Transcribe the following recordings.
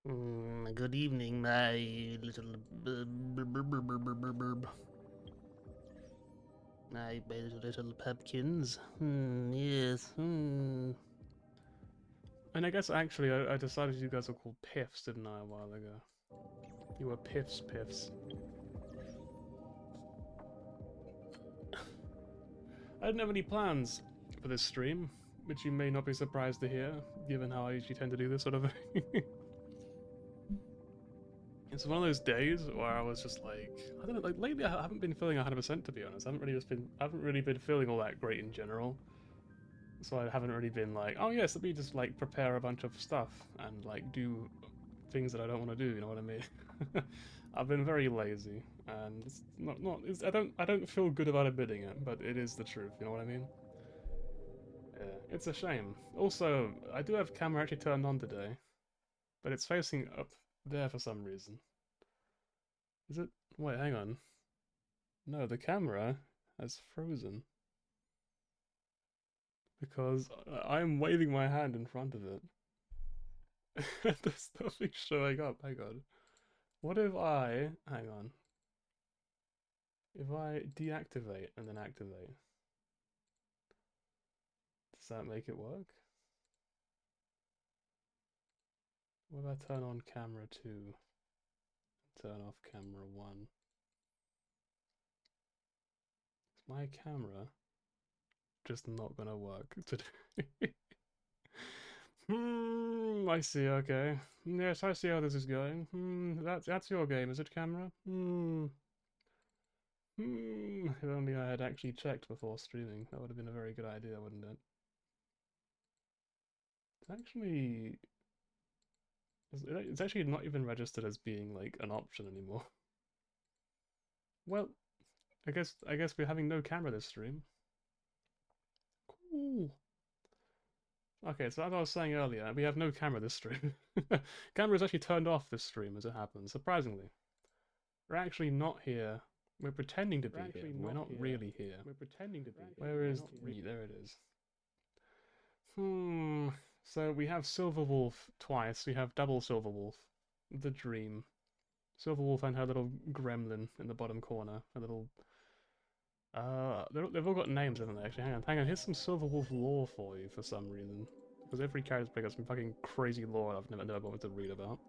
Good evening, my little my little pumpkins. Yes. And I guess actually I decided you guys were called Piffs, didn't I, a while ago? You were Piffs. I didn't have any plans for this stream, which you may not be surprised to hear, given how I usually tend to do this sort of thing. It's one of those days where I was just like, I don't know, like lately I haven't been feeling 100% to be honest. I haven't really been feeling all that great in general. So I haven't really been like, oh yes, let me just like prepare a bunch of stuff and like do things that I don't want to do. You know what I mean? I've been very lazy, and it's not. I don't feel good about admitting it, but it is the truth. You know what I mean? Yeah, it's a shame. Also, I do have camera actually turned on today, but it's facing up there for some reason. Is it? Wait, hang on. No, the camera has frozen because I'm waving my hand in front of it. There's nothing showing up. Hang on. What if I... Hang on. If I deactivate and then activate, does that make it work? What if I turn on camera 2, turn off camera 1? Is my camera just not gonna work today? I see, okay. Yes, I see how this is going. That's your game, is it, camera? If only I had actually checked before streaming. That would have been a very good idea, wouldn't it? It's actually... It's actually not even registered as being, like, an option anymore. Well, I guess we're having no camera this stream. Cool. Okay, so as I was saying earlier, we have no camera this stream. Camera is actually turned off this stream as it happens, surprisingly. We're actually not here. We're pretending to be here. We're not really here. We're pretending to be. Where is there it is. So we have Silver Wolf twice. We have double Silver Wolf. The dream. Silver Wolf and her little gremlin in the bottom corner. Her little they've all got names, haven't they? Actually, hang on. Here's some Silver Wolf lore for you for some reason. Because every character's got some fucking crazy lore I've never bothered to read about.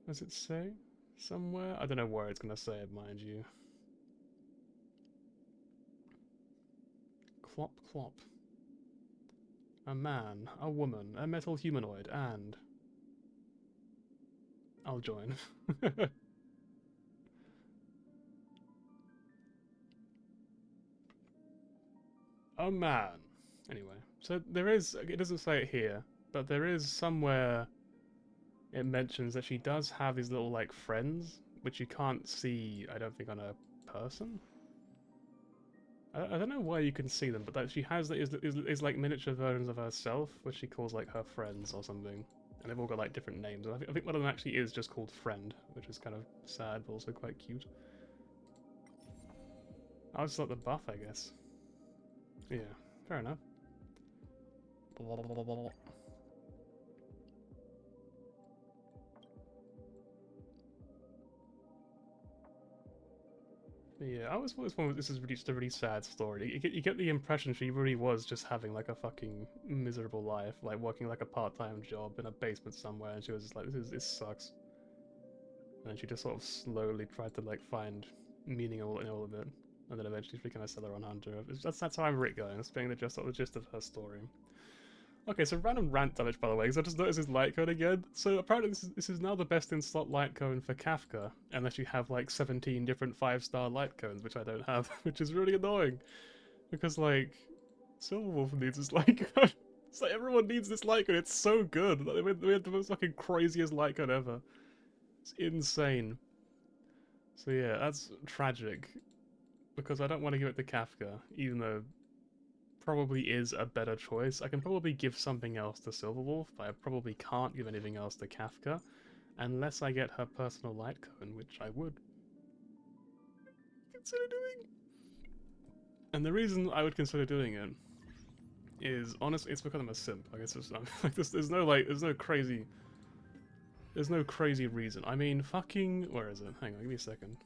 Does it say somewhere? I don't know where it's gonna say it, mind you. Clop clop. A man, a woman, a metal humanoid, and I'll join. A man. Anyway, so there is, it doesn't say it here, but there is somewhere it mentions that she does have these little, like, friends, which you can't see, I don't think, on a person? I don't know why you can see them, but that she has is like miniature versions of herself, which she calls, like, her friends or something. And they've all got, like, different names. And I think one of them actually is just called Friend, which is kind of sad, but also quite cute. I just like the buff, I guess. Yeah, fair enough. Blah, blah, blah, blah. Yeah, I always thought this is really just a really sad story. You get the impression she really was just having like a fucking miserable life, like working like a part-time job in a basement somewhere, and she was just like, this sucks. And then she just sort of slowly tried to like find meaning in all of it, and then eventually she kind of settled on Hunter. That's how I remember it going. That's being the gist of her story. Okay, so random rant damage, by the way, because I just noticed his light code again. So apparently this is now the best in slot light cone for Kafka, unless you have like 17 different 5-star light cones, which I don't have, which is really annoying. Because like, Silverwolf needs this light cone. It's like everyone needs this light cone, it's so good. Like, we had the most fucking craziest light cone ever. It's insane. So yeah, that's tragic. Because I don't want to give it to Kafka, even though probably is a better choice. I can probably give something else to Silverwolf, but I probably can't give anything else to Kafka, unless I get her personal light cone, which I would consider doing. And the reason I would consider doing it is honestly, it's because I'm a simp. Like it's just like this. There's no crazy reason. I mean, fucking, where is it? Hang on, give me a second.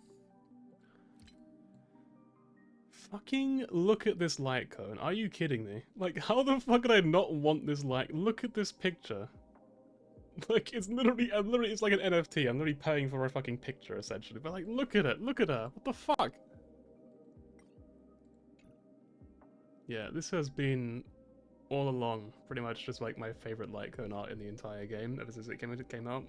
Fucking look at this light cone. Are you kidding me? Like, how the fuck could I not want this light? Look at this picture. Like, it's literally, it's like an NFT. I'm literally paying for a fucking picture, essentially. But like, look at it. Look at her. What the fuck? Yeah, this has been all along pretty much just like my favorite light cone art in the entire game ever since it came out.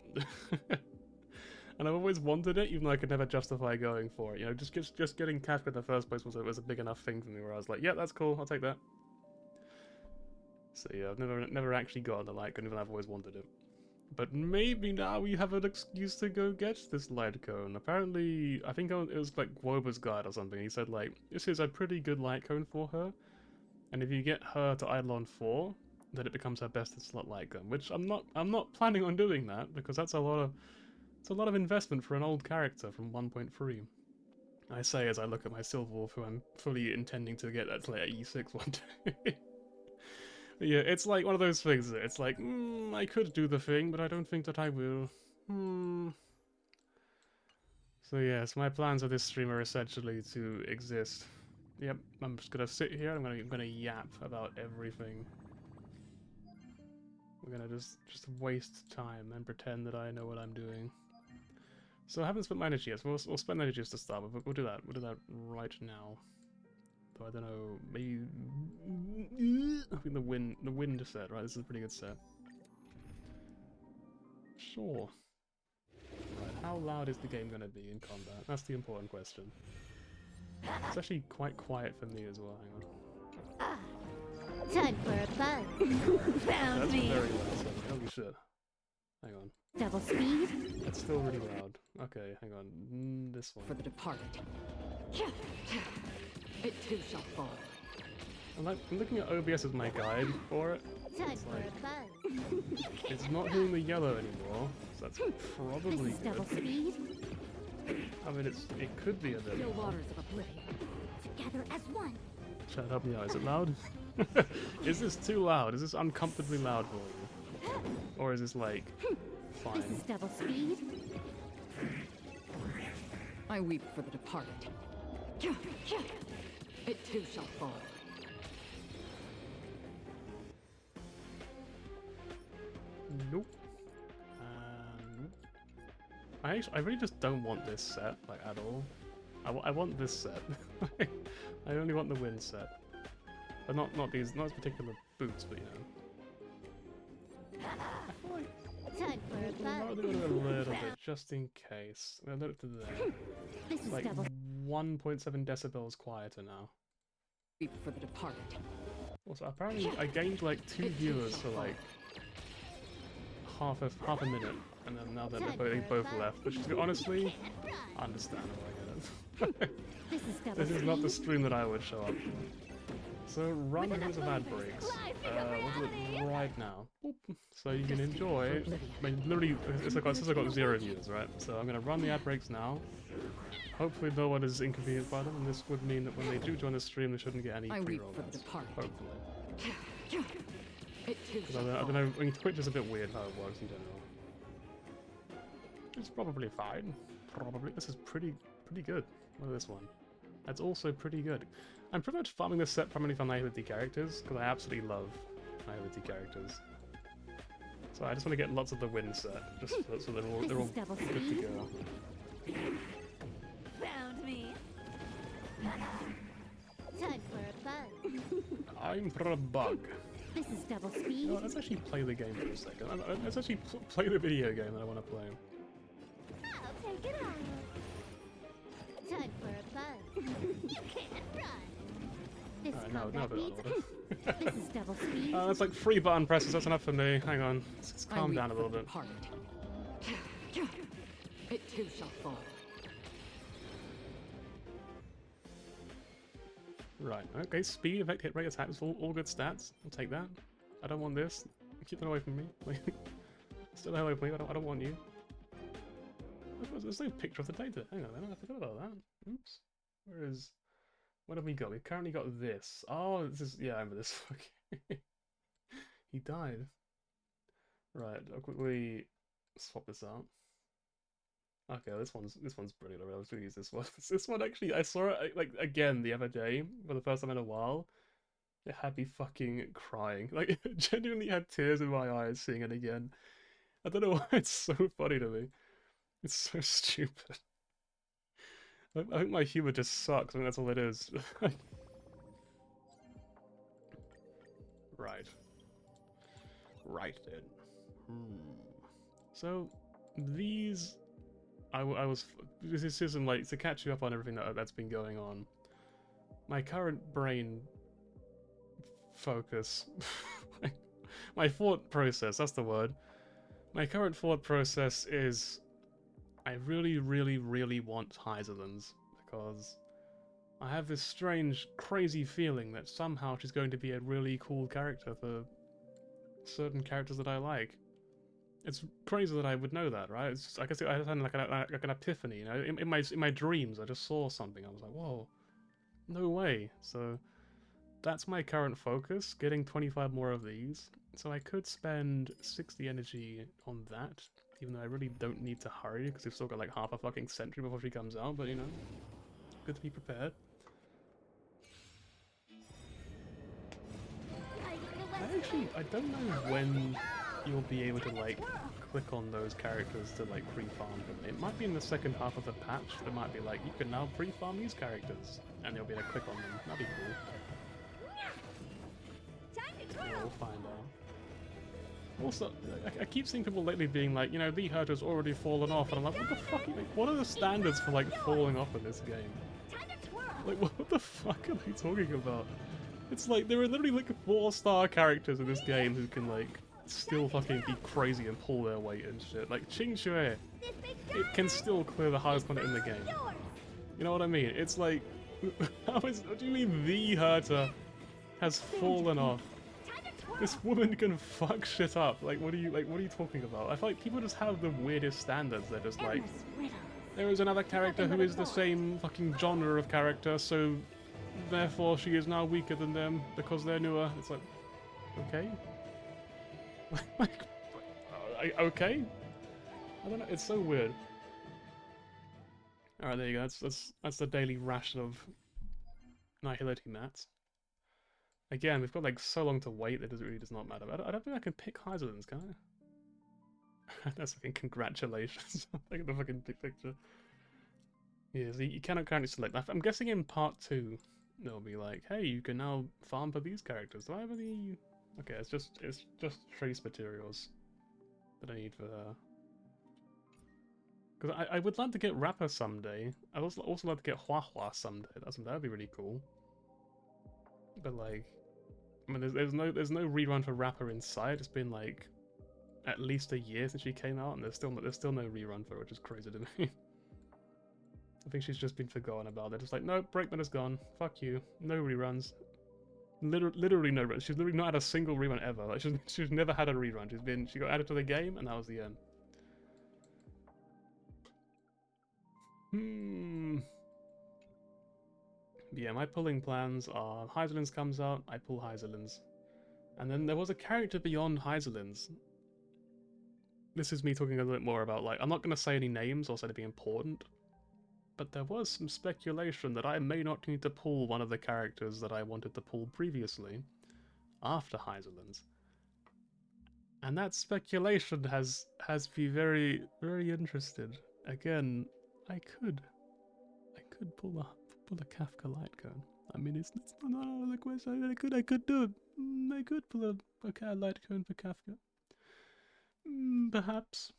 And I've always wanted it, even though I could never justify going for it. You know, just getting Kafka in the first place was a big enough thing for me where I was like, yeah, that's cool, I'll take that. So yeah, I've never actually gotten the light cone, even though I've always wanted it. But maybe now we have an excuse to go get this light cone. Apparently, I think it was like Woba's guide or something. He said like, this is a pretty good light cone for her, and if you get her to Eidolon 4, then it becomes her best in slot light cone. Which I'm not planning on doing that because that's a lot of investment for an old character from 1.3. I say as I look at my Silver Wolf, who I'm fully intending to get at like E6 one day. Yeah, it's like one of those things. It's like, I could do the thing, but I don't think that I will. So yes, my plans for this stream are essentially to exist. Yep, I'm just gonna sit here. I'm gonna yap about everything. We're gonna just waste time and pretend that I know what I'm doing. So I haven't spent my energy yet. So we'll spend energy just to start with. We'll do that. We'll do that right now. Though I don't know. Maybe I think the wind set. Right, this is a pretty good set. Sure. Right, how loud is the game gonna be in combat? That's the important question. It's actually quite quiet for me as well. Hang on. Time for a buzz. Found That's me. very loud. So holy shit. Hang on. Double speed It's still really loud. Okay, hang on. This one. For the departed. It too shall fall. I'm looking at OBS as my guide for it. Time It's for like, a buzz. it's not hitting the yellow anymore, so that's probably This is double good. speed. I mean, it could be a bit. Still waters of oblivion. Together as one. Shut up, yeah. Is it loud? Is this too loud? Is this uncomfortably loud for you? Or is this like fine? This is double speed. I weep for the departed. It too shall fall. Nope. I really just don't want this set like at all. I want this set. I only want the wind set, but not these particular boots, but you know. I feel like Time for a I'm buzz. probably gonna do a little bit just in case. I'm gonna look to there. This It's is like double. 1.7 decibels quieter now. Weep for the departed. Also, apparently I gained like 2 viewers for like half a minute, and then now that they both left, which is honestly understandable. I get it. This is double This is not the speed. stream that I would show up for. So run minutes of ad breaks. We'll do it right now. Boop. So you can enjoy. I mean, literally, it's like I've got 0 views, right? So I'm gonna run the ad breaks now. Hopefully, no one is inconvenienced by them, and this would mean that when they do join the stream, they shouldn't get any I weep pre-roll for the ads. departed. Hopefully. It too 'Cause shall I fall. don't know. I mean, Twitch is a bit weird how it works in general. It's probably fine. Probably. This is pretty good. Look at this one. That's also pretty good. I'm pretty much farming this set primarily for naivety characters, because I absolutely love naivety characters. So I just want to get lots of the wind set, just so they're all This is double good to speed. go. Found me. Time for a buzz. I'm for a bug. This is double You speed. know what, let's actually play the game for a second. Let's actually play the video game that I want to play. I'll take it on. Time for a buzz. You can't run. This Alright, now combat a bit needs. order. This is double speed. That's like 3 button presses, that's enough for me. Hang on. Let's I calm weep down a for little the bit. departed. It too shall fall. Right, okay, speed, effect, hit rate, attacks, all good stats. I'll take that. I don't want this. Keep that away from me. Stay the hell away from me, I don't want you. There's no picture of the data. Hang on, I forgot about that. Oops. What have we got? We've currently got this. Oh, this is, yeah, I remember this. Okay. He died. Right, I'll quickly swap this out. Okay, this one's brilliant. I was gonna use this one. This one actually, I saw it like again the other day for the first time in a while. It had me fucking crying. Like, genuinely had tears in my eyes seeing it again. I don't know why it's so funny to me. It's so stupid. I think my humor just sucks. I think that's all it is. Right. Right then. So, these... I was... This isn't like, to catch you up on everything that's been going on. My current brain focus... my thought process, that's the word. My current thought process is... I really, really, really want Heiserlands, because I have this strange, crazy feeling that somehow she's going to be a really cool character for certain characters that I like. It's crazy that I would know that, right? It's just, I guess I had like an epiphany, you know. In my dreams, I just saw something. I was like, whoa, no way. So that's my current focus, getting 25 more of these. So I could spend 60 energy on that, even though I really don't need to hurry because we've still got like half a fucking century before she comes out. But you know, good to be prepared. I don't know when you'll be able to like click on those characters to like pre-farm them. It might be in the second half of the patch. There might be like, you can now pre-farm these characters, and you'll be able to click on them. That'd be cool. Yeah, we'll find out. Also, I keep seeing people lately being like, you know, the hurt has already fallen off, and I'm like, what the fuck? What are the standards for like falling off in this game? Like, what the fuck are they talking about? It's like, there are literally like 4-star characters in this game who can like still fucking be crazy and pull their weight and shit. Like Ching Shui, it can still clear the highest point in the game. You know what I mean? It's like, what do you mean the Herta has fallen off? This woman can fuck shit up. Like, what are you talking about? I feel like people just have the weirdest standards. They're just like, there is another character who is the same fucking genre of character, so therefore she is now weaker than them because they're newer. It's like, okay? Okay? I don't know, it's so weird. Alright, there you go, that's the daily ration of Nihility mats. Again, we've got like so long to wait that it really does not matter. I don't think I can pick Heiserlands, can I? That's fucking congratulations. Look at the fucking big picture. Yeah, so you cannot currently select. I'm guessing in part 2 they'll be like, hey, you can now farm for these characters. Do I have any... Okay, it's just trace materials that I need for her. Because I would like to get Rapper someday. I'd also like to get Hua Hua someday. That'd be really cool. But like, I mean, there's no rerun for Rapper in sight. It's been like at least a year since she came out, and there's still no rerun for her, which is crazy to me. I think she's just been forgotten about. They're just like, nope, Breakman is gone. Fuck you. No reruns. Literally no reruns. She's literally not had a single rerun ever. Like she's never had a rerun. She got added to the game, and that was the end. Yeah, my pulling plans are Heiserlands comes out, I pull Heiserlands. And then there was a character beyond Heiserlands. This is me talking a little bit more about, like, I'm not going to say any names or say to be important, but there was some speculation that I may not need to pull one of the characters that I wanted to pull previously after Heiserlands. And that speculation has me very, very interested. Again, I could pull a Kafka light cone. I mean, it's not out of the question. I could do it. I could pull a light cone for Kafka. Perhaps.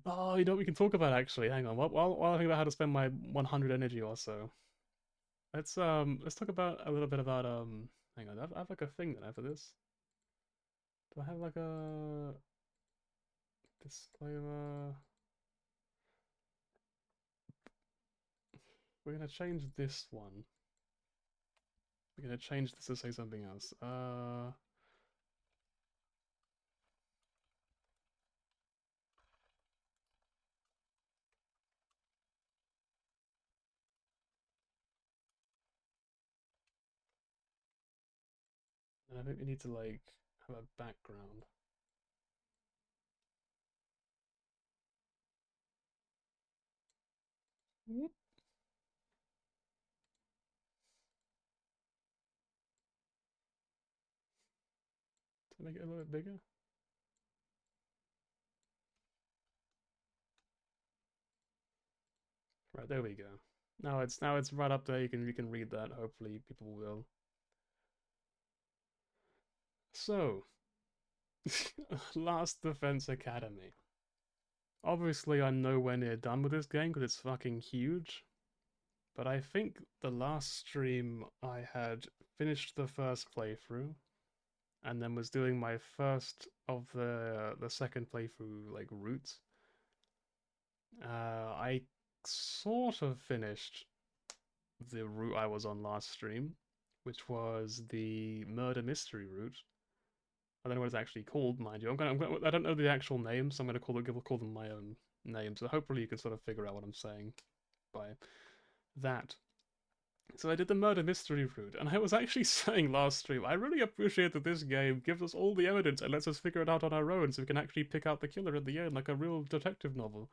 Oh, you know what we can talk about actually. Hang on. While I think about how to spend my 100 energy or so, let's talk about a little bit about Hang on. I have like a thing that I have for this. Do I have like a disclaimer? We're gonna change this one. We're gonna change this to say something else. And I think we need to like have a background. Whoop. To make it a little bit bigger. Right, there we go. Now it's right up there. You can read that. Hopefully people will. So, Last Defense Academy. Obviously, I'm nowhere near done with this game because it's fucking huge. But I think the last stream I had finished the first playthrough, and then was doing my first of the second playthrough like routes. I sort of finished the route I was on last stream, which was the murder mystery route. I don't know what it's actually called, mind you. I don't know the actual name, so I'm gonna call them my own name. So hopefully you can sort of figure out what I'm saying by that. So I did the murder mystery route, and I was actually saying last stream, I really appreciate that this game gives us all the evidence and lets us figure it out on our own, so we can actually pick out the killer at the end, like a real detective novel.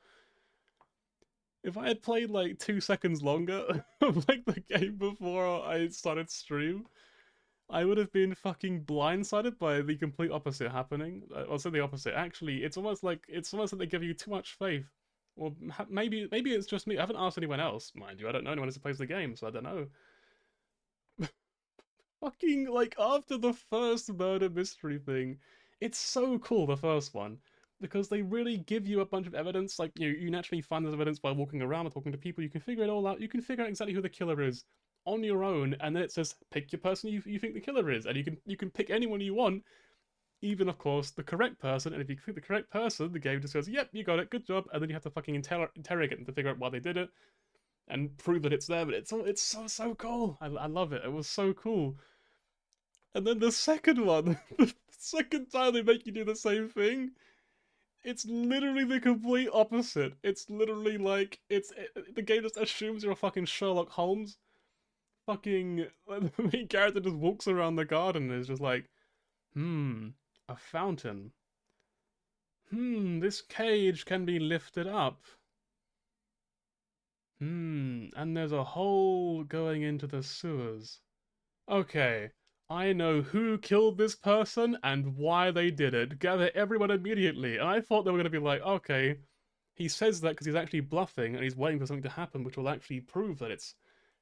If I had played like 2 seconds longer of like the game before I started stream, I would have been fucking blindsided by the complete opposite happening. I'll say the opposite. Actually, it's almost like they give you too much faith. Or maybe it's just me. I haven't asked anyone else, mind you. I don't know anyone else who plays the game, so I don't know. Fucking like after the first murder mystery thing, it's so cool. The first one. Because they really give you a bunch of evidence, like you naturally find this evidence by walking around and talking to people. You can figure it all out. You can figure out exactly who the killer is on your own, and then it says pick your person you think the killer is, and you can pick anyone you want, even of course the correct person. And if you pick the correct person, the game just goes, "Yep, you got it, good job," and then you have to fucking interrogate them to figure out why they did it and prove that it's them. And it's so cool. I love it. It was so cool. And then the second one, the second time they make you do the same thing. It's literally the complete opposite. It's literally like the game just assumes you're a fucking Sherlock Holmes. Fucking the main character just walks around the garden and is just like, a fountain. This cage can be lifted up. And there's a hole going into the sewers. Okay, I know who killed this person and why they did it. Gather everyone immediately. And I thought they were going to be like, okay, he says that because he's actually bluffing and he's waiting for something to happen which will actually prove that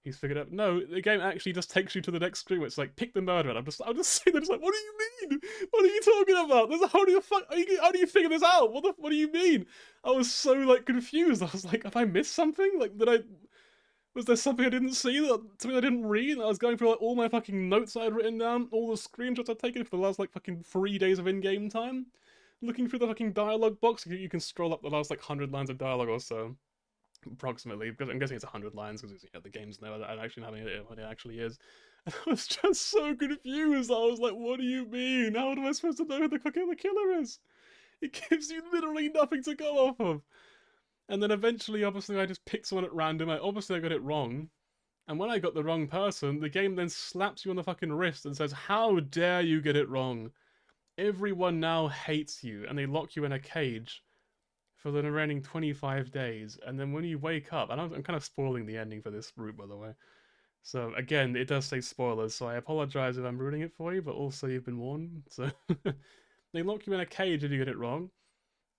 he's figured out. No, the game actually just takes you to the next screen where it's like, pick the murderer. I'm just sitting there just like, what do you mean? What are you talking about? There's a how do you figure this out? What do you mean? I was so like confused. I was like, have I missed something? Like, was there something I didn't see? Something I didn't read? I was going through like all my fucking notes I had written down, all the screenshots I'd taken for the last like fucking 3 days of in-game time. Looking through the fucking dialogue box, you can scroll up the last like 100 lines of dialogue or so. Approximately, because I'm guessing it's 100 lines because the game's there. I don't actually know how many it actually is. And I was just so confused. I was like, what do you mean? How am I supposed to know who the fucking killer is? It gives you literally nothing to go off of. And then eventually, obviously, I just picked someone at random. Obviously, I got it wrong. And when I got the wrong person, the game then slaps you on the fucking wrist and says, how dare you get it wrong? Everyone now hates you, and they lock you in a cage for the remaining 25 days. And then when you wake up, and I'm kind of spoiling the ending for this route, by the way. So again, it does say spoilers, so I apologize if I'm ruining it for you, but also you've been warned. So they lock you in a cage if you get it wrong.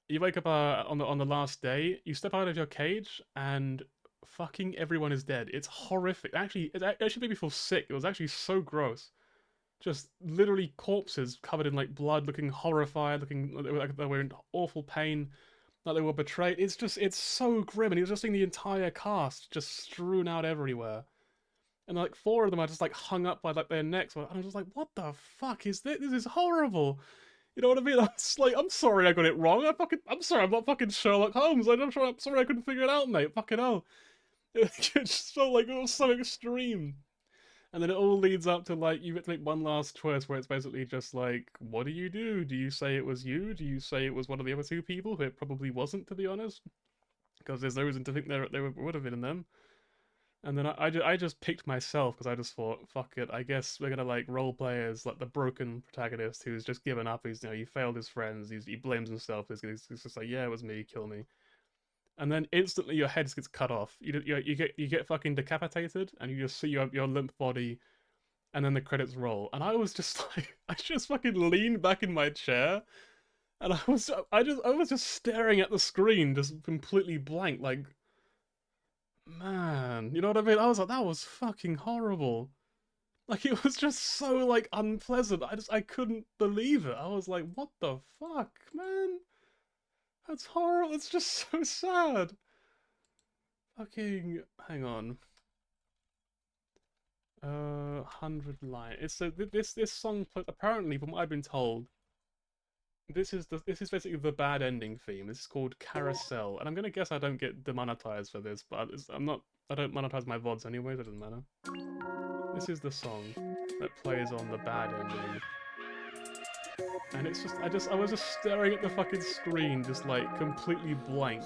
You wake up on the last day, you step out of your cage, and fucking everyone is dead. It's horrific. Actually, it actually made me feel sick. It was actually so gross. Just literally corpses covered in like blood, looking horrified, looking like they were in awful pain, like they were betrayed. It's so grim, and he was just seeing the entire cast just strewn out everywhere. And like 4 of them are just like hung up by like their necks. And I'm just like, what the fuck is this? This is horrible. You know what I mean? I'm sorry I got it wrong. I'm sorry I'm not fucking Sherlock Holmes. I'm sorry I couldn't figure it out, mate. Fucking hell. It just felt like it was so extreme. And then it all leads up to like, you get to make one last twist where it's basically just like, what do? Do you say it was you? Do you say it was one of the other 2 people who it probably wasn't, to be honest? Because there's no reason to think they would have been in them. And then I just picked myself because I just thought, fuck it, I guess we're gonna like role play as like the broken protagonist who's just given up. He's he failed his friends. He blames himself. He's just like, yeah, it was me, kill me. And then instantly your head gets cut off. You get fucking decapitated, and you just see your limp body, and then the credits roll. And I was just like, I just fucking leaned back in my chair, and I was just staring at the screen, just completely blank, like. Man, you know what I mean? I was like, that was fucking horrible. Like, it was just so, like, unpleasant. I couldn't believe it. I was like, what the fuck, man? That's horrible. It's just so sad. Fucking, hang on. 100 line. It's so this song, apparently, from what I've been told, this is basically the bad ending theme. This is called Carousel, and I'm gonna guess I don't get demonetized for this, but I don't monetize my VODs anyway, so it doesn't matter. This is the song that plays on the bad ending. And it's just I was just staring at the fucking screen, just like completely blank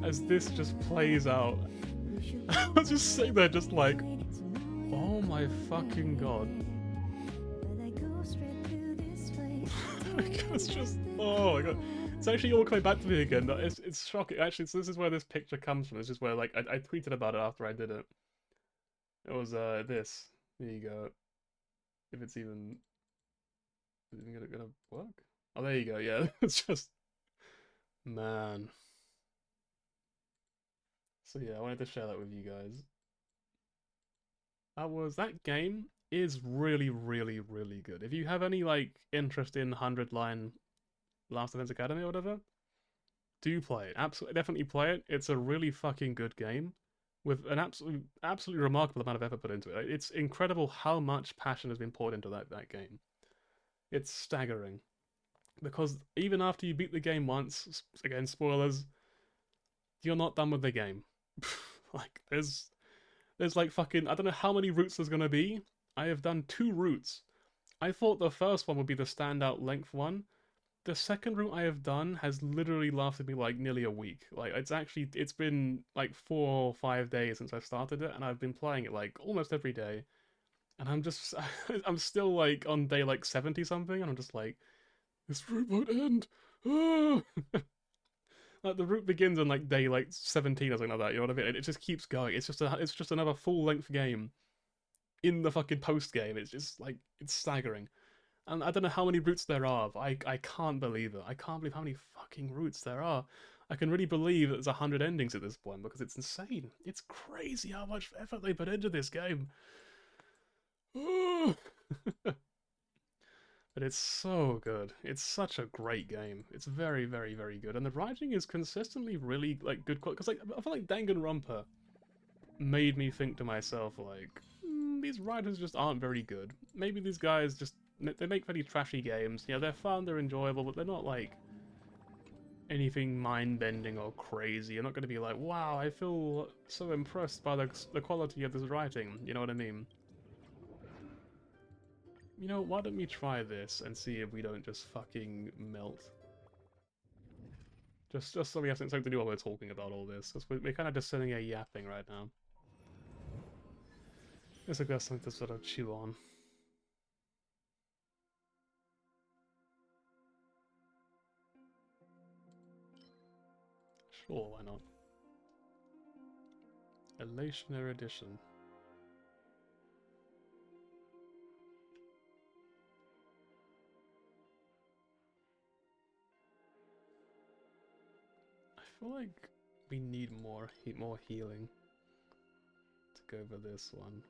as this just plays out. I was just sitting there just like, oh my fucking god. It's just, oh my god. It's actually all coming back to me again. It's shocking. Actually, so this is where this picture comes from. This is where, like, I tweeted about it after I did it. It was, this. Here you go. If it's even... Is it even gonna work? Oh, there you go, yeah. It's just... Man. So yeah, I wanted to share that with you guys. That game is really, really, really good. If you have any, like, interest in 100 line Last Defense Academy or whatever, do play it. Absolutely, definitely play it. It's a really fucking good game with an absolutely remarkable amount of effort put into it. It's incredible how much passion has been poured into that game. It's staggering. Because even after you beat the game once, again, spoilers, you're not done with the game. Like, there's like fucking, I don't know how many routes there's gonna be. I have done 2 routes. I thought the first one would be the standout length one. The second route I have done has literally lasted me like nearly a week. Like, it's been like 4 or 5 days since I started it, and I've been playing it like almost every day. And I'm still like on day like 70 something, and I'm just like, this route won't end. Ah! Like, the route begins on like day like 17 or something like that, you know what I mean? It just keeps going. It's just another full length game in the fucking post game. It's just like, it's staggering. And I don't know how many routes there are, but I can't believe it. I can't believe how many fucking routes there are. I can really believe that there's 100 endings at this point, because it's insane. It's crazy how much effort they put into this game. But it's so good. It's such a great game. It's very, very, very good. And the writing is consistently really, like, good quality. Because, like, I feel like Danganronpa made me think to myself, like, these writers just aren't very good. Maybe these guys just... They make very trashy games. You know, they're fun, they're enjoyable, but they're not, like, anything mind-bending or crazy. You're not going to be like, wow, I feel so impressed by the quality of this writing. You know what I mean? You know, why don't we try this and see if we don't just fucking melt? Just so we have something to do while we're talking about all this. Because we're kind of just sitting here yapping right now. Guess I've got something to sort of chew on. Sure, why not? Elationer Edition. I feel like we need more healing to go over this one.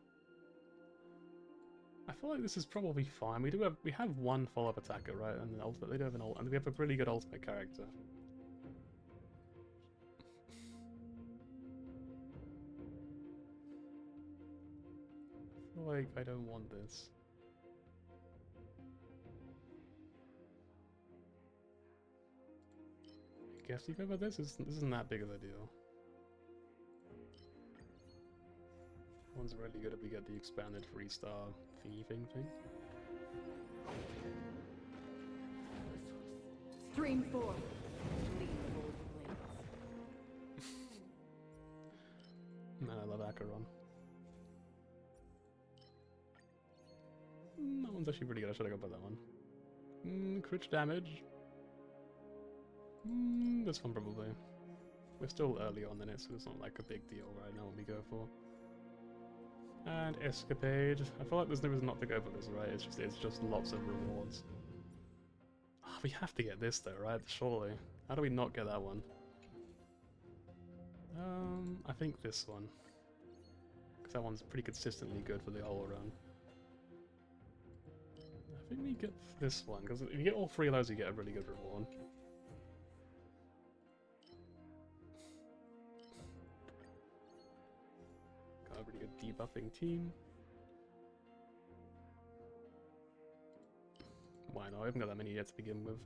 I feel like this is probably fine. We have one follow-up attacker, right? And they do have an ult, and we have a pretty good ultimate character. I feel like I don't want this. I guess you go over this. This isn't that big of a deal. One's really good if we get the expanded 3-star thingy thing. Stream 4. Man, I love Acro later on. That one's actually pretty good. I should have gone by that one. Crit damage. This one probably. We're still early on in it, so it's not like a big deal right now what we go for. And escapade. I feel like there's no reason not to go for this, right? It's just lots of rewards. Oh, we have to get this though, right? Surely. How do we not get that one? I think this one. Because that one's pretty consistently good for the whole run. I think we get this one, because if you get all three of those, you get a really good reward. Got a really good debuffing team. Why not? I haven't got that many yet to begin with.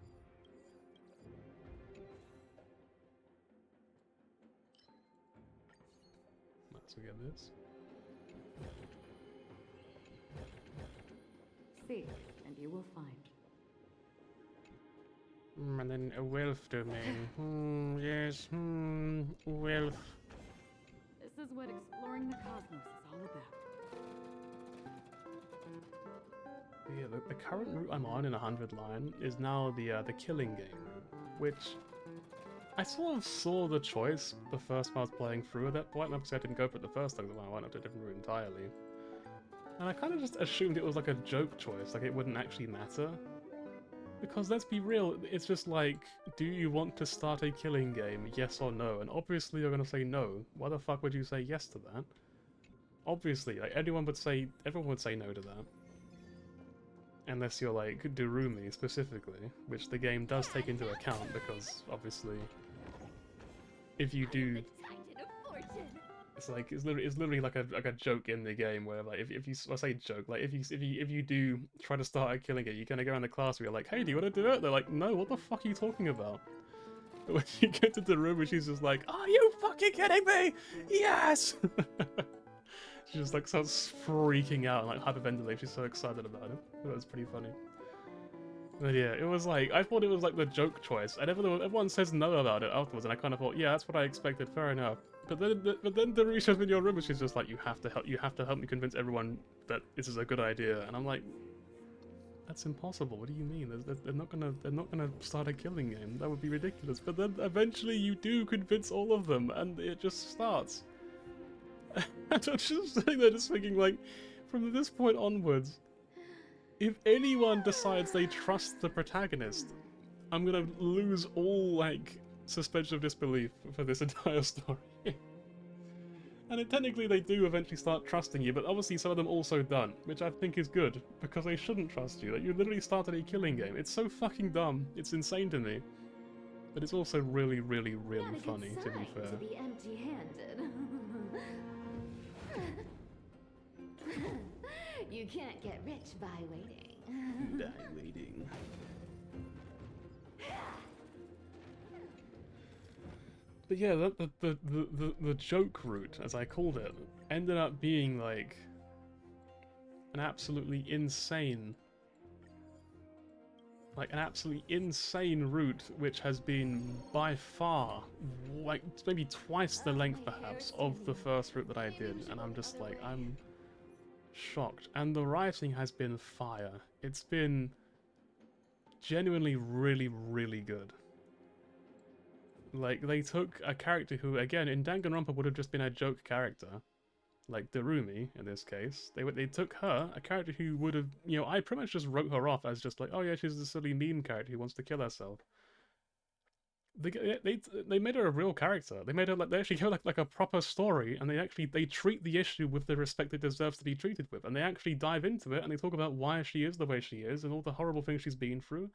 Might as well get this. See, and you will find. And then a wealth domain. Yes, wealth. This is what exploring the cosmos is all about. Yeah, the current route I'm on in 100 line is now the killing game route, which I sort of saw the choice the first time I was playing through at that point, and obviously I didn't go for it the first time when I went up to a different route entirely. And I kind of just assumed it was like a joke choice, like it wouldn't actually matter. Because let's be real, it's just like, do you want to start a killing game, yes or no? And obviously you're going to say no. Why the fuck would you say yes to that? Obviously, like everyone would say no to that. Unless you're like Darumi specifically, which the game does take into account because obviously if you do, it's literally like a joke in the game where like if you I say joke, like if you do try to start a killing it, you kind of go around the class where you're like, hey, do you want to do it? They're like, no, what the fuck are you talking about? But when you get to the room, she's just like, are you fucking kidding me? Yes. She just like starts freaking out and like hyperventilating. She's so excited about it. It was pretty funny. But yeah, it was like, I thought it was like the joke choice, and everyone says no about it afterwards, and I kind of thought, yeah, that's what I expected. Fair enough. But then the shows in your room, and she's just like, you have to help me convince everyone that this is a good idea, and I'm like, that's impossible. What do you mean? They're not gonna start a killing game. That would be ridiculous. But then eventually you do convince all of them, and it just starts. And I'm just sitting there just thinking, like, from this point onwards, if anyone decides they trust the protagonist, I'm gonna lose all, like, suspension of disbelief for this entire story. And technically they do eventually start trusting you, but obviously some of them also don't, which I think is good, because they shouldn't trust you. Like, you literally started a killing game. It's so fucking dumb. It's insane to me. But it's also really, really, really funny, to be fair. To be empty-handed. You can't get rich by waiting. Die waiting. But yeah, the joke route, as I called it, ended up being like an absolutely insane route, which has been by far like maybe twice the length perhaps of the first route that I did, and I'm just like, I'm shocked. And the writing has been fire. It's been genuinely really, really good. Like, they took a character who, again, in Danganronpa would have just been a joke character, like Darumi in this case. They took her, a character who would have, you know, I pretty much just wrote her off as just like, oh yeah, she's a silly meme character who wants to kill herself. They made her a real character. They made her like, they actually go like a proper story, and they treat the issue with the respect it deserves to be treated with, and they actually dive into it, and they talk about why she is the way she is and all the horrible things she's been through.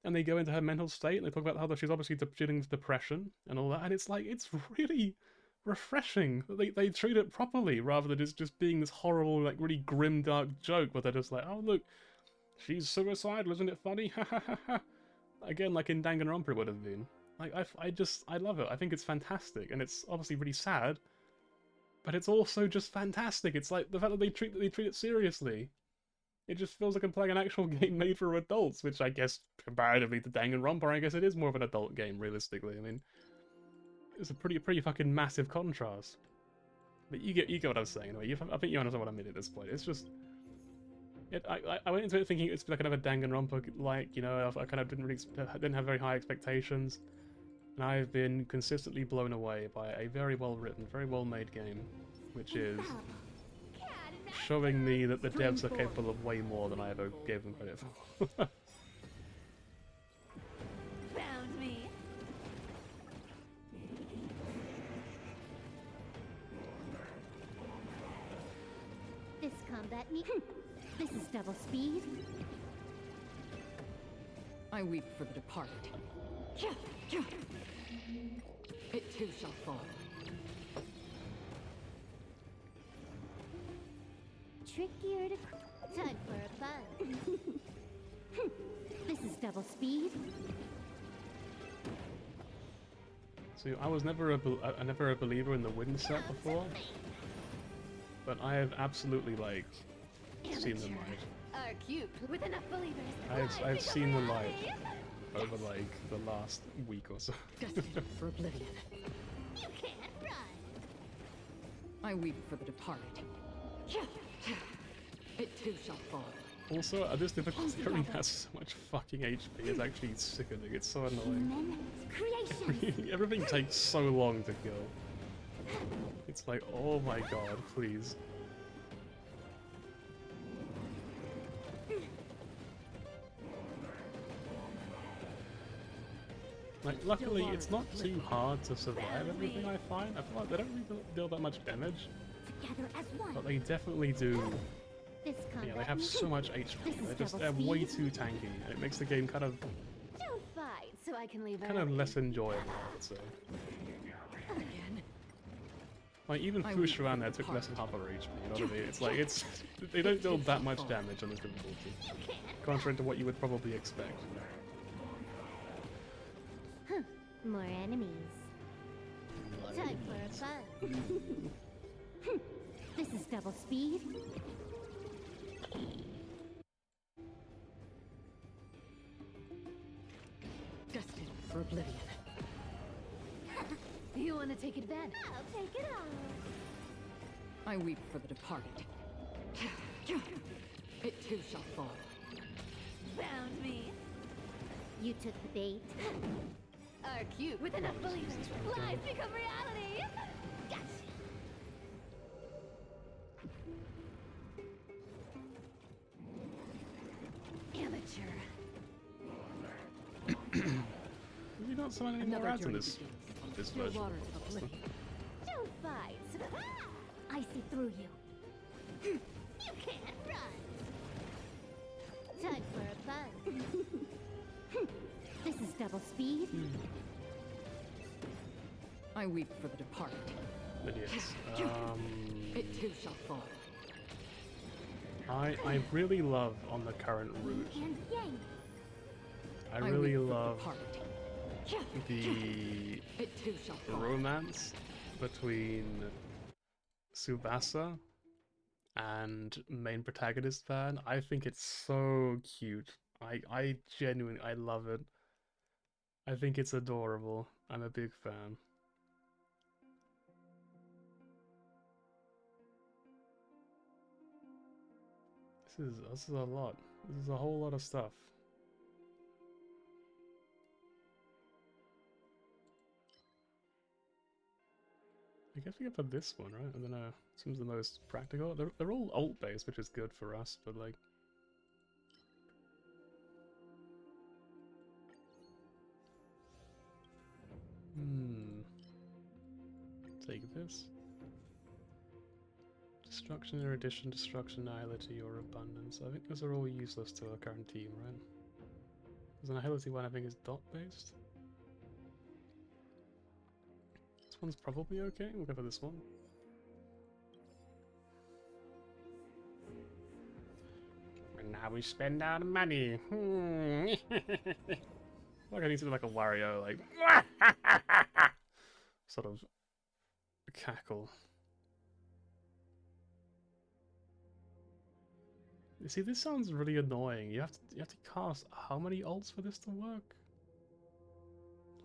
And they go into her mental state, and they talk about how she's obviously dealing with depression and all that. And it's like, it's really refreshing. They treat it properly, rather than just being this horrible, like really grim, dark joke where they're just like, oh look, she's suicidal, isn't it funny? Ha ha ha ha. Again, like in Danganronpa it would have been. Like, I love it. I think it's fantastic, and it's obviously really sad, but it's also just fantastic. It's like the fact that they treat it seriously. It just feels like I'm playing an actual game made for adults, which I guess, comparatively to Danganronpa, I guess it is more of an adult game, realistically. I mean, it's a pretty fucking massive contrast. But you get what I was saying anyway. I think you understand what I mean at this point. It's just... I went into it thinking it's like kind of a Danganronpa, like, you know, I kind of didn't have very high expectations. And I've been consistently blown away by a very well written, very well made game, which is showing me that the devs are capable of way more than I ever gave them credit for. Found me. This combat me. This is double speed. I weep for the departed. It too shall fall. Trickier to... Time for a fun. This is double speed. So I was never a believer in the wind set before, but I have absolutely like seen the light. Are cute with enough believers. I've seen the light over like the last week or so. Destined for oblivion. You can't run. I weep for the departed. It too shall fall. Also, this difficulty already has so much fucking HP. It's actually sickening. It's so annoying. Creation. Everything takes so long to kill. It's like, oh my god, please. Like, luckily, it's not too hard to survive everything, I find. I feel like they don't really deal that much damage, Together as one. but they definitely do. This combat. Yeah, they have so much HP. They're way too tanky, and it makes the game kind of Don't fight, so I can leave less enjoyable, I would say. Again. Like, even push around there took less than half of our HP, you know what I mean? It's like, they don't deal that much damage on this difficulty, contrary to what you would probably expect. More enemies. Time for a fun. This is double speed. Destined for oblivion. You want to take advantage? I'll take it all. I weep for the departed. It too shall fall. Found me. You took the bait. Are cute with enough believers. Lies become reality. Gotcha. Amateur. You don't summon any more ads in this Your version. waters of oblivion. Don't fight. I see through you. You can't run. Time for a fun. This is double speed. I weep for the departed. Idiots. It too shall fall. I really love on the current route. And yang. I really weep for the love departed. the It too shall fall. romance between Tsubasa and main protagonist fan. I think it's so cute. I genuinely, I love it. I think it's adorable. I'm a big fan. This is a lot. This is a whole lot of stuff. I guess we go for this one, right? I don't know. Seems the most practical. They're all alt-based, which is good for us, but like... Take this. Destruction, erudition, destruction, nihility, or abundance. I think those are all useless to our current team, right? There's an nihility one I think is dot-based. This one's probably okay. We'll go for this one. And now we spend our money. Like I need to do like a Wario, like sort of cackle. You see, this sounds really annoying. You have to cast how many ults for this to work?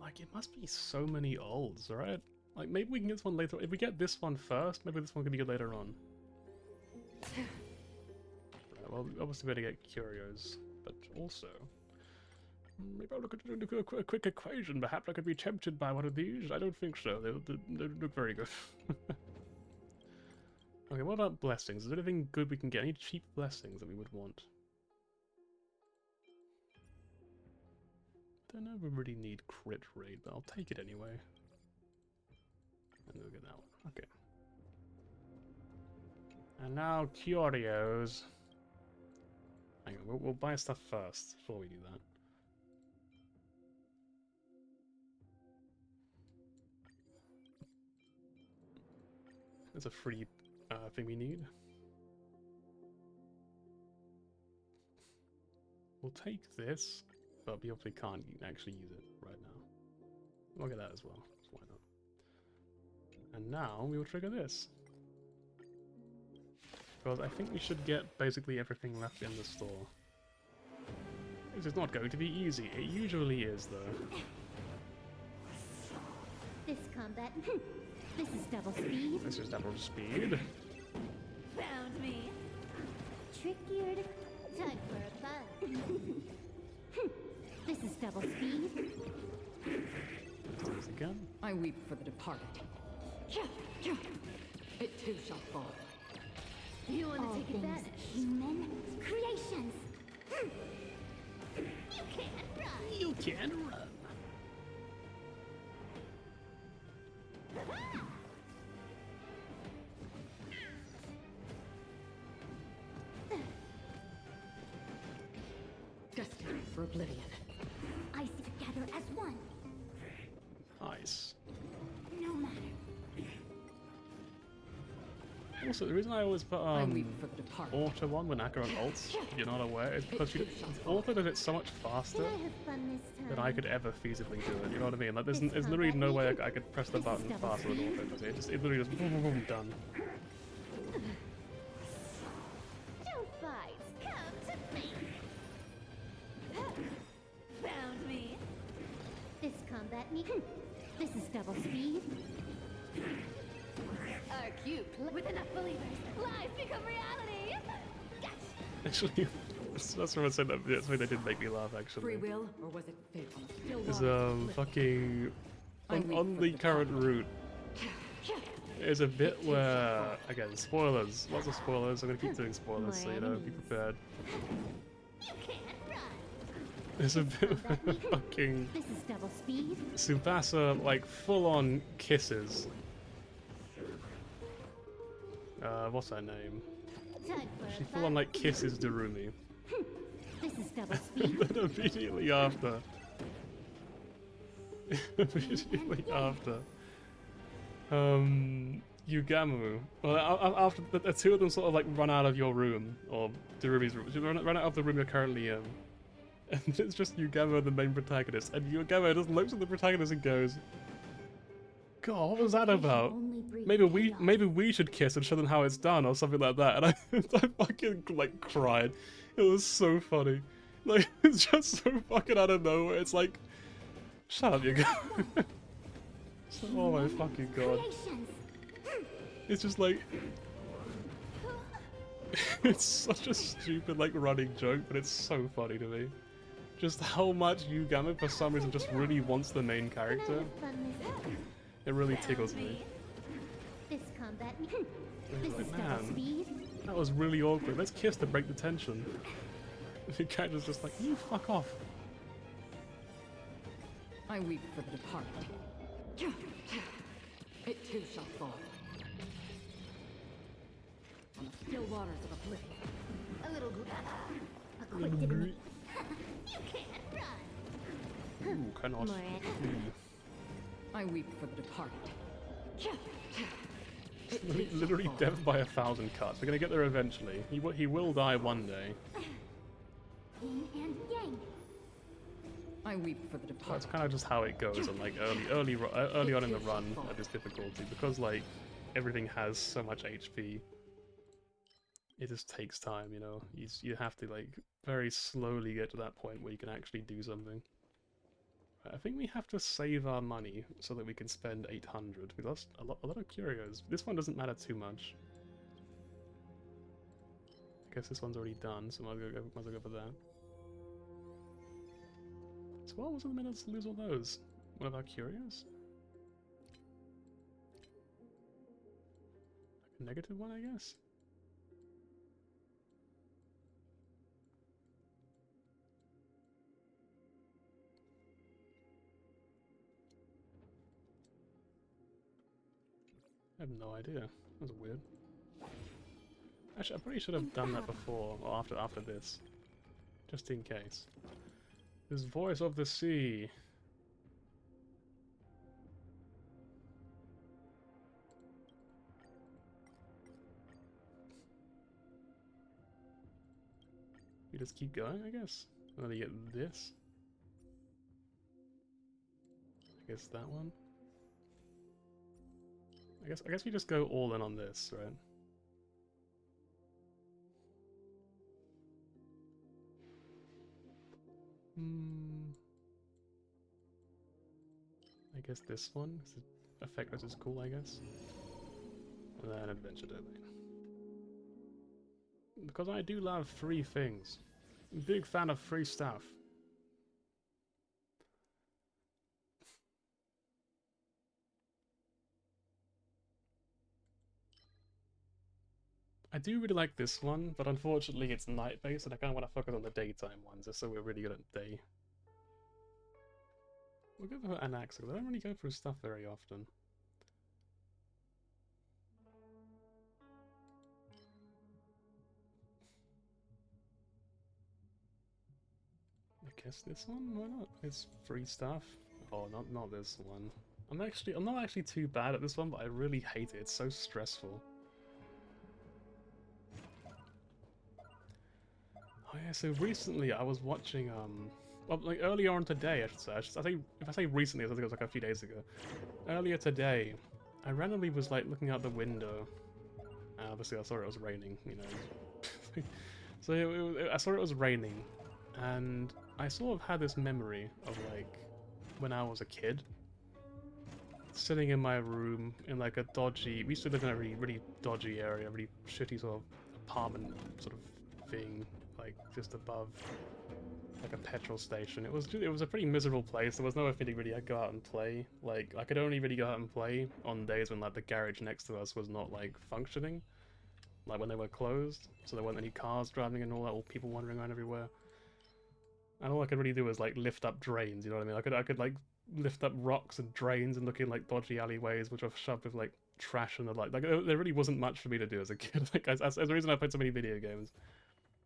Like, it must be so many ults, right? Like, maybe we can get this one later. If we get this one first, maybe this one can be good later on. Right, well, obviously we're gonna get curios, but also... Maybe I'll look at a quick equation. Perhaps I could be tempted by one of these. I don't think so. They look very good. Okay, what about blessings? Is there anything good we can get? Any cheap blessings that we would want? Don't know if we really need crit rate, but I'll take it anyway. And look at that one. Okay. And now curios. Hang on, we'll buy stuff first before we do that. There's a free thing we need. We'll take this, but we obviously can't actually use it right now. We'll get that as well, so why not? And now we will trigger this. Because I think we should get basically everything left in the store. This is not going to be easy. It usually is, though. This combat. This is double speed. This is double speed. Found me. Trickier to... Time for a fun. This is double speed. Let's do this again. I weep for the departed. It too shall fall. You want to take advantage? Human creations. You can't run. You can run. Destined for oblivion. I see together as one. Nice. No matter. Also, the reason I always put I weep for the departed. auto on when Acheron ults, if you're not aware, is because auto does it so much faster Can I have fun this time? than I could ever feasibly do it. You know what I mean? Like, there's literally no way I could press the button faster than auto does it. It literally just boom, boom, boom, done. Don't fight. Come to me. Found me. This combat me. This is double speed. Our cute with enough believers. Life become reality. Gotcha. Actually, that's what I said. That's why they did make me laugh. Actually, Free will, or was it fate on a still is water? fucking I weep on for the the current departed. route. There's a bit where, again, spoilers, lots of spoilers. I'm gonna keep doing spoilers, so you know, be prepared. You can't run. There's a bit where fucking This is double speed. Tsubasa, like, full-on kisses. What's her name? Time for She a full-on, fun. like, kisses Darumi. This is double And speed. then immediately after... immediately after... Ugamu. Well, after the two of them sort of, like, run out of your room, or Darumi's room. You run out of the room you're currently in. And it's just Ugamu, the main protagonist. And Ugamu just looks at the protagonist and goes, God, what was that about? Maybe we should kiss and show them how it's done or something like that. And I fucking like cried. It was so funny. Like, it's just so fucking out of nowhere. It's like, shut up, Ugamu. Oh my fucking god. It's just like, it's such a stupid like running joke, but it's so funny to me. Just how much Ugamu for some reason just really wants the main character. It really tickles me. This combat. It's This like, is double man, speed. that was really awkward. Let's kiss to break the tension. The character's just like, you fuck off. I weep for the departed. It too shall fall. On the still waters of oblivion. A little a quick dip in the... You can't run. Ooh, cannot. More I weep for the departed. It too shall Literally fall. death by 1,000 cuts. We're gonna get there eventually. He will die one day. yin and yang. I weep for the That's departed. kind of just how it goes on like early on in the run at this difficulty, because like everything has so much HP. It just takes time, you know. You have to like very slowly get to that point where you can actually do something. I think we have to save our money so that we can spend 800. We lost a lot of curios. This one doesn't matter too much. I guess this one's already done, so might as well go for that. So what was in the minutes to lose all those? One of our curios? Like a negative one, I guess? I have no idea. That was weird. Actually, I probably should have done that before, or after this. Just in case. This voice of the sea. You just keep going, I guess? And then you get this. I guess that one. I guess we just go all in on this, right? I guess this one, effect is cool, I guess. And then Adventure Domain. Because I do love free things. Big fan of free stuff. I do really like this one, but unfortunately it's night-based and I kind of want to focus on the daytime ones, just so we're really good at day. We'll go for Anaxa, because I don't really go through stuff very often. I guess this one? Why not? It's free stuff. Oh, not this one. I'm not actually too bad at this one, but I really hate it. It's so stressful. Oh yeah, so recently I was watching, well, like earlier on today, I should say. I think if I say recently, I think it was like a few days ago. Earlier today, I randomly was like looking out the window. And obviously I saw it was raining, you know. So I saw it was raining, and I sort of had this memory of like when I was a kid, sitting in my room in like a dodgy. We used to live in a really dodgy area, really shitty sort of apartment sort of thing. Like just above like a petrol station. It was a pretty miserable place. There was no way for me to really go out and play. Like I could only really go out and play on days when like the garage next to us was not like functioning, like when they were closed, so there weren't any cars driving and all that, or people wandering around everywhere. And all I could really do was like lift up drains, you know what I mean? I could like lift up rocks and drains and look in like dodgy alleyways which are shoved with like trash and the like there really wasn't much for me to do as a kid. Like as the reason I played so many video games.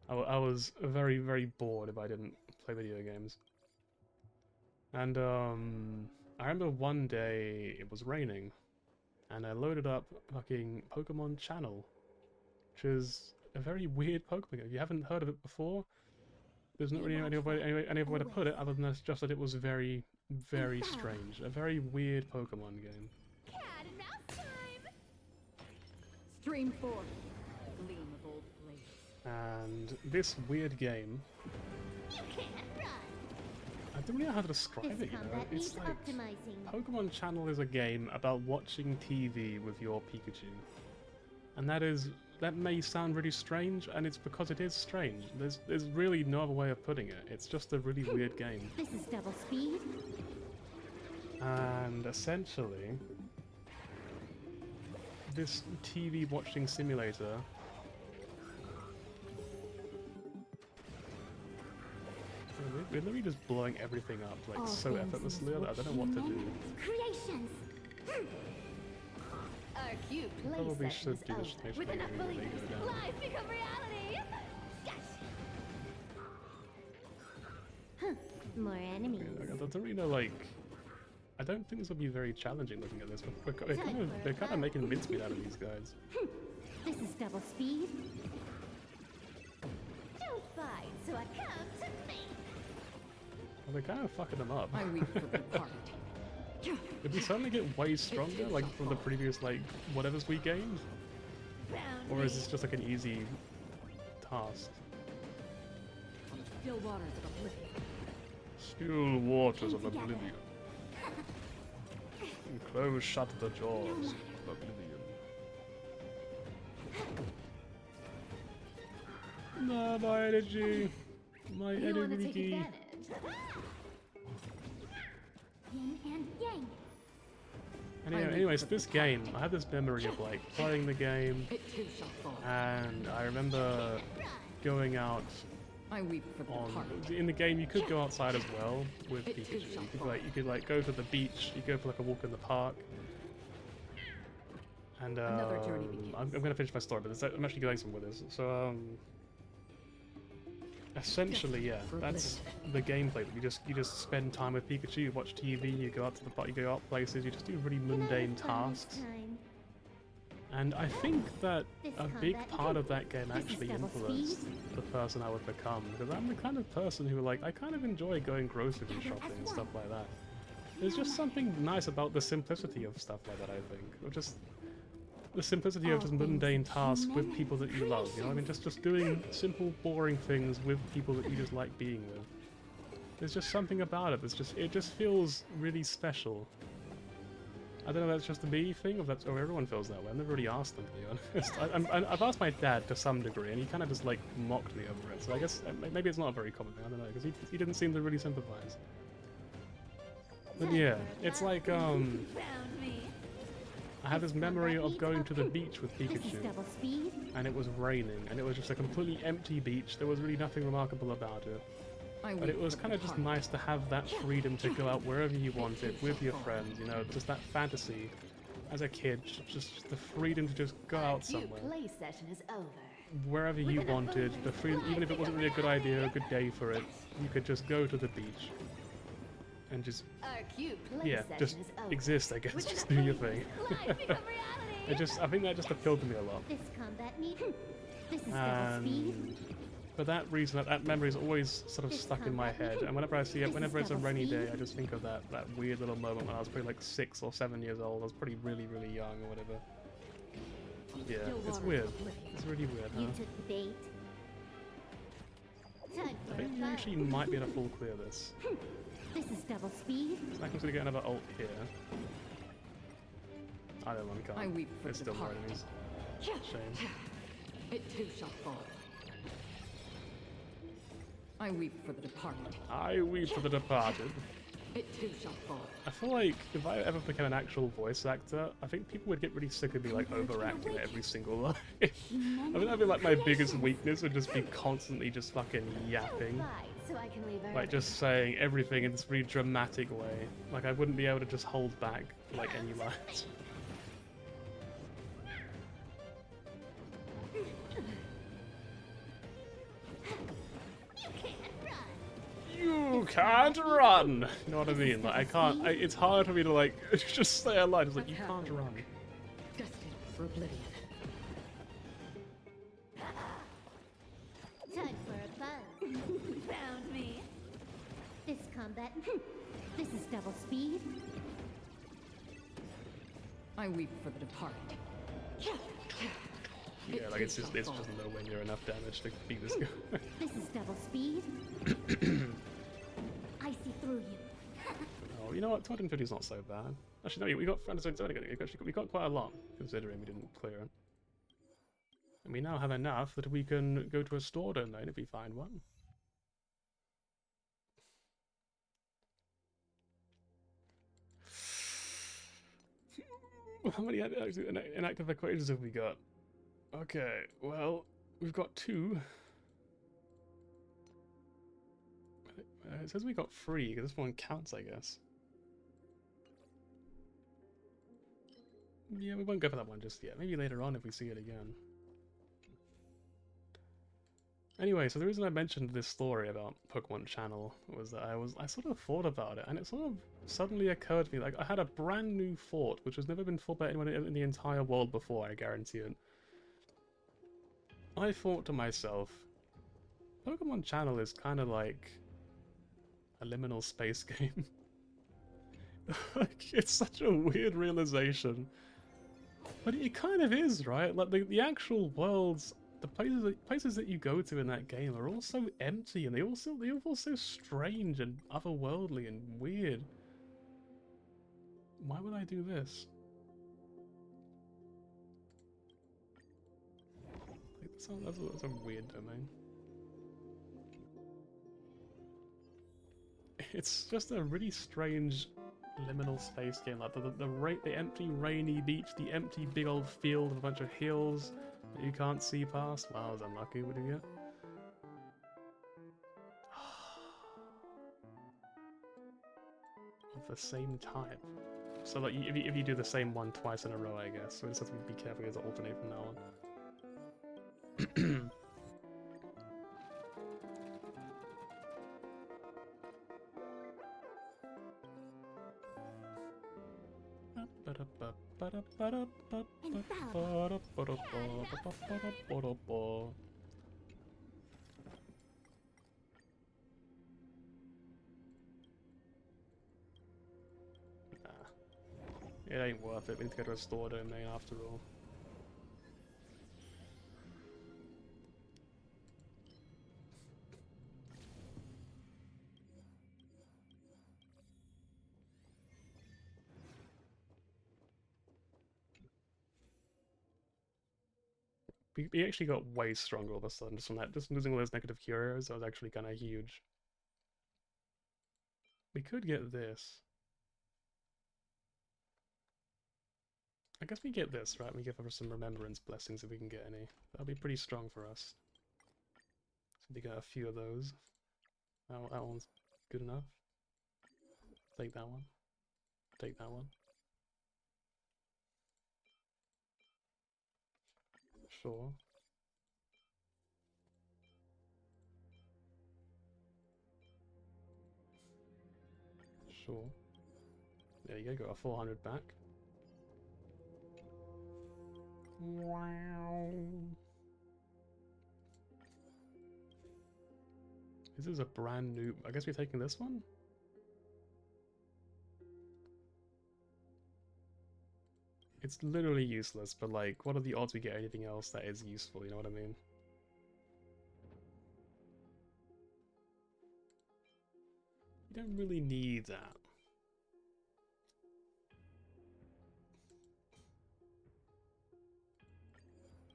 I was very, very bored if I didn't play video games. And I remember one day it was raining, and I loaded up fucking Pokemon Channel, which is a very weird Pokemon game. If you haven't heard of it before, there's not really any other way to put it other than just that it was very, very strange. A very weird Pokemon game. Cat and mouse time! Stream 4. Gleam of old blades. And this weird game, You can't run! I don't really know how to describe This it, you know? combat It's needs like optimizing. Pokemon Channel is a game about watching TV with your Pikachu. And that may sound really strange, and it's because it is strange. There's really no other way of putting it. It's just a really weird game. This is double speed. And essentially, this TV watching simulator we're literally just blowing everything up like All so things effortlessly. is I don't know what to do. Creations. Our cute play Probably set should was do this over. next With week enough when they believers, go down. life become reality. Yes. Huh. More enemies. I don't really know, like, I don't think this will be very challenging looking at this, but they're kind of making mincemeat out of these guys. This is double speed. Don't fight, so I come to me. Well, they're kind of fucking them up. I reap for the part. Did we suddenly get way stronger, like from the previous, like, whatever's we gained? Round Or is me. this just like an easy task? On the still waters of oblivion. Still waters of Together. oblivion. And close shut the jaws of oblivion. No, my energy. My You want to take energy. advantage? Yin and yang. Anyways, this game, I have this memory of like playing the game, It too shall fall. and I remember going out I weep for the departed. in the game. You could go outside as well with It too Pikachu. shall You could like go to the beach. You go for like a walk in the park. And Another journey begins. I'm gonna finish my story, but I'm actually going somewhere with this. So essentially, yeah, that's the gameplay. You just spend time with Pikachu. You watch TV. You go out to the park. You go out places. You just do really mundane tasks. And I think that a big part of that game actually influenced the person I would become, because I'm the kind of person who I kind of enjoy going grocery shopping and stuff like that. There's just something nice about the simplicity of stuff like that, I think. Or just the simplicity of just mundane tasks with people that you love, you know what I mean? Just doing simple, boring things with people that you just like being with. There's just something about it it just feels really special. I don't know if that's just a me thing, or everyone feels that way. I've never really asked them, to be honest. I've asked my dad to some degree, and he kind of just mocked me over it. So I guess maybe it's not a very common thing. I don't know, because he didn't seem to really sympathize. But yeah, it's like Found me. I have this memory of going to the beach with This is Pikachu, double speed. and it was raining, and it was just a completely empty beach. There was really nothing remarkable about it. But it was kind of just nice to have that freedom to go out wherever you wanted with your friends, you know, just that fantasy as a kid, just the freedom to just go out somewhere, Play session is over. wherever you wanted, the freedom, even if it wasn't really a good idea or a good day for it, you could just go to the beach and just, Our cute play yeah, session just is over. exist, I guess, With just an do your amazing thing. life become reality. I think that just appealed to me a lot. This combat meter. This is double speed. And for that reason, that memory is always sort of stuck in my head. And whenever I see it, whenever it's a rainy day, I just think of that weird little moment when I was probably like 6 or 7 years old. I was probably really, really young or whatever. Yeah, it's weird. It's really weird, You huh? took the bait. Time I for think a you fun. actually might be able to full clear this. This is double speed. So I can sort of get another ult here. I don't know, we I can't. weep for There's the still more departed. enemies. Shame. It too shall fall. I weep for the departed. I weep for the departed. It too shall fall. I feel like if I ever became an actual voice actor, I think people would get really sick of me overacting every single line. I think that'd be like my biggest weakness, would just be constantly just fucking yapping. Fight, so I can leave Like just saying everything in this really dramatic way. Like I wouldn't be able to just hold back like any lines. You can't run! You know what I mean? Like I can't, it's hard for me to like just say a line. It's like, you can't run. Destined for oblivion. Time for a buzz. Found me. This combat. This is double speed. I weep for the departed. Yeah, like it's just nowhere near enough damage to beat this guy. This is double speed. I see through you. Oh, you know what? 250 is not so bad. Actually, no, we got we got quite a lot, considering we didn't clear it. And we now have enough that we can go to a store domain if we find one. How many inactive equations have we got? Okay, well, we've got 2. It says we got 3, because this one counts, I guess. Yeah, we won't go for that one just yet. Maybe later on if we see it again. Anyway, so the reason I mentioned this story about Pokemon Channel was that I sort of thought about it, and it sort of suddenly occurred to me, like, I had a brand new thought, which has never been thought by anyone in the entire world before, I guarantee it. I thought to myself, Pokemon Channel is kind of like a liminal space game. Like, it's such a weird realization. But it kind of is, right? Like, the actual worlds the places that you go to in that game are all so empty, and they all feel so strange and otherworldly and weird. Why would I do this? Like, that's a weird domain. It's just a really strange liminal space game. Like the empty rainy beach, the empty big old field with a bunch of hills that you can't see past. Wow, I was unlucky. What do you get? Of the same type. So like, if you do the same one twice in a row, I guess. So we just have to be careful to alternate from now on. It ain't worth it. We need to go to a store domain after all. We actually got way stronger all of a sudden just from that. Just losing all those negative curios, that was actually kind of huge. We could get this. I guess we get this, right? We give her some remembrance blessings if we can get any. That'll be pretty strong for us. So we got a few of those. That one's good enough. Take that one. Take that one. Sure. Sure. There you go, got a 400 back. Wow. This is a brand new... I guess we're taking this one? It's literally useless, but like, what are the odds we get anything else that is useful, you know what I mean? You don't really need that.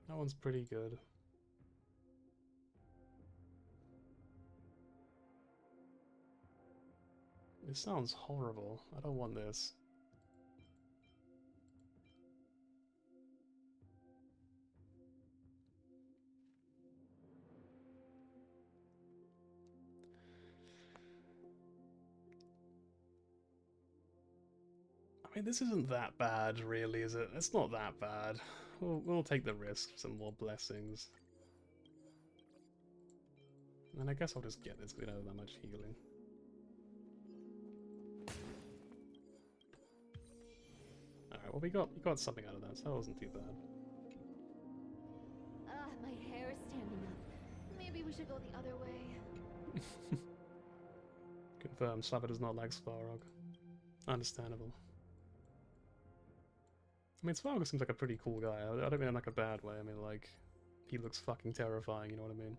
That one's pretty good. This sounds horrible. I don't want this. I mean, this isn't that bad, really, is it? It's not that bad. We'll take the risk for some more blessings. And I guess I'll just get this because we don't have that much healing. Alright, well we got something out of that, so that wasn't too bad. My hair's standing up. Maybe we should go the other way. Confirmed, Slava does not like Svarog. Understandable. I mean, Svarog seems like a pretty cool guy. I don't mean in like a bad way. I mean, like, he looks fucking terrifying, you know what I mean?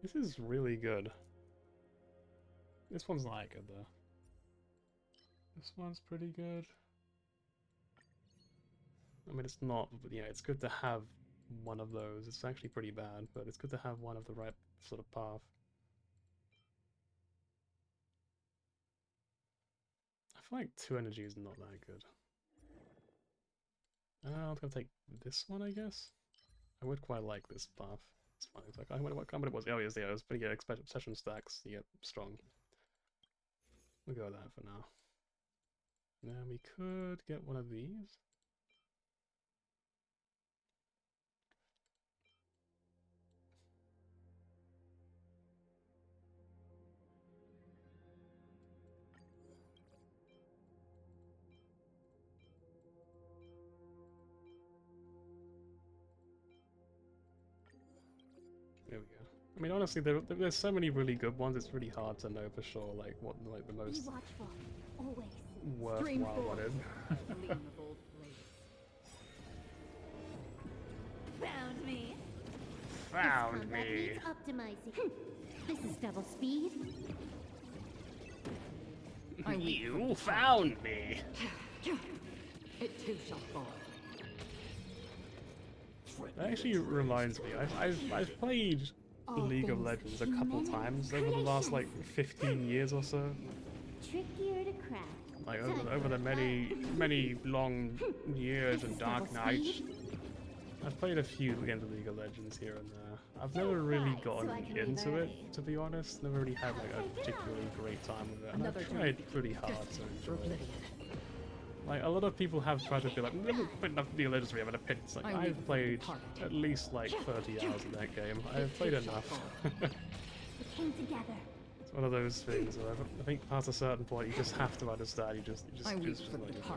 This is really good. This one's not good though. This one's pretty good. I mean, it's not, but yeah, it's good to have one of those. It's actually pretty bad, but it's good to have one of the right sort of path. I feel like 2 energy is not that good. I'm gonna take this one, I guess. I would quite like this path. It's fine. It's like, I wonder what kind it was. Oh, yes, it was pretty good. Obsession stacks. Yeah, strong. We'll go with that for now. Now we could get one of these. I mean, honestly, there's so many really good ones. It's really hard to know for sure, like what like the Be most watchful, always. worthwhile one is. Gleam of old blades. Found me. Found Combat me. needs optimizing. This is double speed. You found me. It too shall fall. That actually reminds me, I've played All League of things Legends a couple human times over the last like creations. 15 years or so. Trickier to crack. Like over the many long years and dark nights. I've played a few games of League of Legends here and there. I've never really Right, so gotten I can be into it, ready. to be honest. Never really had like a particularly great time with it. And Another I've tried pretty hard to For enjoy it. oblivion. Like, a lot of people have tried to be like, we haven't played enough League of Legends, we have an opinion. It's like, I I've leave played the party. at least like 30 hours in that game. I've played enough. We came together. It's one of those things where I think past a certain point you just have to understand, you just I weep just for let the it go.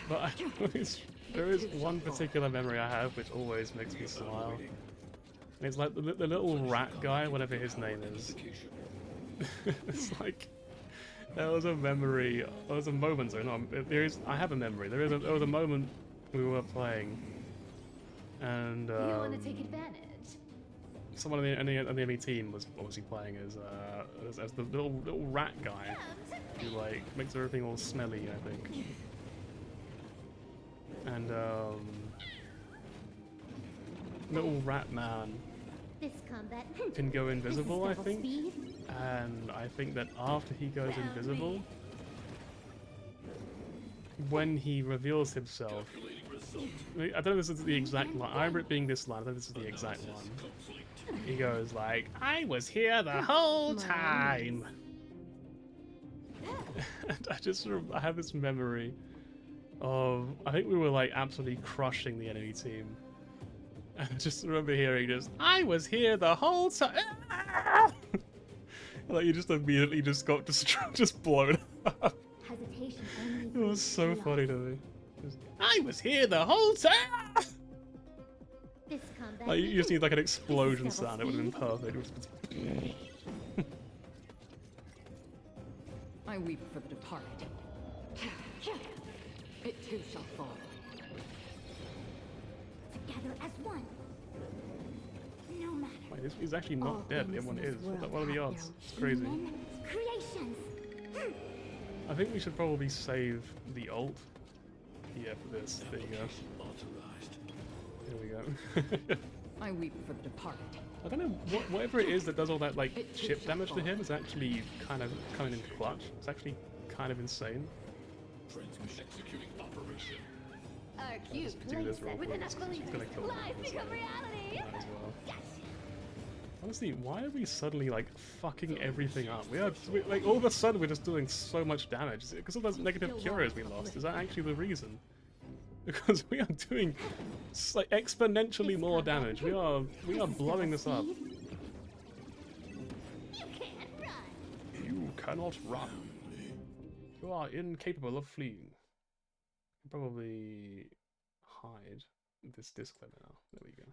departed. But there is one particular memory I have which always makes me smile. And it's like the little rat guy, whatever his name is. It's like, there was a memory, there was a moment, sorry, no, I have a memory. There was a moment we were playing, and You want to take advantage? someone on the enemy team was obviously playing as the little rat guy who like makes everything all smelly, I think. And little rat man This combat can go invisible, I double think. speed. And I think that after he goes invisible, when he reveals himself, I don't know if this is the exact line. I remember it being this line. I don't know if this is the exact one. He goes like, "I was here the whole time." And I have this memory of, I think we were like absolutely crushing the enemy team. And I just remember hearing just, "I was here the whole time." Like you just immediately just got just blown up. Hesitation only It was so leads to funny loss. to me. Just, I was here the whole time. This combat Like you just need like an explosion double sound. It would have been speed. perfect. It was, I weep for the departed. It too shall fall. together as one. No matter. wait, he's actually All not dead. things Everyone in this is. world What are the have odds? their It's crazy. human creations. I think we should probably save the ult. Yeah, for this. There you go. Here we go. I weep for the departed. I don't know, whatever it is that does all that like chip damage to him is actually kind of coming into clutch. It's actually kind of insane. Our cute just do this real playset with quick. enough It's believers. gonna kill me Life this become way. reality. Might as well. Yes. Honestly, why are we suddenly like fucking everything up? Like all of a sudden we're just doing so much damage. Is it because of those negative curios we lost? Is that actually the reason? Because we are doing like exponentially more damage. We are blowing this up. You can't run. You cannot run. You are incapable of fleeing. Probably hide this disclaimer now. There we go.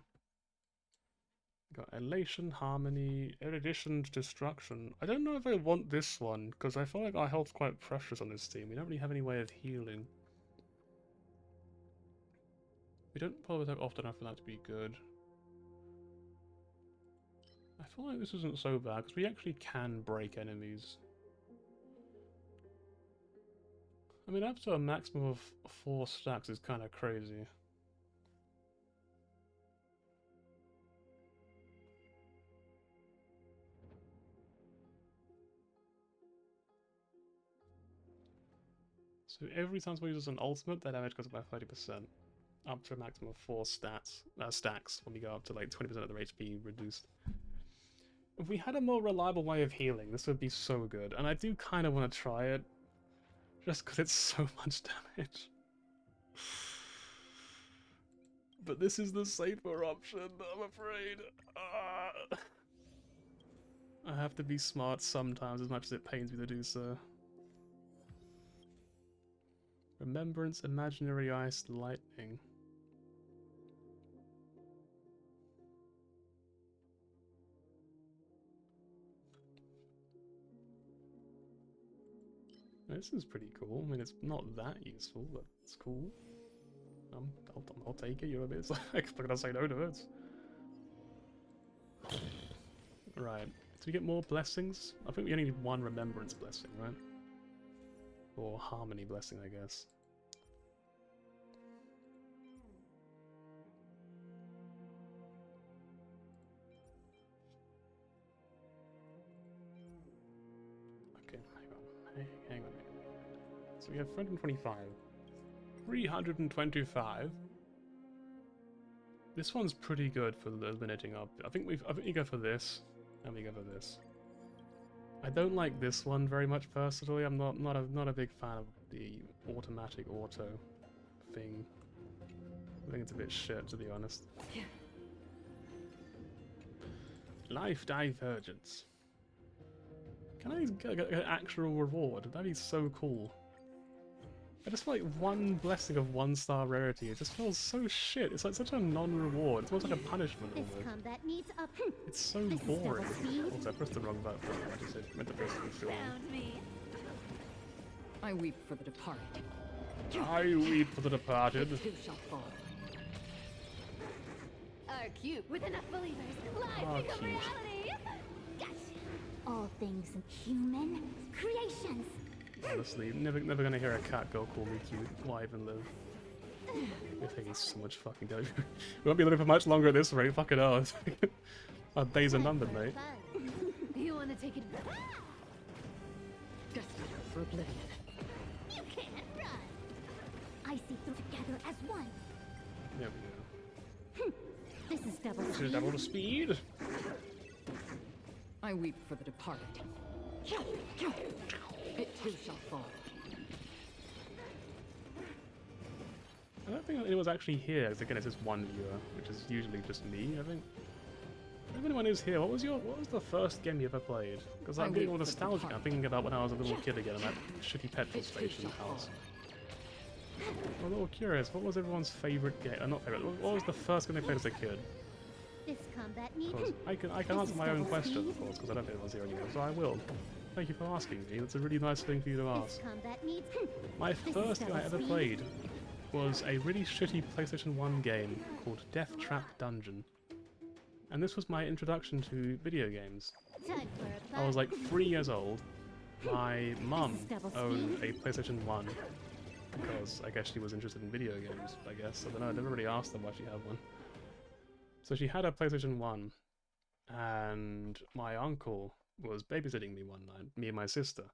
Got elation, harmony, erudition, destruction. I don't know if I want this one because I feel like our health's quite precious on this team. We don't really have any way of healing. We don't pull attack often enough for that to be good. I feel like this isn't so bad because we actually can break enemies. I mean, up to a maximum of 4 stacks is kind of crazy. So every time someone uses an ultimate, their damage goes up by 30%. Up to a maximum of 4 stacks when we go up to like 20% of their HP reduced. If we had a more reliable way of healing, this would be so good. And I do kind of want to try it. Just because it's so much damage. But this is the safer option, I'm afraid. I have to be smart sometimes, as much as it pains me to do so. Remembrance, imaginary ice, lightning. This is pretty cool. I mean, it's not that useful, but it's cool. I'll take it. You know what I mean? It's like, I'm gonna say no to it. Right. Do we get more blessings? I think we only need one remembrance blessing, right? Or harmony blessing, I guess. Okay, hang on. So we have 325. 325. This one's pretty good for limiting up. I think we go for this, and we go for this. I don't like this one very much personally. I'm not a big fan of the automatic auto thing. I think it's a bit shit, to be honest. Life divergence. Can I get an actual reward? That'd be so cool. I just feel like one blessing of 1-star rarity. It just feels so shit. It's like such a non-reward. It's almost like a punishment This almost. combat needs up. It's so This is boring. double speed. Also, I pressed the wrong button. I just meant to press the film. Found me. I weep for the departed. I weep for the departed. It too shall fall. Our cube with enough believers. Life Our become cube. reality. Gotcha. All things human creations. Honestly, never gonna hear a cat girl call me cute. Why even live? We're taking so much fucking time. We won't be living for much longer at this rate. Fucking hell. Our days are numbered, mate. You want to take it? Destined for oblivion. You can't run. I see through together as one. There we go. This is double This is speed. double the speed. I weep for the departed. It too shall fall. I don't think anyone's actually here, because again it's just one viewer, which is usually just me, I think. If anyone is here, what was the first game you ever played? Because I'm getting all nostalgic. I'm thinking about when I was a little kid again in that shitty petrol station house. I'm a little curious, what was everyone's favourite game? Not favourite, what was the first game they played as a kid? This combat needs. Because I can answer my own question, of course, because I don't think anyone's here anymore, so I will. Thank you for asking me, that's a really nice thing for you to This ask. combat needs. My This is first game I ever double speed. played was a really shitty PlayStation 1 game called Death Trap Dungeon. And this was my introduction to video games. Time for a I was fight. like 3 years old. My mum This is double owned a speed. PlayStation 1 because I guess she was interested in video games, I guess. I don't know, I never really asked her why she had one. So she had a PlayStation 1, and my uncle was babysitting me one night, me and my sister.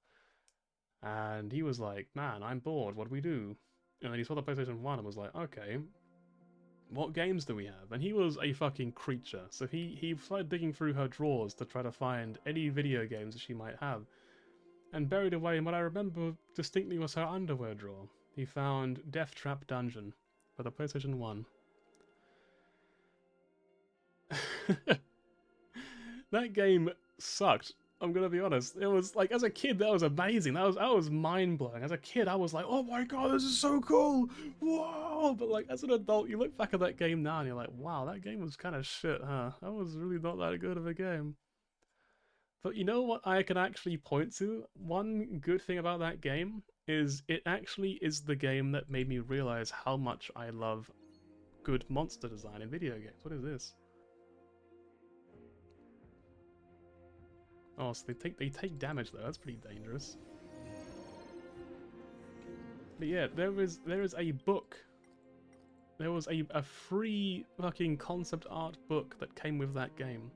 And he was like, man, I'm bored, what do we do? And then he saw the PlayStation 1 and was like, okay, what games do we have? And he was a fucking creature, so he started digging through her drawers to try to find any video games that she might have. And buried away in what I remember distinctly was her underwear drawer, he found Death Trap Dungeon for the PlayStation 1. That game sucked. I'm gonna be honest. It was like, as a kid, that was amazing. That was mind blowing. As a kid, I was like, oh my god, this is so cool! Whoa! But like, as an adult, you look back at that game now and you're like, wow, that game was kind of shit, huh? That was really not that good of a game. But you know what I can actually point to? One good thing about that game is it actually is the game that made me realize how much I love good monster design in video games. What is this? Oh, so they take damage though. That's pretty dangerous. But yeah, there is a book. There was a free fucking concept art book that came with that game.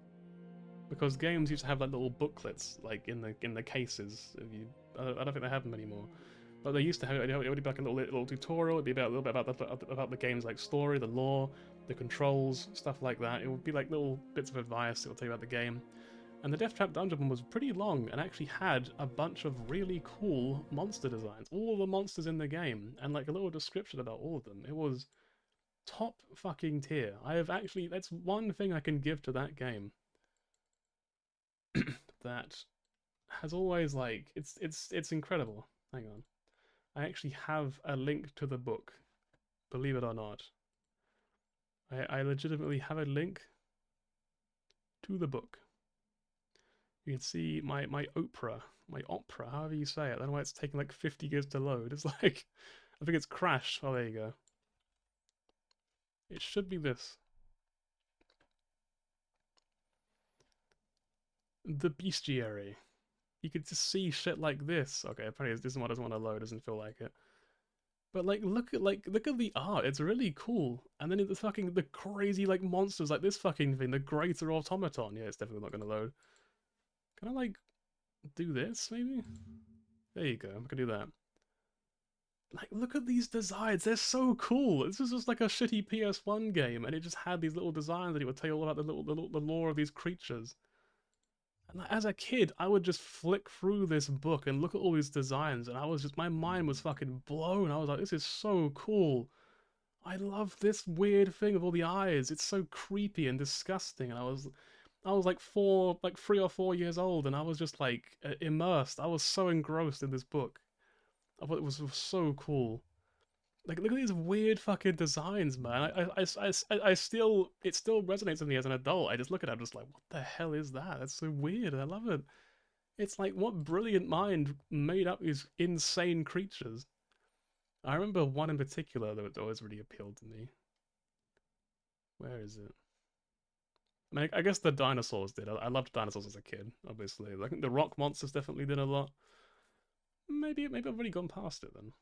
Because games used to have like little booklets like in the cases. I don't think they have them anymore. But they used to have it. It would be like a little tutorial. It'd be about a little bit about the game's like story, the lore, the controls, stuff like that. It would be like little bits of advice. It would tell you about the game. And the Death Trap Dungeon one was pretty long and actually had a bunch of really cool monster designs. All the monsters in the game, and like a little description about all of them. It was top fucking tier. That's one thing I can give to that game. That has always like, it's incredible. Hang on. I actually have a link to the book. Believe it or not. I legitimately have a link to the book. You can see my opera, however you say it. I don't know why it's taking like 50 years to load. It's like, I think it's crashed. Oh, there you go. It should be this. The bestiary. You could just see shit like this. Okay, apparently this one doesn't want to load, doesn't feel like it. But like look at the art, it's really cool. And then the fucking the crazy like monsters like this fucking thing, the greater automaton. Yeah, it's definitely not gonna load. Can I like do this maybe? There you go, I can do that. Like look at these designs, they're so cool. This is just like a shitty PS1 game and it just had these little designs that it would tell you all about the lore of these creatures. And like, as a kid, I would just flick through this book and look at all these designs, and I was just, my mind was fucking blown. I was like, this is so cool. I love this weird thing of all the eyes. It's so creepy and disgusting. And I was like 3 or 4 years old, and I was just like immersed. I was so engrossed in this book. I thought it was so cool. Like, look at these weird fucking designs, man. I still, it still resonates with me as an adult. I just look at it, I'm just like, what the hell is that? That's so weird. I love it. It's like, what brilliant mind made up these insane creatures? I remember one in particular that always really appealed to me. Where is it? I mean, I guess the dinosaurs did. I loved dinosaurs as a kid, obviously. Like, the rock monsters definitely did a lot. Maybe I've already gone past it then.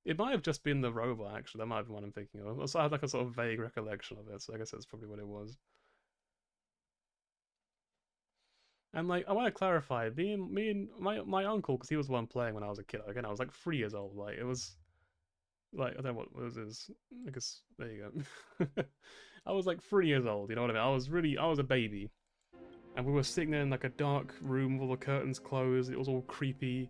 It might have just been the robot, actually. That might have been what I'm thinking of. Also, I had like a sort of vague recollection of it, so I guess that's probably what it was. And like, I want to clarify, me and my uncle, because he was the one playing when I was a kid. Again, I was like 3 years old. Like, it was like, I don't know what this. I guess there you go. I was like 3 years old. You know what I mean? I was a baby, and we were sitting there in like a dark room with all the curtains closed. It was all creepy.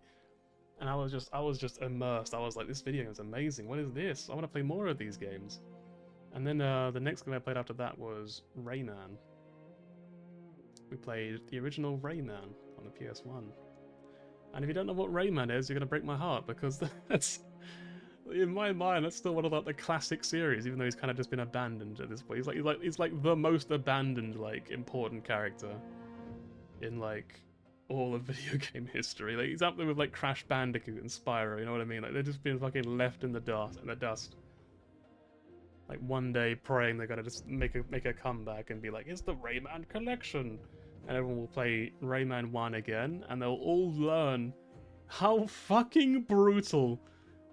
And I was just immersed. I was like, this video game is amazing. What is this? I want to play more of these games. And then the next game I played after that was Rayman. We played the original Rayman on the PS1. And if you don't know what Rayman is, you're gonna break my heart because that's, in my mind, that's still one of like the classic series. Even though he's kind of just been abandoned at this point. He's like the most abandoned like important character in like all of video game history. Like, he's up there with like Crash Bandicoot and Spyro, you know what I mean? Like, they're just being fucking left in the dust. Like, one day praying they're gonna just make a comeback and be like, it's the Rayman collection, and everyone will play Rayman 1 again, and they'll all learn how fucking brutal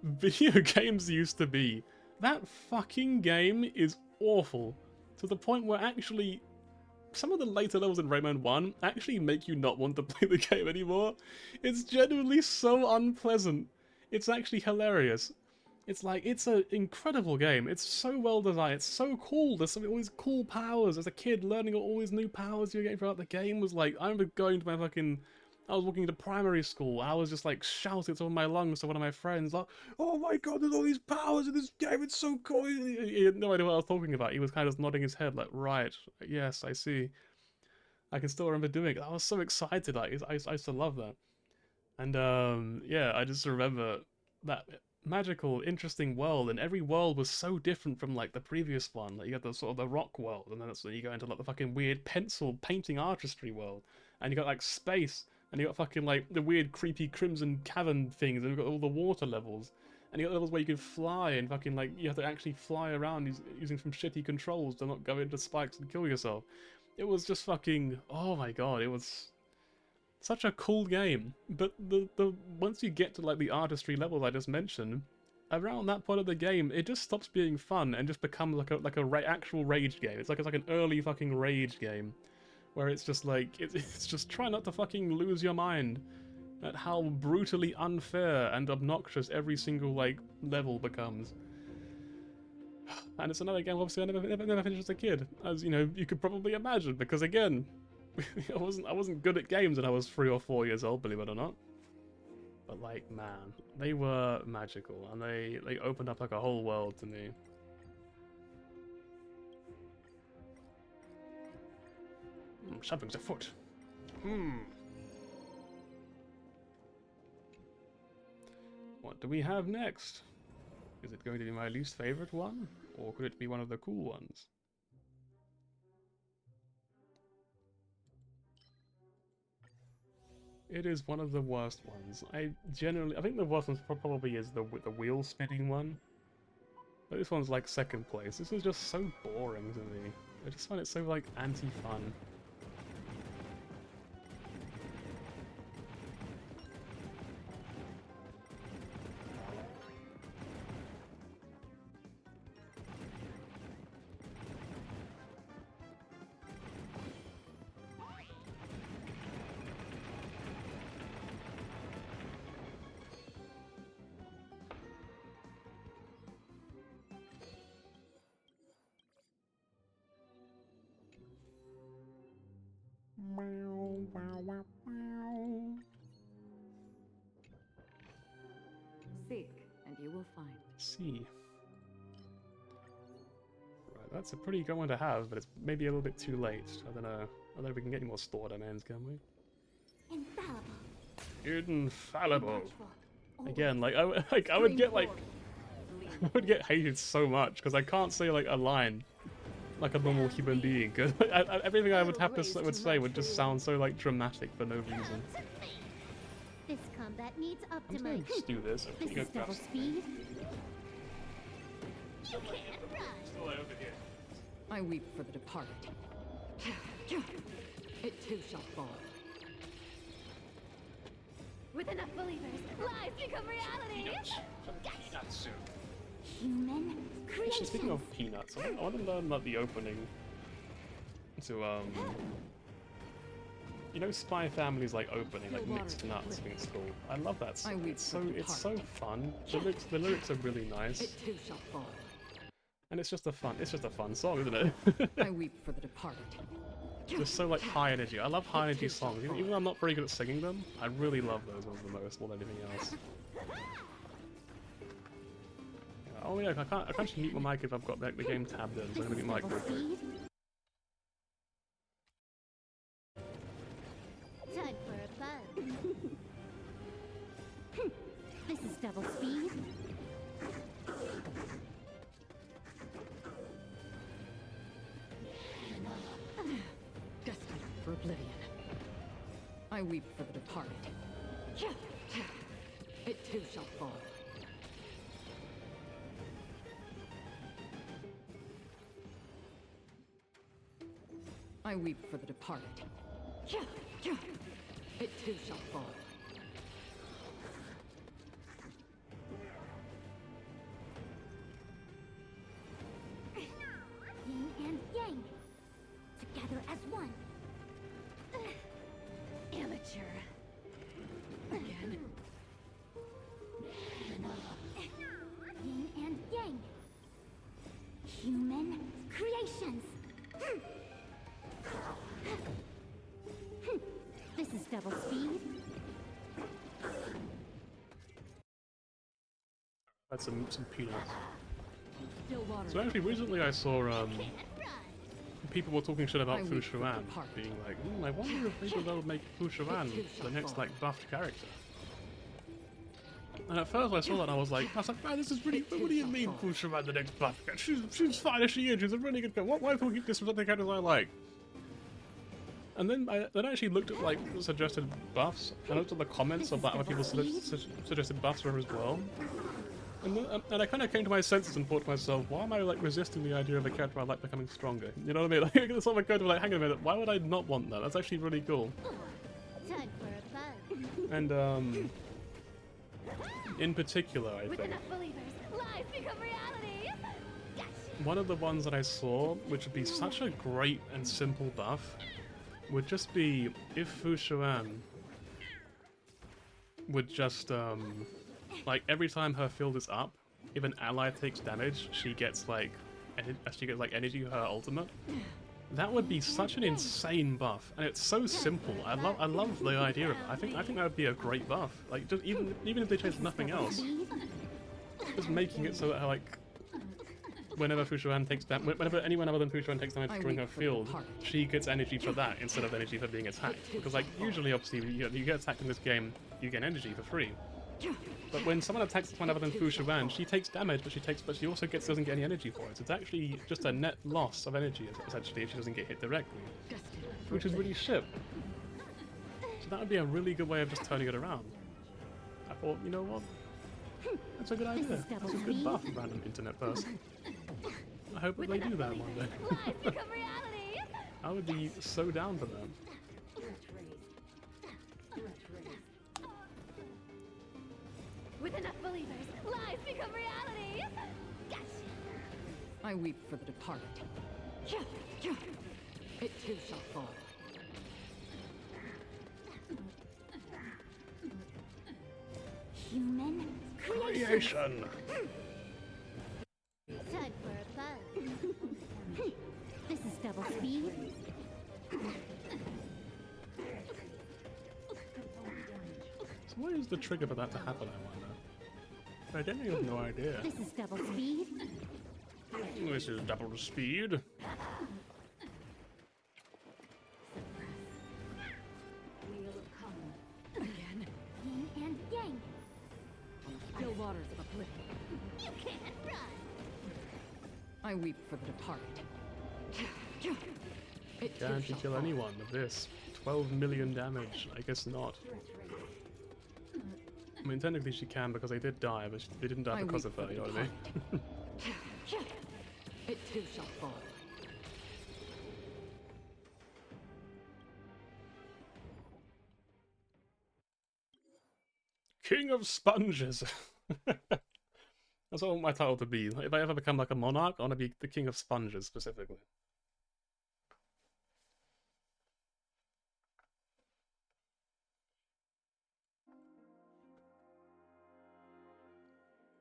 video games used to be. That fucking game is awful, to the point where actually some of the later levels in Rayman 1 actually make you not want to play the game anymore. It's genuinely so unpleasant. It's actually hilarious. It's like, it's an incredible game. It's so well designed. It's so cool. There's all these cool powers. As a kid, learning all these new powers you're getting throughout the game was like, I remember going to my fucking, I was walking into primary school. I was just like shouting at all my lungs to one of my friends, like, "Oh my god, there's all these powers in this game! It's so cool!" He had no idea what I was talking about. He was kind of just nodding his head, like, "Right, yes, I see." I can still remember doing it. I was so excited. Like, I used to love that. And yeah, I just remember that magical, interesting world, and every world was so different from like the previous one. Like, you got the sort of the rock world, and then that's when you go into like the fucking weird pencil painting artistry world, and you got like space. And you got fucking like the weird creepy crimson cavern things, and you've got all the water levels. And you got levels where you can fly and fucking like you have to actually fly around using some shitty controls to not go into spikes and kill yourself. It was just fucking, oh my god, it was such a cool game. But the once you get to like the artistry levels I just mentioned, around that point of the game, it just stops being fun and just becomes like a actual rage game. It's like an early fucking rage game. Where it's just like, it's just try not to fucking lose your mind at how brutally unfair and obnoxious every single, like, level becomes. And it's another game, obviously, I never finished as a kid, as, you know, you could probably imagine, because again, I wasn't good at games when I was 3 or 4 years old, believe it or not. But, like, man, they were magical, and they opened up, like, a whole world to me. Something's afoot. What do we have next? Is it going to be my least favorite one? Or could it be one of the cool ones? It is one of the worst ones. I think the worst one probably is the wheel spinning one. But this one's like second place. This is just so boring to me. I just find it so like anti-fun. Seek, and you will find. See. Right, that's a pretty good one to have, but it's maybe a little bit too late. I don't know. I don't know if we can get any more store domains, can we? Infallible. Infallible. Again, like I would get like I would get hated so much because I can't say like a line like a normal human being. Because everything I would have to say would just sound so like dramatic for no reason. This combat needs I'm just gonna optimized. just do this. This is double speed. You can't run. Still over here. I weep for the departed. It too shall fall. With enough believers, lies become reality. Peanuts soon. Human Actually, creation. speaking of peanuts, I want to learn about the opening to you know, Spy Family's like opening, like mixed nuts, I think it's called. I love that song. It's so fun. The lyrics are really nice, It too shall fall. and it's just a fun song, isn't it? I weep for the departed. Just so like high energy. I love high energy songs. Even though I'm not very good at singing them, I really love those ones the most more than anything else. Oh yeah, I can't actually mute my mic if I've got the game tabbed in, so I'm gonna mute my mic real quick. Time for a fun. This is double speed. Destined for oblivion. I weep for the departed. It too shall fall. I weep for the departed. It too shall fall. Yin and yang. Together as one. Amateur. Again. Yin and yang. Human creations. This is double speed. That's some peanuts. Still water. So actually, recently I saw Can't run. people were talking shit about I Fu weep for the Shuan, departed. being like, I wonder if maybe they'll make Fu Shuan the next like buffed character. And at first I saw that and I was like, man, this is really. What do you mean Fu Shuan the next buffed character? She's fine as she is. She's a really good character. Why do we keep disrespecting the characters I like? And then I actually looked at like suggested buffs. I looked at the comments about other people suggested buffs for her as well. And I kind of came to my senses and thought to myself, why am I like resisting the idea of a character I like becoming stronger? You know what I mean? Like, it's not my character like, hang on a minute, why would I not want that? That's actually really cool. Time for a fun. And in particular, I With think enough believers, lies become reality. Gotcha. one of the ones that I saw, which would be such a great and simple buff, would just be if Fu Shuan would just like every time her field is up, if an ally takes damage, she gets like energy her ultimate. That would be such an insane buff, and it's so simple. I love the idea of it. I think that would be a great buff. Like just even if they changed nothing else, just making it so that like whenever Fu Shuan takes whenever anyone other than Fu Shuan takes damage during her field, she gets energy for that instead of energy for being attacked. Because like usually, obviously, you get attacked in this game, you get energy for free. But when someone attacks someone other than Fu Shuan, she takes damage, but she also doesn't get any energy for it. So it's actually just a net loss of energy, essentially, if she doesn't get hit directly, which is really shit. So that would be a really good way of just turning it around. I thought, you know what? That's a good idea. That's a good buff, random internet person. I hope that they do that one day. Lies become reality! I would be so down for that. With enough believers, lies become reality! Gotcha! I weep for the departed. It too shall fall. Human Creation! time for a buzz. This is double speed. So what is the trigger for that to happen, I wonder? I genuinely have no idea. This is double speed. This is double speed. Again, Yin and yang. still waters of oblivion. You can't run. I weep for the departed. It too Can't she shall kill fall. anyone with this? 12 million damage. I guess not. I mean, technically she can because they did die, but they didn't die I because weep of her, for you know the what I mean? It too shall fall. King of Sponges! That's what I want my title to be. If I ever become like a monarch, I want to be the King of Sponges, specifically.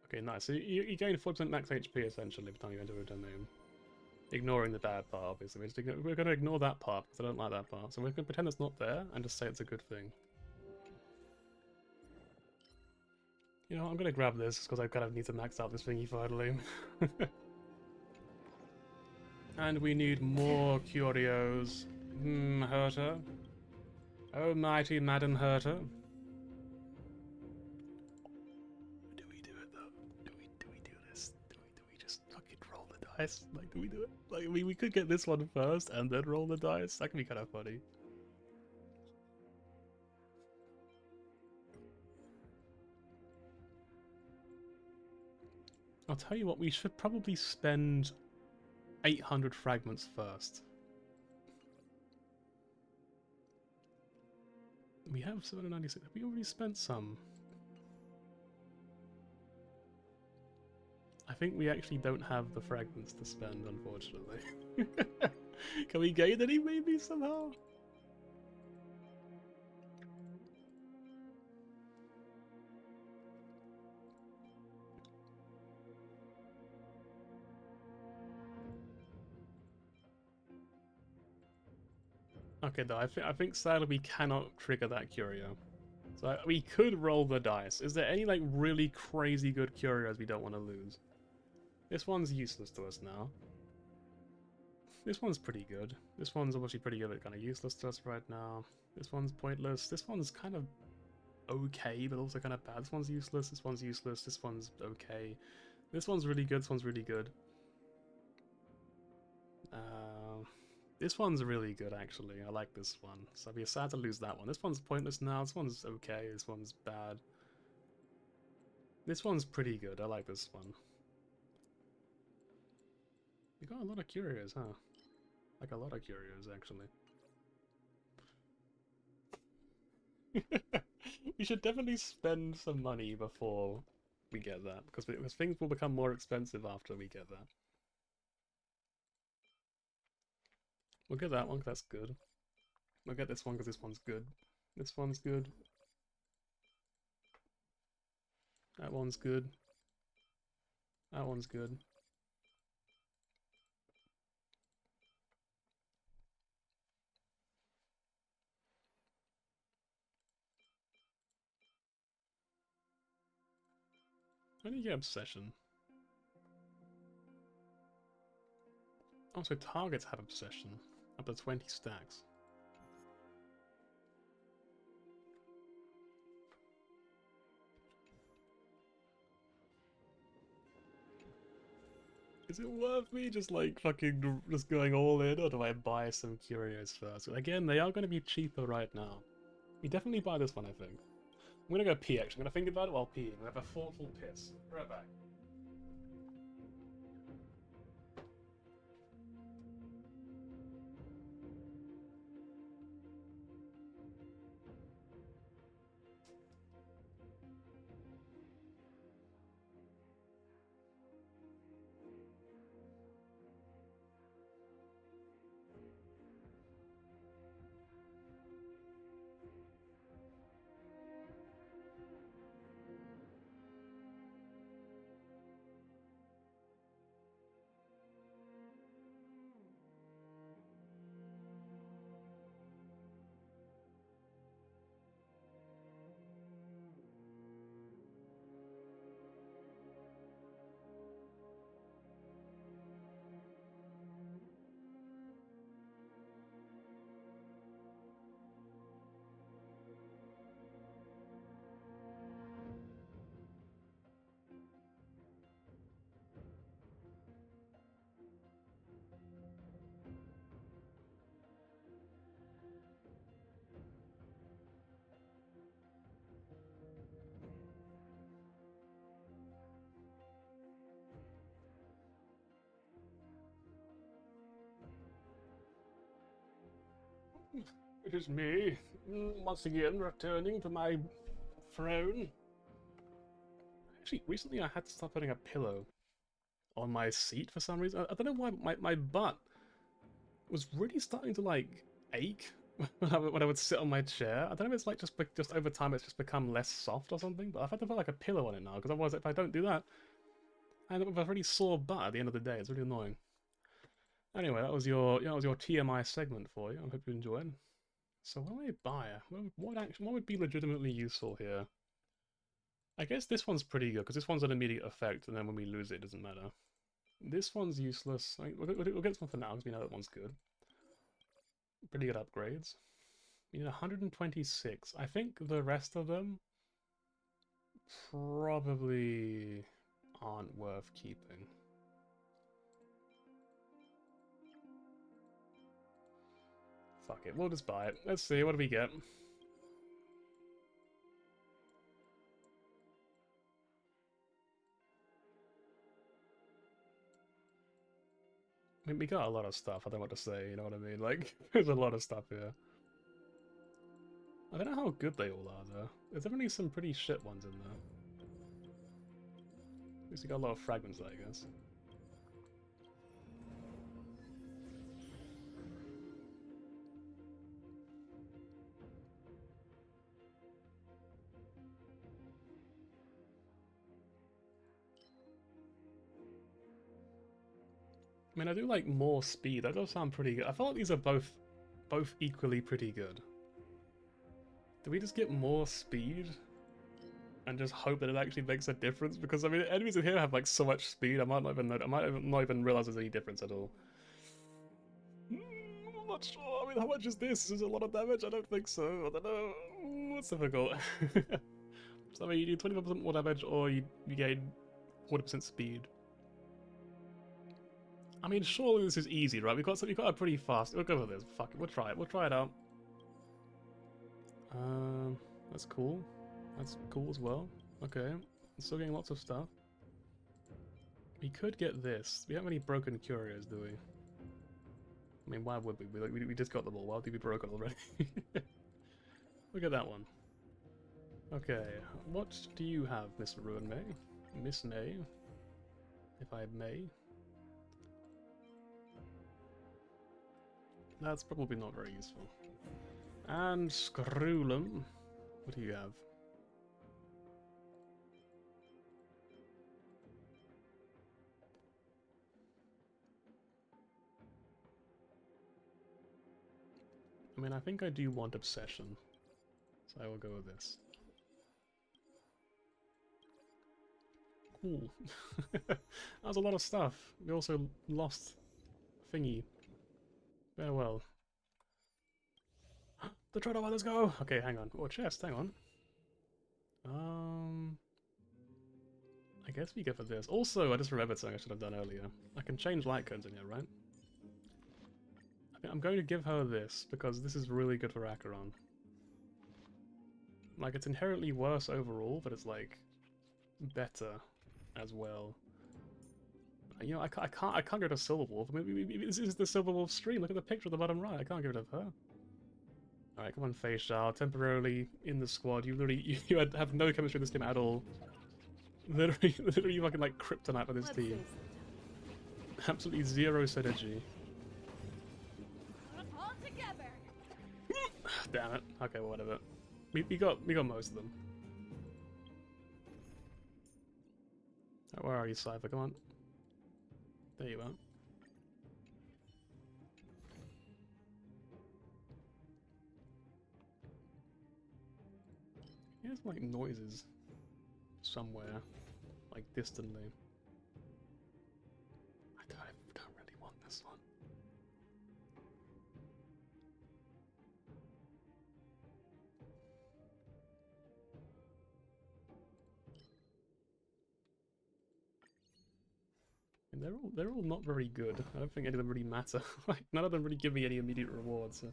Okay, nice. So you gain 4% max HP, essentially, every time you enter a domain. Ignoring the bad part, obviously. We're going to ignore that part, because I don't like that part. So we're going to pretend it's not there, and just say it's a good thing. You know, I'm going to grab this, because I kind of need to max out this thingy finally. And we need more curios. Herta. Oh, mighty Madam Herta. Do we do it, though? Do we do this? Do we just fucking roll the dice? Like, do we do it? Like, I mean, we could get this one first, and then roll the dice. That could be kind of funny. I'll tell you what, we should probably spend 800 fragments first. We have 796. Have we already spent some? I think we actually don't have the fragments to spend, unfortunately. Can we gain any maybe somehow? Okay, though, I think sadly we cannot trigger that curio. So we could roll the dice. Is there any, like, really crazy good curios we don't want to lose? This one's useless to us now. This one's pretty good. This one's obviously pretty good, but kind of useless to us right now. This one's pointless. This one's kind of okay, but also kind of bad. This one's useless. This one's useless. This one's okay. This one's really good. This one's really good. This one's really good, actually. I like this one. So I'd be sad to lose that one. This one's pointless now. This one's okay. This one's bad. This one's pretty good. I like this one. You got a lot of curios, huh? Like a lot of curios, actually. We should definitely spend some money before we get that, because things will become more expensive after we get that. We'll get that one, because that's good. We'll get this one, because this one's good. This one's good. That one's good. That one's good. When do you get Obsession? Oh, so targets have Obsession. Up to 20 stacks. Is it worth me just like fucking just going all in, or do I buy some curios first? Again, they are going to be cheaper right now. We definitely buy this one, I think. I'm gonna go pee, actually. I'm gonna think about it while peeing. I'm gonna have a thoughtful piss. Be right back. It is me, once again returning to my throne. Actually, recently I had to start putting a pillow on my seat for some reason. I don't know why my butt was really starting to like ache when I would sit on my chair. I don't know if it's like just over time it's just become less soft or something, but I've had to put like a pillow on it now because otherwise if I don't do that, I end up with a really sore butt at the end of the day. It's really annoying. Anyway, that was your TMI segment for you. I hope you enjoyed. So what do I buy? What would be legitimately useful here? I guess this one's pretty good, because this one's an immediate effect, and then when we lose it, it doesn't matter. This one's useless. We'll get this one for now, because we know that one's good. Pretty good upgrades. We need 126. I think the rest of them probably aren't worth keeping. Fuck it, we'll just buy it. Let's see, what do we get? I mean, we got a lot of stuff, I don't know what to say, you know what I mean? Like, there's a lot of stuff here. I don't know how good they all are, though. There's definitely some pretty shit ones in there. At least we got a lot of fragments, I guess. I mean, I do like more speed. That does sound pretty good. I feel like these are both equally pretty good. Do we just get more speed and just hope that it actually makes a difference? Because I mean, enemies in here have like so much speed. I might not even realize there's any difference at all. I'm not sure. I mean, how much is this? Is it a lot of damage? I don't think so. I don't know. It's difficult. So I mean, you do 25% more damage, or you gain 40% speed. I mean, surely this is easy, right? We've got a pretty fast. We'll go with this. Fuck it. We'll try it. We'll try it out. That's cool. That's cool as well. Okay. I'm still getting lots of stuff. We could get this. We haven't any broken curios, do we? I mean, why would we? We just got them all. Why would they be broken already? Look at that one. Okay. What do you have, Miss Ruin May? Miss May? If I may. That's probably not very useful. And Scroolum. What do you have? I mean, I think I do want Obsession. So I will go with this. Cool. That was a lot of stuff. We also lost Thingy. Farewell. The Trotter, let's go! Okay, hang on. Oh, chest, hang on. I guess we go for this. Also, I just remembered something I should have done earlier. I can change light codes in here, right? I think I'm going to give her this, because this is really good for Acheron. Like, it's inherently worse overall, but it's like better as well. You know, I can't get a Silver Wolf. Maybe this is the Silver Wolf stream. Look at the picture at the bottom right. I can't get rid of her. Alright, come on, Facial. Temporarily in the squad. You literally you have no chemistry with this team at all. Literally fucking like kryptonite with this team. Absolutely zero synergy. All together. Damn it. Okay, well, whatever. We got most of them. Right, where are you, Cypher? Come on. There you are. There's like noises somewhere, like distantly. I don't really want this one. And they're all not very good. I don't think any of them really matter. Like none of them really give me any immediate rewards. So.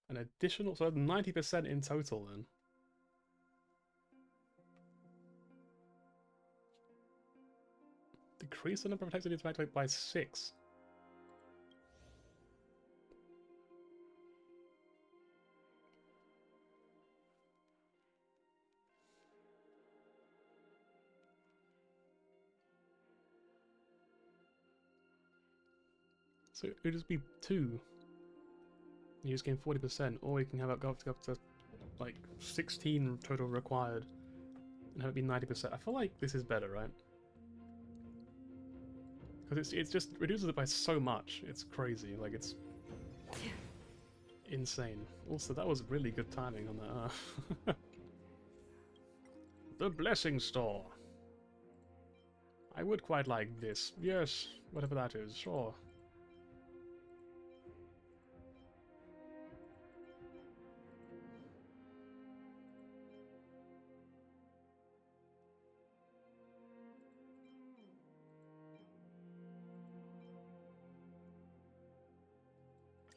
An additional, so 90% in total then. Decrease the number of attacks you need to activate by 6. So it would just be 2. You just gain 40%, or you can have it go up to like 16 total required and have it be 90%. I feel like this is better, right? Because it's just reduces it by so much. It's crazy. Like it's insane. Also, that was really good timing on that. The Blessing Store. I would quite like this. Yes, whatever that is. Sure.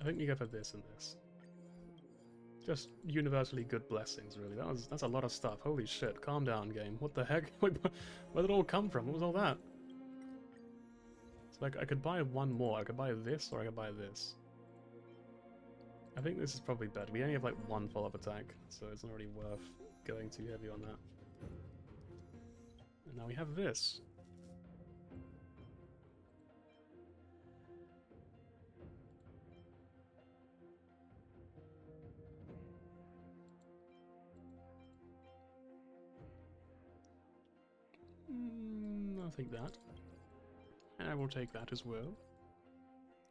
I think you go for this and this. Just universally good blessings, really. That's a lot of stuff. Holy shit! Calm down, game. What the heck? Where did it all come from? What was all that? So like, I could buy one more. I could buy this, or I could buy this. I think this is probably better. We only have like one follow-up attack, so it's not really worth going too heavy on that. And now we have this. I'll take that. And I will take that as well.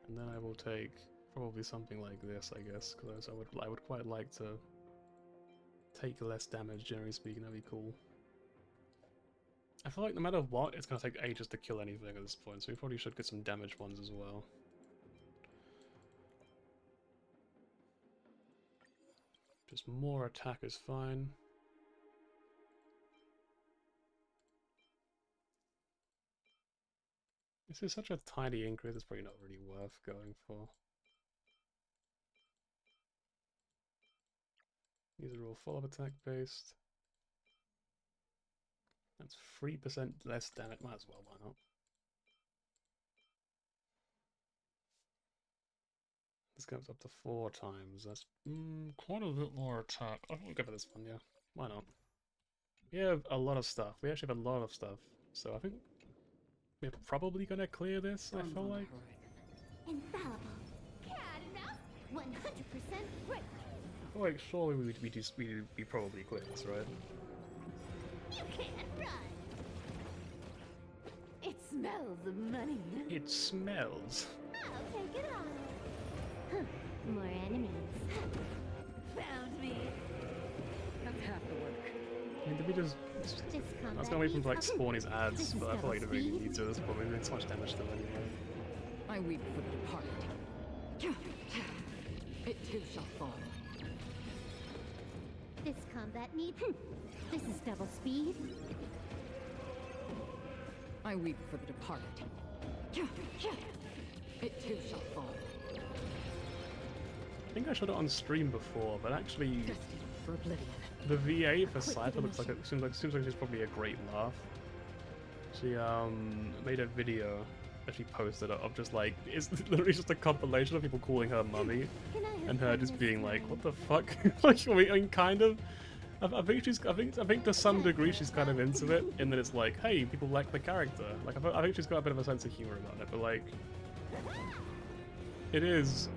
And then I will take probably something like this, I guess, because I would quite like to take less damage, generally speaking. That'd be cool. I feel like no matter what, it's going to take ages to kill anything at this point, so we probably should get some damage ones as well. Just more attack is fine. This is such a tiny increase, it's probably not really worth going for. These are all follow-up attack based. That's 3% less damage, might as well, why not? This goes up to 4 times, that's quite a bit more attack. I think we'll go for this one, yeah. Why not? We have a lot of stuff, we actually have a lot of stuff, so I think we're probably gonna clear this, I feel like. Infallible. Cat enough. 100% right. I feel like surely we probably clear this, right? You can't run. It smells of money. It smells. I'll take it all. Huh. More enemies. Found me. That's half the work. I mean, did we just... I was gonna wait for him to like spawn his ads, but I feel like he didn't really need to at this point. We did so much damage to him anyway. I weep for the departed. It too shall fall. This combat need. This is double speed. I weep for the departed. It too shall fall. think I showed it on stream before, but actually Destined for oblivion. the VA for Cypher looks like seems like she's probably a great laugh. She made a video that she posted of just like it's literally just a compilation of people calling her mummy Can I have and her fun just this being like, time? what the fuck? Like, I mean, kind of. I think to some degree she's kind of into it, in that it's like, hey, people like the character. Like, I think she's got a bit of a sense of humor about it, but like, it is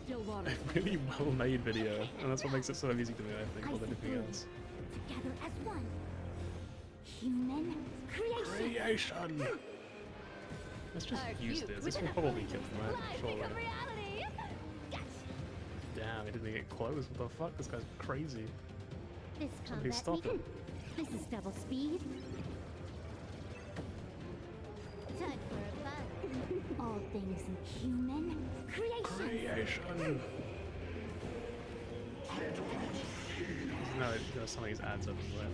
Still water. a really well-made video, and that's what makes it so easy to me, I think, more than anything else. Together as one. Human creation. Creation! Let's just use this. This will probably kill them, right? Life Surely. become reality. Yes. Damn, he didn't even get close. What the fuck? This guy's crazy. This Somebody combat stop him. This is double speed. Time for a fun. All things human creation. Creation! No, some of these ads everywhere.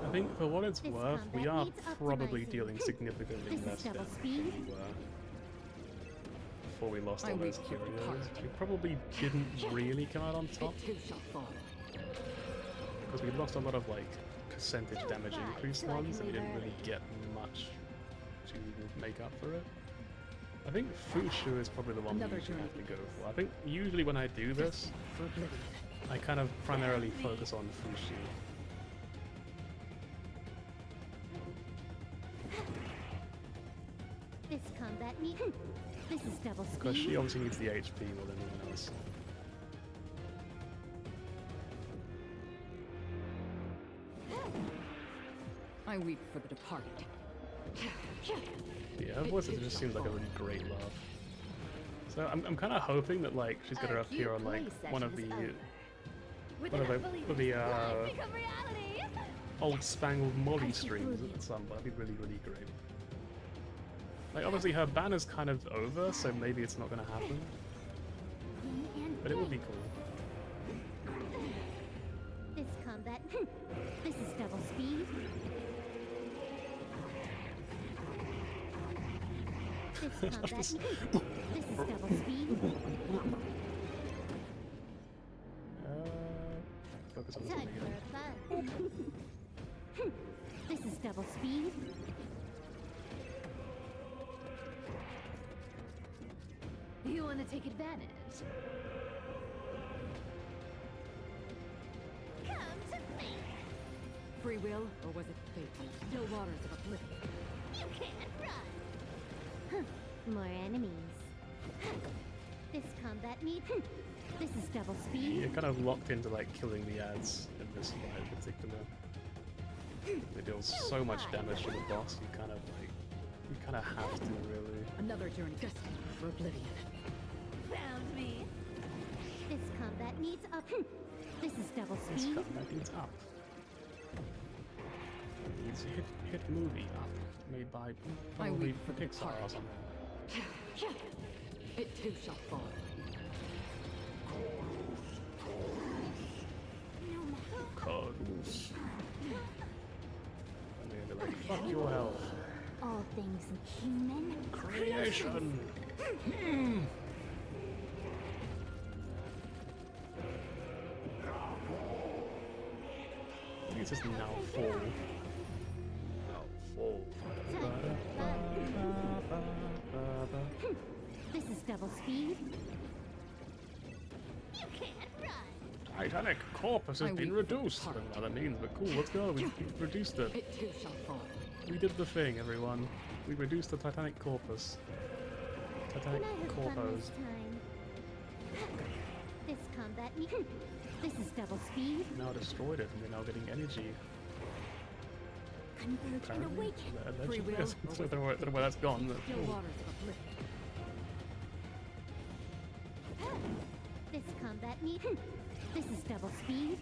I think for what it's This worth, we combat are needs probably optimizing. dealing significantly This less is double damage speed. than we were before we lost I all those wait for the curios. part. We probably didn't really come out on top It too shall fall. because we lost a lot of like percentage damage increase so I ones, can and we leave didn't really early. get much to make up for it. I think Fushu is probably the one we Another usually have to journey. go for. I think usually when I do this, For oblivion. I kind of primarily focus on Fushu. This combat needs. This is double speed. Because she obviously needs the HP more than anyone else. I weep for the departed. Yeah, her voice just seems like a really great laugh. So I'm kind of hoping that like she's gonna appear on like one of the old Spangled Molly streams at some point. That'd be really, really great. Like obviously her banner's kind of over, so maybe it's not gonna happen. But it would be cool. This combat. This is double speed. This combat. This is double speed. Focus on this Time one again. for a fun. This is double speed. You want to take advantage? Come to me. Free will, or was it fate? Still waters of oblivion. You can't run. More enemies. This combat needs. This is double speed. You're kind of locked into like killing the ads in this fight in particular. They deal so much damage to the boss, you kind of have to really. Another journey destined for oblivion. Found me. This combat needs up. This is double This speed. combat needs up. Needs hit movie up. Made by I probably weep for the Pixar or departed. something. It too shall fall. Cardinals. And they're gonna be like, fuck your health. All things human Creation! I think it says now fall. Now fall. This is double speed. You can't run. Titanic corpus has I been weep for the reduced. I part. don't know what that means, but cool, let's go. We've reduced it. It too shall fall. We did the thing, everyone. We reduced the Titanic corpus. Titanic Can I have fun corpos. this time? This combat needs. This is double speed. Now destroyed it, and we're now getting energy. Converge and Apparently. awaken. Allegedly. will, I don't know where that's gone. But, Still waters of oblivion. This combat needs. This is double speed.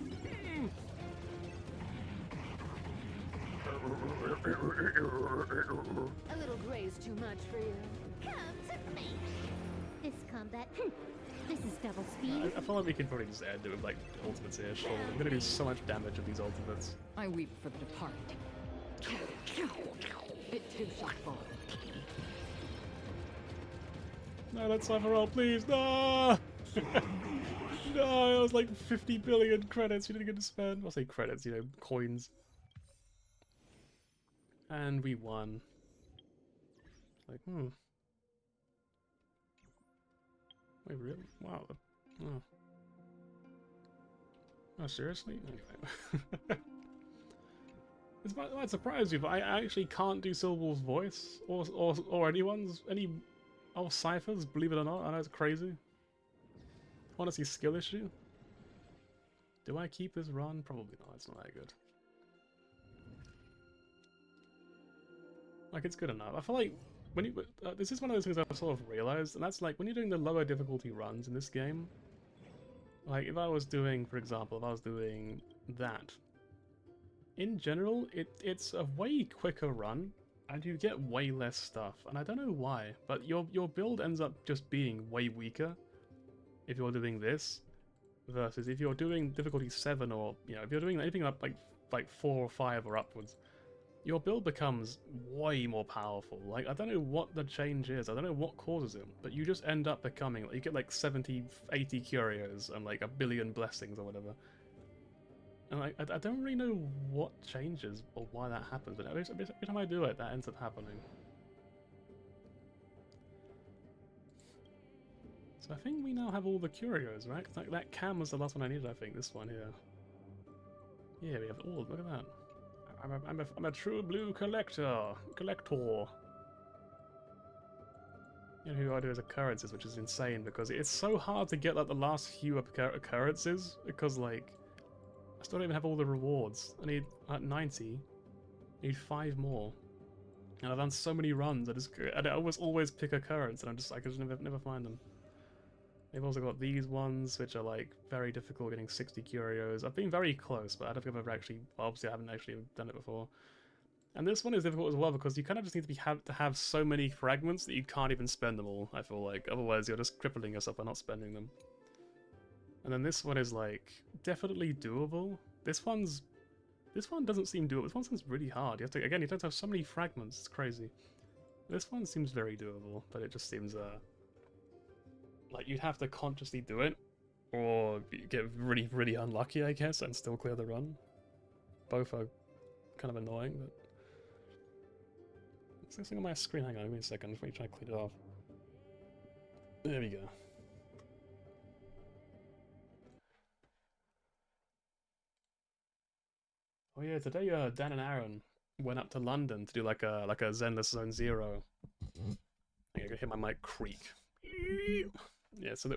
A little gray's too much for you. Come to me. This combat. This is double speed. I feel like we can probably just add to it like ultimates here. Sure, we're gonna do so much damage with these ultimates. I weep for the departed. It too shall fall. No, let's cypher roll, please. No! No, it was like 50 billion credits you didn't get to spend. I'll say credits, you know, coins. And we won. Like, Wait, really? Wow. Oh, oh seriously? Anyway. This might surprise you, but I actually can't do Silver's voice or anyone's Cypher's, believe it or not. I know it's crazy. Honestly, skill issue. Do I keep this run? Probably not. It's not that good. Like, it's good enough. I feel like when you this is one of those things I've sort of realized, and that's like when you're doing the lower difficulty runs in this game. Like, if I was doing, for example, if I was doing that, in general, it's a way quicker run, and you get way less stuff. And I don't know why, but your build ends up just being way weaker if you're doing this, versus if you're doing difficulty 7, or if you're doing anything up like 4 or 5 or upwards, your build becomes way more powerful. Like, I don't know what the change is, I don't know what causes it, but you just end up becoming, like, you get like 70, 80 curios and like 1 billion blessings or whatever. And like, I don't really know what changes or why that happens, but every time I do it, that ends up happening. So I think we now have all the curios, right? 'Cause that cam was the last one I needed, I think, this one here. Yeah, we have all, look at that. I'm a true blue collector. You know who I do as occurrences, which is insane because it's so hard to get like the last few occurrences because like I still don't even have all the rewards. I need 90. I need 5 more. And I've done so many runs. I always pick occurrence, and I just never find them. They've also got these ones, which are like very difficult, getting 60 curios. I've been very close, but I don't think I've ever actually. Obviously, I haven't actually done it before. And this one is difficult as well because you kind of just need to have so many fragments that you can't even spend them all. I feel like otherwise you're just crippling yourself by not spending them. And then this one is like definitely doable. This one doesn't seem doable. This one seems really hard. You have to have so many fragments. It's crazy. This one seems very doable, but it just seems like you'd have to consciously do it, or get really, really unlucky, I guess, and still clear the run. Both are kind of annoying, but... What's this thing on my screen? Hang on, give me a second, let me try to clean it off. There we go. Oh yeah, today Dan and Aaron went up to London to do like a Zenless Zone Zero. I can hear my mic creak. Yeah, so they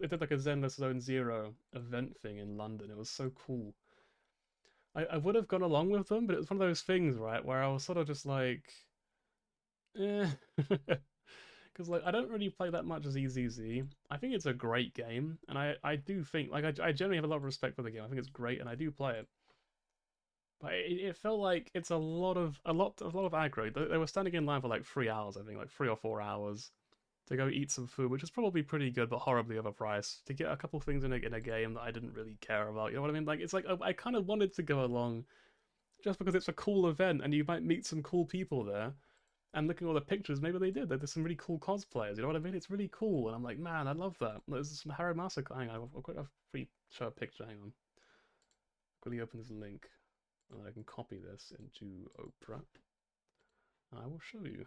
did like a Zenless Zone Zero event thing in London. It was so cool. I would have gone along with them, but it was one of those things, right, where I was sort of just like, eh. Because like I don't really play that much as EZZ. I think it's a great game, and I do think like I generally have a lot of respect for the game. I think it's great, and I do play it. But it felt like it's a lot of aggro. They were standing in line for like 3 hours, I think, like 3 or 4 hours, to go eat some food, which is probably pretty good, but horribly overpriced, to get a couple things in a game that I didn't really care about. You know what I mean? Like, it's like I kind of wanted to go along just because it's a cool event and you might meet some cool people there. And looking at all the pictures, maybe they did. There's some really cool cosplayers. You know what I mean? It's really cool, and I'm like, man, I love that. There's some Harry Massacre. Hang on, I've got a free show a picture. Hang on. Quickly open this link, and I can copy this into Opera. I will show you.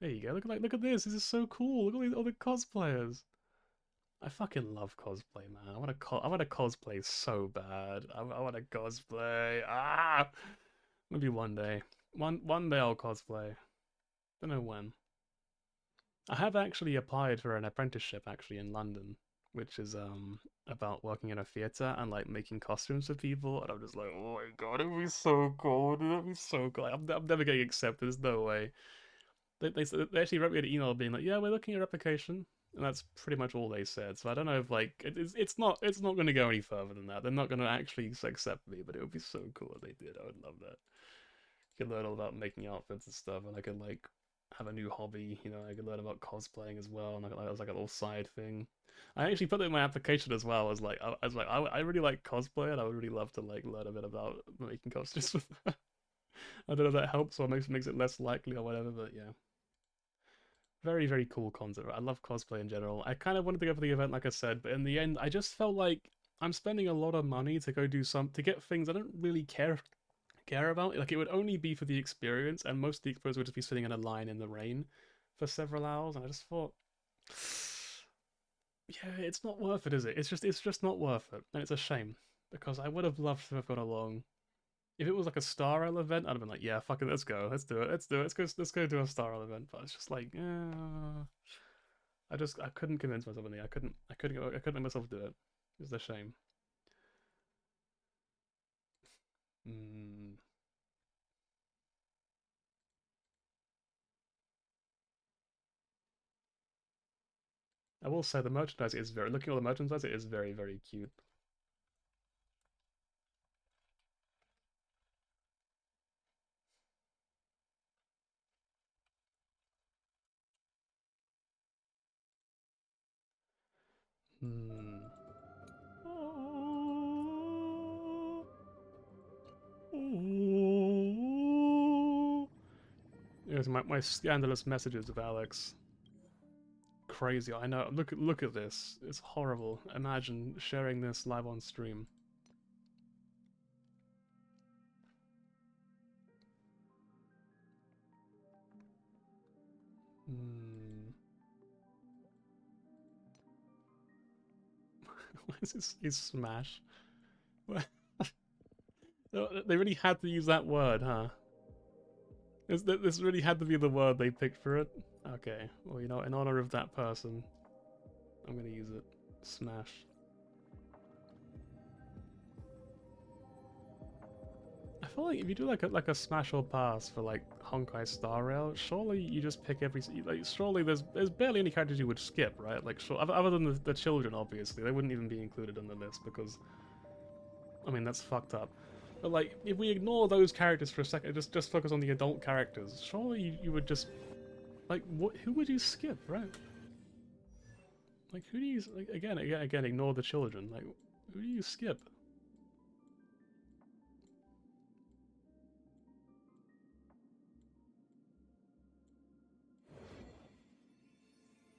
There you go. Look at this. This is so cool. Look at all the cosplayers. I fucking love cosplay, man. I want to cosplay so bad. I want to cosplay. Ah, maybe one day. One day I'll cosplay. Don't know when. I have actually applied for an apprenticeship actually in London, which is about working in a theater and like making costumes for people. And I'm just like, oh my god, it'd be so cool. It'd be so cool. Like, I'm never getting accepted. There's no way. They actually wrote me an email being like, yeah, we're looking at your application. And that's pretty much all they said. So I don't know if like it's not going to go any further than that. They're not going to actually accept me, but it would be so cool if they did. I would love that. You can learn all about making outfits and stuff, and I can like have a new hobby. You know, I could learn about cosplaying as well, and like, that was like a little side thing. I actually put it in my application as well. I really like cosplay, and I would really love to like learn a bit about making costumes with that. I don't know if that helps or makes it less likely or whatever, but yeah. Very, very cool concept. I love cosplay in general. I kind of wanted to go for the event, like I said, but in the end, I just felt like I'm spending a lot of money to go do to get things I don't really care about. Like, it would only be for the experience, and most of the experience would just be sitting in a line in the rain for several hours, and I just thought, yeah, it's not worth it, is it? It's just not worth it, and it's a shame because I would have loved to have gone along. If it was like a Star Rail event, I'd have been like, yeah, fuck it, let's go, let's do it, let's go do a Star Rail event. But it's just like, I couldn't convince myself of it. I couldn't make myself do it. It's a shame. Mm. I will say the merchandise is very. Looking at all the merchandise, it is very, very cute. Hmm. Here's my scandalous messages of Alex. Crazy, I know. Look at this. It's horrible. Imagine sharing this live on stream. Hmm. Why is this Smash? They really had to use that word, huh? This really had to be the word they picked for it? Okay, well, you know, in honor of that person, I'm gonna use it. Smash. I feel like if you do like a smash or pass for like Honkai Star Rail, surely you just pick surely there's barely any characters you would skip, right? Like sure, other than the children, obviously, they wouldn't even be included on the list because I mean that's fucked up. But like if we ignore those characters for a second, just focus on the adult characters, surely you would just like who would you skip, right? Like who do you like again ignore the children, like who do you skip?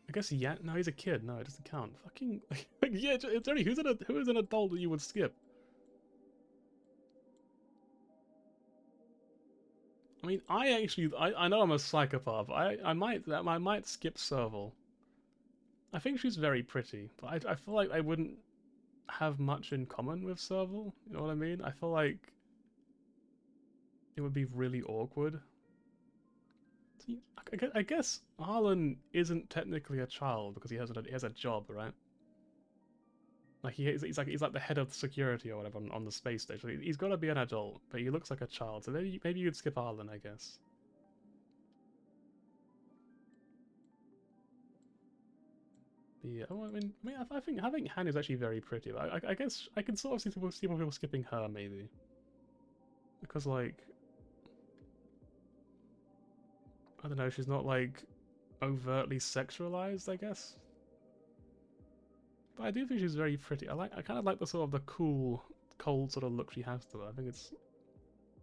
I guess yeah. No, he's a kid. No, it doesn't count. Fucking like, yeah. It's only who is an adult that you would skip? I mean, I know I'm a psychopath. I might skip Serval. I think she's very pretty, but I feel like I wouldn't have much in common with Serval. You know what I mean? I feel like it would be really awkward. See, I guess Harlan isn't technically a child because he has a job, right? Like he's like the head of security or whatever on the space station. He's got to be an adult, but he looks like a child. So maybe you'd skip Arlen, I guess. But yeah, oh, I think Han is actually very pretty. But I guess I can sort of see people skipping her maybe because like I don't know, she's not like overtly sexualized, I guess. But I do think she's very pretty. I kind of like the sort of the cool, cold sort of look she has to her. I think it's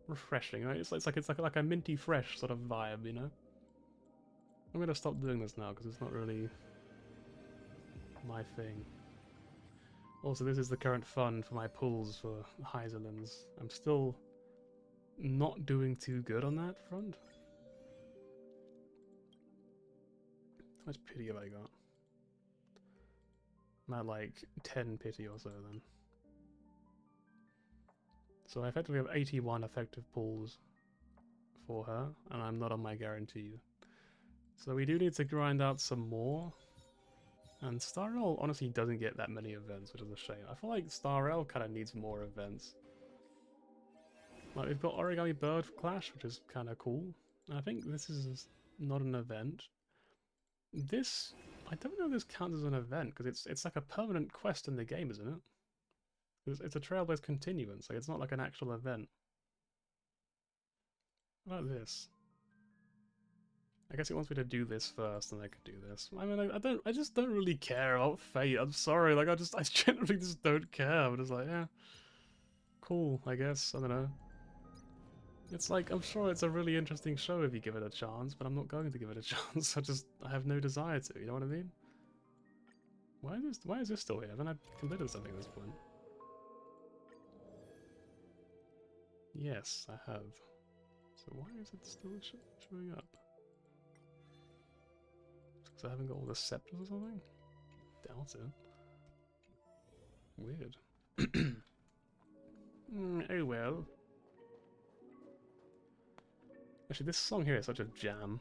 refreshing, right? It's like a minty fresh sort of vibe, you know. I'm gonna stop doing this now because it's not really my thing. Also, this is the current fund for my pulls for Heiserlands. I'm still not doing too good on that front. How much pity have I got? I'm at like 10 pity or so then. So I effectively have 81 effective pulls for her, and I'm not on my guaranteed. So we do need to grind out some more. And Star Rail honestly doesn't get that many events, which is a shame. I feel like Star Rail kind of needs more events. Like we've got Origami Bird Clash, which is kind of cool. And I think this is not an event. This, I don't know if this counts as an event, because it's like a permanent quest in the game, isn't it? It's a Trailblaze continuance, like it's not like an actual event. What about this? I guess it wants me to do this first, and I could do this. I mean, I just don't really care about Fate. I'm sorry, like, I generally just don't care. I'm just like, yeah, cool, I guess. I don't know. It's like, I'm sure it's a really interesting show if you give it a chance, but I'm not going to give it a chance. I have no desire to, you know what I mean? Why is this still here? Haven't I completed something at this point? Yes, I have. So why is it still showing up? Because I haven't got all the scepters or something? Doubt it. Weird. Oh well. Actually, this song here is such a jam.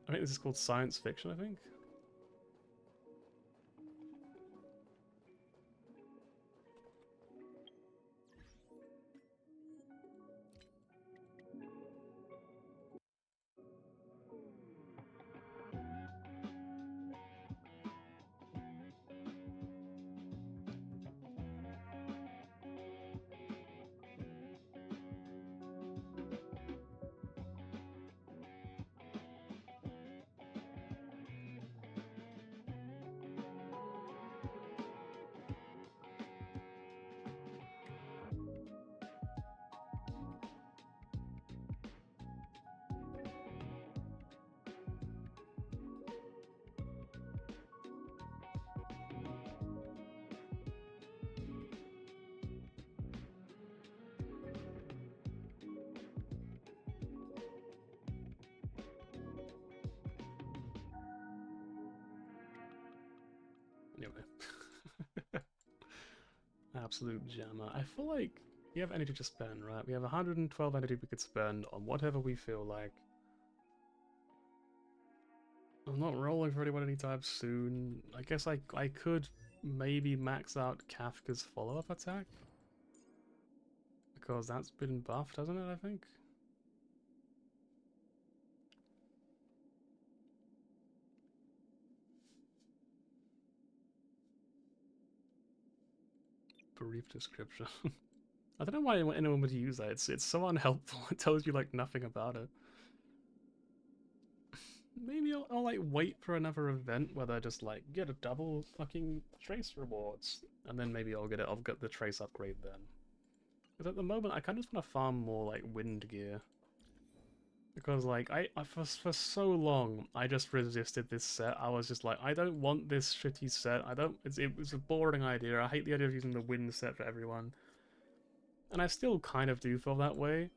I think this is called science fiction, I think. Anyway. Absolute jammer. I feel like we have energy to spend, right? We have 112 energy we could spend on whatever we feel like. I'm not rolling for anyone anytime soon. I guess I could maybe max out Kafka's follow-up attack. Because that's been buffed, hasn't it, I think? Brief description. I don't know why anyone would use that. It's so unhelpful. It tells you like nothing about it. Maybe I'll like wait for another event where they just like get a double fucking trace rewards, and then maybe I'll get the trace upgrade then. Because at the moment I kind of just want to farm more like wind gear. Because like I for so long I just resisted this set. I was just like, I don't want this shitty set. It was a boring idea. I hate the idea of using the wind set for everyone. And I still kind of do feel that way.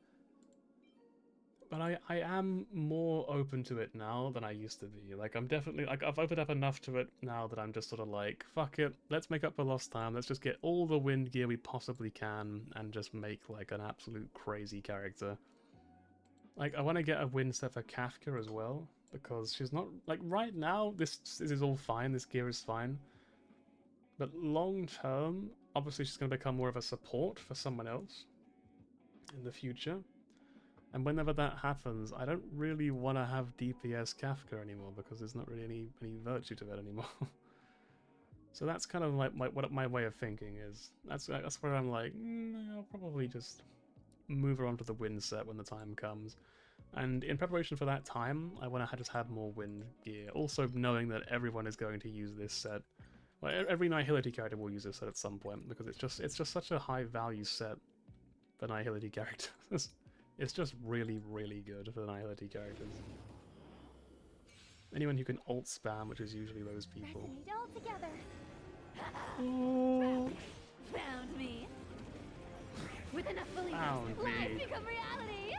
But I am more open to it now than I used to be. Like, I'm definitely, like, I've opened up enough to it now that I'm just sort of like, fuck it, let's make up for lost time, let's just get all the wind gear we possibly can, and just make, like, an absolute crazy character. Like, I want to get a wind set for Kafka as well, because she's not, like, right now, this is all fine, this gear is fine. But long term, obviously she's going to become more of a support for someone else in the future. And whenever that happens, I don't really want to have DPS Kafka anymore because there's not really any virtue to it anymore. So that's kind of like what my way of thinking is. That's where I'm like, I'll probably just move her onto the wind set when the time comes. And in preparation for that time, I want to just have more wind gear. Also knowing that everyone is going to use this set. Well, every Nihility character will use this set at some point because it's just such a high value set for Nihility characters. It's just really, really good for the Nihility characters. Anyone who can ult spam, which is usually those people. Resonate all together. Oh, Found me. With enough belief, Found me. lies become reality.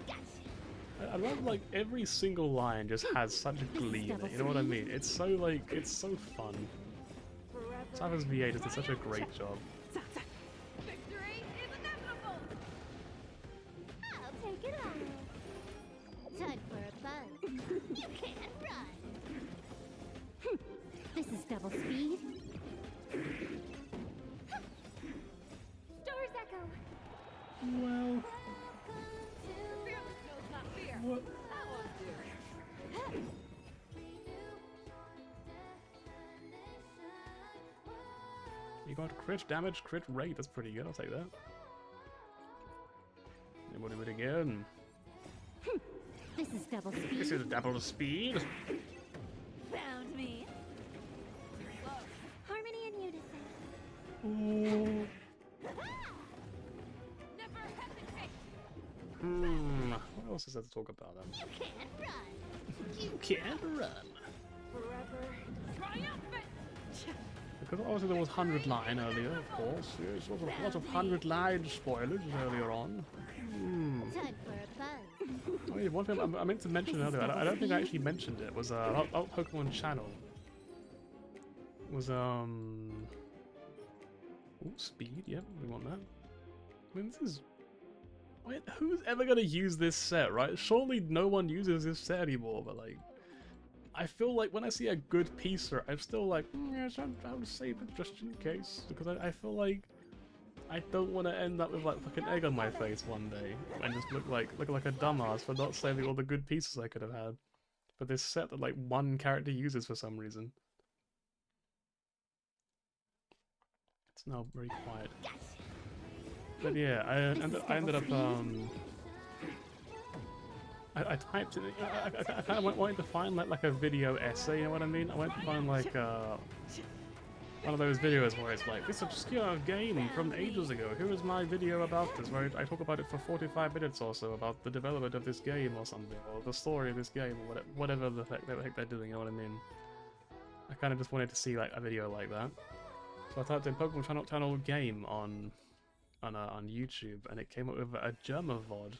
Gotcha. I love like every single line just has such glee in it. You know what I mean? It's so like it's so fun. Cypher's VA does such a great job. Victory is inevitable. I'll take it on. Time for a buzz. You can't run. This is double speed. Stars echo. Well, what? You got crit damage, crit rate. That's pretty good. I'll take that. And we'll do it again. This This is double speed. This is double speed. Found me. Harmony and unison. Never hesitate. What else is there to talk about then? You can't run. You can't run. Forever triumphant. Because obviously there was 100 line earlier, of course. Yes, there was a lot of 100 line spoilers earlier on. Time for a buzz. I mean, one thing I meant to mention earlier, I don't think I actually mentioned it, was about Pokemon Channel. Was ooh, speed, yep, we want that. I mean, this is... Wait, who's ever gonna use this set, right? Surely no one uses this set anymore, but like... I feel like when I see a good piecer, I'm still like, yes, I would save it just in case. Because I feel like I don't want to end up with like fucking egg on my face one day and just look like a dumbass for not saving all the good pieces I could have had for this set that like one character uses for some reason. It's now very quiet. But yeah, I ended up I typed it. I kind of wanted to find like a video essay. You know what I mean? I went to find like one of those videos where it's like, this obscure game from ages ago. Here is my video about this, where I talk about it for 45 minutes or so about the development of this game or something, or the story of this game, or whatever the heck they're doing. You know what I mean? I kind of just wanted to see like a video like that. So I typed in Pokemon Channel game on YouTube, and it came up with a German VOD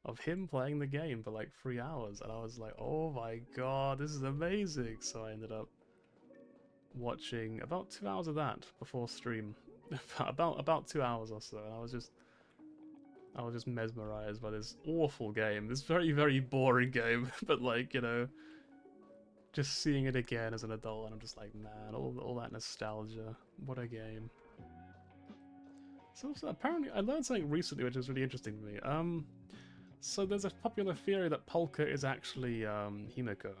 of him playing the game for like 3 hours, and I was like, oh my god, this is amazing. So I ended up watching about 2 hours of that before stream. about 2 hours or so, and I was just mesmerized by this awful game, this very, very boring game. But like, you know, just seeing it again as an adult, and I'm just like, man, all that nostalgia, what a game. So apparently I learned something recently which is really interesting to me. So there's a popular theory that Polka is actually Himeko,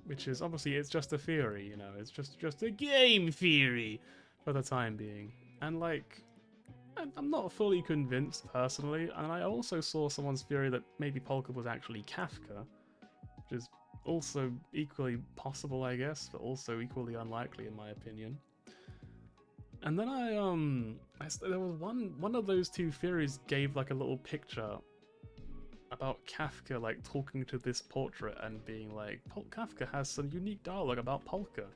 which is obviously, it's just a theory, you know, it's just a game theory for the time being. And like, I'm not fully convinced personally, and I also saw someone's theory that maybe Polka was actually Kafka, which is also equally possible, I guess, but also equally unlikely in my opinion. And then there was one of those two theories gave like a little picture about Kafka like talking to this portrait and being like, Kafka has some unique dialogue about Polka,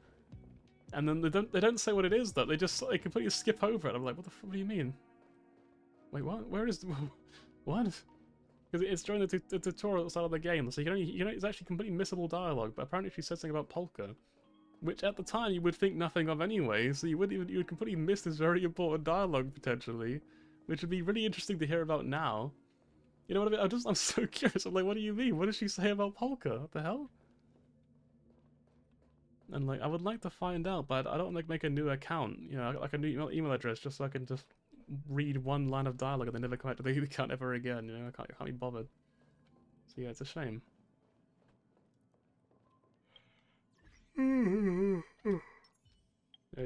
and then they don't say what it is though. They just like completely skip over it. I'm like, what the fuck do you mean? Wait, what? Where is what? Because it's during the tutorial at the start of the game, so it's actually completely missable dialogue. But apparently she said something about Polka, which at the time you would think nothing of anyway. So you would completely miss this very important dialogue potentially, which would be really interesting to hear about now. You know what I mean? I'm so curious. I'm like, what do you mean? What did she say about Polka? What the hell? And like, I would like to find out, but I don't like make a new account. You know, like a new email address, just so I can just read one line of dialogue and then never come back to the account ever again. You know, I can't be bothered. So yeah, it's a shame. There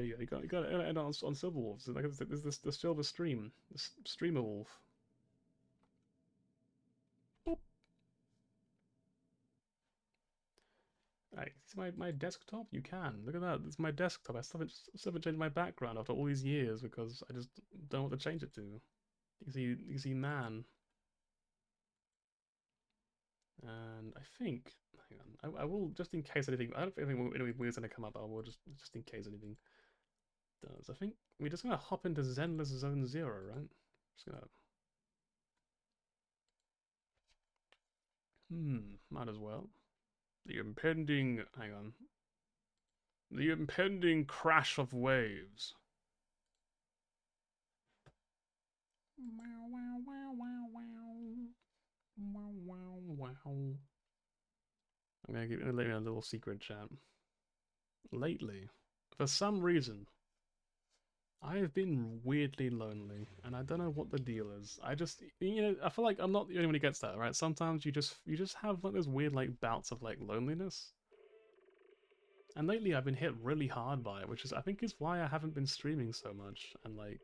you go. You got it end on Silver Wolves. Like, there's this the Silver Stream, this Streamer Wolf. Right, see my desktop? You can. Look at that. It's my desktop. I still haven't changed my background after all these years because I just don't know what to change it to. You can see man. And I think, hang on, I will, just in case anything, I don't think anything weird's gonna come up, I will just in case anything does. I think we're just gonna hop into Zenless Zone 0, right? Just gonna... might as well. The impending... hang on. The impending crash of waves. Wow, wow, wow, wow, wow. Wow, wow, wow. I'm gonna give you a little secret chat. Lately, for some reason, I have been weirdly lonely, and I don't know what the deal is. I just, you know, I feel like I'm not the only one who gets that, right? Sometimes you just have like those weird like bouts of like loneliness. And lately I've been hit really hard by it, which is I think is why I haven't been streaming so much, and like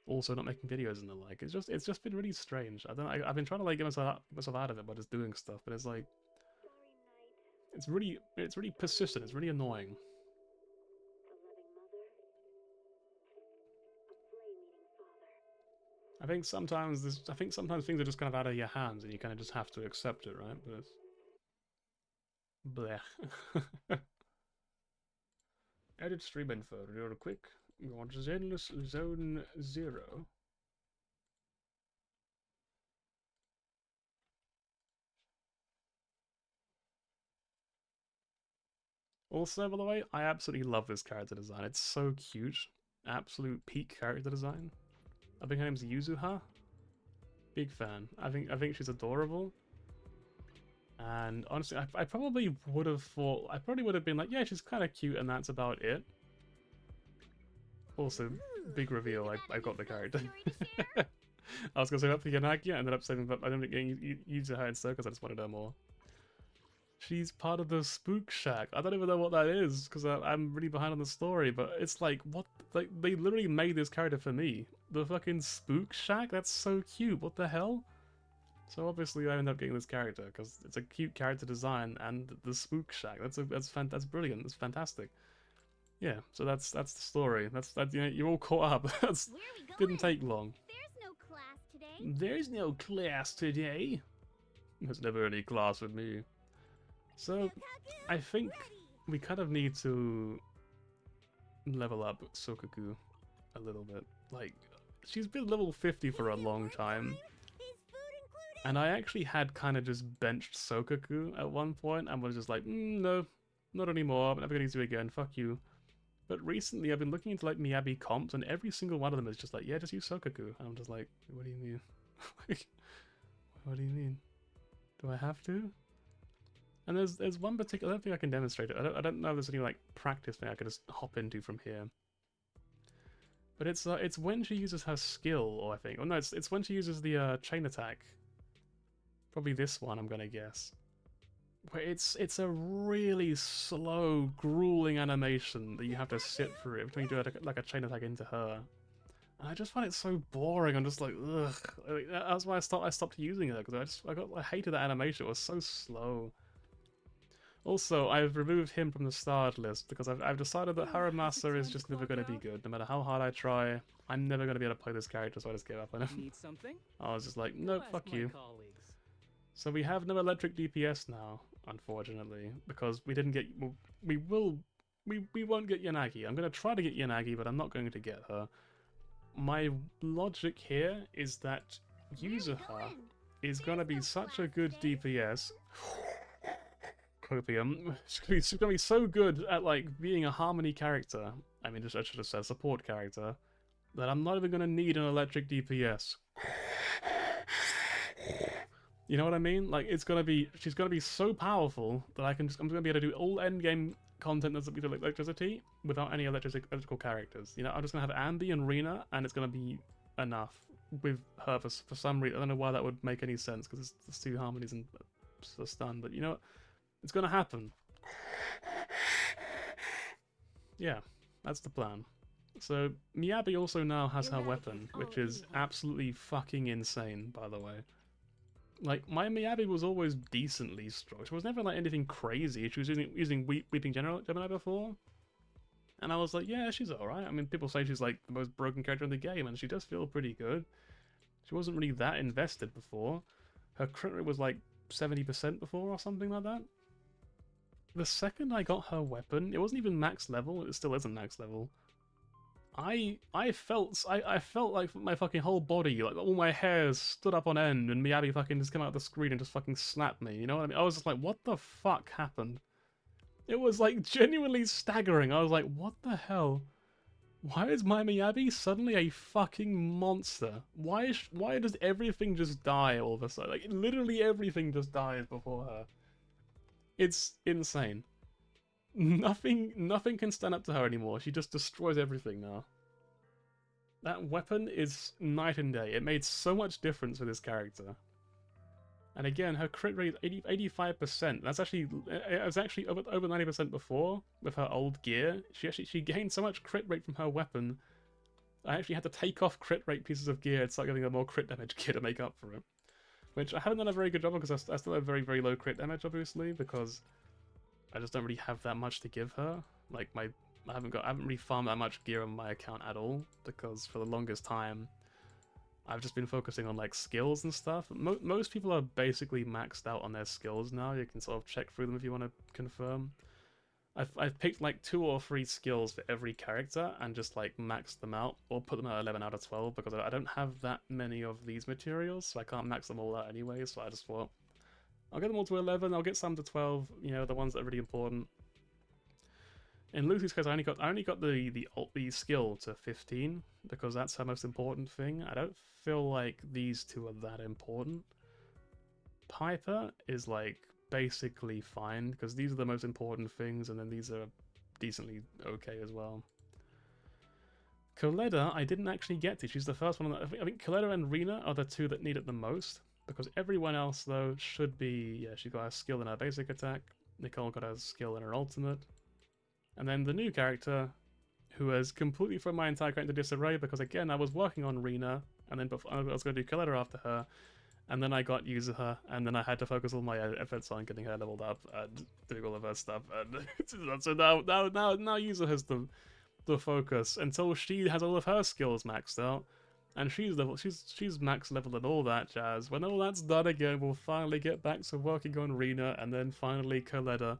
also not making videos and the like. It's just been really strange. I don't know, I've been trying to like get myself out of it by just doing stuff, but it's like it's really persistent. It's really annoying. I think sometimes things are just kind of out of your hands, and you kind of just have to accept it, right? But it's bleh. Edit stream info real quick. We want Zenless Zone 0. Also, by the way, I absolutely love this character design. It's so cute. Absolute peak character design. I think her name's Yuzuha. Big fan. I think she's adorable. And honestly, I probably would have thought, I probably would have been like, yeah, she's kind of cute, and that's about it. Also, big reveal, I got the character. I was gonna say that for Yanagi, I ended up saving, but I ended up getting Yuzuha instead because I just wanted her more. She's part of the Spook Shack. I don't even know what that is because I'm really behind on the story, but it's like, what? Like, they literally made this character for me. The fucking Spook Shack? That's so cute. What the hell? So obviously I ended up getting this character because it's a cute character design and the Spook Shack. That's brilliant. That's fantastic. Yeah, so that's the story. That's you know, you're all caught up. That's didn't take long. There's no class today. There's no class today. There's never any class with me. So I think we kind of need to level up Sokaku a little bit. Like, she's been level 50 for a long time. And I actually had kind of just benched Sokaku at one point and was just like, no, not anymore, I'm never going to use you again, fuck you. But recently I've been looking into like Miyabi comps and every single one of them is just like, yeah, just use Sokaku. And I'm just like, what do you mean? Like, what do you mean? Do I have to? And there's one particular, I don't think I can demonstrate it. I don't know if there's any like practice thing I could just hop into from here. But it's when she uses her skill, or I think, oh no, it's when she uses the chain attack. Probably this one, I'm gonna guess. Where it's a really slow, grueling animation that you have to sit through every time you do like a chain attack into her. And I just find it so boring. I'm just like, ugh. That's why I stopped using it because I hated that animation. It was so slow. Also, I've removed him from the starred list because I've decided that Haramasa is just never going to be good. No matter how hard I try, I'm never going to be able to play this character, so I just gave up on him. Need something? I was just like, no, fuck you. So we have no electric DPS now, unfortunately, because we didn't get... We won't get Yanagi. I'm going to try to get Yanagi, but I'm not going to get her. My logic here is that Yuzuha is going to be such a good DPS... Copium. She's gonna be so good at like being a harmony character. I mean, I should have said support character. That I'm not even gonna need an electric DPS. You know what I mean? Like she's gonna be so powerful that I'm gonna be able to do all endgame content that's like electricity without any electrical characters. You know, I'm just gonna have Ambi and Rena, and it's gonna be enough with her for some reason. I don't know why that would make any sense because it's two harmonies and a stun, but you know what? It's gonna happen. Yeah, that's the plan. So, Miyabi also now has her weapon, which is absolutely fucking insane, by the way. Like, my Miyabi was always decently strong. She was never like anything crazy. She was using Weeping Gemini before. And I was like, yeah, she's alright. I mean, people say she's like the most broken character in the game, and she does feel pretty good. She wasn't really that invested before. Her crit rate was like 70% before or something like that. The second I got her weapon, it wasn't even max level, it still isn't max level. I felt like my fucking whole body, like all my hairs stood up on end and Miyabi fucking just came out of the screen and just fucking slapped me, you know what I mean? I was just like, what the fuck happened? It was like genuinely staggering. I was like, what the hell? Why is my Miyabi suddenly a fucking monster? Why does everything just die all of a sudden? Like literally everything just dies before her. It's insane. Nothing can stand up to her anymore. She just destroys everything now. That weapon is night and day. It made so much difference for this character. And again, her crit rate is 85%. That's actually, it was actually over 90% before with her old gear. She gained so much crit rate from her weapon I actually had to take off crit rate pieces of gear and start getting a more crit damage gear to make up for it. Which I haven't done a very good job of because I still have very, very low crit damage, obviously, because I just don't really have that much to give her. Like, I haven't really farmed that much gear on my account at all, because for the longest time, I've just been focusing on, like, skills and stuff. Most people are basically maxed out on their skills now. You can sort of check through them if you want to confirm. I've picked like 2 or 3 skills for every character and just like maxed them out or put them at 11 out of 12 because I don't have that many of these materials, so I can't max them all out anyway. So I just thought I'll get them all to 11. I'll get some to 12. You know, the ones that are really important. In Lucy's case, I only got the skill to 15 because that's her most important thing. I don't feel like these 2 are that important. Piper is like basically fine because these are the most important things, and then these are decently okay as well. Coletta, I didn't actually get to. She's the first one. I think Coletta and Rena are the 2 that need it the most because everyone else though should be. Yeah, she got a skill in her basic attack. Nicole got a skill in her ultimate, and then the new character, who has completely thrown my entire character into disarray because again I was working on Rena, and then I was going to do Coletta after her. And then I got Yuzuha, and then I had to focus all my efforts on getting her leveled up and doing all of her stuff. And so now Yuzuha has the focus until she has all of her skills maxed out, and she's max leveled and all that jazz. When all that's done again, we'll finally get back to working on Rena, and then finally Coletta.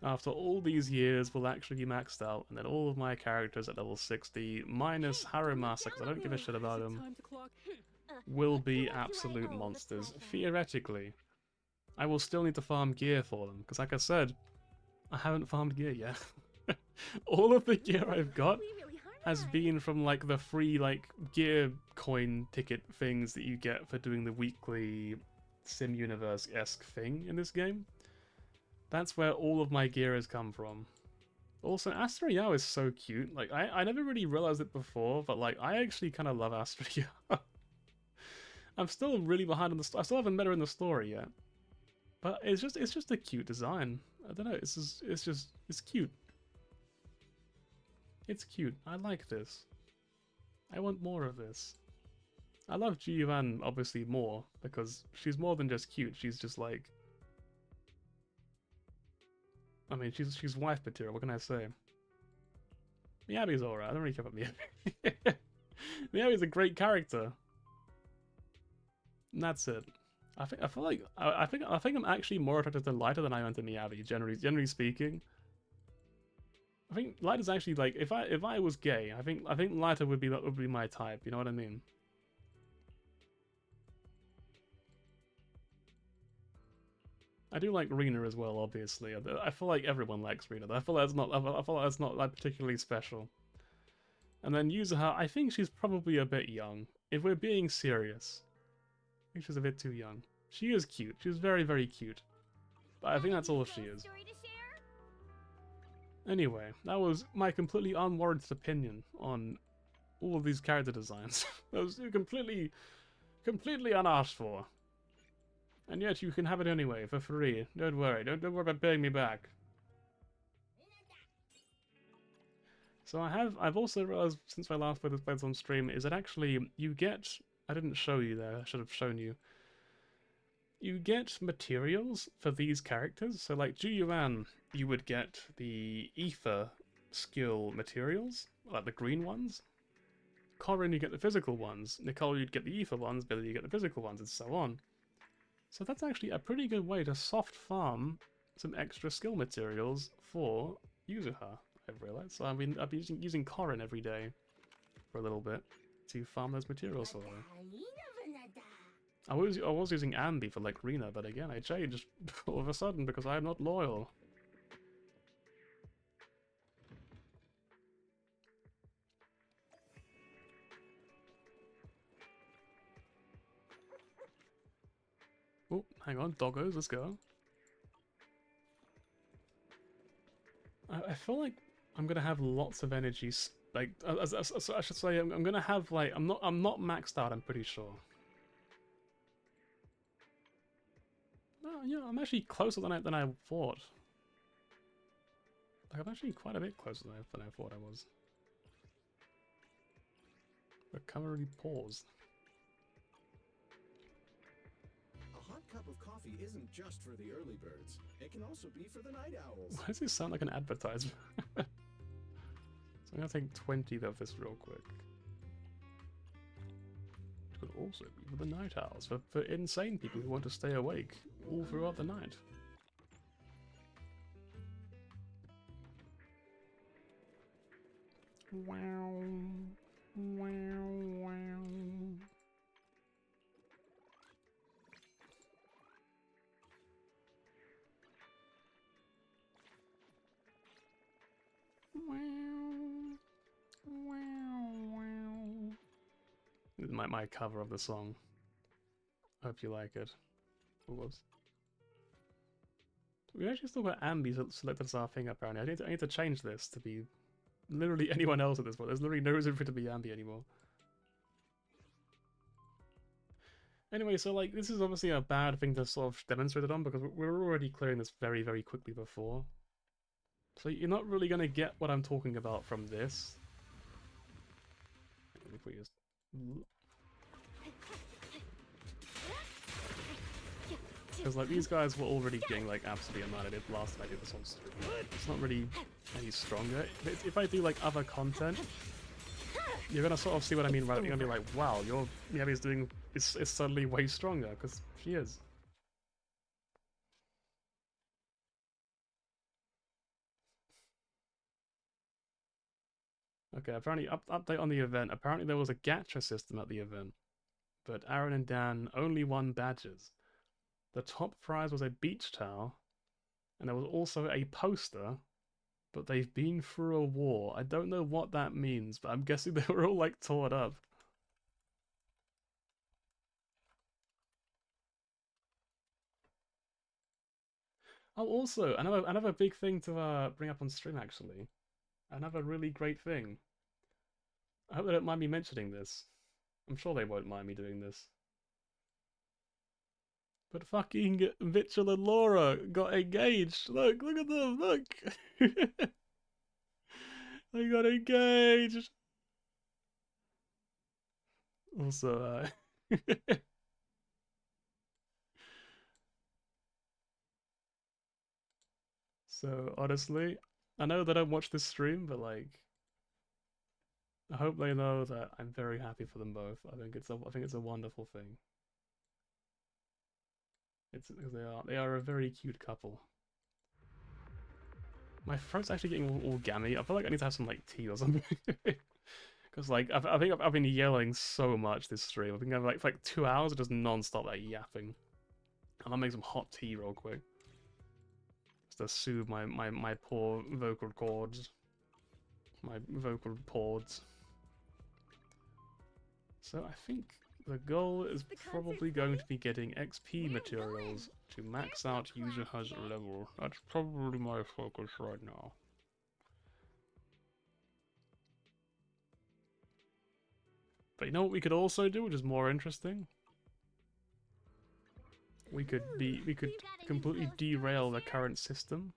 After all these years, will actually be maxed out, and then all of my characters at level 60, minus Harumasa, because I don't give a shit about him, will be absolute monsters. Theoretically, I will still need to farm gear for them, because like I said, I haven't farmed gear yet. All of the gear I've got has been from like the free like gear coin ticket things that you get for doing the weekly Sim Universe-esque thing in this game. That's where all of my gear has come from. Also, Astra Yao is so cute. Like, I never really realized it before, but like, I actually kind of love Astra Yao. I'm still really behind on the story. I still haven't met her in the story yet. But it's just a cute design. I don't know, it's cute. It's cute. I like this. I want more of this. I love Ji-Yuan obviously more, because she's more than just cute. She's just like... I mean, she's wife material, what can I say? Miyabi's alright, I don't really care about Miyabi. Miyabi's a great character. And that's it. I think I'm actually more attracted to Lighter than I am to Miyabi, generally speaking. I think Lighter's actually like if I was gay, I think Lighter would be my type, you know what I mean? I do like Rena as well, obviously. I feel like everyone likes Rena. I feel like that's not like particularly special. And then Yuzuha, I think she's probably a bit young. If we're being serious. I think she's a bit too young. She is cute. She's very, very cute. But I think that's all she is. Anyway, that was my completely unwarranted opinion on all of these character designs. That was completely unasked for. And yet you can have it anyway, for free. Don't worry. Don't worry about paying me back. So I've also realized since I last played this on stream is that actually you get... I didn't show you there, I should have shown you. You get materials for these characters. So like Ji-Yuan, you would get the Ether skill materials, like the green ones. Corrin, you get the physical ones. Nicole, you'd get the Ether ones. Billy, you get the physical ones, and so on. So that's actually a pretty good way to soft farm some extra skill materials for Yuzuha, I've realized. So I've been using Corrin every day for a little bit to farm those materials for her. I was using Ambi for like Rena, but again I changed all of a sudden because I'm not loyal. Oh, hang on, doggos, let's go. I feel like I'm gonna have lots of energy. Like, I should say, I'm gonna have like I'm not maxed out. I'm pretty sure. Oh, yeah, I'm actually closer than I thought. Like, I'm actually quite a bit closer than I thought I was. Recovery pause. A hot cup of coffee isn't just for the early birds. It can also be for the night owls. Why does it sound like an advertisement? So I'm gonna take 20 of this real quick. It could also be for the night owls, for insane people who want to stay awake all throughout the night. Wow. Wow, wow. Wow. Wow, wow. This is my cover of the song. Hope you like it. Whoops. We actually still got Ambi selected as our thing apparently. I need to change this to be literally anyone else at this point. There's literally no reason for it to be Ambi anymore. Anyway, so like this is obviously a bad thing to sort of demonstrate it on because we're already clearing this very, very quickly before. So you're not really going to get what I'm talking about from this. If we just... Because like these guys were already getting like absolutely annihilated last time I did this on stream. It's not really any stronger. If I do like other content, you're gonna sort of see what I mean, right? You're gonna be like, wow, your Miyabi's doing is suddenly way stronger, because she is. Okay, apparently update on the event. Apparently there was a gacha system at the event, but Aaron and Dan only won badges. The top prize was a beach towel, and there was also a poster, but they've been through a war. I don't know what that means, but I'm guessing they were all like torn up. Oh, also, another big thing to bring up on stream, actually. Another really great thing. I hope they don't mind me mentioning this. I'm sure they won't mind me doing this. But fucking Mitchell and Laura got engaged. Look at them, look! They got engaged! Also, so, honestly, I know they don't watch this stream, but like, I hope they know that I'm very happy for them both. I think it's a wonderful thing. It's because they are a very cute couple. My throat's actually getting all gammy. I feel like I need to have some like tea or something. Because like I think I've been yelling so much this stream. I've been going like for like 2 hours of just non-stop like yapping. And I'll make some hot tea real quick. Just to soothe my poor vocal cords. My vocal cords. So I think the goal is probably going to be getting XP materials to max out user hazard level. That's probably my focus right now. But you know what we could also do, which is more interesting? We could completely derail the current system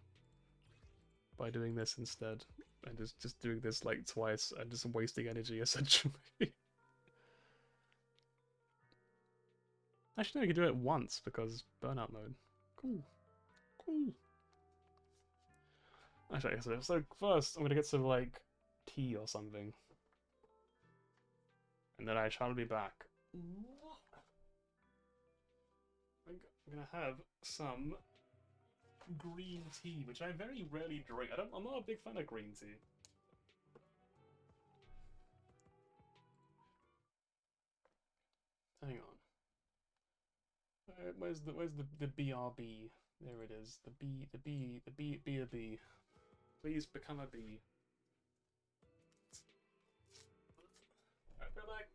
by doing this instead. And just doing this like twice and just wasting energy essentially. Actually, no, we could do it once because burnout mode. Cool. Cool. Actually, so first I'm gonna get some like tea or something. And then I shall be back. I'm gonna have some green tea, which I very rarely drink. I'm not a big fan of green tea. Hang on. Where's the BRB? There it is. The B. Please become a bee. Alright, go back.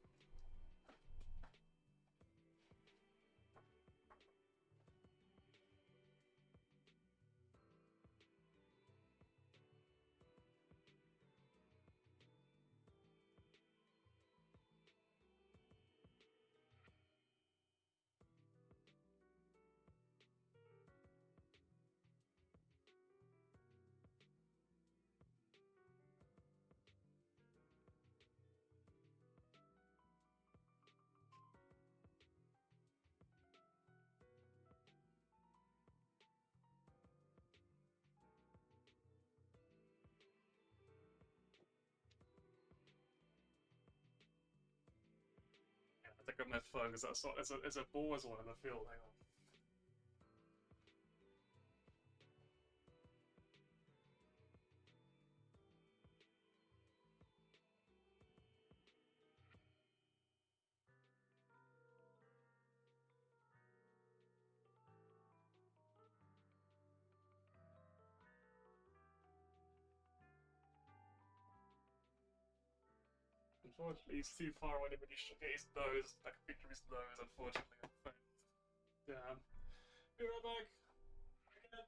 I think I grab my phone because there's a Boars one in the field. Hang on. Unfortunately, he's too far away to really get his nose, like a picture of his nose, unfortunately. Damn. Be right back. Again.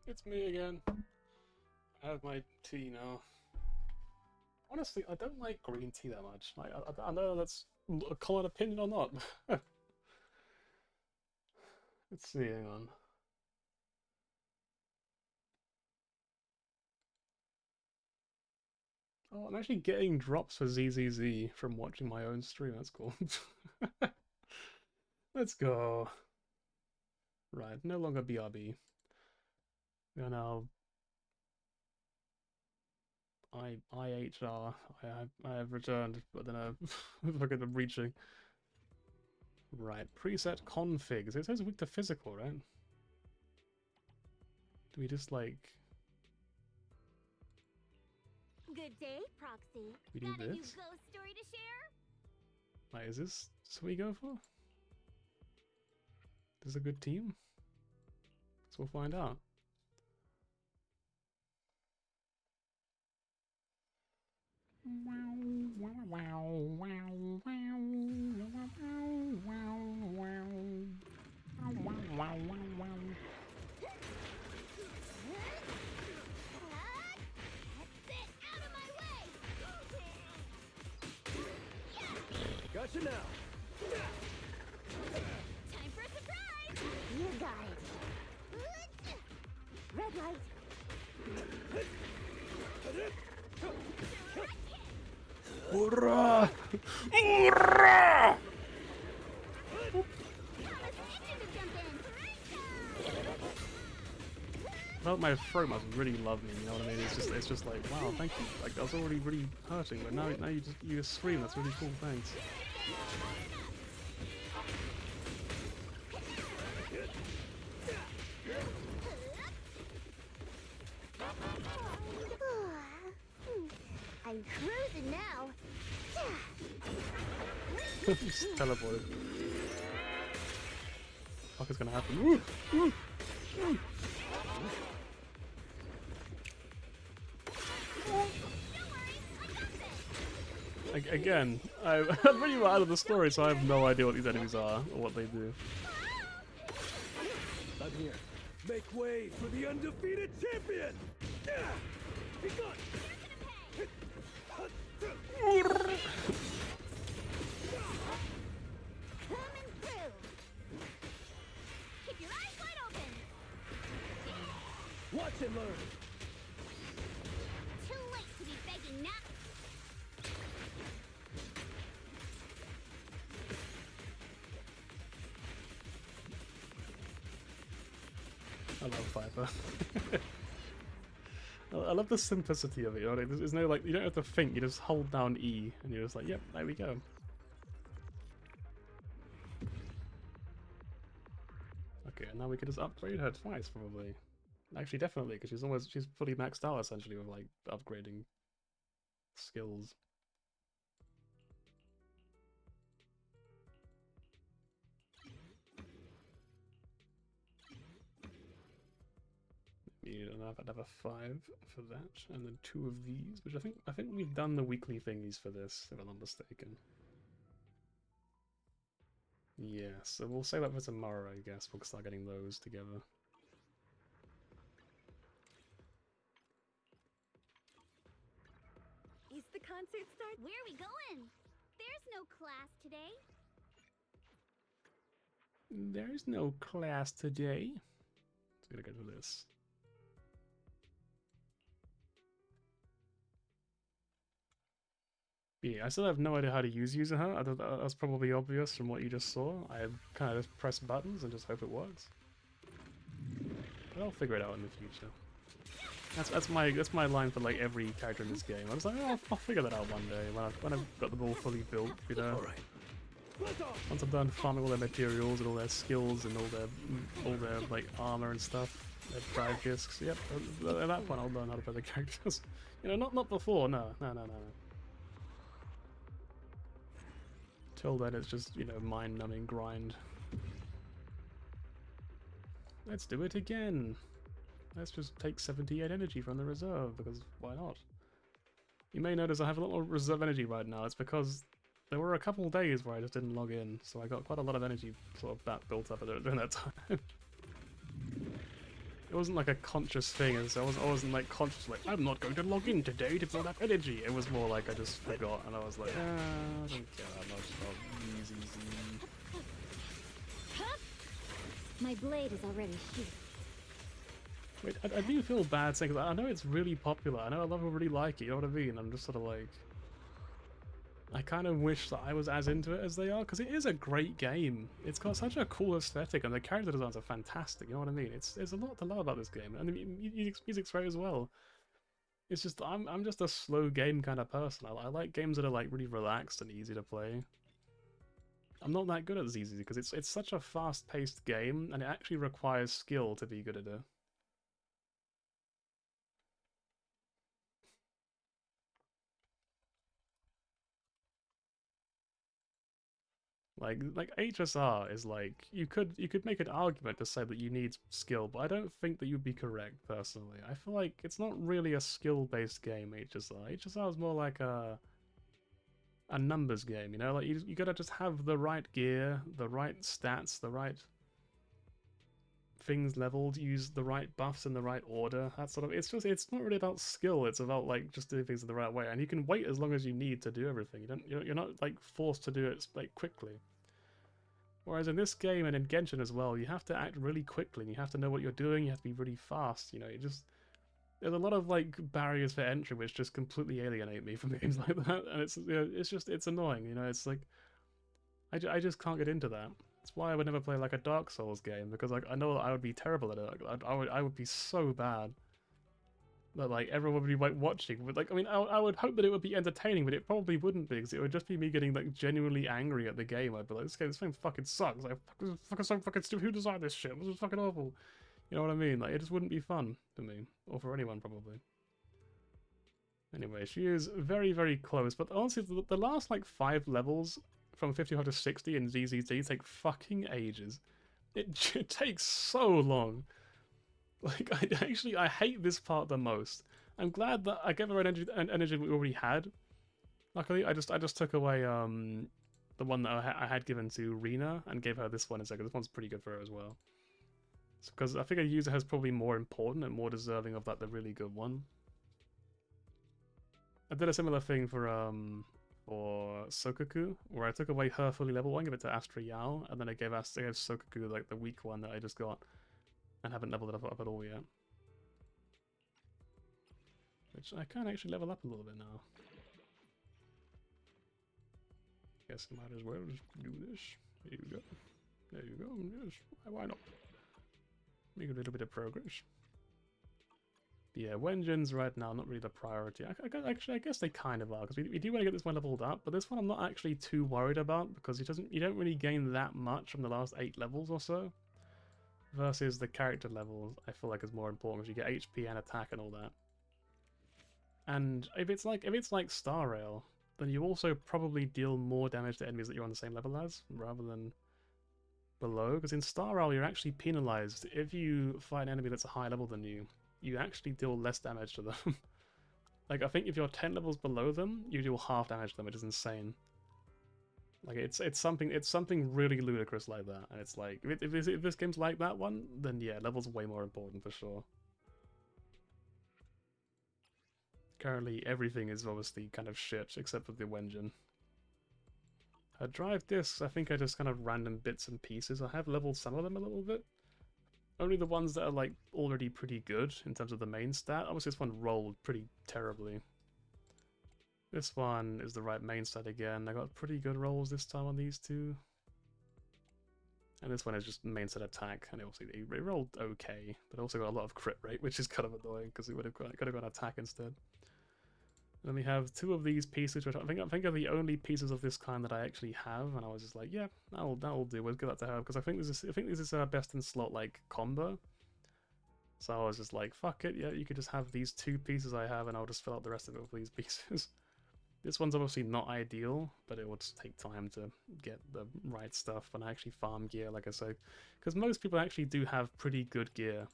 It's me again. I have my tea now. Honestly, I don't like green tea that much. I know that's a common opinion or not. Let's see, hang on. Oh, I'm actually getting drops for ZZZ from watching my own stream. That's cool. Let's go. Right, no longer BRB. We are now IHR. I have returned, but then look at them reaching. Right, preset configs. It says weak to physical, right? Do we just like Good day, Proxy. we do Got a new this? ghost story to share? Like, is this what we go for? This is a good team? So we'll find out. Gotcha now. Time for a surprise! You got it. Red light. Hurrah! Hurrah! I felt my throat must really love me, you know what I mean? It's just like, wow, thank you. Like I was already really hurting, but now you just scream. That's really cool. Thanks. I'm cruising now. Just teleported. What is gonna happen? Ooh, ooh, ooh. Again, I'm pretty out of the story, so I have no idea what these enemies are or what they do. I'm here. Make way for the undefeated champion! Be gone! Coming through. Keep your eyes wide open. Watch and learn! Too late to be begging now. I love Piper. I love the simplicity of it, you know? There's no, like, you don't have to think, you just hold down E, and you're just like, yep, there we go. Okay, and now we can just upgrade her twice, probably. Actually, definitely, because she's fully maxed out, essentially, with, like, upgrading skills. Need another 5 for that, and then 2 of these, which I think we've done the weekly thingies for this, if I'm not mistaken. Yeah, so we'll save that for tomorrow, I guess. We'll start getting those together. Is the concert start? Where are we going? There's no class today. There's no class today. Let's gotta go to this. Yeah, I still have no idea how to use using her. I thought that's probably obvious from what you just saw. I kind of just press buttons and just hope it works. But I'll figure it out in the future. That's my line for like every character in this game. I was like, oh, I'll figure that out one day when I've got them all fully built, you know. All right. Once I'm done farming all their materials and all their skills and all their like armor and stuff, their drive discs. Yep. At that point, I'll learn how to play the characters. You know, not before. No. Till then, it's just, you know, mind-numbing grind. Let's do it again. Let's just take 78 energy from the reserve, because why not? You may notice I have a lot more reserve energy right now. It's because there were a couple of days where I just didn't log in, so I got quite a lot of energy sort of that built up during that time. It wasn't like a conscious thing, and so I wasn't like conscious like, I'm not going to log in today to build up energy. It was more like I just forgot, and I was like, I don't care that much about easy. My blade is already sheathed. Wait, I do feel bad saying, because I know it's really popular. I know a lot of people really like it, you know what I mean? I'm just sort of like, I kind of wish that I was as into it as they are, because it is a great game. It's got such a cool aesthetic, and the character designs are fantastic, you know what I mean? There's a lot to love about this game, and the music's great as well. It's just, I'm just a slow game kind of person. I like games that are like really relaxed and easy to play. I'm not that good at ZZ, because it's such a fast-paced game, and it actually requires skill to be good at it. Like HSR is like you could make an argument to say that you need skill, but I don't think that you'd be correct personally. I feel like it's not really a skill-based game. HSR is more like a numbers game, you know? Like you gotta just have the right gear, the right stats, the right things leveled, use the right buffs in the right order. That sort of it's not really about skill. It's about like just doing things in the right way, and you can wait as long as you need to do everything. You're not like forced to do it like quickly. Whereas in this game and in Genshin as well, you have to act really quickly. And you have to know what you're doing. You have to be really fast. You know, there's a lot of like barriers for entry which just completely alienate me from games like that, and it's annoying. You know, it's like I just can't get into that. That's why I would never play like a Dark Souls game, because like I know that I would be terrible at it. Like, I would be so bad that like everyone would be like watching. But like I would hope that it would be entertaining, but it probably wouldn't be, because it would just be me getting like genuinely angry at the game. I'd be like, this game fucking sucks. Like fucking so fucking stupid. Who designed this shit? This is fucking awful. You know what I mean? Like it just wouldn't be fun for me, or for anyone probably. Anyway, she is very, very close, but honestly, the last like 5 levels from 55 to 60 in ZZZ take fucking ages. It takes so long. Like, I hate this part the most. I'm glad that I gave her an energy we already had. Luckily, I just took away the one that I had given to Rena and gave her this one instead, because this one's pretty good for her as well. Because I think a user has probably more important and more deserving of like the really good one. I did a similar thing for Sokoku, where I took away her fully level one, gave it to Astra Yao, and then I gave Sokoku like the weak one that I just got, and haven't leveled it up at all yet. Which I can actually level up a little bit now. Guess I might as well just do this. There you go. There you go. Yes. Why not? Make a little bit of progress. But yeah, Wenjin's right now not really the priority. I guess they kind of are, because we do want to get this one leveled up, but this one I'm not actually too worried about, because you don't really gain that much from the last 8 levels or so. Versus the character levels, I feel like is more important, because you get HP and attack and all that. And if it's like Star Rail, then you also probably deal more damage to enemies that you're on the same level as, rather than below. Because in Star Rail, you're actually penalized if you fight an enemy that's a higher level than you. You actually deal less damage to them. Like, I think if you're 10 levels below them, you deal half damage to them, which is insane. Like, it's something really ludicrous like that. And it's like, if this game's like that one, then yeah, level's way more important for sure. Currently, everything is obviously kind of shit, except for the Wenjin. Her drive discs, I think, are just kind of random bits and pieces. I have leveled some of them a little bit. Only the ones that are like already pretty good in terms of the main stat. Obviously this one rolled pretty terribly. This one is the right main stat again. I got pretty good rolls this time on these two. And this one is just main stat attack, and it rolled okay, but also got a lot of crit rate, which is kind of annoying because it could have gone attack instead. Then we have 2 of these pieces, which I think are the only pieces of this kind that I actually have, and I was just like, yeah, that'll do. We'll give that to her, because I think this is a best in slot like combo. So I was just like, fuck it, yeah, you could just have these 2 pieces I have, and I'll just fill out the rest of it with these pieces. This one's obviously not ideal, but it will just take time to get the right stuff and actually farm gear, like I said, because most people actually do have pretty good gear.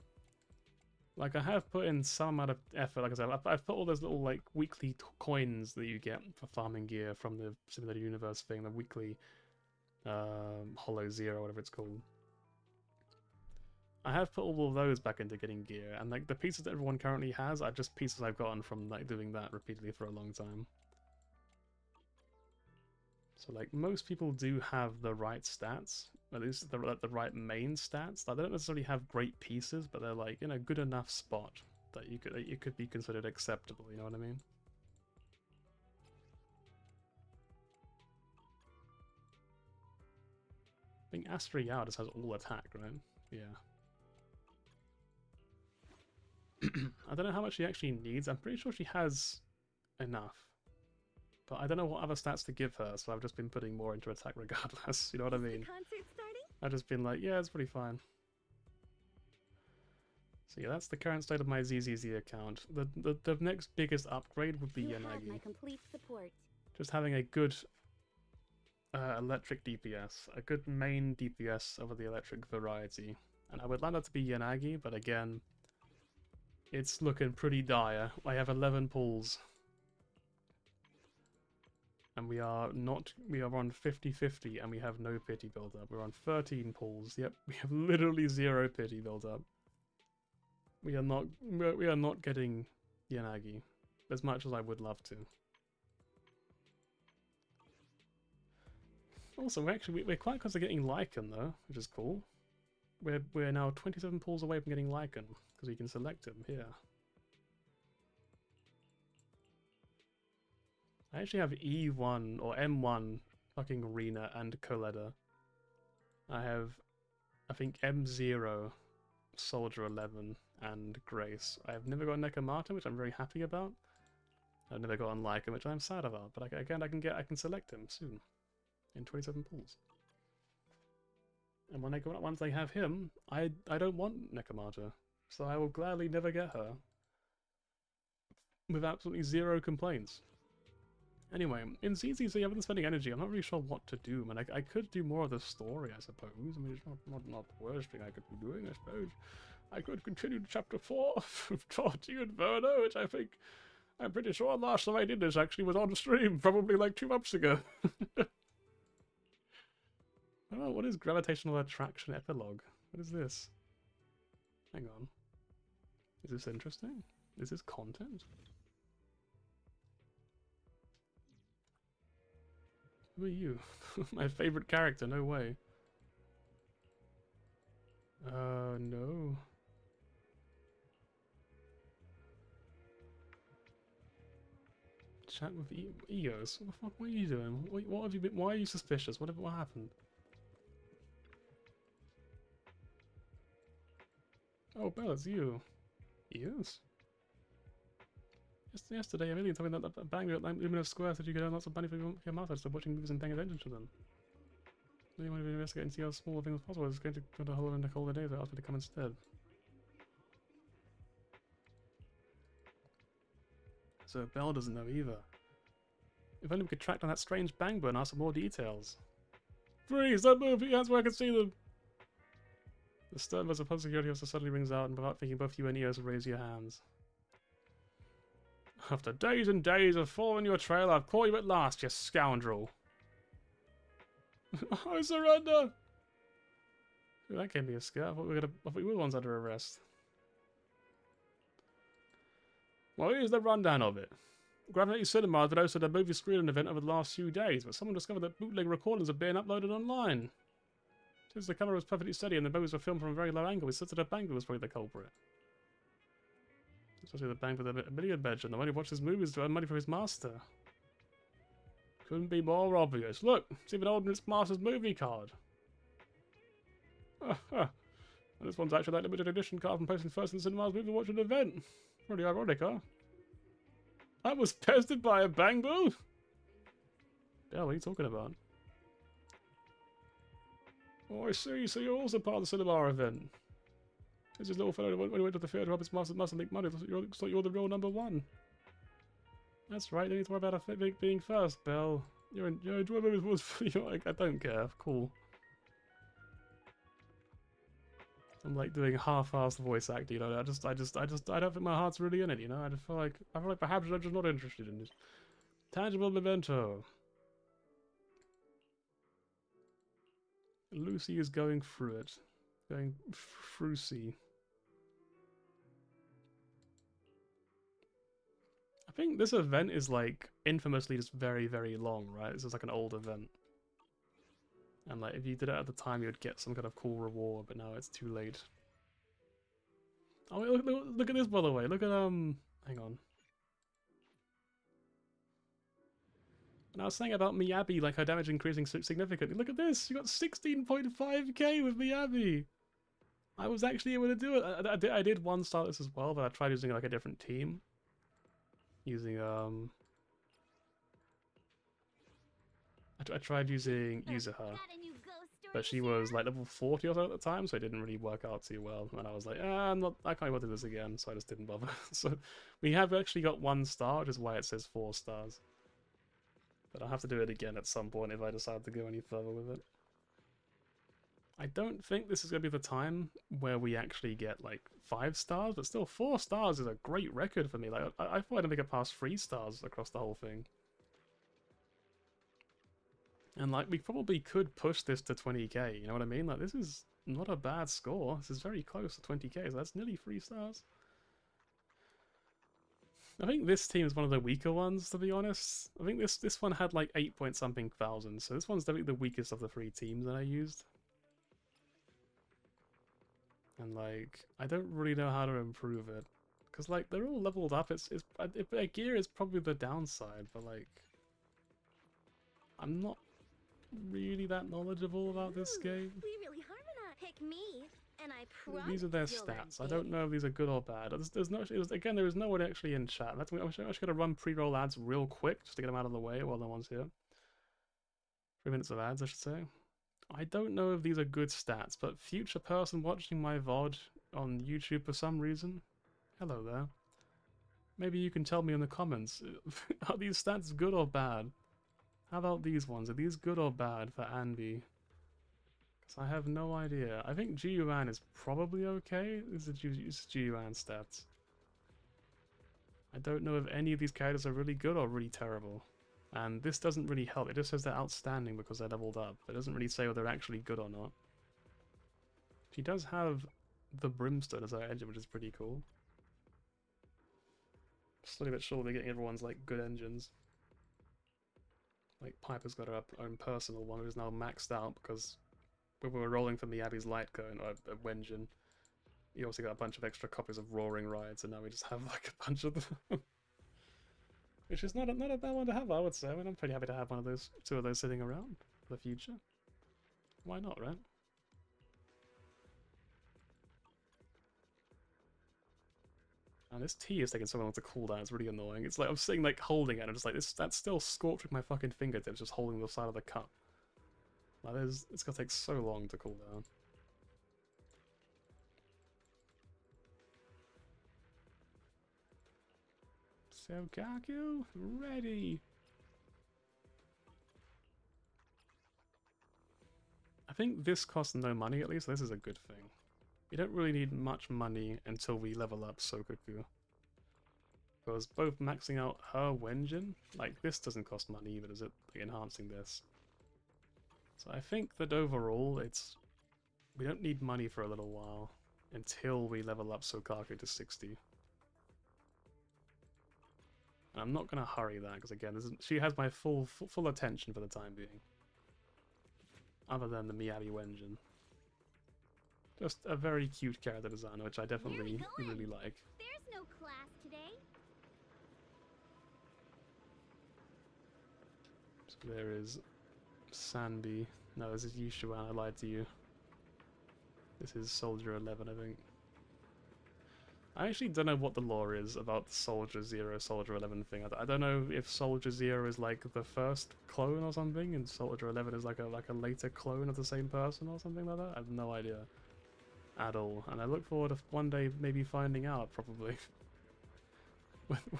Like, I have put in some amount of effort, like I said, I've put all those little, like, weekly coins that you get for farming gear from the Simulator Universe thing, the weekly Hollow Zero, whatever it's called. I have put all of those back into getting gear, and, like, the pieces that everyone currently has are just pieces I've gotten from, like, doing that repeatedly for a long time. So, like, most people do have the right stats, at least the right main stats. Like, they don't necessarily have great pieces, but they're, like, in a good enough spot that it could be considered acceptable, you know what I mean? I think Astra Yao just has all attack, right? Yeah. I don't know how much she actually needs. I'm pretty sure she has enough. But I don't know what other stats to give her, so I've just been putting more into attack regardless, you know what I mean? Concert starting? I've just been like, yeah, it's pretty fine. So yeah, that's the current state of my ZZZ account. The next biggest upgrade would be You have Yanagi. my complete support. Just having a good electric DPS. A good main DPS over the electric variety. And I would like that to be Yanagi, but again, it's looking pretty dire. I have 11 pulls. And we are on 50-50 and we have no pity build up. We're on 13 pulls. Yep, we have literally 0 pity build up. We are not getting Yanagi as much as I would love to. Also, we're quite close to getting Lycan though, which is cool. We're now 27 pulls away from getting Lycan because we can select him here. I actually have E1 or M1 fucking Arena and Coletta. I have, I think, M0, Soldier 11, and Grace. I have never got Nekomata, which I'm very happy about. I've never gotten Lycan, which I'm sad about. But I can select him soon, in 27 pulls. And once I have him, I don't want Nekomata, so I will gladly never get her, with absolutely 0 complaints. Anyway, in CCC, I've been spending energy. I'm not really sure what to do, man. I could do more of the story, I suppose. I mean, it's not the worst thing I could be doing, I suppose. I could continue to Chapter 4 with Torty and Verno, which I'm pretty sure last time I did this actually was on stream, probably like 2 months ago. Oh, what is Gravitational Attraction Epilogue? What is this? Hang on. Is this interesting? Is this content? Who are you? My favorite character, no way. No. Chat with Eos. What the fuck? What are you doing? What have you been? Why are you suspicious? What happened? Oh, Belle, it's you. Eos? Yesterday, Emily told me that Bangor at Luminous Square said you could earn lots of money for your mouth after watching movies and paying attention to them. Really want to investigate and see how small a thing as possible. I was going to go to Hollow and Nicole the day, so I asked me to come instead. So Belle doesn't know either. If only we could track down that strange Bangbo and ask for more details. Freeze! Don't move! That's where I can see them! The stern voice of public security officer suddenly rings out, and without thinking, both you and Eos raise your hands. After days and days of following your trail, I've caught you at last, you scoundrel. I surrender! Ooh, that gave me a scare. I thought we were the ones under arrest. Well, here's the rundown of it. Gravity Cinema has been hosted a movie screening event over the last few days, but someone discovered that bootleg recordings are being uploaded online. Since the camera was perfectly steady and the movies were filmed from a very low angle, we suspected that Bangor was probably the culprit. Especially the Bang with a million badge, and the one who watched his movies to earn money for his master. Couldn't be more obvious. Look, it's even holding its master's movie card. And this one's actually that limited edition card from posting first in the cinema's movie watching event. Pretty ironic, huh? I was pested by a Bangbo? Yeah, what are you talking about? Oh, I see. So you're also part of the cinema event. There's this little fellow when he went to the theatre to help his master make money. Looks like you're the real number one. That's right. Don't need to worry about being first, Belle. You're enjoying was I don't care. Cool. I'm like doing half-assed voice acting, you know. I don't think my heart's really in it, you know. I feel like perhaps I'm just not interested in this. Tangible memento. Lucy is going through it. Going fruity. I think this event is like infamously just very, very long, right? This is like an old event. And like if you did it at the time you would get some kind of cool reward, but now it's too late. Oh wait, look at this, by the way. Look at hang on. And I was saying about Miyabi, like her damage increasing significantly. Look at this! You got 16.5k with Miyabi! I was actually able to do it. I did one start this as well, but I tried using like a different team. Using I tried using Yuzuha, but she was like level 40 or so at the time, so it didn't really work out too well. And I was like, I can't bother this again, so I just didn't bother. So we have actually got 1 star, which is why it says 4 stars. But I'll have to do it again at some point if I decide to go any further with it. I don't think this is going to be the time where we actually get like 5 stars, but still 4 stars is a great record for me. Like I thought I'd make it past 3 stars across the whole thing. And like we probably could push this to 20k, you know what I mean? Like this is not a bad score. This is very close to 20k, so that's nearly 3 stars. I think this team is one of the weaker ones, to be honest. I think this one had like 8 point something thousand, so this one's definitely the weakest of the 3 teams that I used. And like, I don't really know how to improve it. Because like, they're all leveled up, gear is probably the downside, but like... I'm not really that knowledgeable about this game. We really harmonize. Pick me, and I promise These are their you'll learn stats. I don't know if these are good or bad. Again, there is no one actually in chat. I'm just going to run pre-roll ads real quick, just to get them out of the way while no one's here. 3 minutes of ads, I should say. I don't know if these are good stats, but future person watching my VOD on YouTube for some reason, hello there. Maybe you can tell me in the comments, are these stats good or bad? How about these ones? Are these good or bad for Anby? Because I have no idea. I think G-Yuan is probably okay. This is G-Yuan stats. I don't know if any of these characters are really good or really terrible. And this doesn't really help. It just says they're outstanding because they're leveled up. It doesn't really say whether they're actually good or not. She does have the Brimstone as her engine, which is pretty cool. Slowly but surely getting everyone's like good engines. Like Piper's got her own personal one, which is now maxed out because we were rolling from the Abby's Light Cone, or Wenjin. You also got a bunch of extra copies of Roaring Rides, and now we just have like a bunch of them. Which is not a bad one to have, I would say. I mean, I'm pretty happy to have one of those, 2 of those sitting around for the future. Why not, right? And this tea is taking so long to cool down, it's really annoying. It's like, I'm sitting like holding it, and I'm just like, that's still scorching my fucking fingertips, just holding the side of the cup. Like, it's gonna take so long to cool down. So Kaku, ready! I think this costs no money at least, so this is a good thing. We don't really need much money until we level up Sokoku. Because both maxing out her Wenjin, like this doesn't cost money either, does it? Like enhancing this. So I think that overall we don't need money for a little while until we level up Sokaku to 60. And I'm not going to hurry that because again, she has my full attention for the time being. Other than the Miyabi Wenjin. Just a very cute character design, which I definitely really like. There's no class today. So there is Sanbi. No, this is Yushuan, I lied to you. This is Soldier 11, I think. I actually don't know what the lore is about the Soldier 0, Soldier 11 thing. I don't know if Soldier 0 is like the first clone or something, and Soldier 11 is like a later clone of the same person or something like that. I have no idea at all, and I look forward to one day maybe finding out, probably.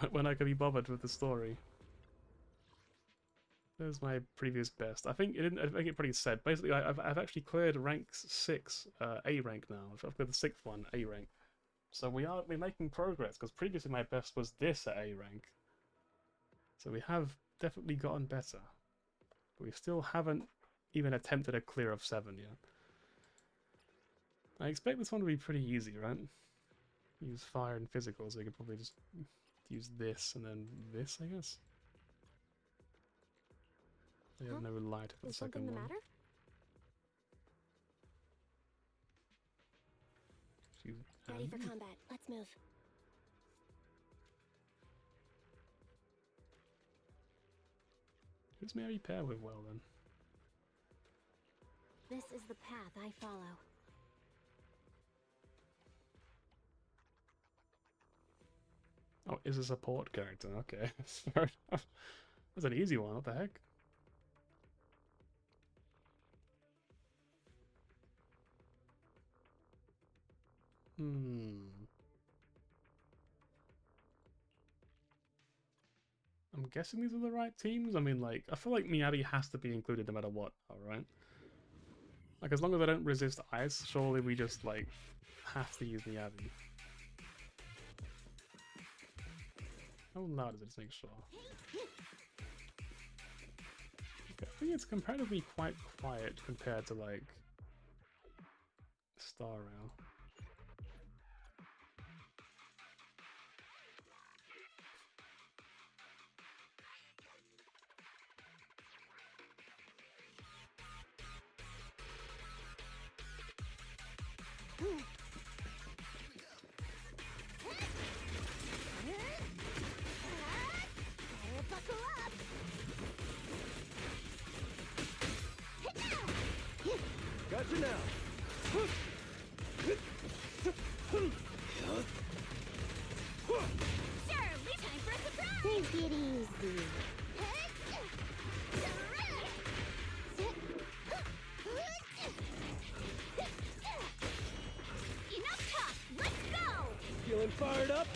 when I can be bothered with the story. There's my previous best. I think it pretty said. Basically, I've actually cleared rank 6, A rank now. I've cleared the 6th one, A rank. So we're making progress, because previously my best was this at A rank. So we have definitely gotten better. But we still haven't even attempted a clear of 7 yet. I expect this one to be pretty easy, right? Use fire and physical, so you can probably just use this and then this, I guess. They have no light for the second one. Matter? Ready for combat. Let's move. Who's Mary pair with well then? This is the path I follow. Oh, is a support character. Okay, fair enough. That's an easy one, what the heck? I'm guessing these are the right teams. I mean, like, I feel like Miyabi has to be included no matter what, alright? Like, as long as I don't resist ice, surely we just, like, have to use Miyabi. How loud is it? Just make sure. Okay, I think it's comparatively quite quiet compared to, like, Star Rail. Buckle up! Gotcha now. Surely time for a surprise! Take it easy. Enough talk! Let's go! Feeling fired up?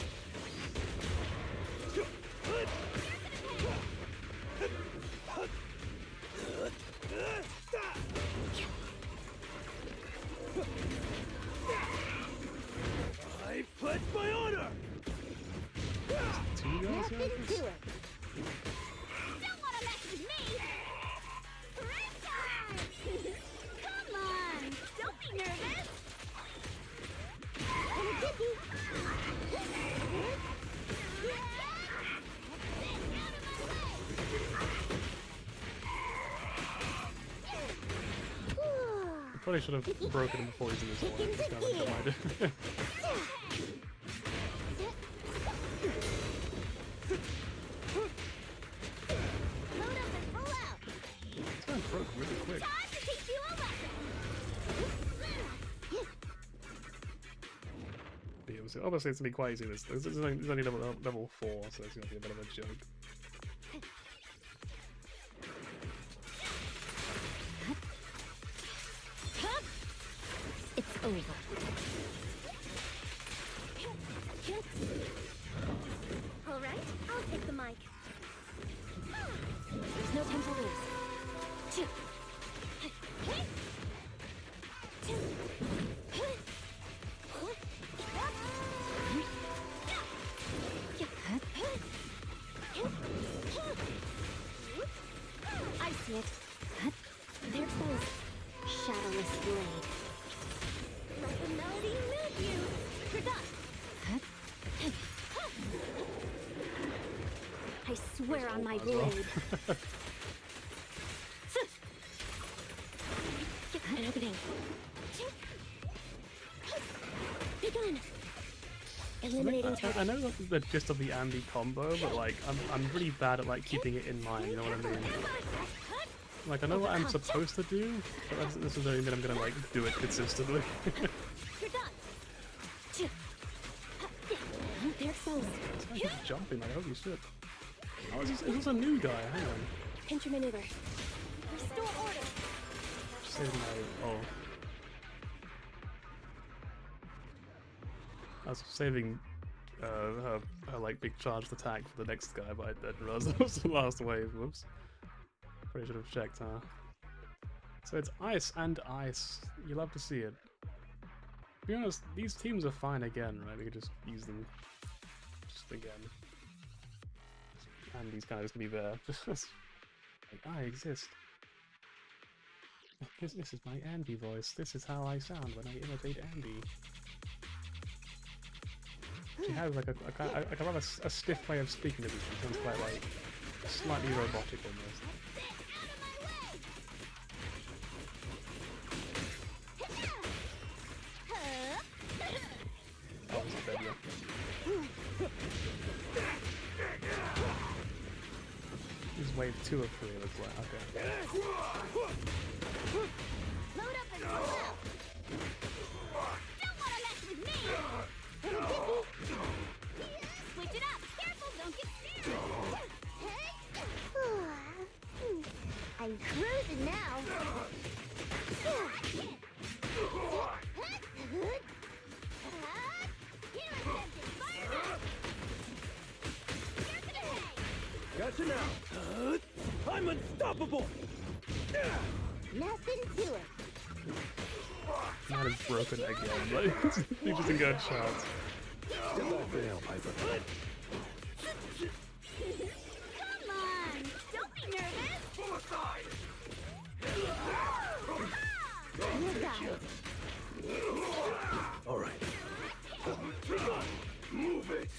I pledge my honor! Two guys here, I Nothing guess? to it. Don't want to mess with me! Sprint time! Come on! Don't be nervous! And a dizzy! Probably should have broken him before he's in his way. That's kind of like a dumb idea. Load up and roll out! This man broke really quick. Time to teach you a lesson! But yeah, so obviously it's gonna be quite easy. This is only level 4, so it's gonna be a bit of a joke. It's over. All right, I'll take the mic. There's no time to lose. I see it. There's those shadowless blade. Let the melody move you. You're done. I swear on my As well. blade. An opening. Begun. Eliminating I know the gist of the Andy combo, but like I'm really bad at like keeping it in mind. You know what I mean? Like I know what I'm supposed to do, but that doesn't necessarily mean I'm gonna like do it consistently. You're done. There it goes. This guy keeps jumping like holy shit. Oh, is this a new guy? Hang on. Pinch your maneuver. Restore order. Just saving my I was saving her like big charged attack for the next guy, but I didn't realize that was the last wave. Whoops. Probably should have checked, huh? So it's ice and ice. You love to see it. To be honest, these teams are fine again, right? We could just use them just again. And he's kind of just gonna be there. Just like, I exist. This is my Andy voice. This is how I sound when I imitate Andy. She has like a rather a stiff way of speaking to people. It sounds quite like slightly robotic almost. Oh, it's not dead yet. This is wave 2 of 3, it looks like. Okay. Load up and roll out. Don't want to mess with me. Switch it up. Careful, don't get scared. I'm cruising now. lashing out. I'm unstoppable. Nothing to it. Man is broken again. Like, he doesn't get a chance. Step back there, Piper. Come on! Don't be nervous! Pull aside! You got it. All right. Move it.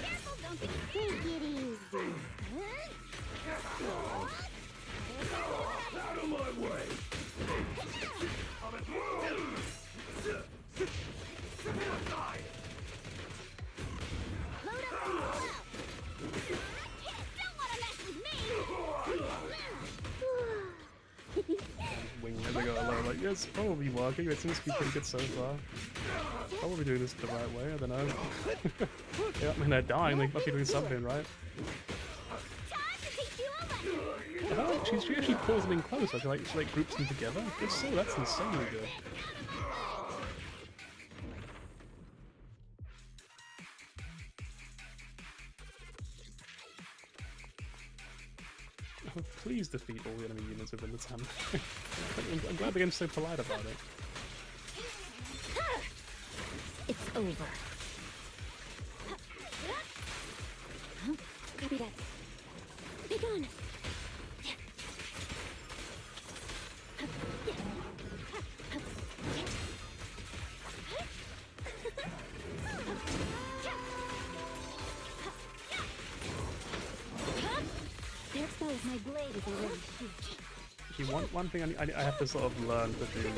Careful, don't be... Take it easy. Out of my way. Load up and roll out. Don't want to mess with me. Wing as I go along, like, yeah, it's probably working. It seems to be pretty good so far. Probably doing this the right way, I don't know. Yeah, I mean, they're dying, they must be doing something, right? Time to teach you a lesson. I don't know, she actually pulls them in close, she like groups them together. If so, that's insanely good. Oh, please defeat all the enemy units within the town. I'm glad the game's so polite about it. It's over. Copy that. Be gone. They're exposed. My blade is already huge. Actually, one thing I have to sort of learn to do,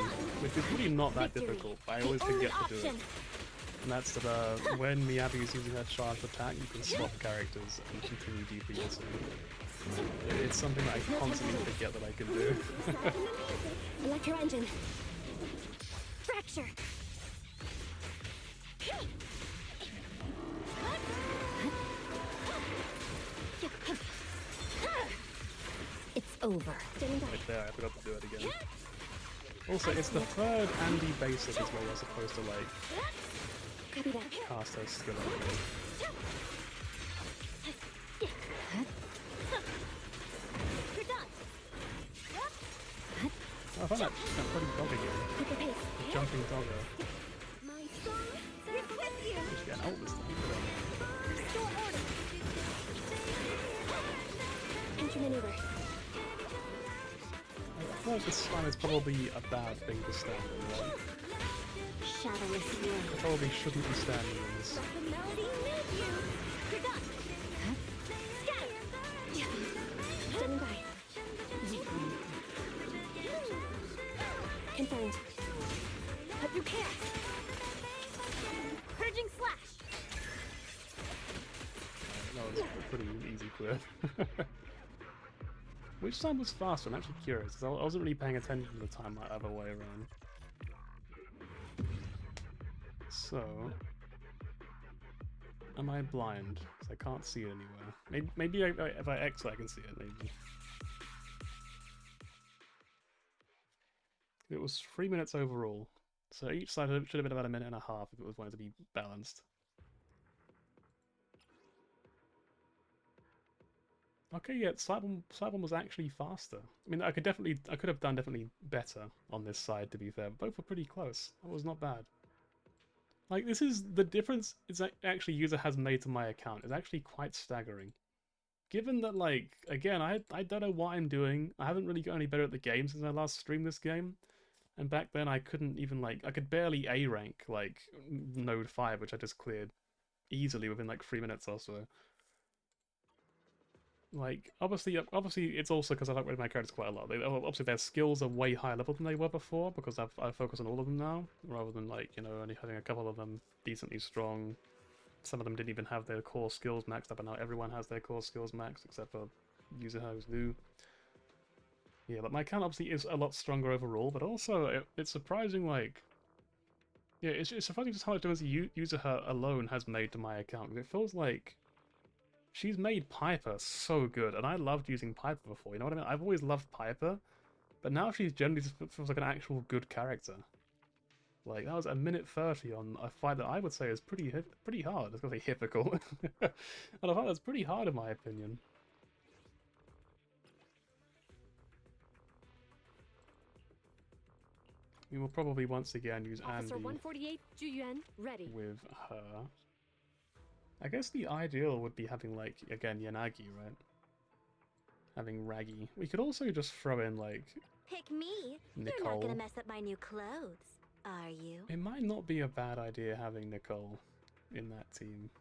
which is really not that difficult, but I always forget to do it. And that's that when Miyabi is using her charged attack, you can swap characters and continue DPSing. It's something that I constantly forget that I can do. Electro engine. Fracture. It's over. Right there, I forgot to do it again. Also, it's the third Andy basic is where you're supposed to like Copy that. cast her skill on you. You're done. Oh, I found that bloody dog again. Keep the pace. The jumping doggo. My soul is with you. Just getting out this thing. Restore order. Enter maneuver. I feel like this slime is probably a bad thing to stand in, right? Shadowless I world. probably shouldn't be standing in this. Let the melody move you. You're done. Scatter. Standing by. Confirmed. But you can't. Purging slash. That was a pretty easy clear. Which time was faster? I'm actually curious, because I wasn't really paying attention to the time the other way around. So... Am I blind? Because I can't see it anywhere. Maybe if I exit I can see it, maybe. It was 3 minutes overall. So each side should have been about 1.5 minutes if it was wanted to be balanced. Okay, yeah, Slap one was actually faster. I mean, I could have done definitely better on this side, to be fair. Both were pretty close. That was not bad. Like, this is the difference it's actually user has made to my account is actually quite staggering. Given that, like, again, I don't know what I'm doing. I haven't really got any better at the game since I last streamed this game. And back then I couldn't even, like, I could barely A rank, like, Node 5, which I just cleared easily within, like, 3 minutes or so. Like, obviously it's also because I've upgraded my characters quite a lot. Obviously their skills are way higher level than they were before, because I focus on all of them now, rather than, like, you know, only having a couple of them decently strong. Some of them didn't even have their core skills maxed up, and now everyone has their core skills maxed, except for user who's new. Yeah, but my account obviously is a lot stronger overall, but also it's surprising, like... Yeah, it's surprising just how much difference user her alone has made to my account, because it feels like... She's made Piper so good, and I loved using Piper before, you know what I mean? I've always loved Piper, but now she's generally just feels like an actual good character. Like, that was 1:30 on a fight that I would say is pretty hard. I was going to say difficult. And I thought that's pretty hard in my opinion. We will probably once again use Officer Andy 148, Juyuan, ready. with her. I guess the ideal would be having, like, again, Yanagi, right? Having Raggy. We could also just throw in, like, Pick me. You're not Nicole. gonna mess up my new clothes, are you? It might not be a bad idea having Nicole in that team.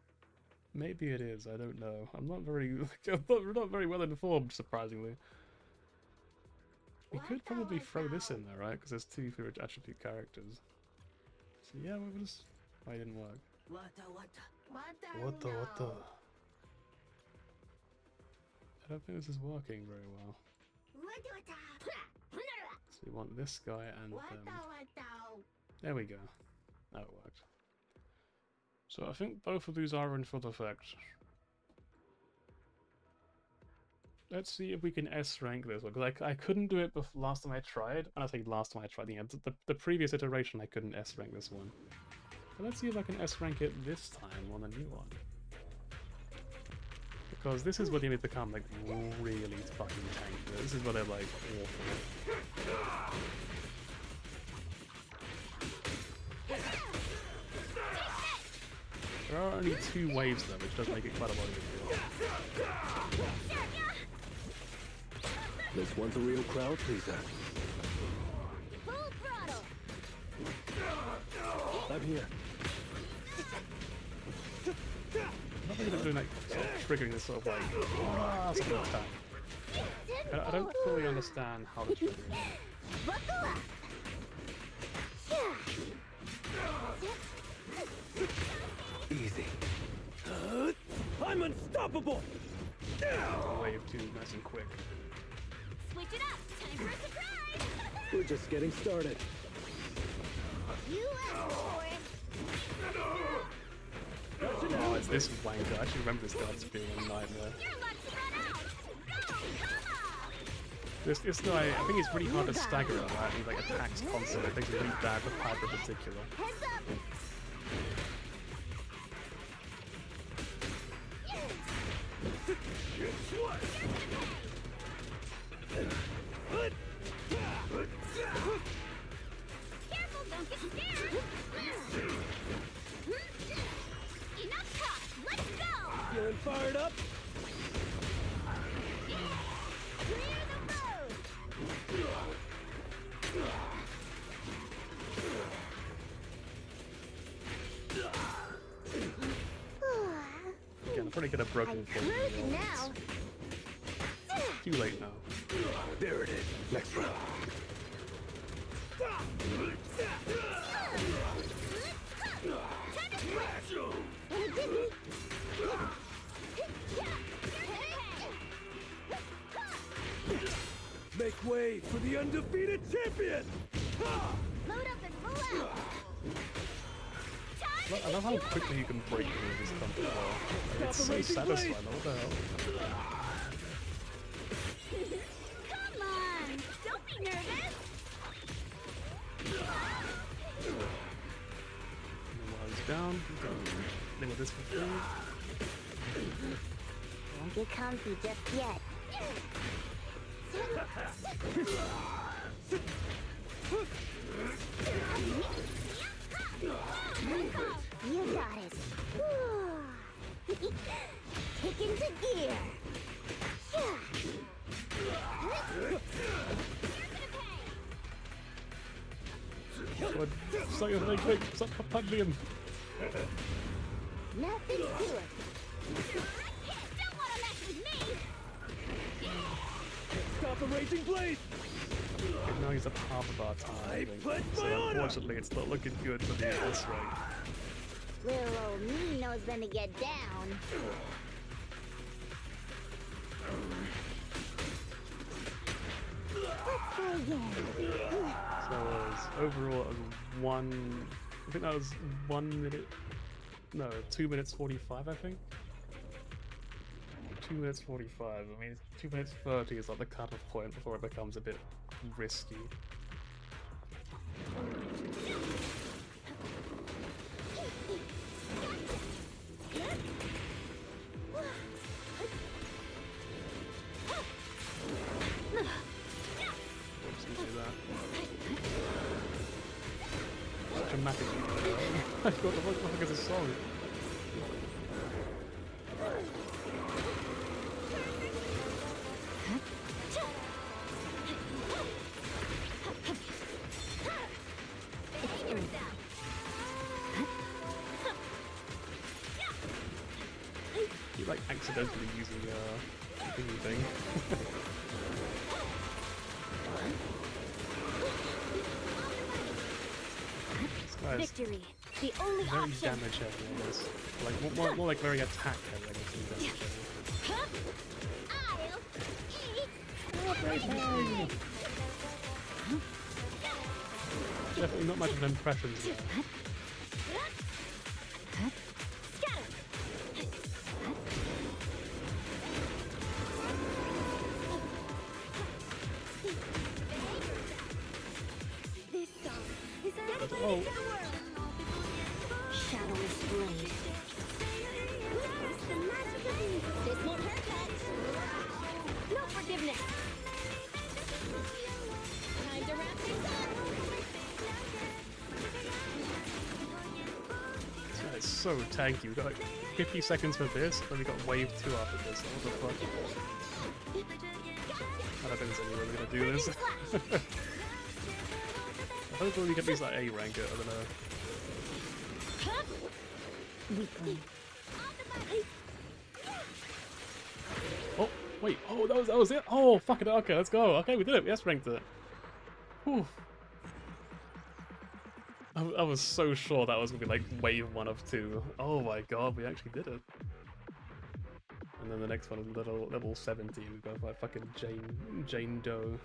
Maybe it is, I don't know. I'm not very not very well informed, surprisingly. We could probably throw this in there, right? Because there's two favorite attribute characters. So yeah, we'll just... Why it didn't work? What the? I don't think this is working very well. So we want this guy and them. There we go. That worked. So I think both of these are in full effect. Let's see if we can S-rank this one, because I couldn't do it last time I tried. And I say last time I tried, the previous iteration I couldn't S-rank this one. But let's see if I can S-rank it this time on the new one. Because this is where they become like really fucking tanky. This is where they're like awful. There are only 2 waves though, which does make it quite a lot of a deal. This one's a real crowd pleaser. Full throttle. I'm here. I'm not really doing like sort of triggering this sort of like sort of attack. I don't fully understand how to trigger it. Buckle up. Easy. I'm unstoppable! Wave 2 nice and quick. Switch it up. Time for a surprise. We're just getting started. You asked for it. Oh, it's this wanker. I actually remember this guy as being a nightmare. Your luck's run out. Go, come on. This guy, I think it's really hard to stagger him, right? He like attacks constantly. I think it's really bad for Piper in particular. Heads up. Careful, don't get scared. Enough talk. Let's go. Feeling fired up? Clear the road. Again, I'm pretty good at broken I'm cruising now. Too late now. There it is. Next round. Make way for the undefeated champion! Load up and roll out. I love how quickly you can break through this comfort wall. It's so satisfying. What the hell? Come on. Don't be nervous. While he's down, then with this for free. Won't get comfy just yet. You got it. Kick into gear. God, stop your leg, quick! Stop punching him! Nothing to it. Don't want to mess with me. Stop the raging blade! And now he's at half of our time, I think. put So my honor! unfortunately, it's not looking good for the S rank. Little old me knows when to get down. Let's try again. So it was overall, it was I think that was 1 minute, no, 2 minutes 45, I think. 2 minutes 45. I mean, 2 minutes 30 is like the cutoff point before it becomes a bit risky. Oops, you do that. dramatic. What the fuck is this song? You like accidentally using thingy thing. Victory, the only Very option. damage heavy on this. Like more like very attack heavy than damage heavy. I'll eat. Definitely not much of an impression there. This song is dedicated Oh. to the world. Shadowless blade. There's the magic of music. This won't hurt much. No forgiveness. Time to wrap things up. It's so tanky. We've got like 50 seconds for this, then we got wave 2 after this. What the fuck? I don't think there's any way we're gonna do this. Hopefully we get these like A rank, I don't know. Oh, wait, oh that was it? Oh fuck it, okay, let's go. Okay, we did it, we S-ranked it. Whew. I was so sure that was gonna be like wave 1 of 2. Oh my god, we actually did it. And then the next one is level 17. We go by fucking Jane Doe.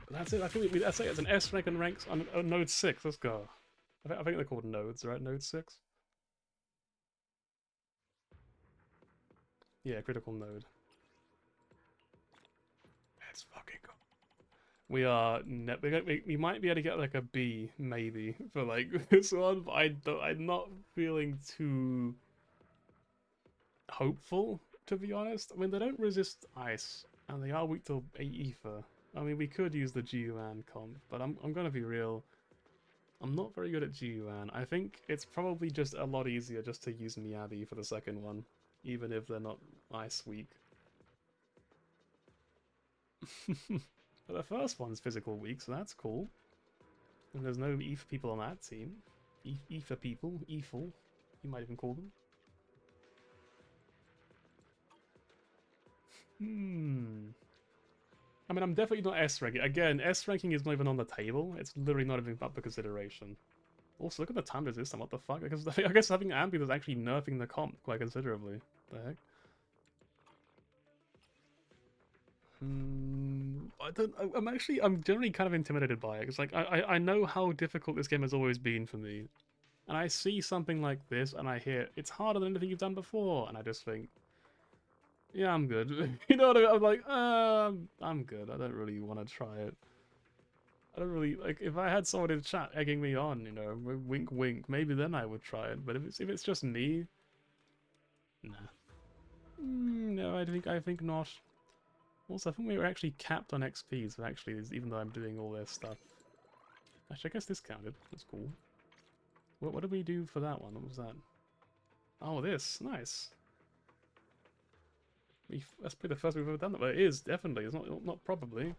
But that's it. I think that's it. It's an S rank and ranks on node 6. Let's go. I think they're called nodes, right? Node 6. Yeah, critical node. Let's fucking go. We are we might be able to get like a B maybe for like this one, but I'm not feeling too hopeful, to be honest. I mean, they don't resist ice and they are weak to ether. I mean, we could use the GUAN comp, but I'm gonna be real. I'm not very good at GUAN. I think it's probably just a lot easier just to use Miyabi for the second one, even if they're not ice weak. But the first one's physical weak, so that's cool. And there's no ETH people on that team. Ether people, ETHL, you might even call them. I mean, I'm definitely not S-ranking. Again, S-ranking is not even on the table. It's literally not even up for consideration. Also, look at the time resistance. What the fuck? I guess having Ambi is actually nerfing the comp quite considerably. What the heck? I'm generally kind of intimidated by it. It's like, I know how difficult this game has always been for me. And I see something like this, and I hear, it's harder than anything you've done before. And I just think, yeah, I'm good. You know what I mean? I'm like, I'm good. I don't really want to try it. I don't really, like, if I had someone in chat egging me on, you know, wink wink, maybe then I would try it. But if it's just me, nah. No, I think not. Also, I think we were actually capped on XP, so actually, even though I'm doing all this stuff. Actually, I guess this counted. That's cool. What did we do for that one? What was that? Oh, this. Nice. That's probably the first we've ever done that, but it is, definitely. It's not probably.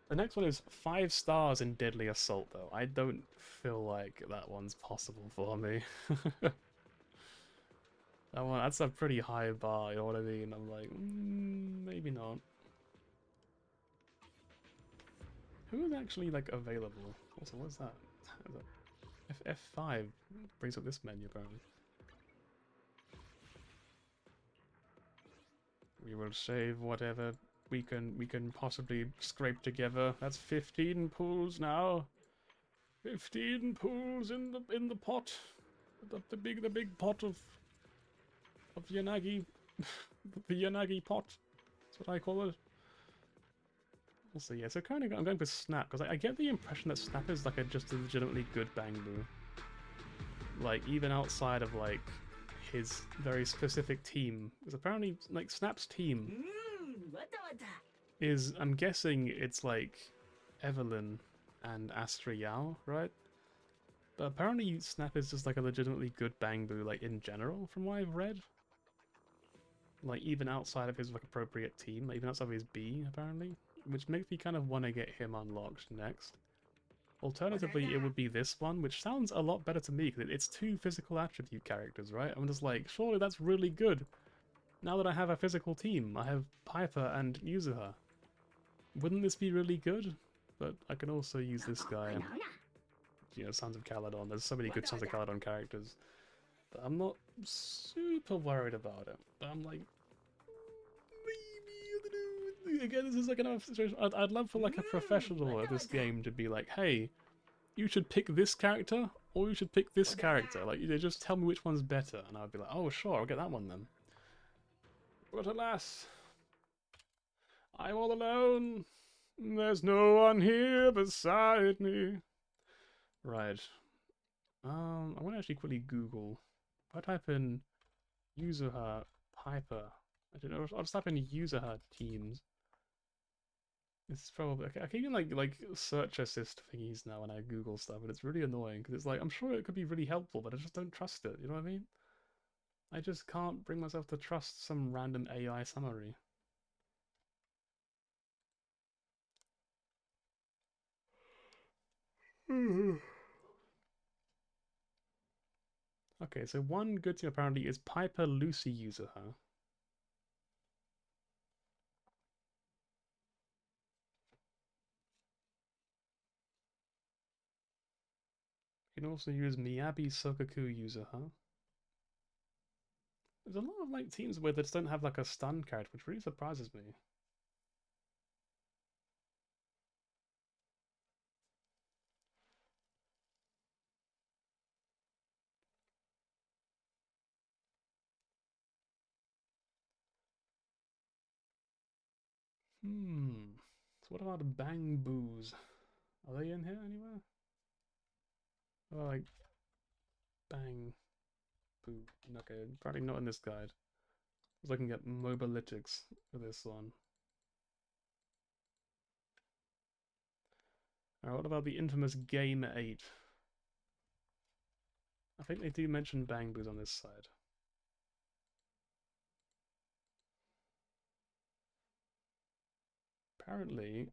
The next one is 5 stars in Deadly Assault, though. I don't feel like that one's possible for me. That's a pretty high bar, you know what I mean? I'm like, maybe not. Who is actually, like, available? Also, what's that? F5 brings up this menu, apparently. We will save whatever we can possibly scrape together. That's 15 pools now. 15 pools in the pot. The big pot of Yanagi. The Yanagi pot. That's what I call it. Also, yeah, so currently I'm going for Snap, because I get the impression that Snap is like just a legitimately good Bangbu. Like, even outside of like his very specific team. Because apparently, like, Snap's team is, I'm guessing it's like Evelyn and Astra Yao, right? But apparently Snap is just like a legitimately good Bangbu, like in general, from what I've read. Like even outside of his like appropriate team, like, even outside of his B, apparently. Which makes me kind of want to get him unlocked next. Alternatively, it would be this one, which sounds a lot better to me, because it's 2 physical attribute characters, right? I'm just like, surely that's really good. Now that I have a physical team, I have Piper and Yuzuha. Wouldn't this be really good? But I can also use this guy. You know, Sons of Caledon. There's so many good Sons of Caledon characters. But I'm not super worried about it. But I'm like, maybe, again, this is like another situation. I'd love for like a professional at this game to be like, hey, you should pick this character, or you should pick this character. Like, they just tell me which one's better, and I'd be like, oh, sure, I'll get that one then. But alas, I'm all alone. There's no one here beside me. Right. I'm gonna actually quickly Google. If I type in Yuzuha Piper, I don't know. I'll just type in Yuzuha teams. It's probably okay. I can even like search assist thingies now when I Google stuff, and it's really annoying because it's like I'm sure it could be really helpful, but I just don't trust it. You know what I mean? I just can't bring myself to trust some random AI summary. Okay, so one good thing apparently is Piper Lucy Yuzuha. You can also use Miyabi Sokaku Yuzuha. There's a lot of like teams where they just don't have like a stun character, which really surprises me. So what about Bang Boos? Are they in here anywhere? Oh, like Bang Boo. Okay, probably not in this guide. I was looking at Mobalytics for this one. Alright, what about the infamous Game 8? I think they do mention Bang Boos on this side. Apparently,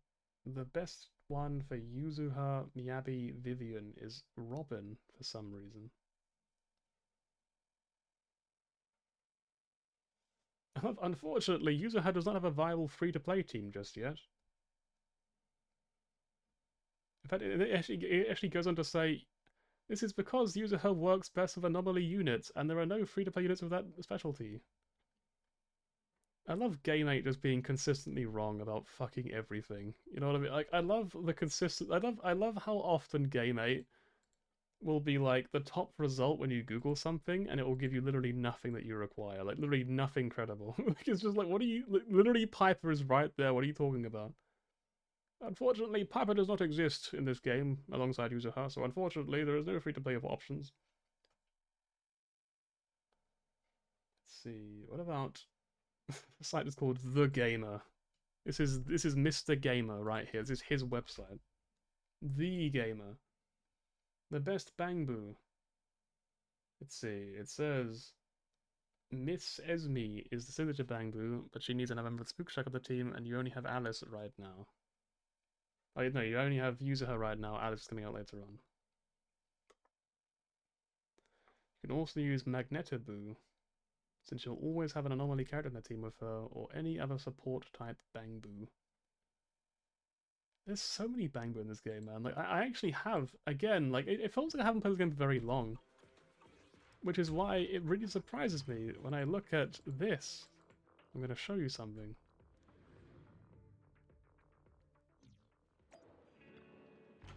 the best one for Yuzuha, Miyabi, Vivian is Robin for some reason. Unfortunately, Yuzuha does not have a viable free-to-play team just yet. In fact, it actually goes on to say, this is because Yuzuha works best with anomaly units, and there are no free-to-play units with that specialty. I love Game 8 just being consistently wrong about fucking everything. You know what I mean? Like, I love the consistent. I love how often Game 8 will be like the top result when you Google something, and it will give you literally nothing that you require. Like, literally nothing credible. It's just like, what are you? Literally, Piper is right there. What are you talking about? Unfortunately, Piper does not exist in this game alongside Yuzuha, so unfortunately, there is no free-to-play options. Let's see. What about the site is called The Gamer. This is Mr. Gamer right here. This is his website. The Gamer. The best Bangbu. Let's see. It says Miss Esme is the signature Bangbu, but she needs another member of the Spook Shack of the team, and you only have Alice right now. Oh no, you only have Yuzuha right now. Alice is coming out later on. You can also use Magnetoboo, since you'll always have an anomaly character in the team with her, or any other support type Bangbu. There's so many Bangbu in this game, man. Like, I actually have, again, like, it feels like I haven't played this game for very long. Which is why it really surprises me when I look at this. I'm going to show you something.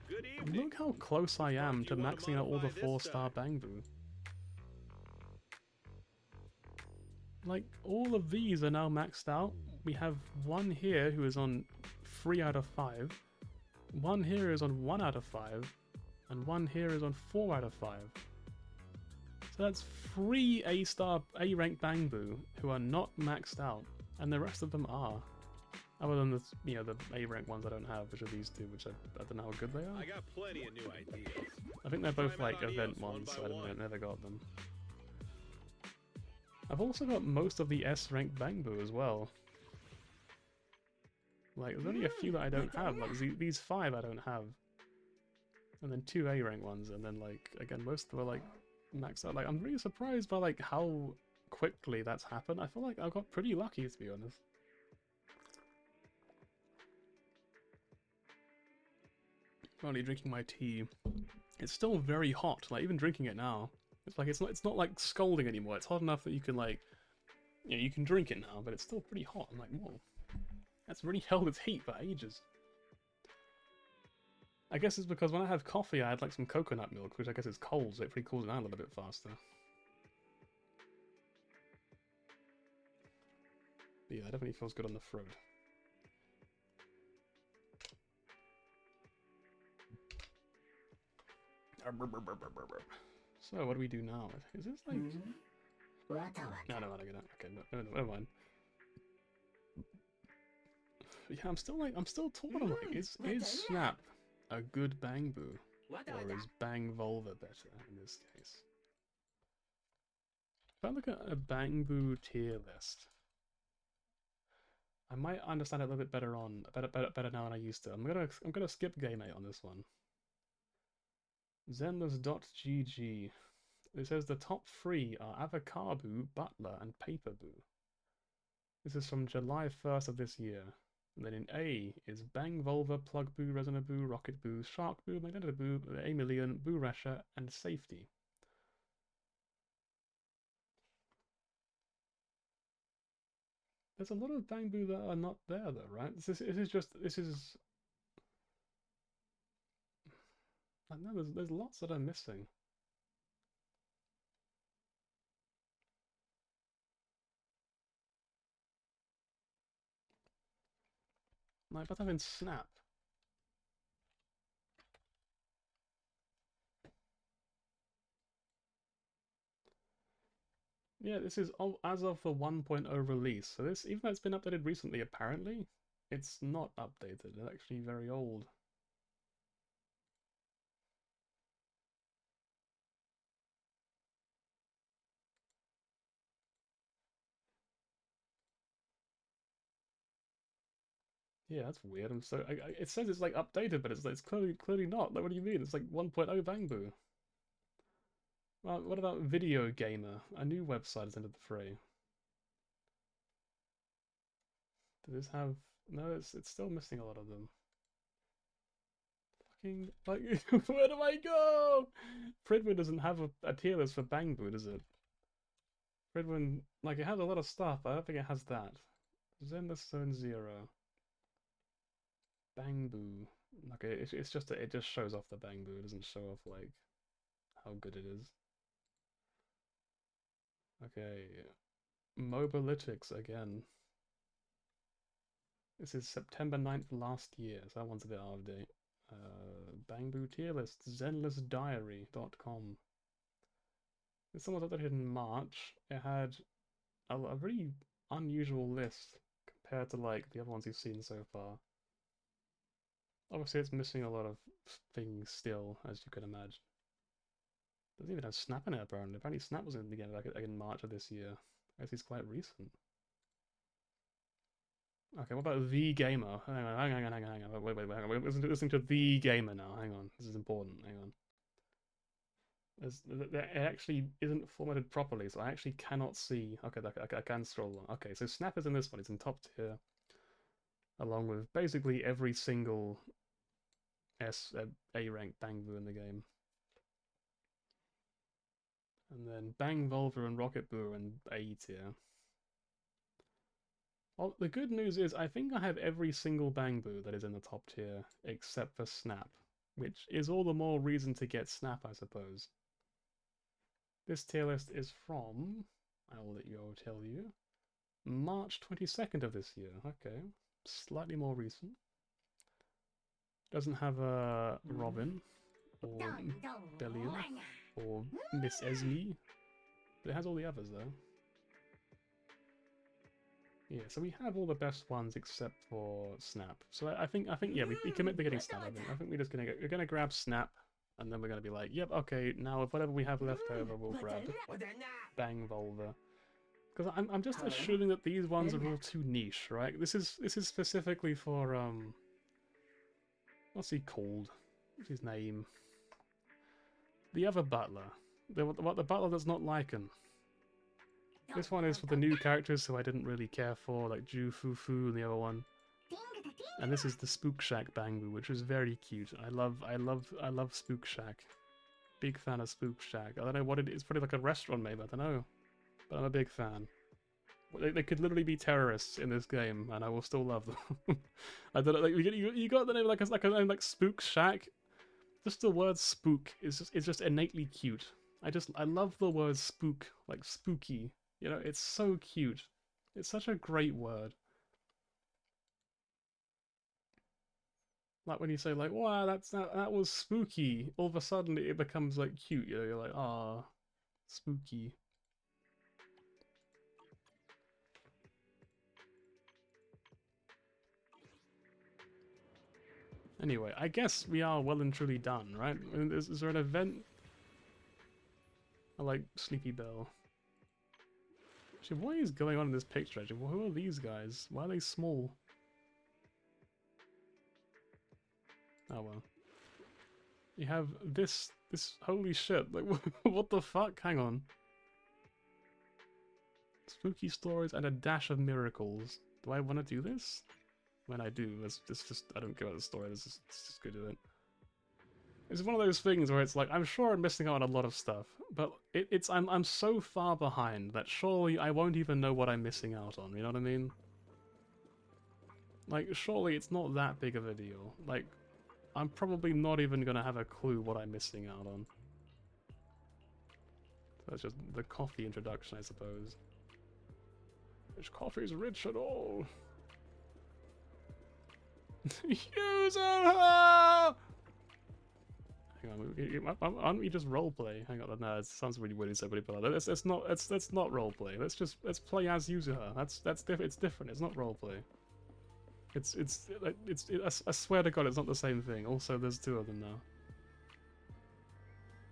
Good evening. Look how close I am to maxing out all the 4-star Bangbu. Like, all of these are now maxed out. We have one here who is on 3 out of 5. One here is on 1 out of 5. And one here is on 4 out of 5. So that's 3 A-rank Bangbu who are not maxed out. And the rest of them are. Other than the, you know, the A rank ones I don't have, which are these two, which I don't know how good they are. I got plenty of new ideas. I think they're both Try 'em out like on event EOS one ones, by so I one. never got them. I've also got most of the S rank Bangbu as well. Like, there's only a few that I don't have. Like, these 5 I don't have. And then 2 A rank ones, and then, like, again, most of them are, like, maxed out. Like, I'm really surprised by, like, how quickly that's happened. I feel like I got pretty lucky, to be honest. Currently drinking my tea. It's still very hot. Like, even drinking it now, it's like it's not like scalding anymore. It's hot enough that you can, like, you know, you can drink it now, but it's still pretty hot. I'm like, whoa, that's really held its heat for ages. I guess it's because when I have coffee, I had like some coconut milk, which I guess is cold, so it pretty cools it down a little bit faster. But yeah, it definitely feels good on the throat. So what do we do now? Is this like? No, I don't want to get it. Okay, no, never mind. Yeah, I'm still torn on like, is Snap a good Bangbu, or is Bang Volva better in this case? If I look at a Bangbu tier list, I might understand it a little bit better better now than I used to. I'm gonna skip Game 8 on this one. Zenless.gg. It says the top 3 are Avocado, Butler, and Paperboo. This is from July 1st of this year. And then in A is Bang Volva, Plug Boo, Resonant Boo, Rocket Boo, Shark Boo, Magneto Boo, A Million, Boo Rasher, and Safety. There's a lot of Bang Boo that are not there though, right? This is I know there's lots that I'm missing. Like, but I'm in Snap. Yeah, this is as of the 1.0 release. So this, even though it's been updated recently, apparently, it's not updated. It's actually very old. Yeah, that's weird. It says it's like updated, but it's clearly not. Like, what do you mean? It's like 1.0 Bangbu. Well, what about Video Gamer? A new website is entered the fray. Does this have? No, it's still missing a lot of them. Fucking like, where do I go? Fridwin doesn't have a tier list for Bangbu, does it? Fridwin, like, it has a lot of stuff, but I don't think it has that. Zenless Zone 0. Bangbu. Okay, it's just it just shows off the Bangbu. It doesn't show off like how good it is. Okay, Mobalytics again. This is September 9th last year, so that one's a bit out of date. Bangbu tier list, zenlessdiary.com. This one was updated in March. It had a really unusual list compared to like the other ones you've seen so far. Obviously, it's missing a lot of things still, as you can imagine. Doesn't even have Snap in it, apparently. Apparently, Snap was in the beginning, like in March of this year. I guess it's quite recent. Okay, what about The Gamer? Hang on. Wait, hang on. We're listening to The Gamer now. Hang on. This is important. Hang on. It actually isn't formatted properly, so I actually cannot see. Okay, I can scroll along. Okay, so Snap is in this one. It's in top tier, along with basically every single A rank Bangbu in the game. And then Bang Volva and Rocket Boo are in A tier. Well, the good news is I think I have every single Bangbu that is in the top tier except for Snap, which is all the more reason to get Snap, I suppose. This tier list is from, I will let you tell you, March 22nd of this year. Okay, slightly more recent. Doesn't have a Robin or Bellion or Miss Esme, but it has all the others though. Yeah, so we have all the best ones except for Snap. So I think yeah, we commit to getting Snap. I think we're just we're gonna grab Snap, and then we're gonna be like, yep, okay, now if whatever we have left over, we'll grab Bang Volva. Because I'm just assuming that these ones are all too niche, right? This is specifically for what's he called? What's his name? The other butler. The butler that's not Lycan. This one is for the new characters who I didn't really care for, like Ju Fufu and the other one. And this is the Spook Shack Bangbu, which is very cute. I love Spook Shack. Big fan of Spook Shack. I don't know what it is. It's probably like a restaurant maybe, I don't know. But I'm a big fan. They could literally be terrorists in this game, and I will still love them. I don't know, like you got the name like a name like Spook Shack. Just the word spook is just innately cute. I love the word spook, like spooky. You know, it's so cute. It's such a great word. Like when you say like, wow, that was spooky. All of a sudden it becomes like cute. You know, you're like, ah, spooky. Anyway, I guess we are well and truly done, right? I mean, is there an event? I like Sleepy Bell. Actually, what is going on in this picture? Actually, who are these guys? Why are they small? Oh well. You have this holy shit, like what the fuck? Hang on. Spooky stories and a dash of miracles. Do I want to do this? When I do, it's just I don't care about the story, let's just go do it. It's one of those things where it's like, I'm sure I'm missing out on a lot of stuff, but I'm so far behind that surely I won't even know what I'm missing out on, you know what I mean? Like, surely it's not that big of a deal. Like, I'm probably not even gonna have a clue what I'm missing out on. So that's just the coffee introduction, I suppose. Which coffee is rich at all? User! Hang on, why don't we just roleplay? Hang on, no, it sounds really weird to say, but let's not roleplay. Let's play as Yuzuha. That's different. It's different. It's not roleplay. I swear to God, it's not the same thing. Also, there's two of them now.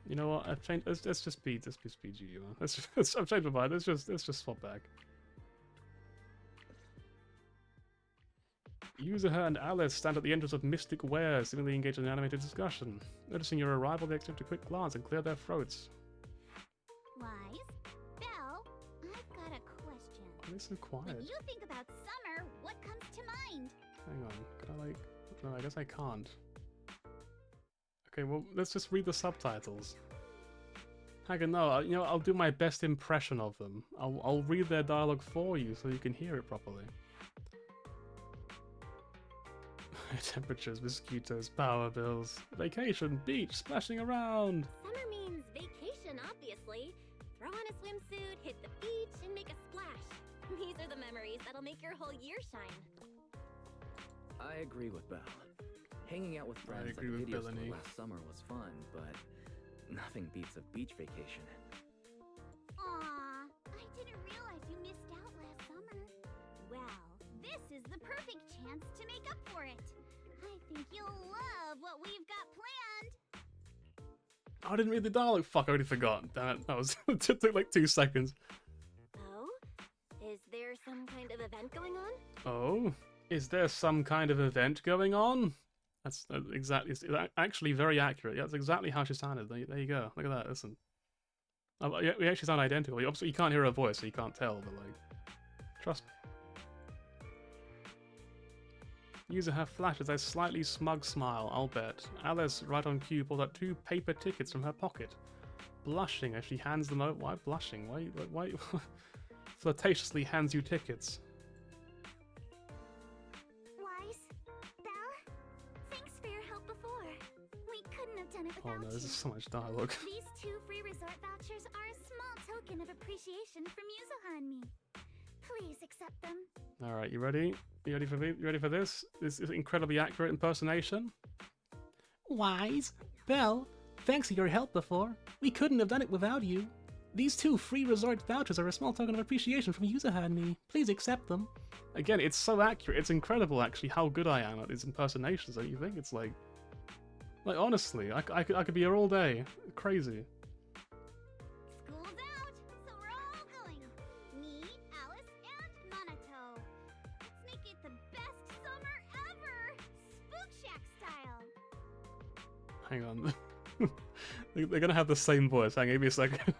You know what? I've changed. Let's just be Yuzuha. I've changed my mind. Let's just swap back. Yuzuha and Alice stand at the entrance of Mystic Ware, seemingly engaged in an animated discussion. Noticing your arrival, they exchange a quick glance and clear their throats. Wise? Belle, I've got a question. Why are they so quiet? When you think about summer, what comes to mind? Hang on, can I like... No, I guess I can't. Okay, well, let's just read the subtitles. Hang on, no, you know, I'll do my best impression of them. I'll read their dialogue for you so you can hear it properly. Temperatures, mosquitoes, power bills, vacation, beach, splashing around. Summer means vacation, obviously. Throw on a swimsuit, hit the beach, and make a splash. These are the memories that'll make your whole year shine. I agree with Belle. Hanging out with friends like videos from last summer was fun, but nothing beats a beach vacation. Aw, I didn't realize you missed out last summer. Well, this is the perfect chance to make up for it. I think you'll love what we've got planned. Oh, I didn't read the dialogue. Fuck, I already forgot. Damn it, that was it took like 2 seconds. Oh? Is there some kind of event going on? Oh? Is there some kind of event going on? That's exactly, it's actually very accurate. Yeah, that's exactly how she sounded. There you go. Look at that, listen. Oh, yeah, we actually sound identical. Obviously, you can't hear her voice, so you can't tell, but like, trust me. Yuzuha flashes a slightly smug smile, I'll bet. Alice, right on cue, pulls out 2 paper tickets from her pocket. Blushing as she hands them over. Why blushing? Why flirtatiously hands you tickets? Wise? Belle? Thanks for your help before. We couldn't have done it without Oh no, there's you. so much dialogue. These 2 free resort vouchers are a small token of appreciation from Yuzuha and me. Please accept them. Alright, you ready? You ready for me? You ready for this? This is incredibly accurate impersonation. Wise? Belle, thanks for your help before. We couldn't have done it without you. These 2 free resort vouchers are a small token of appreciation from Yuzuha and me. Please accept them. Again, it's so accurate. It's incredible, actually, how good I am at these impersonations, don't you think? It's like honestly, I could be here all day. Crazy. School's out, so we're all going. Me, Alice, and Minato. Let's make it the best summer ever! Spook Shack style! Hang on. They're gonna have the same voice. Hang on, give me a second.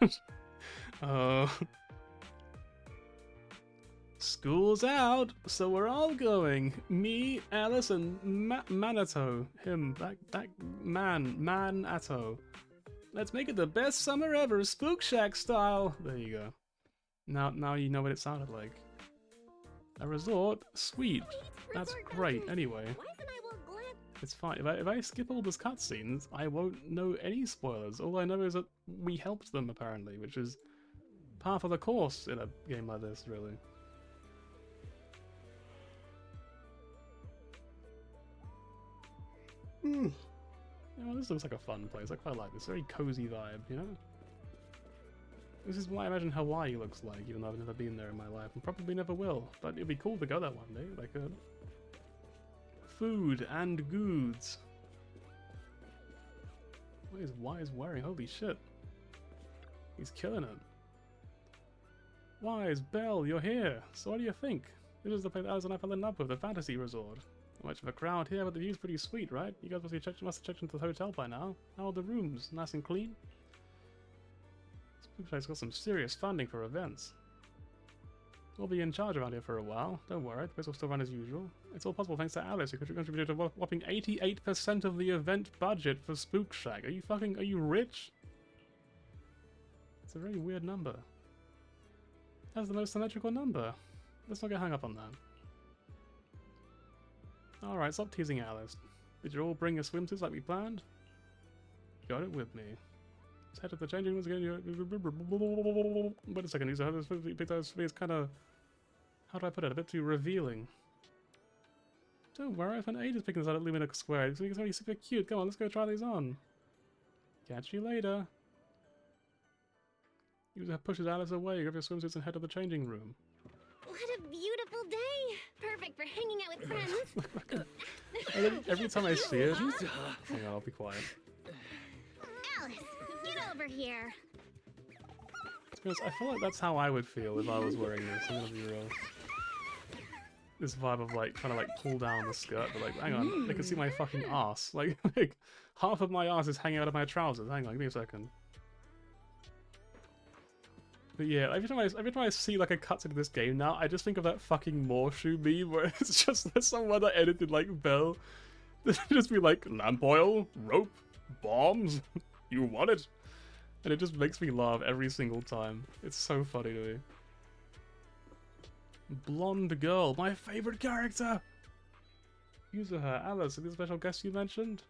School's out, so we're all going. Me, Alice, and Minato. Him, that man, Manato. Let's make it the best summer ever, Spook Shack style. There you go. Now you know what it sounded like. A resort, sweet. That's great. Anyway, it's fine. If I skip all those cutscenes, I won't know any spoilers. All I know is that we helped them apparently, which is part of the course in a game like this, really. Oh, this looks like a fun place. I quite like this. Very cozy vibe, you know? This is what I imagine Hawaii looks like, even though I've never been there in my life, and probably never will. But it'd be cool to go there one day, like food and goods. What is Wise wearing? Holy shit. He's killing it. Wise, Belle, you're here. So what do you think? This is the place Alice and I fell in love with, the fantasy resort. Not much of a crowd here, but the view's pretty sweet, right? You guys must have checked into the hotel by now. How are the rooms? Nice and clean? Spook Shack's got some serious funding for events. We'll be in charge around here for a while. Don't worry, the place will still run as usual. It's all possible thanks to Alice, who contributed a whopping 88% of the event budget for Spook Shack. Are you rich? It's a very weird number. That's the most symmetrical number. Let's not get hung up on that. Alright, stop teasing Alice. Did you all bring your swimsuits like we planned? Got it with me. Let's head to the changing rooms again. Wait a second, these are kind of... How do I put it? A bit too revealing. Don't worry, I spent ages picking this out at Lumina Square. It's already super cute. Come on, let's go try these on. Catch you later. User pushes Alice away. Grab your swimsuits and head to the changing room. What a beautiful day! Perfect for hanging out with friends. Every time I see it, hang on, I'll be quiet. Alice, get over here. To be honest, I feel like that's how I would feel if I was wearing this. I'm gonna be real. This vibe of like trying to like pull down the skirt, but like, hang on, they can see my fucking ass. Like half of my ass is hanging out of my trousers. Hang on, give me a second. But yeah, every time I see like a cutscene of this game now, I just think of that fucking Morshu meme where it's just there's someone that edited like Belle. Just be like, lamp oil, rope, bombs, you want it? And it just makes me laugh every single time. It's so funny to me. Blonde girl, my favorite character! Yuzuha, Alice, are these special guests you mentioned?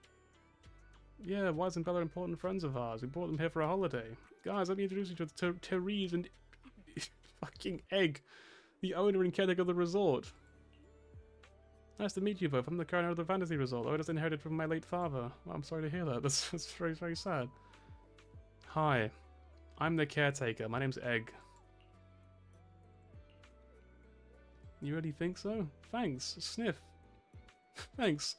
Yeah, Wise and Bella are important friends of ours. We brought them here for a holiday. Guys, let me introduce you to Therese and fucking Egg, the owner and caretaker of the resort. Nice to meet you both. I'm the current owner of the fantasy resort. I just inherited from my late father. Well, I'm sorry to hear that. That's very, very sad. Hi, I'm the caretaker. My name's Egg. You really think so? Thanks. Sniff. Thanks.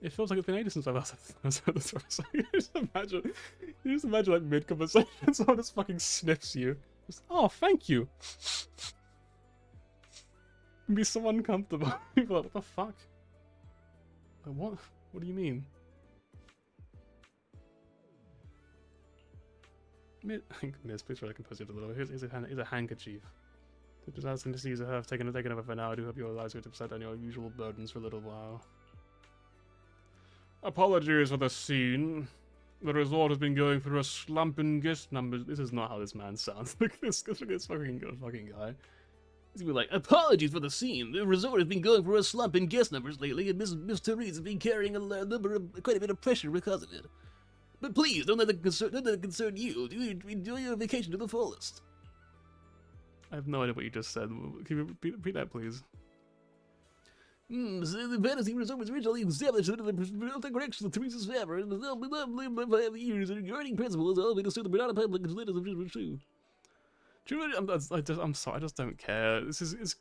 It feels like it's been ages since I've asked that story. You just imagine like mid-conversation, someone just fucking sniffs you. Just, oh, thank you. It'd be so uncomfortable. People are like, what the fuck? Like, what? What do you mean? Miss, please try to compose it a little. Here's a handkerchief. Just asking to see you have taken over for now. I do hope your lives will upset on your usual burdens for a little while. Apologies for the scene. The resort has been going through a slump in guest numbers. This is not how this man sounds. Look at this fucking guy. He's gonna be like, apologies for the scene. The resort has been going through a slump in guest numbers lately, and Miss Therese has been carrying quite a bit of pressure because of it. But please, don't let it concern you. Enjoy your vacation to the fullest. I have no idea what you just said. Can you repeat that, please? The fantasy resort was originally established under the correction of Teresa's favor, and has been lived by the years, and guiding principles all been assumed the Brunata public as leaders of true. I'm sorry, I just don't care.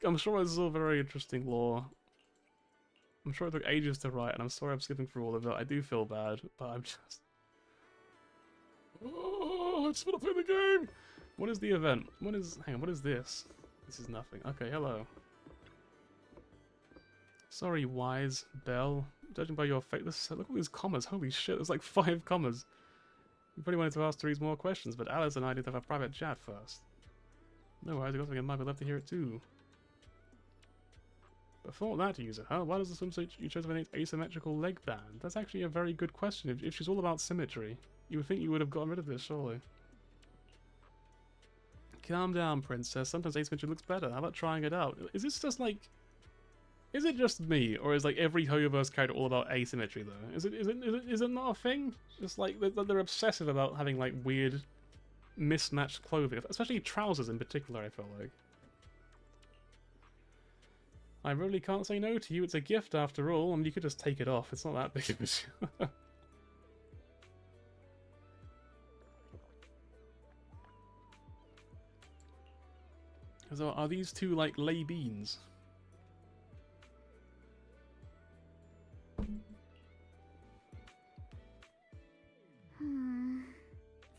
I'm sure this is all very interesting lore. I'm sure it took ages to write, and I'm sorry I'm skipping through all of it. I do feel bad, but I'm just... Oh, I just want to play the game! What is the event? Hang on, what is this? This is nothing. Okay, hello. Sorry, Wise Bell. Judging by your face, look at all these commas. Holy shit, there's like 5 commas. We probably wanted to ask Therese more questions, but Alice and I need to have a private chat first. No worries, I got something in mind, I'd love to hear it too. Before that, user, huh? Why does the swimsuit you chose have an asymmetrical leg band? That's actually a very good question. If she's all about symmetry, you would think you would have gotten rid of this, surely. Calm down, princess. Sometimes asymmetry looks better. How about trying it out? Is this just like... Is it just me, or is like every Hoyoverse character all about asymmetry though? Is it not a thing? Just like they're obsessive about having like weird, mismatched clothing, especially trousers in particular. I feel like. I really can't say no to you. It's a gift after all. I mean, you could just take it off. It's not that big of an issue. So are these two like lay beans?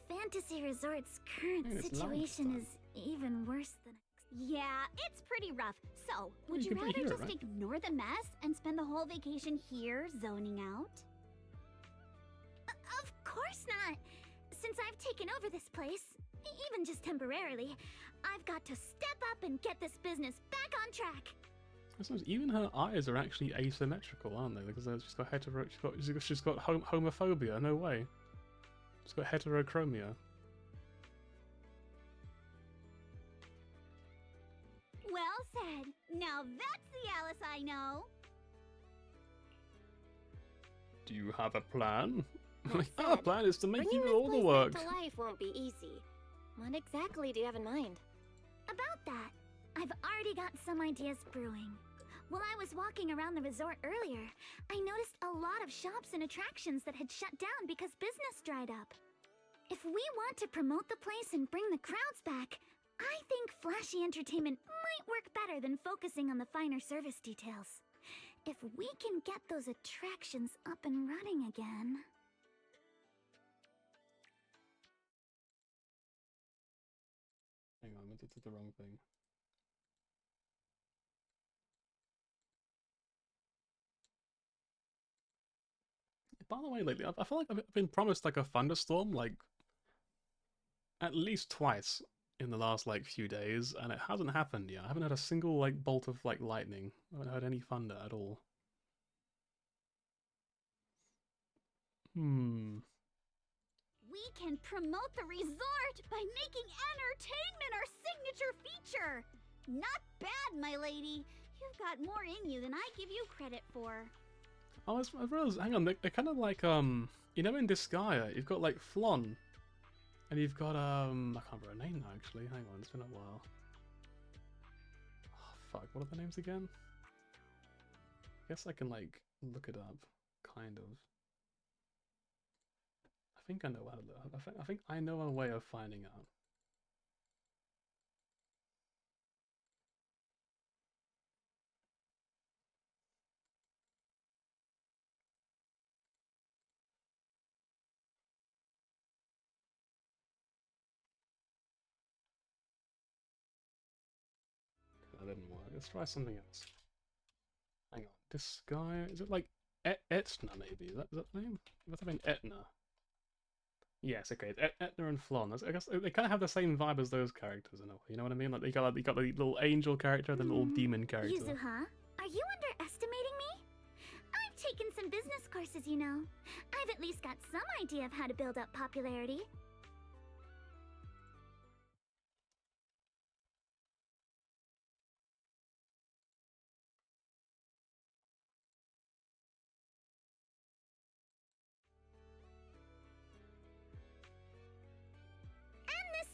Fantasy Resort's current situation is even worse than... Yeah, it's pretty rough. So, would you rather just ignore the mess and spend the whole vacation here zoning out? Of course not! Since I've taken over this place, even just temporarily, I've got to step up and get this business back on track! I suppose even her eyes are actually asymmetrical, aren't they? Because she's got she's got homophobia. No way. She's got heterochromia. Well said. Now that's the Alice I know. Do you have a plan? Our plan is to make you all the work. Bringing this place back to life won't be easy. What exactly do you have in mind? About that, I've already got some ideas brewing. While I was walking around the resort earlier, I noticed a lot of shops and attractions that had shut down because business dried up. If we want to promote the place and bring the crowds back, I think flashy entertainment might work better than focusing on the finer service details. If we can get those attractions up and running again... Hang on, I did the wrong thing. By the way, lately, I feel like I've been promised like a thunderstorm, like, at least twice in the last, like, few days, and it hasn't happened yet. I haven't had a single, like, bolt of, like, lightning. I haven't heard any thunder at all. We can promote the resort by making entertainment our signature feature! Not bad, my lady. You've got more in you than I give you credit for. Oh, I realized, hang on, they're kind of like, you know in Disgaea, you've got, like, Flon. And you've got, I can't remember her name now, actually. Hang on, it's been a while. Oh, fuck, what are the names again? I guess I can, like, look it up, kind of. I think I know how to, I think I know a way of finding out. That didn't work. Let's try something else. Hang on. This guy, is it like Etna maybe? Is that the name? What's that mean? Etna. Yes, okay. Etna and Flon. I guess they kind of have the same vibe as those characters in a way. You know what I mean? Like they got the little angel character, the little demon character. Yuzuha, are you underestimating me? I've taken some business courses, you know. I've at least got some idea of how to build up popularity.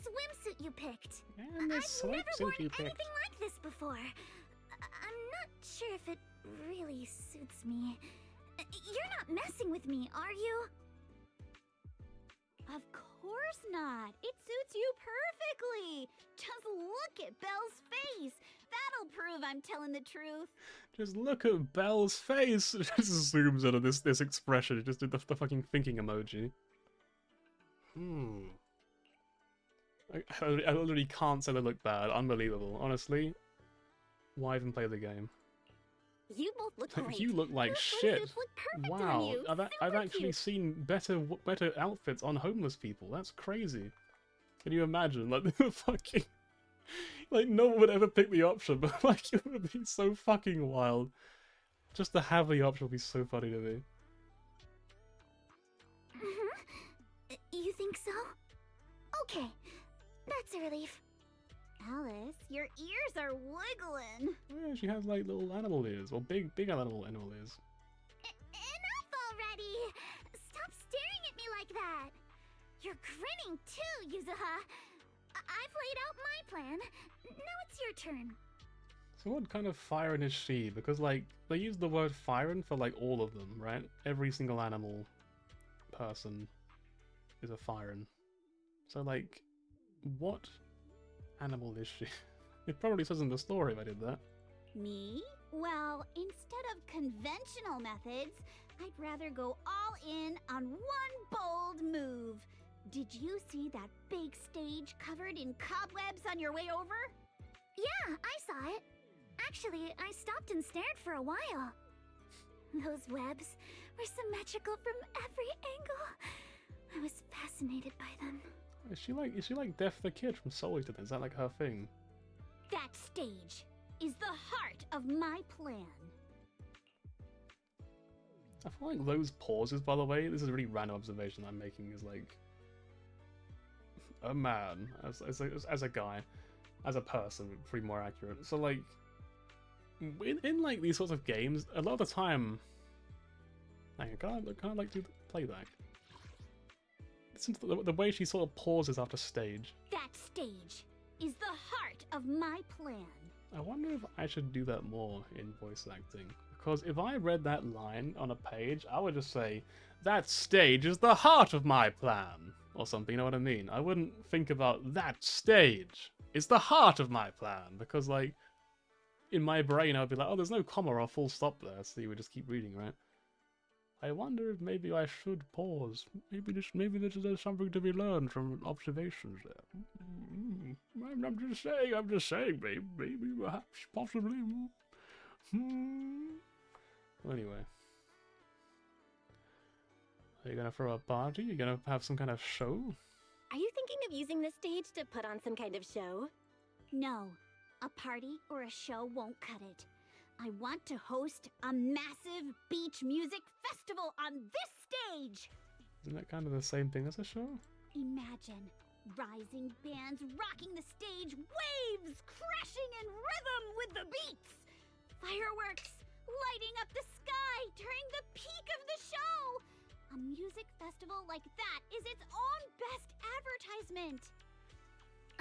Swimsuit you picked. And this I've never worn you picked. anything like this before. I'm not sure if it really suits me. You're not messing with me, are you? Of course not. It suits you perfectly. Just look at Belle's face. That'll prove I'm telling the truth. Just look at Belle's face. It just zooms out of this expression. It just did the fucking thinking emoji. I literally can't say they look bad. Unbelievable. Honestly, why even play the game? You both look great. You look like Those shit. swimsuits look perfect Wow, on you. I've Super actually cute. seen better outfits on homeless people. That's crazy. Can you imagine? Like the fucking, like no one would ever pick the option, but like it would be so fucking wild. Just to have the option would be so funny to me. You think so? Okay, that's a relief. Alice, your ears are wiggling. Yeah, she has like little animal ears, or big animal ears. Enough already! Stop staring at me like that! You're grinning too, Yuzuha! I've laid out my plan. Now it's your turn. So what kind of firen is she? Because like, they use the word firen for like all of them, right? Every single animal person is a firen. So like, what animal is she? It probably says in the story if I did that. Me? Well, instead of conventional methods, I'd rather go all in on one bold move. Did you see that big stage covered in cobwebs on your way over? Yeah, I saw it. Actually, I stopped and stared for a while. Those webs were symmetrical from every angle. I was fascinated by them. Is she like Death the Kid from Soul Eater? Is that like her thing? That stage is the heart of my plan. I feel like those pauses, by the way, this is a really random observation I'm making, is like a man, as a guy, as a person, pretty more accurate. So like, in like these sorts of games, a lot of the time, hang on, can I like do the playback? Listen to the way she sort of pauses after stage. That stage is the heart of my plan. I wonder if I should do that more in voice acting. Because if I read that line on a page, I would just say, that stage is the heart of my plan. Or something, you know what I mean? I wouldn't think about that stage is the heart of my plan. Because like, in my brain I would be like, oh, there's no comma or full stop there. So you would just keep reading, right? I wonder if maybe I should pause. Maybe there's something to be learned from observations there. I'm just saying, maybe, perhaps, possibly. Well, anyway. Are you gonna throw a party? Are you gonna have some kind of show? Are you thinking of using this stage to put on some kind of show? No, a party or a show won't cut it. I want to host a massive beach music festival on this stage! Isn't that kind of the same thing as a show? Imagine rising bands rocking the stage, waves crashing in rhythm with the beats! Fireworks lighting up the sky during the peak of the show! A music festival like that is its own best advertisement!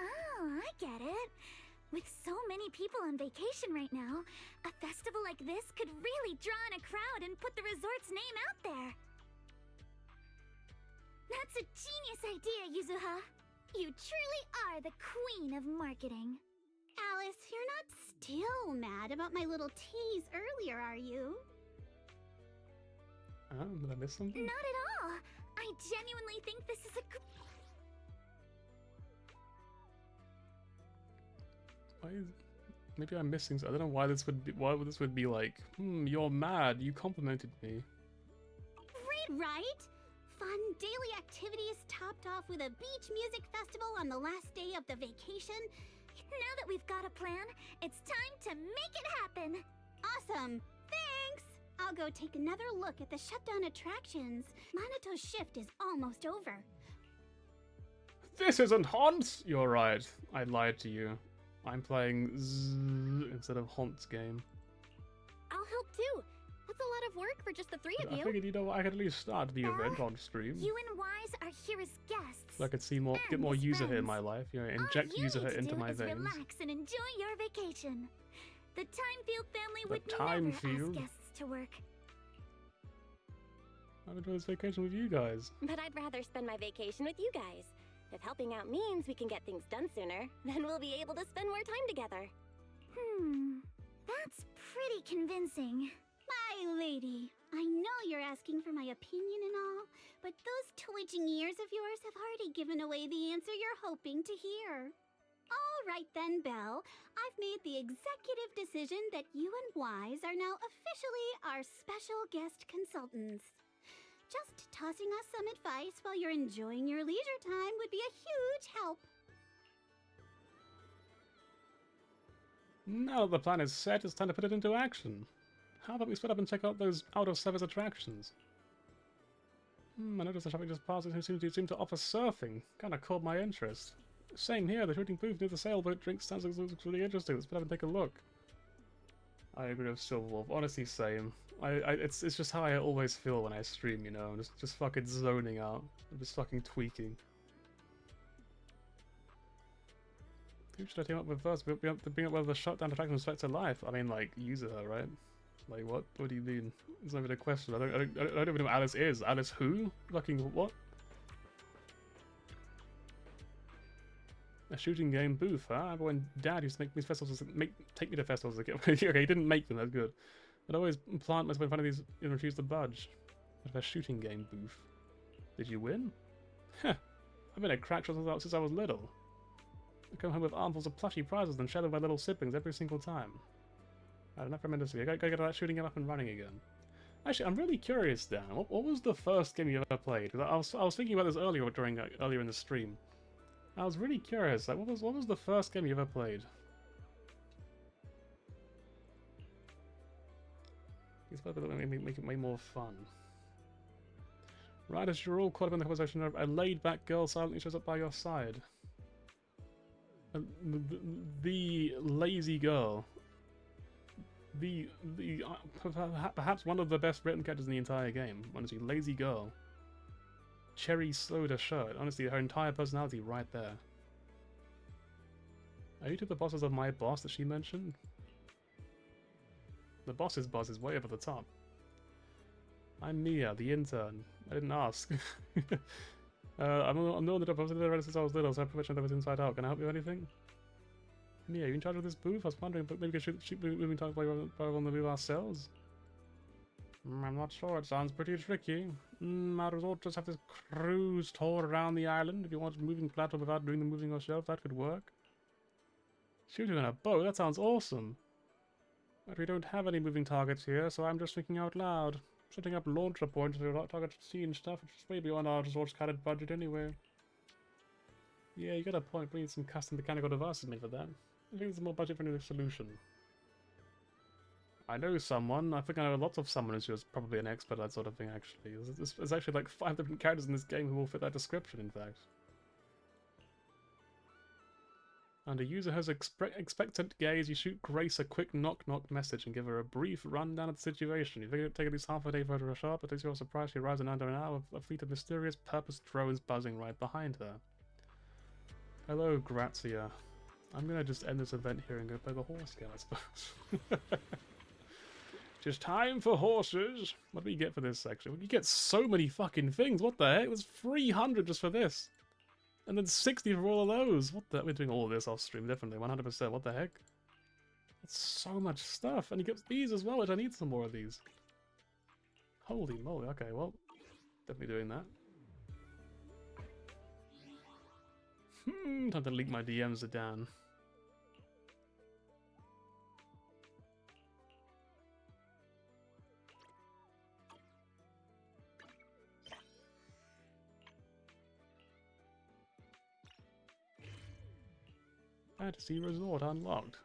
Oh, I get it. With so many people on vacation right now, a festival like this could really draw in a crowd and put the resort's name out there. That's a genius idea, Yuzuha. You truly are the queen of marketing. Alice, you're not still mad about my little tease earlier, are you? Oh, did I miss something? Not at all. I genuinely think this is a Maybe I'm missing. I don't know why this would be. Why this would be like? You're mad. You complimented me. great, right? Fun daily activities topped off with a beach music festival on the last day of the vacation. Now that we've got a plan, it's time to make it happen. Awesome. Thanks. I'll go take another look at the shutdown attractions. Manato's shift is almost over. This isn't Honse! You're right. I lied to you. I'm playing Z instead of Honse game. I'll help too. That's a lot of work for just the three of I you. figured, you know, I could at least start the event on stream. You and Wise are here as guests. So I could see more, get more as user hit in friends. my life. You know, All inject you user need hit to into do my is veins. relax and enjoy your vacation. The Timefield family The would never ask Timefield? guests to work. I've enjoyed this vacation with you guys. But I'd rather spend my vacation with you guys. If helping out means we can get things done sooner, then we'll be able to spend more time together. That's pretty convincing. My lady, I know you're asking for my opinion and all, but those twitching ears of yours have already given away the answer you're hoping to hear. All right then, Belle. I've made the executive decision that you and Wise are now officially our special guest consultants. Just tossing us some advice while you're enjoying your leisure time would be a huge help. Now that the plan is set, it's time to put it into action. How about we split up and check out those out-of-service attractions? I noticed the shopping just passed seemed to offer surfing. Kinda caught my interest. Same here, the shooting booth near the sailboat drink sounds like looks really interesting. Let's split up and take a look. I agree with Silverwolf. Honestly, same. It's just how I always feel when I stream, you know? I'm just fucking zoning out. I'm just fucking tweaking. Who should I team up with first? We'll be able to bring up whether the shutdown attraction reflects her life. I mean, like, Yuzuha, right? Like, what? What do you mean? It's not even a question. I don't even know what Alice is. Alice who? Fucking what? A shooting game booth, huh? I remember when Dad used to make these festivals, take me to festivals as a kid. Okay, he didn't make them, that's good. I'd always plant myself in front of these and refuse to budge. What about a shooting game booth? Did you win? Heh. I've been a crack shot since I was little. I come home with armfuls of plushy prizes and shadowed by little siblings every single time. I don't know, tremendously. I gotta get that shooting game up and running again. Actually, I'm really curious, Dan. What was the first game you ever played? Because I was thinking about this earlier earlier in the stream. I was really curious. Like, what was the first game you ever played? It's better to make it way more fun. Right as you're all caught up in the conversation, a laid-back girl silently shows up by your side. The lazy girl. Perhaps one of the best written characters in the entire game. Honestly, lazy girl. Cherry soda shirt. Honestly, her entire personality right there. Are you two the bosses of my boss that she mentioned? The boss's boss is way up at the top. I'm Mia, the intern. I didn't ask. I'm on the job. I was in the since I was little, so I pretty much know that was inside out. Can I help you with anything? Mia, are you in charge of this booth? I was wondering, but maybe we could shoot moving targets while on the move ourselves. I'm not sure. It sounds pretty tricky. Might as well just have this cruise tour around the island. If you want a moving platform without doing the moving yourself, that could work. Shooting on a boat? That sounds awesome. But we don't have any moving targets here, so I'm just thinking out loud. Setting up launcher points for targets to see and stuff, which is way beyond our resource-cutted budget anyway. Yeah, you got a point. We need some custom mechanical devices made for that. I think there's a more budget-friendly solution. I know someone. I think I know lots of someone who's probably an expert at that sort of thing, actually. There's actually like 5 different characters in this game who will fit that description, in fact. Under Yuzuha's expectant gaze, you shoot Grace a quick knock-knock message and give her a brief rundown of the situation. You figure it would take at least half a day for her to rush up, but to your surprise, she arrives in under an hour with a fleet of mysterious purpose drones buzzing right behind her. Hello, Grazia. I'm gonna just end this event here and go play the horse game, I suppose. Just time for horses. What do we get for this section? You get so many fucking things. What the heck? It was 300 just for this. And then 60 for all of those. What the? We're doing all of this off stream, definitely. 100%. What the heck? That's so much stuff. And you get these as well, which I need some more of these. Holy moly. Okay, well, definitely doing that. Time to leak my DMs to Dan. Fantasy Resort unlocked.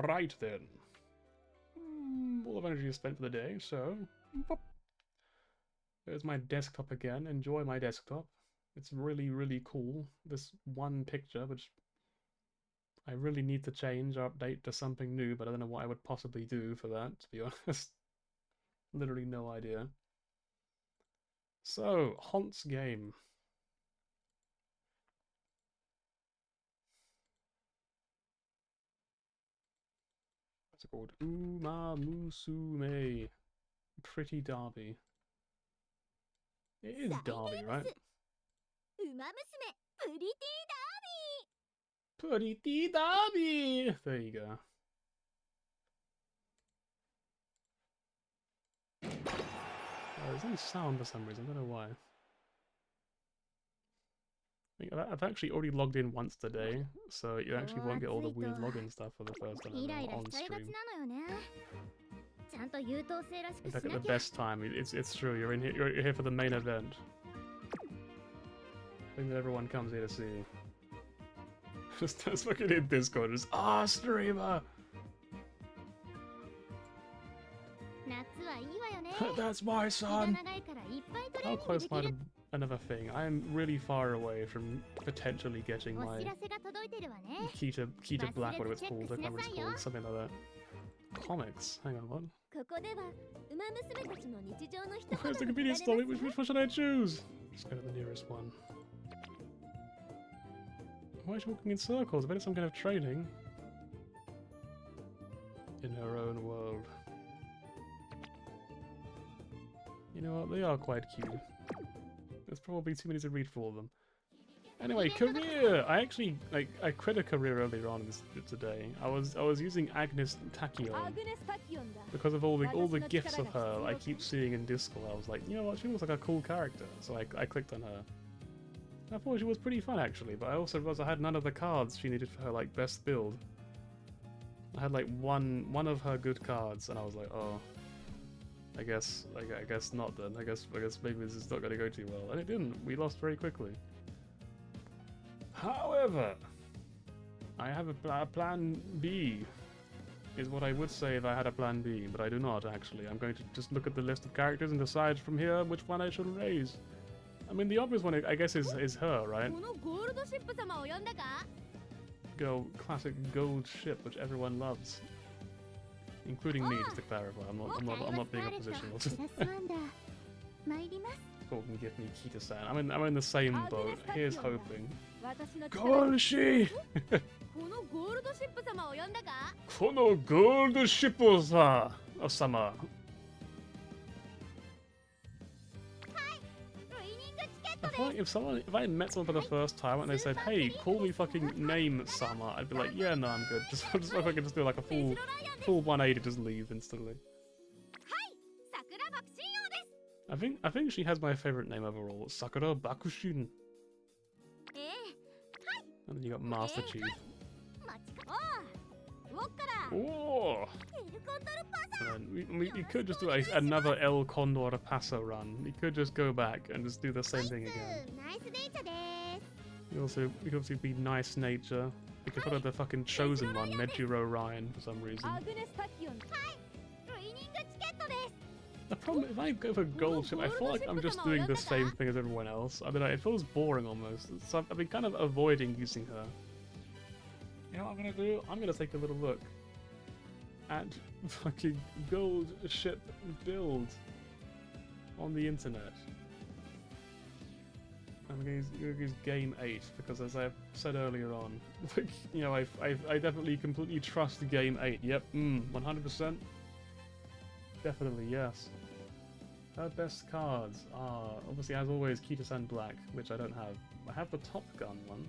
Right then. All of energy is spent for the day, so... Boop. There's my desktop again. Enjoy my desktop. It's really, really cool. This one picture, which I really need to change or update to something new, but I don't know what I would possibly do for that, to be honest. Literally no idea. So, Honse game. called? Umamusume. Pretty Derby. It is Derby, right? Umamusume, Pretty Derby! Pretty Derby! There you go. Oh, there's no sound for some reason, I don't know why. I've actually already logged in once today, so you actually won't get all the weird login stuff for the first time on stream. Back at the best time, it's true, you're here for the main event. Thing that everyone comes here to see. Just fucking in Discord, just streamer! That's my son! How close am I to another thing? I am really far away from potentially getting my Kita Black, whatever it's called, I can't remember what it's called, something like that. Comics? Hang on, what? Where's the convenience store? Which one should I choose? Let's go to the nearest one. Why is she walking in circles? I bet it's some kind of training. In her own world. You know what? They are quite cute. There's probably too many to read for all of them. Anyway, career! I actually, I quit a career earlier on today. I was using Agnes Tachyon. Because of all the gifs of her I keep seeing in Discord. I was like, you know what? She looks like a cool character. So I clicked on her. I thought she was pretty fun actually, but I also realized I had none of the cards she needed for her best build. I had one of her good cards, and I was like, oh, I guess not then. I guess maybe this is not going to go too well, and it didn't. We lost very quickly. However, I have a plan B. Is what I would say if I had a plan B, but I do not actually. I'm going to just look at the list of characters and decide from here which one I should raise. I mean, the obvious one, I guess, is her, right? Classic gold ship, which everyone loves, including me. Just to clarify, I'm not being oppositional. People can give me Kita-san. I'm in the same boat. Here's hoping. Gold-shi! Kono gold ship-o-sa! Osama. I feel like if I met someone for the first time and they said, "Hey, call me fucking name Sama," I'd be like, "Yeah, no, I'm good." Just if I could just do a full 180, just leave instantly. I think she has my favorite name overall, Sakura Bakushin. And then you got Master Chief. Oh! We could just do another El Condor Paso run. We could just go back and just do the same thing again. We could also be Nice Nature. We could follow the fucking chosen one, Mejiro Ryan, for some reason. The problem, if I go for gold ship, I feel like I'm just doing the same thing as everyone else. I mean, it feels boring almost. So I've been kind of avoiding using her. You know what I'm gonna do? I'm gonna take a little look at fucking gold ship build on the internet. I'm gonna use game 8 because, as I said earlier on, you know, I definitely completely trust game 8. Yep, 100%. Definitely yes. Her best cards are obviously, as always, Kita-san Black, which I don't have. I have the Top Gun one.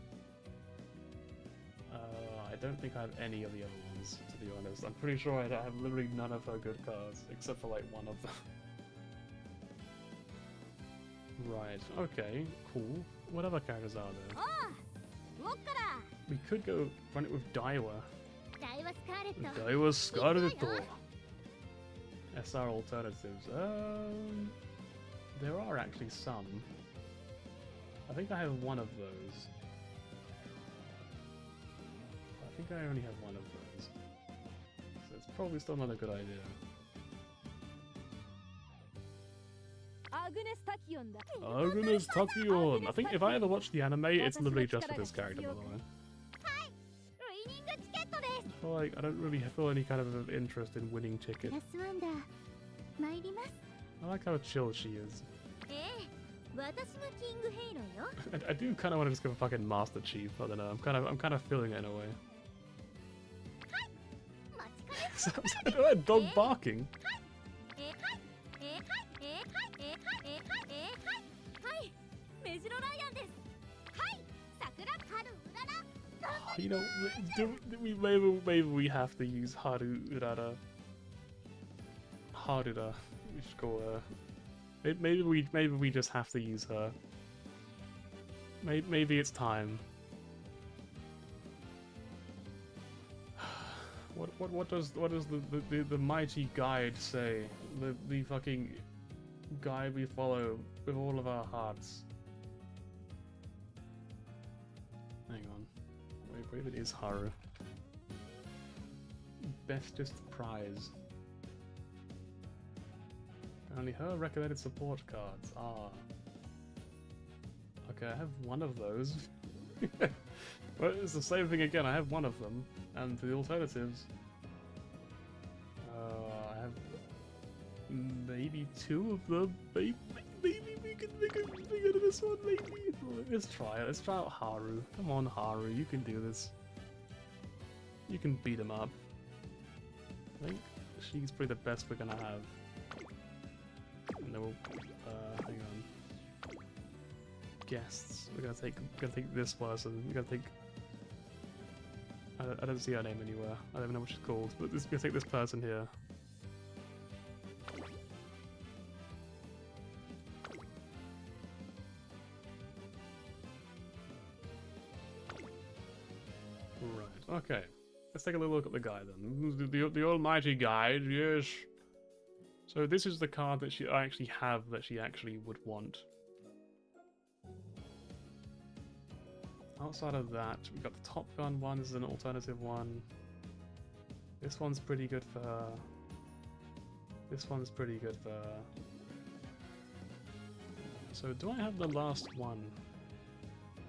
I don't think I have any of the other ones, to be honest. I'm pretty sure I have literally none of her good cards, except for one of them. Right, okay, cool. What other characters are there? We could go run it with Daiwa. Daiwa Scarlet. SR alternatives. There are actually some. I think I have one of those. I think I only have one of those. So it's probably still not a good idea. Agnes Tachyon! I think if I ever watch the anime, it's literally just for this character, by the way. I feel like I don't really feel any kind of interest in winning tickets. I like how chill she is. I do kind of want to just go fucking Master Chief. I don't know. I'm kind of feeling it in a way. Is that a dog barking? はいメジロライアンですはい桜春うらら You know, maybe we have to use Haru Urara. Harura. We should call her. Maybe we just have to use her. Maybe it's time. What does the mighty guide say? The fucking guide we follow with all of our hearts. Hang on. Wait, it is Haru. Bestest prize. Only her recommended support cards. Ah. Okay, I have one of those. Well, it's the same thing again. I have one of them, and the alternatives. I have maybe two of them. Maybe we can make a thing out of this one. Maybe. Let's try it. Let's try out Haru. Come on, Haru. You can do this. You can beat him up. I think she's probably the best we're gonna have. And then we'll, hang on. Guests. We're gonna take this person. We're gonna take. I don't see her name anywhere. I don't even know what she's called. But we're gonna take this person here. Right. Okay. Let's take a little look at the guide then. The almighty guide. Yes. So this is the card that I actually have that she actually would want. Outside of that, we've got the Top Gun one. This is an alternative one. This one's pretty good for her. This one's pretty good for her. So do I have the last one?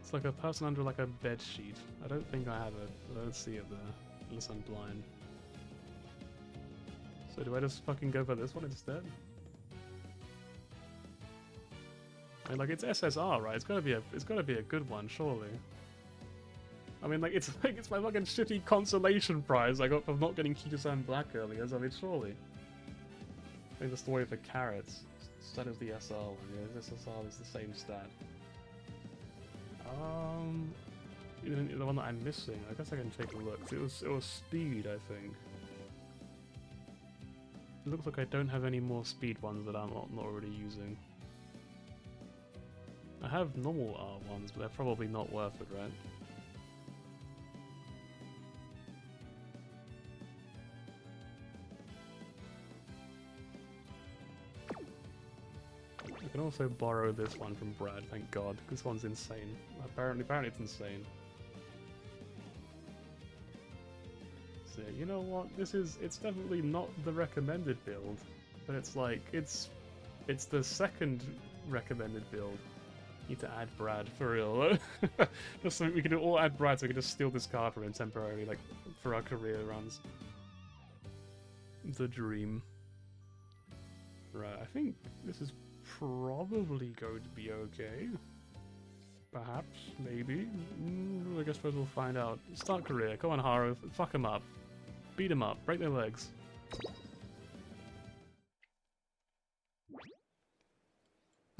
It's like a person under like a bed sheet. I don't think I have it. I don't see it there, unless I'm blind. So do I just fucking go for this one instead? I mean, like, it's SSR, right? It's gotta be a good one, surely. I mean, like it's my fucking shitty consolation prize I got for not getting Kito-san Black earlier. So I mean, surely. I think the story for carrots. Stat is the SR one. Yeah, this SR is the same stat. Even the one that I'm missing. I guess I can take a look. It was speed, I think. It looks like I don't have any more speed ones that I'm not already using. I have normal R ones, but they're probably not worth it, right? I can also borrow this one from Brad, thank God. This one's insane. Apparently it's insane. So, you know what? It's definitely not the recommended build, but it's like, it's the second recommended build. Need to add Brad, for real. Just so we can all add Brad so we can just steal this card from him temporarily, like, for our career runs. The dream. Right, I think this is probably going to be okay. Perhaps, maybe. I guess we'll find out. Start career, come on Haru, fuck him up. Beat him up, break their legs.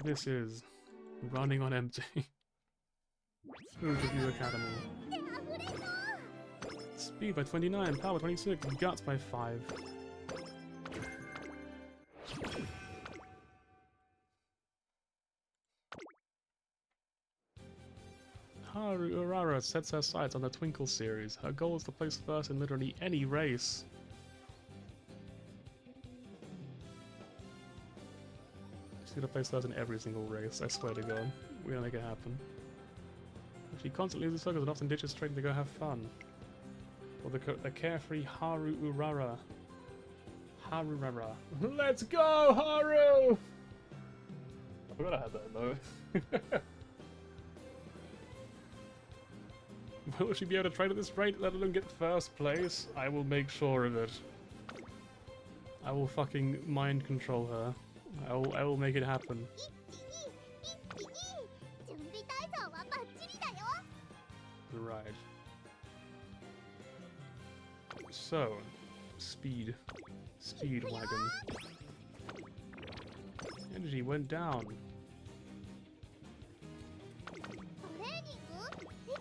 This is running on empty. Smooth Review Academy. Speed by 29, power 26, guts by 5. Haru Urara sets her sights on the Twinkle series. Her goal is to place first in literally any race. She's gonna place first in every single race, I swear to God. We're gonna make it happen. She constantly loses focus and often ditches training to go have fun. Or the carefree Haru Urara. Haru Urara. Let's go, Haru! I forgot I had that though. Will she be able to train at this rate, let alone get first place? I will make sure of it. I will fucking mind control her. I will make it happen. Right. So, speed. Speed wagon. Energy went down.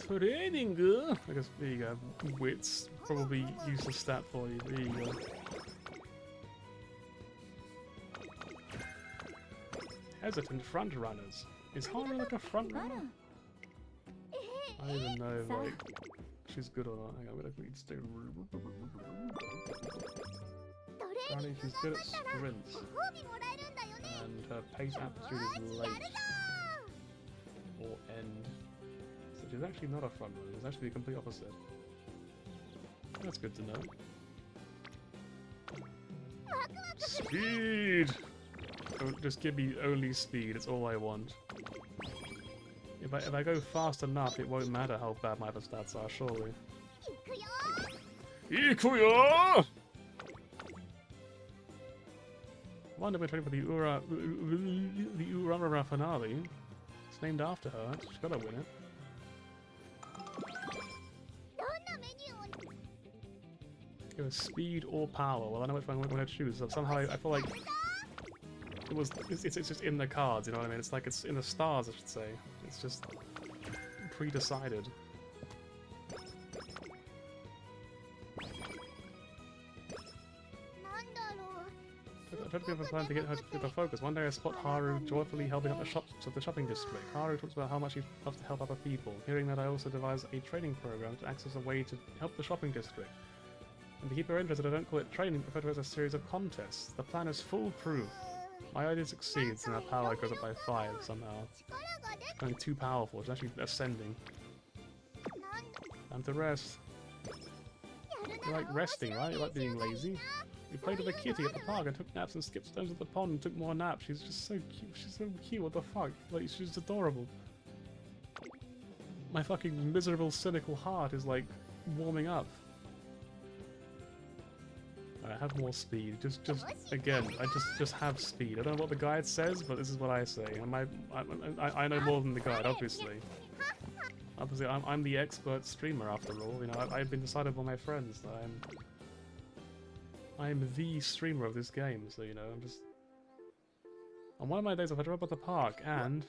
Training. I guess there you go. Wits. Probably useless stat for you. There you go. Hesitant front runners. Is Haru like a front runner? I don't even know if like she's good or not. Hang on, I'm gonna quickly stay. Apparently she's good at sprints. And her pace aptitude is late. Or end. So she's actually not a front runner, she's actually the complete opposite. That's good to know. Speed! Don't just give me only speed, it's all I want. If I go fast enough, it won't matter how bad my other stats are, surely. Ikuyo! I wonder if we're training for the Urara finale. It's named after her, she's gotta win it. It was speed or power. Well, I know which one I'm going to choose. So somehow I feel like it's just in the cards. You know what I mean? It's like it's in the stars, I should say. It's just pre-decided. I tried to give a plan to get her to focus. One day I spot Haru joyfully helping up the shops of the shopping district. Haru talks about how much he loves to help other people. Hearing that, I also devised a training program to access a way to help the shopping district. And to keep her interested, I don't call it training, but refer to it as a series of contests. The plan is foolproof. My idea succeeds, and her power goes up by 5 somehow. It's only too powerful, it's actually ascending. Time to rest. You like resting, right? You like being lazy? We played with a kitty at the park and took naps and skipped stones at the pond and took more naps. She's just so cute. She's so cute, what the fuck? Like, she's adorable. My fucking miserable, cynical heart is like warming up. I have more speed. Just again, I just have speed. I don't know what the guide says, but this is what I say. I know more than the guide, obviously. Obviously, I'm the expert streamer after all. You know, I've been decided by my friends that I'm the streamer of this game. So you know, I'm just. On one of my days, I've had to run up at the park, and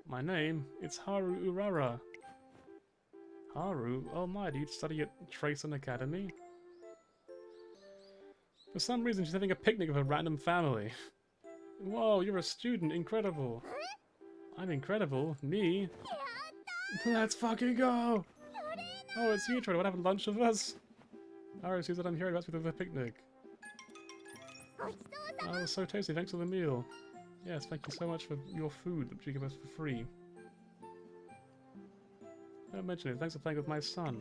my name, it's Haru Urara. Haru? Oh my, do you study at Trayson Academy? For some reason, she's having a picnic with a random family. Whoa, you're a student. Incredible. I'm incredible. Me? Let's fucking go! Oh, it's you, Troy. Want to have lunch with us? Haru sees that I'm here and asks me to the picnic. Oh, it was so tasty. Thanks for the meal. Yes, thank you so much for your food that you give us for free. Don't mention it. Thanks for playing with my son.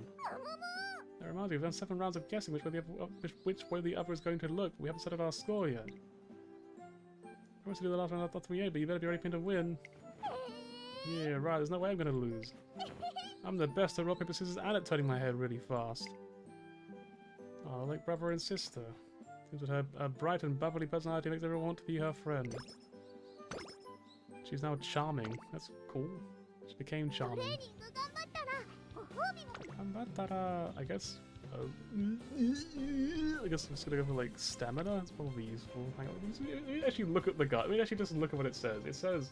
That reminds me, we've done 7 rounds of guessing which way the other is going to look, but we haven't settled our score yet. I promised to do the last round of 3A, but you better be ready to win. Yeah, right, there's no way I'm going to lose. I'm the best at rock, paper, scissors and at turning my head really fast. Oh, like brother and sister. Seems that her bright and bubbly personality makes everyone want to be her friend. She's now charming. That's cool. She became charming. I guess. I guess I'm just gonna go for like stamina. It's probably useful. Hang on. Let me actually look at the guide. Let me actually just look at what it says. It says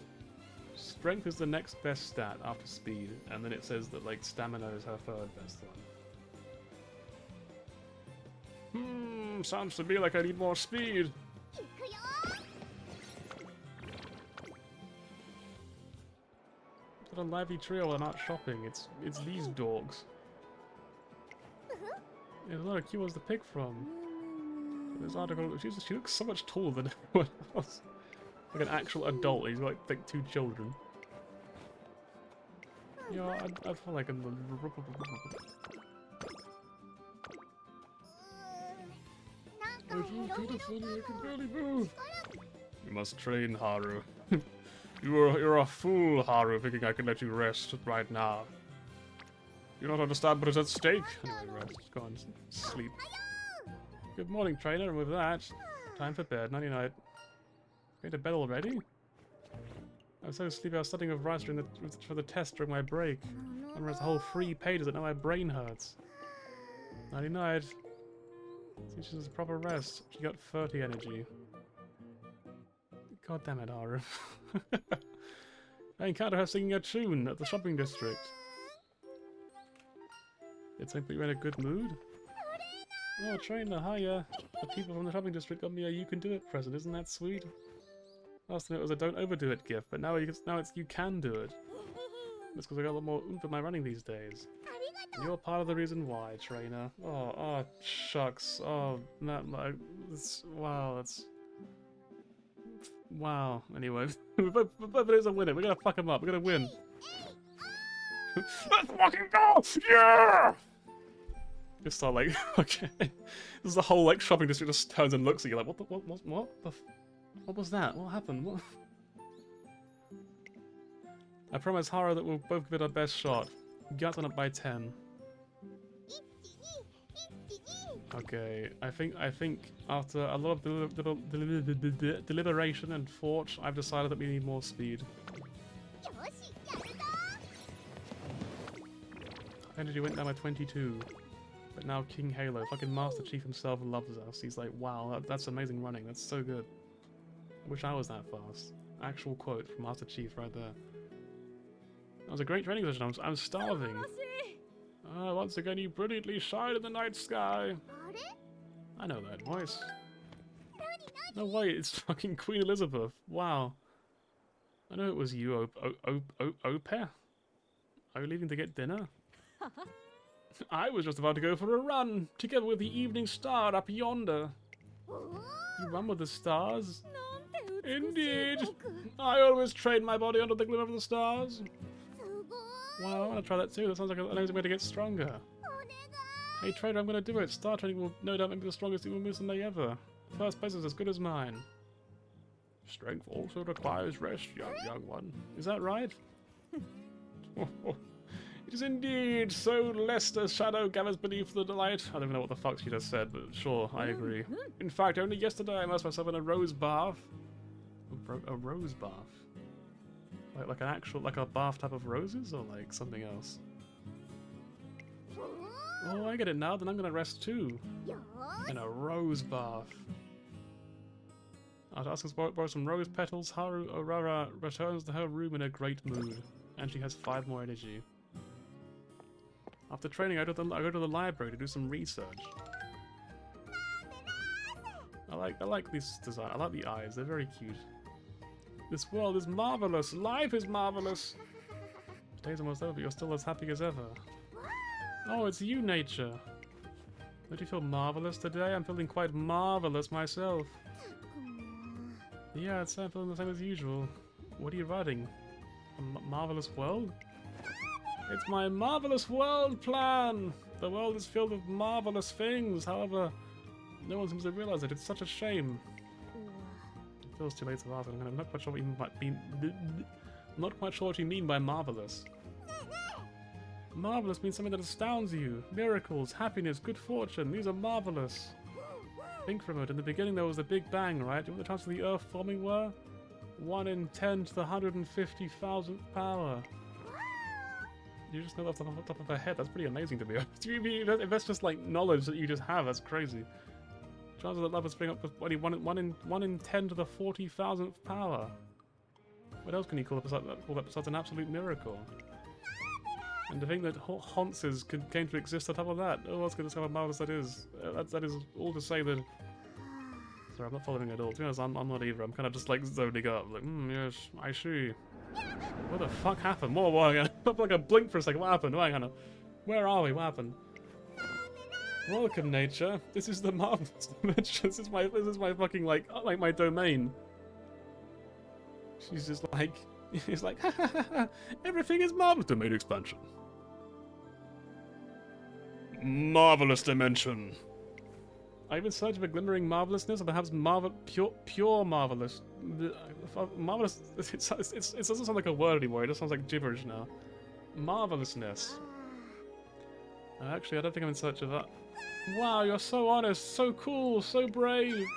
strength is the next best stat after speed, and then it says that like stamina is her 3rd best one. Sounds to me like I need more speed. It's not a lively trio and not shopping. It's these dogs. There's a lot of cute ones to pick from. This article, she looks so much taller than everyone else. Like an actual adult. He's got like 2 children. You know, I feel like I'm I'm so beautiful, I can barely move. You must train, Haru. You're a fool, Haru, thinking I can let you rest right now. You don't understand what is at stake. Anyway, rest. Go on, sleep. Good morning, trainer, and with that, time for bed. Nighty night. Going to bed already? I'm so sleepy. I was studying with Rice for the test during my break. I memorized the whole 3 pages, and now my brain hurts. Nighty night. See, she needs a proper rest. She got 30 energy. God damn it, Aru. I encountered her singing a tune at the shopping district. Did something put you in a good mood? Oh, trainer, hiya. The people from the shopping district got me a "You Can Do It" present. Isn't that sweet? Last time it was a "Don't overdo it" gift, but now it's "You Can Do It." That's because I got a lot more oomph in my running these days. You're part of the reason why, trainer. Oh, shucks. Oh, wow, that's... Wow. Anyway, but it's a winner. We're gonna fuck him up. We're gonna win. Let's fucking go! Yeah! Just start like, okay. This is the whole like shopping district just turns and looks at you like, what was that? What happened? What? I promise Hara that we'll both give it our best shot. Got on it by 10. Okay, I think after a lot of deliberation and thought, I've decided that we need more speed. Energy went down by 22. But now King Halo, fucking Master Chief himself loves us. He's like, wow, that's amazing running. That's so good. I wish I was that fast. Actual quote from Master Chief right there. That was a great training session. I'm starving. Once again, you brilliantly shine in the night sky. I know that voice. No way, it's fucking Queen Elizabeth. Wow. I know it was you, Ope. Are you leaving to get dinner? I was just about to go for a run, together with the evening star up yonder. You run with the stars? Indeed. I always train my body under the glimmer of the stars. Wow, I want to try that too. That sounds like an amazing way to get stronger. Hey trader, I'm going to do it. Star training will no doubt make me the strongest Umamusume ever. First place is as good as mine. Strength also requires rest, young one. Is that right? It is indeed, so lest a shadow gathers beneath the light. I don't even know what the fuck she just said, but sure, I agree. In fact, only yesterday I immersed myself in a rose bath. A rose bath? Like an actual, like a bath type of roses, or like something else? Oh, I get it now, then I'm gonna rest too. In a rose bath. After asking to borrow some rose petals, Haru Orara returns to her room in a great mood. And she has 5 more energy. After training, I go to the library to do some research. I like this design. I like the eyes. They're very cute. This world is marvelous. Life is marvelous. Today's almost over, but you're still as happy as ever. Oh, it's you, nature. Don't you feel marvelous today? I'm feeling quite marvelous myself. Yeah, I'm feeling the same as usual. What are you writing? A marvelous world? It's my marvelous world plan! The world is filled with marvelous things, however, no one seems to realize it. It's such a shame. It feels too late to ask, I'm not quite sure what you might be. Not quite sure what you mean by marvelous. Marvelous means something that astounds you. Miracles, happiness, good fortune, these are marvelous. Think for a moment, in the beginning there was the Big Bang, right? Do you know what the chances of the Earth forming were? 1 in 10 to the 150,000th power. You just know that off the top of her head. That's pretty amazing to be honest. If that's just like knowledge that you just have, that's crazy. Chances that love will spring up with only 1 in 10 to the 40,000th power. What else can you call that besides an absolute miracle? And to think that Honses came to exist on top of that. Oh, else could discover how marvelous that is. That is all to say that. Sorry, I'm not following at all. To be honest, I'm not either. I'm kind of just like zoning up. Like, yes, I see. What the fuck happened? What hang on. Like a blink for a second. What happened? Hang on. Where are we? What happened? Welcome, nature. This is the marvelous dimension. This is my fucking like my domain. She's just like, he's like, ha ha ha ha. Everything is marvelous. Domain expansion. Marvelous dimension. Are you in search of a glimmering marvelousness, or perhaps pure marvelous? Marvelous. It doesn't sound like a word anymore. It just sounds like gibberish now. Marvelousness. Actually, I don't think I'm in search of that. Wow, you're so honest, so cool, so brave.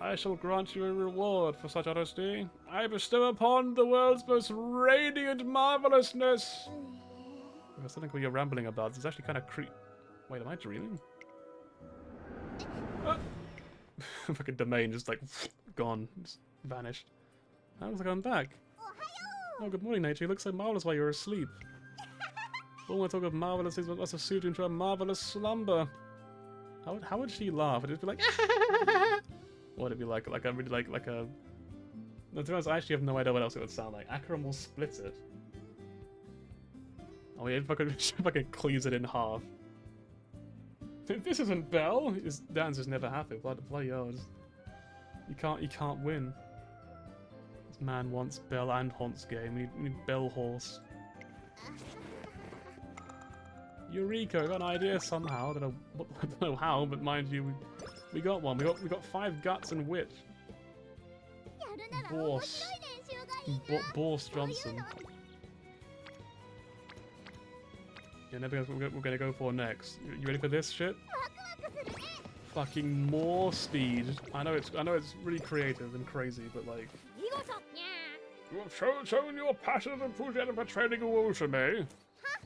I shall grant you a reward for such honesty. I bestow upon the world's most radiant marvelousness. I was thinking what you're rambling about. It's actually kind of Wait, am I dreaming? fucking domain just like gone, just vanished. I looks like I'm back. Oh, good morning, nature. You look so marvelous while you're asleep. All my talk of marvelous things must have soothed you into a marvelous slumber. How would she laugh? Would it be like, or would it be like a really like a? No, to be honest, I actually have no idea what else it would sound like. Akram will split it. Oh yeah, fucking cleaves it in half. This isn't Belle. Dan's just never happy. Bloody hell! You can't win. This man wants Belle and Honse game. We need Belle Horse. Eureka! I got an idea somehow. I don't know how, but mind you, we got one. We got 5 guts and wit. Boss Johnson. Yeah, never we're gonna go for next. You ready for this shit? Fucking more speed. I know it's really creative and crazy, but like. You have shown your passion and enthusiasm for training Umamusume.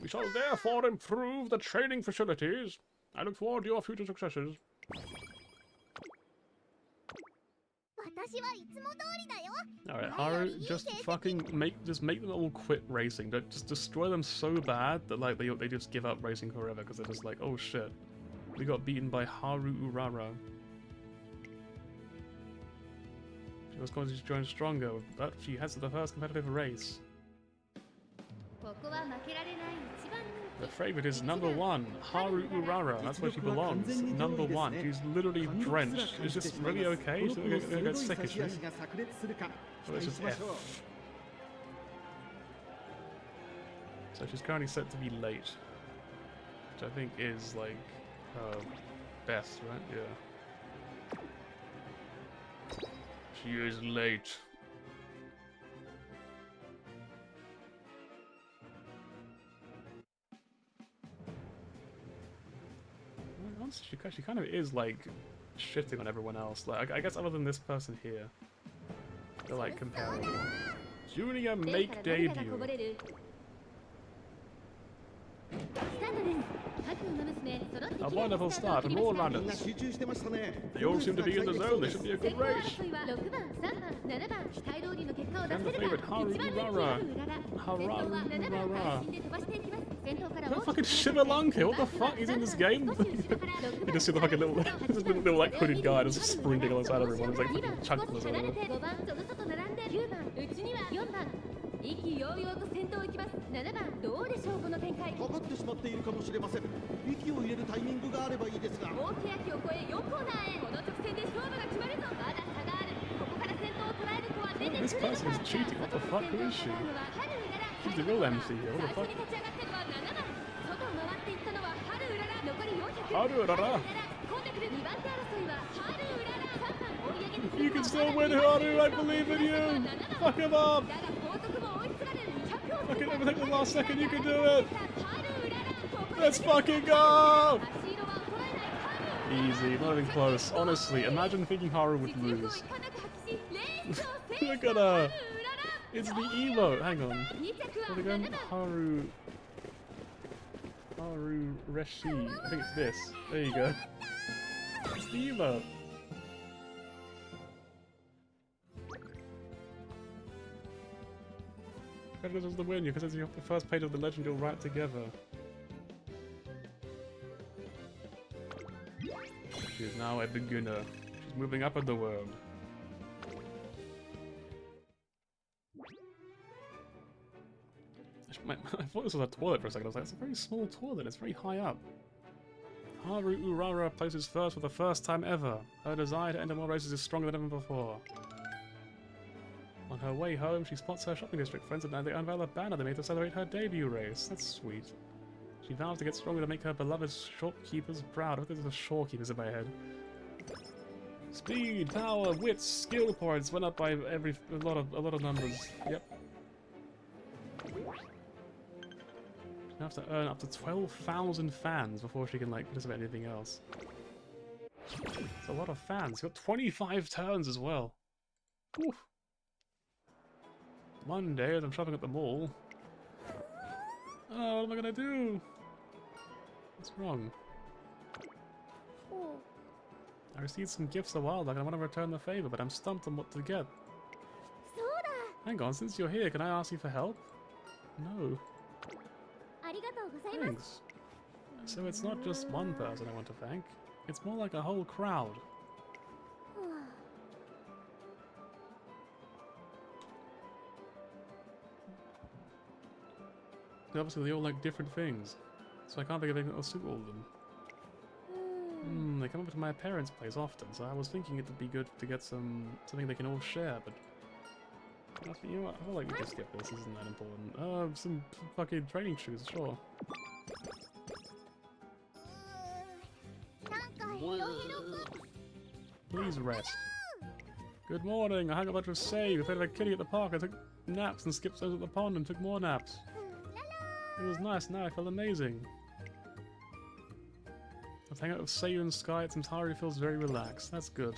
We shall therefore improve the training facilities. I look forward to your future successes. Alright, Haru, just fucking make them all quit racing. Just destroy them so bad that like they just give up racing forever because they're just like, oh shit, we got beaten by Haru Urara. She was going to join stronger, but she heads to the first competitive race. The favorite is number 1, Haru Urara. That's where she belongs. Number 1. She's literally drenched. Is this really okay? She's gonna get sick, is she? So let's just F. So she's currently set to be late. Which I think is like her best, right? Yeah. She is late. She kind of is like shitting on everyone else. Like I guess other than this person here, they're like comparing. Junior make debut. A wonderful start from all runners. They all seem to be in the zone. This should be a good race. And the favorite Haru Urara. Haru Urara. That fucking Shivalanka, what the fuck? He's in this game? You just see the fucking little like hooded guy just sprinting alongside everyone. It's like fucking chunkless or whatever. This person is cheating, what the fuck? Who is she? She's the real MC here, what the fuck? Haru. You can still win, Haru, I believe in you! Fuck him up! Fucking everything the last second, you can do it! Let's fucking go! Easy, not even close. Honestly, imagine thinking Haru would lose. Look at her! It's the emote! Hang on. What again? Haru Reshi. I think it's this. There you go. It's the emote. Congratulations on the win. You're considering off the first page of the legend you'll write together. She is now a beginner. She's moving up in the world. I thought this was a toilet for a second. I was like, it's a very small toilet. It's very high up. Haru Urara places first for the first time ever. Her desire to enter more races is stronger than ever before. On her way home, she spots her shopping district friends and they unveil a banner they made to celebrate her debut race. That's sweet. She vows to get stronger to make her beloved shopkeepers proud. I think there's a shorekeepers in my head. Speed, power, wits, skill points went up by a lot of numbers. Yep. She have to earn up to 12,000 fans before she can like participate in anything else. It's a lot of fans. Got 25 turns as well. Oof. One day as I'm shopping at the mall. Oh, what am I gonna do? What's wrong? I received some gifts a while back and I want to return the favor, but I'm stumped on what to get. Hang on, since you're here, can I ask you for help? No. Thanks. So it's not just one person I want to thank. It's more like a whole crowd. Obviously they all like different things, so I can't think of anything that'll suit all of them. They come over to my parents' place often, so I was thinking it would be good to get something they can all share, but... You know what, I feel like we can skip this, isn't that important. Some fucking training shoes, sure. Please rest. Good morning, I hung a bunch of save, I played like a kitty at the park, I took naps and skipped stones at the pond and took more naps. It was nice, now I feel amazing. I've hung out with Seiyu and Sky, it's entirely feels very relaxed, that's good.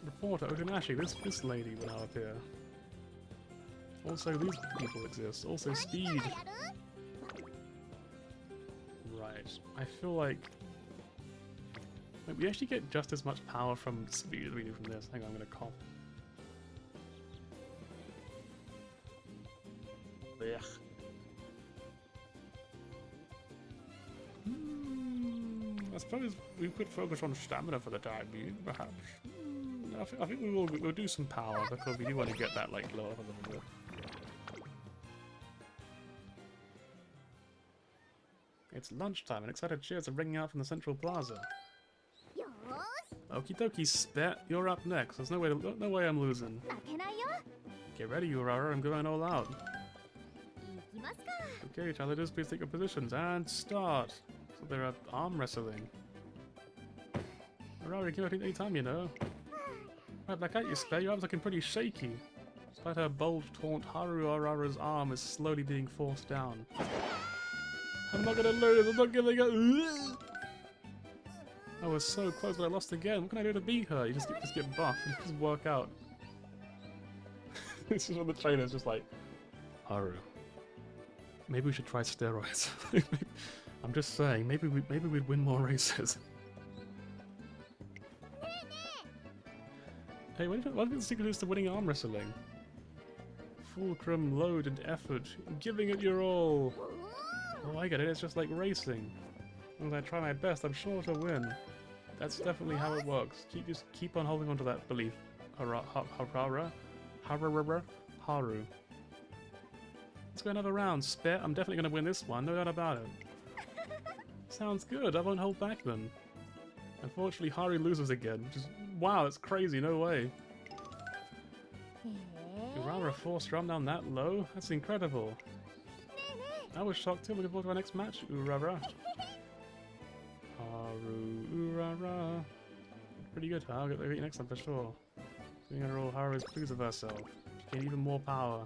Reporter, Otonashi, this lady will now appear. Also, these people exist. Also, speed. Right. I feel like... Wait, we actually get just as much power from speed as we do from this. Hang on, I'm gonna cough. Blech. I suppose we could focus on stamina for the time being, perhaps. I think we'll do some power because we do want to get that like low up a little bit. It's lunchtime and excited cheers are ringing out from the central plaza. Okie dokie, Spet, you're up next. There's no way I'm losing. Get ready, Urara, I'm going all out. Okay, challengers, please take your positions and start. So they're at arm wrestling. Urara, you can do it any time, you know. Right back at you, Spet. Your arm's looking pretty shaky. Despite her bold taunt, Haru Urara's arm is slowly being forced down. I'm not gonna lose, I'm not giving up. I was so close, but I lost again. What can I do to beat her? You just get buff and just work out. This is when the trainer's just like, Haru, maybe we should try steroids. I'm just saying, maybe we'd win more races. Hey, what if the secret is to winning arm wrestling? Fulcrum, load, and effort. Giving it your all. Oh, I get it. It's just like racing. As I try my best, I'm sure to win. That's definitely how it works. Just keep on holding on to that belief. Haru. Let's go another round, Spet. I'm definitely going to win this one, no doubt about it. Sounds good. I won't hold back then. Unfortunately, Haru loses again. Just wow, that's crazy. No way. Urara forced her arm down that low? That's incredible. I was shocked too. Looking forward to our next match, Urara. Haru, Urara. Pretty good, I'll get you next time for sure. Seeing her all, Haru is pleased with herself. She gained even more power.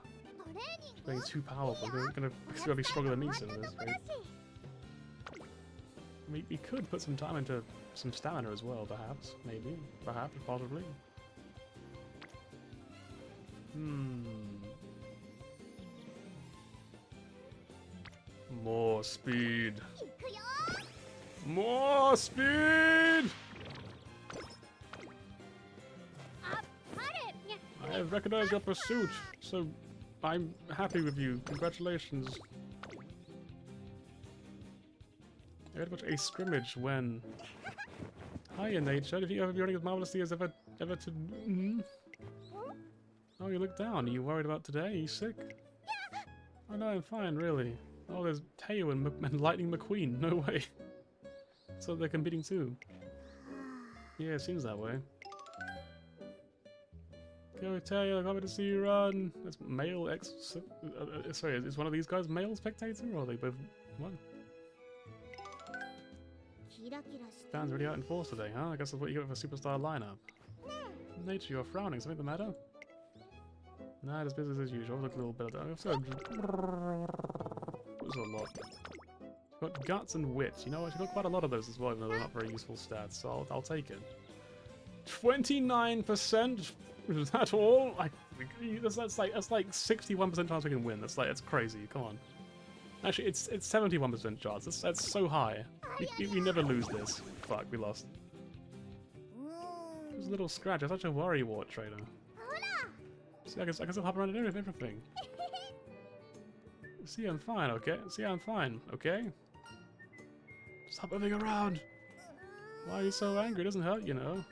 She's being too powerful. She's gonna be stronger than me soon at this rate. We could put some time into some stamina as well, perhaps. Maybe. Perhaps, possibly. More speed. More speed! I have recognized your pursuit, so I'm happy with you. Congratulations. I had to watch a scrimmage when... Hiya, Nature. Have you ever been running as marvelously as ever to... Oh, you look down. Are you worried about today? Are you sick? Oh no, I'm fine, really. Oh, there's Teo and Lightning McQueen. No way. So they're competing too. Yeah, it seems that way. Go Teo, I'm happy to see you run. That's male sorry, is one of these guys male spectator or are they both one? Fans already out in force today, huh? I guess that's what you get with a superstar lineup. Nature, you're frowning. Something the matter? Nah, it's business as usual. Look a little bit of that. That was a lot. Got guts and wit. You know what? You've got quite a lot of those as well, even though they're not very useful stats. So I'll take it. 29%. Is that all? That's like 61% chance we can win. That's crazy. Come on. Actually, it's 71% chance. That's so high. We never lose this. fuck, we lost. Just a little scratch. I'm such a worrywart trainer. See, I can still hop around and everything. See, I'm fine, okay? See, I'm fine, okay? Stop moving around! Why are you so angry? It doesn't hurt, you know.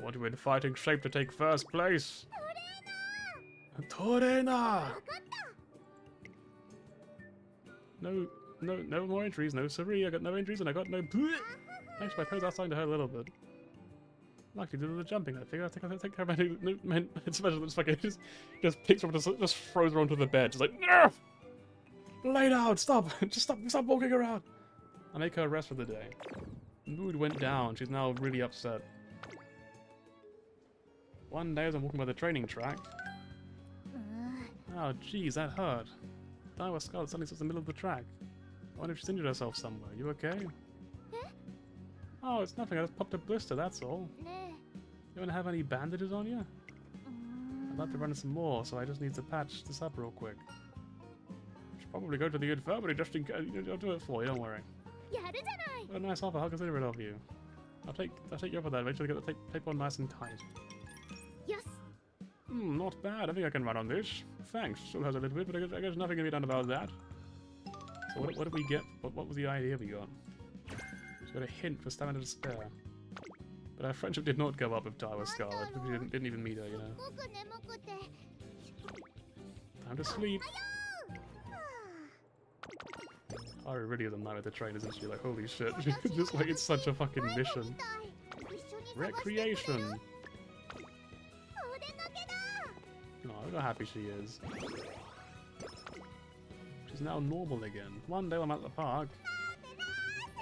Want you in fighting shape to take first place! Torena! No more injuries, no sorry, I got no injuries and I got no Actually, my toes are starting to hurt a little bit. Luckily, due to the jumping, I think I'll take care of my it's special, it's like it just picks her up and just throws her onto the bed. Just like, Nerf! Lay down, stop! Just stop walking around! I make her rest for the day. Mood went down, she's now really upset. One day as I'm walking by the training track. Oh jeez, that hurt. Daiwa Scarlet suddenly sits in the middle of the track. I wonder if she's injured herself somewhere. You okay? Oh, it's nothing, I just popped a blister, that's all. You don't have any bandages on you? I'd like to run some more, so I just need to patch this up real quick. Should probably go to the infirmary just in case. I'll do it for you, don't worry. What a nice offer, how considerate of you. I'll take you up on that, make sure to get the tape on nice and tight. Yes. Not bad, I think I can run on this. Thanks, still has a little bit, but I guess nothing can be done about that. So what did we get? What was the idea we got? She got a hint for stamina to spare. But our friendship did not go up with Daiwa Scarlet. We didn't even meet her, you know. Time to sleep. Ari really is a nightmare to train, isn't she? Like, holy shit. Just like, it's such a fucking mission. Recreation. Oh, look how happy she is. She's now normal again. One day I'm at the park.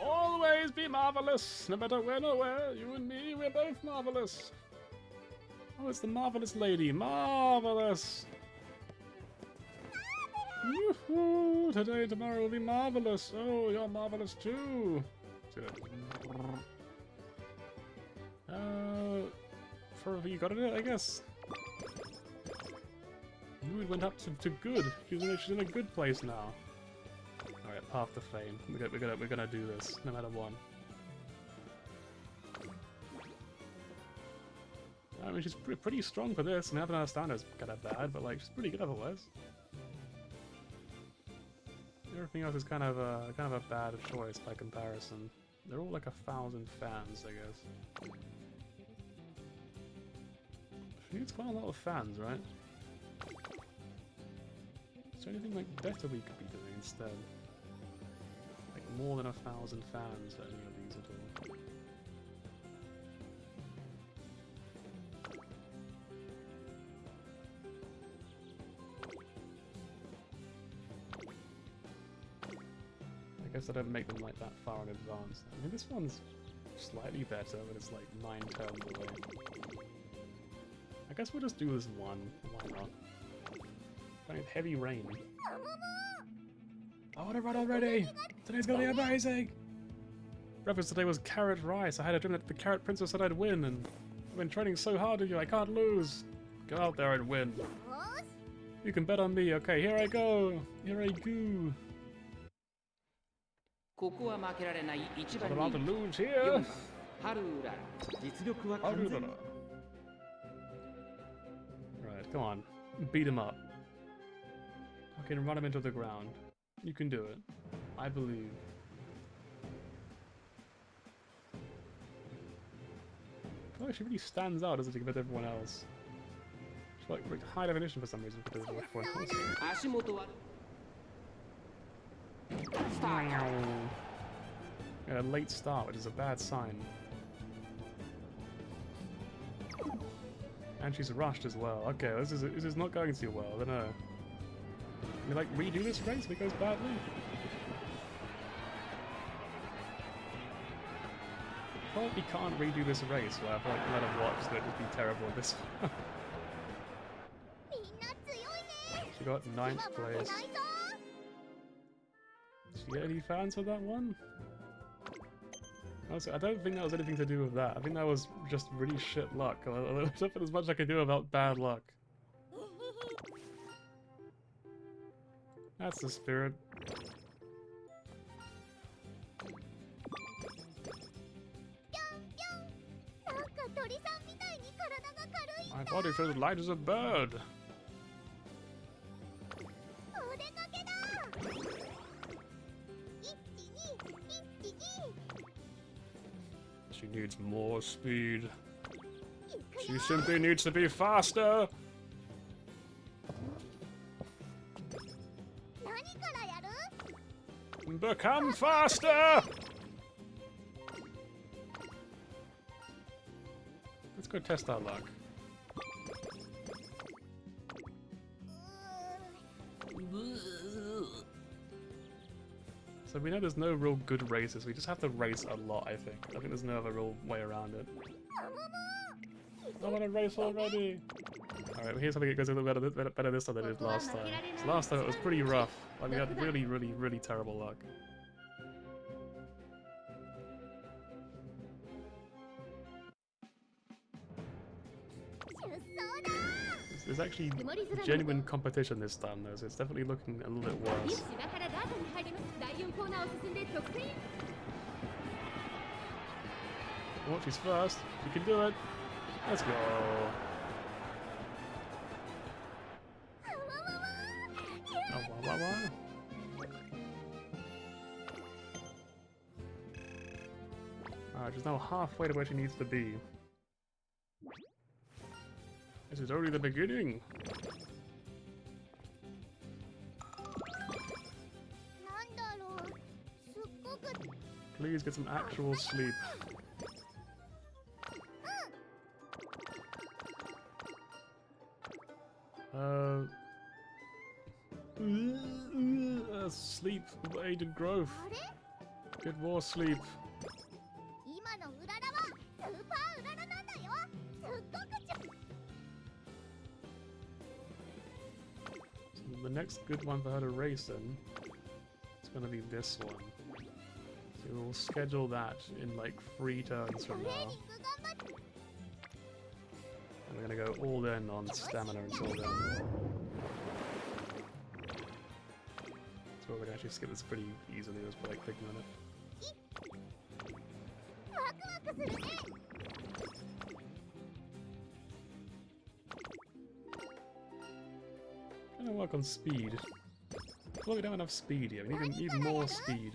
Always be marvelous, no matter when or where. You and me, we're both marvelous. Oh, it's the marvelous lady. Marvelous. Yoo-hoo! Today and tomorrow will be marvelous. Oh, you're marvelous too. You got it, I guess. Mood went up to good. She's in a good place now. Alright, path to fame. We're gonna do this, no matter what. I mean, she's pretty strong for this. I mean, I don't understand it's kind of bad, but like, she's pretty good otherwise. Everything else is kind of a bad choice by comparison. They're all like 1,000 fans, I guess. She needs quite a lot of fans, right? Is there anything like better we could be doing instead? Like more than 1,000 fans for any of these at all. I guess I don't make them like that far in advance. I mean, this one's slightly better, but it's like 9 turns away. I guess we'll just do this one. Why not? Kind of heavy rain. I want to run already! Today's gonna be amazing! Breakfast today was carrot rice. I had a dream that the carrot princess said I'd win, and I've been training so hard with you, I can't lose. Go out there and win. You can bet on me. Okay, here I go. Here I go. Not about to lose here. Harurara. Right, come on. Beat him up. Okay, run him into the ground. You can do it. I believe. I feel like she really stands out, doesn't she, compared to everyone else? She's like high definition for some reason compared to everyone else. A late start, which is a bad sign. And she's rushed as well. Okay, this is not going too well. I don't know. Can we like redo this race if it goes badly? Probably can't redo this race, so I feel like let her watch that it would be terrible at this one. She got 9th place. Did she get any fans for that one? Honestly, I don't think that was anything to do with that. I think that was just really shit luck. There's not as much I can do about bad luck. That's the spirit. My body feels light as a bird. She needs more speed. She simply needs to be faster. Become faster! Let's go test our luck. So we know there's no real good races, we just have to race a lot, I think. I think there's no other real way around it. I want to race already! Alright, here's something that goes a little better this time than it did last time. So last time it was pretty rough. Like, we had really terrible luck. There's actually genuine competition this time though, so it's definitely looking a little bit worse. Oh, she's first. She can do it. Let's go. Oh, wow. Alright, she's now halfway to where she needs to be. This is only the beginning. Please get some actual sleep. Sleep will aid in growth. Get more sleep. So the next good one for her to race in is going to be this one. So we'll schedule that in like 3 turns from now. And we're going to go all in on stamina until then. So we can actually skip this pretty easily just by like clicking on it. I'm gonna work on speed. Well, we don't have enough speed here. We need more speed.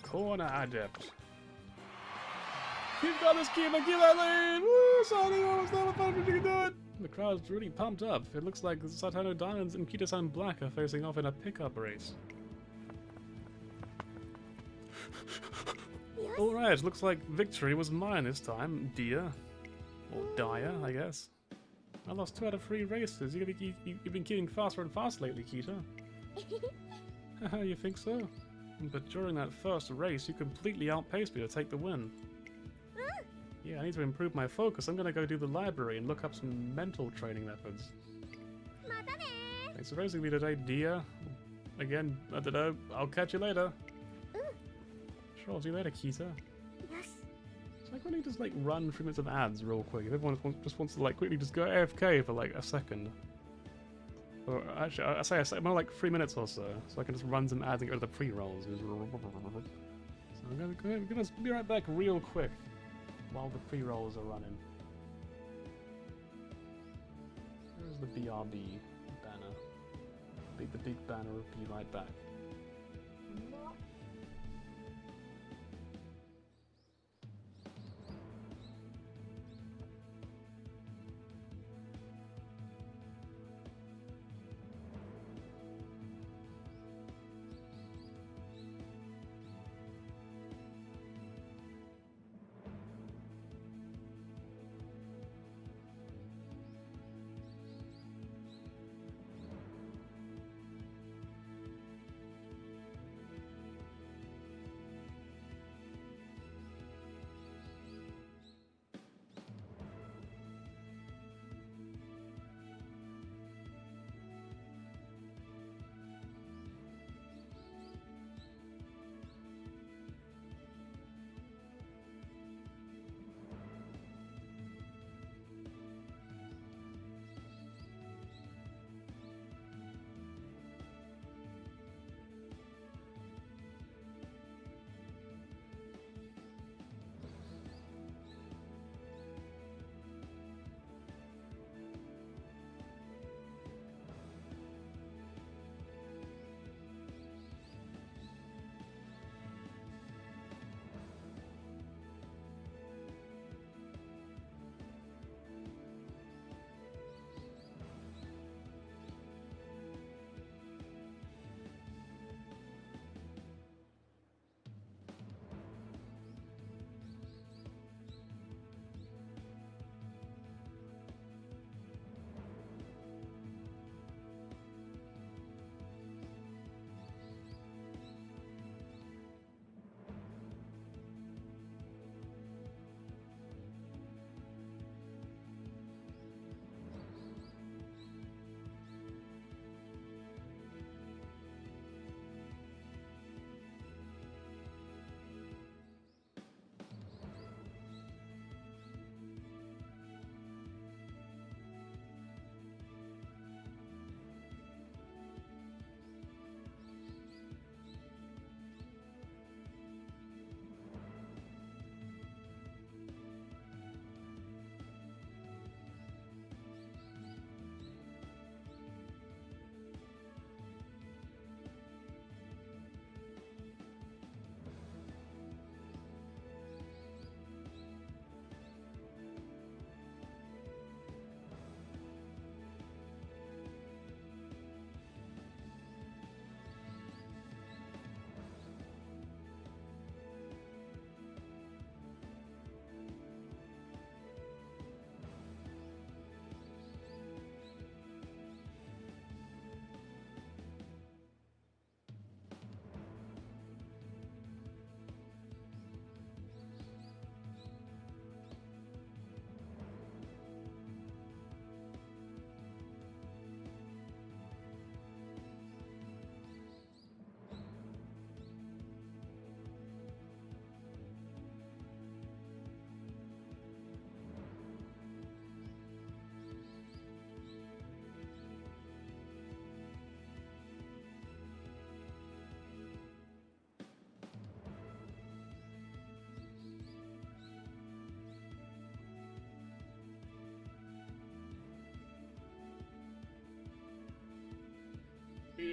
Corner adept. Keep got this, keep that lead! Woo! Sonic almost never thought we could do it! The crowd's really pumped up. It looks like Satano Diamonds and Kita-san Black are facing off in a pickup race. Alright, looks like victory was mine this time, dear. Or Dia, I guess. I lost 2 out of 3 races. You've been getting faster and faster lately, Kita. Haha, you think so? But during that first race, you completely outpaced me to take the win. Yeah, I need to improve my focus. I'm gonna go do the library and look up some mental training methods. Thanks for racing me today, dear. Again, I don't know. I'll catch you later. Sure, I'll see you later, Kita. So I really just like run 3 minutes of ads real quick. If everyone just wants to like quickly just go AFK for like a second. Or actually, I say more like 3 minutes or so I can just run some ads and get rid of the pre-rolls. So I'm gonna be right back real quick while the pre-rolls are running. There's the BRB banner. The big banner of Be Right Back.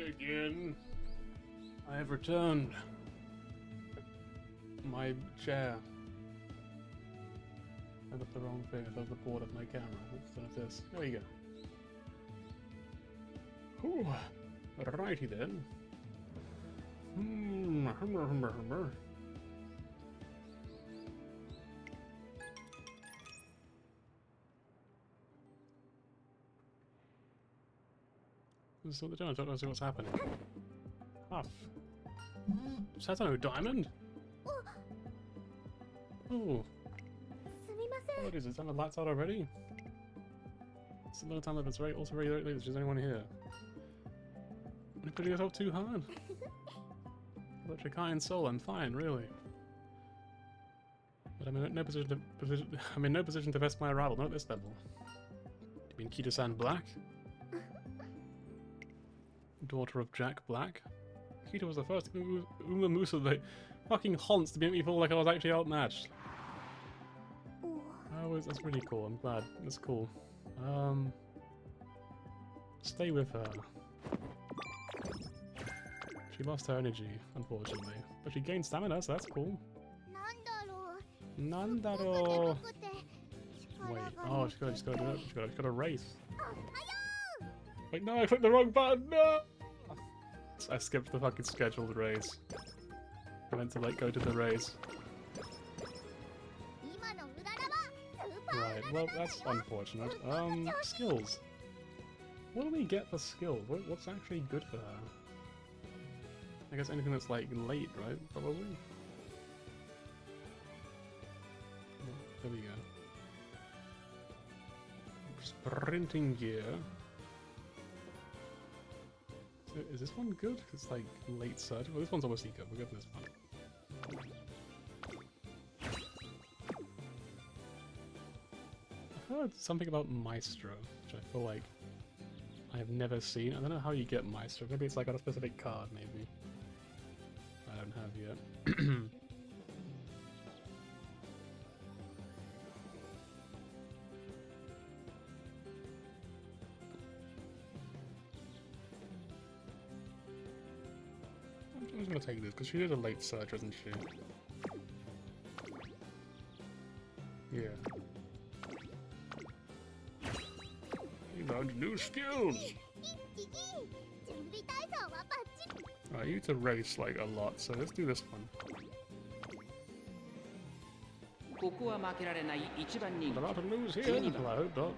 again. I have returned. My chair. I got the wrong thing. I thought the board of my camera. Let's start this. There we go. Whew. Righty then. This is what they're doing. I don't know what's happening. Huff. Is that no diamond? Oh. What is it? Time the lights out already? It's a little time that it's very also very late. There's anyone here? You're putting yourself too hard. But your kind soul, I'm fine, really. But I'm in no position to vest my arrival, not at this level. Do you mean Kita-san Black? Daughter of Jack Black? Kita was the first Umamusume, fucking Honse, to make me feel like I was actually outmatched. Oh, that's really cool. I'm glad. That's cool. Stay with her. She lost her energy, unfortunately, but she gained stamina, so that's cool. Nandaro. Wait. Oh, she's got a race. Wait, no, I clicked the wrong button. No. I skipped the fucking scheduled race. I meant to like go to the race. Right, well that's unfortunate. Skills. What do we get for skills? What's actually good for her? I guess anything that's like late, right? Probably. Oh, there we go. Sprinting gear. So is this one good? It's like late surge. Well, this one's obviously good. We'll go for this one. I've heard something about Maestro, which I feel like I have never seen. I don't know how you get Maestro. Maybe it's like on a specific card, maybe. I don't have yet. I'm just gonna take this because she did a late surge, wasn't she? Yeah. You learned new skills! Right, you need to race like a lot, so let's do this one. A lot to lose here. Well, I hope not.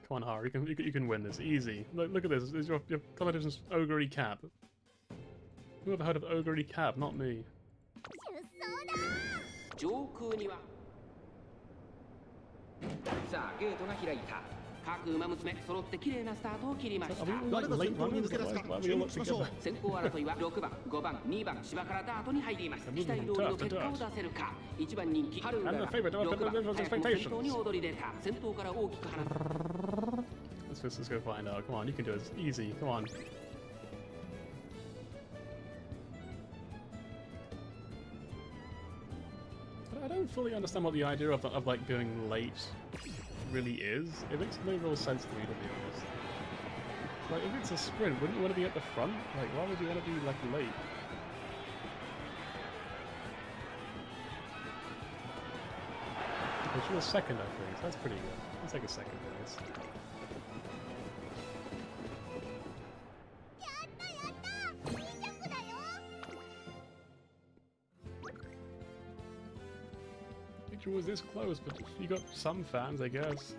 Come on, Har, you can win this easy. Look at this. This is your competition's Ogre Cap. Who ever heard of Ogre Cap? Not me. Are we all like late runners? Why are we all up together? And the favorite of expectations. Let's go find out. Come on, you can do it. It's easy. Come on. I don't fully understand what the idea of like going late really is. It makes no real sense to me, to be honest. Like, if it's a sprint, wouldn't you want to be at the front? Like, why would you want to be like late? Well, she was second, I think. So that's pretty good. Let's take a second place. Picture was this close, but you got some fans, I guess.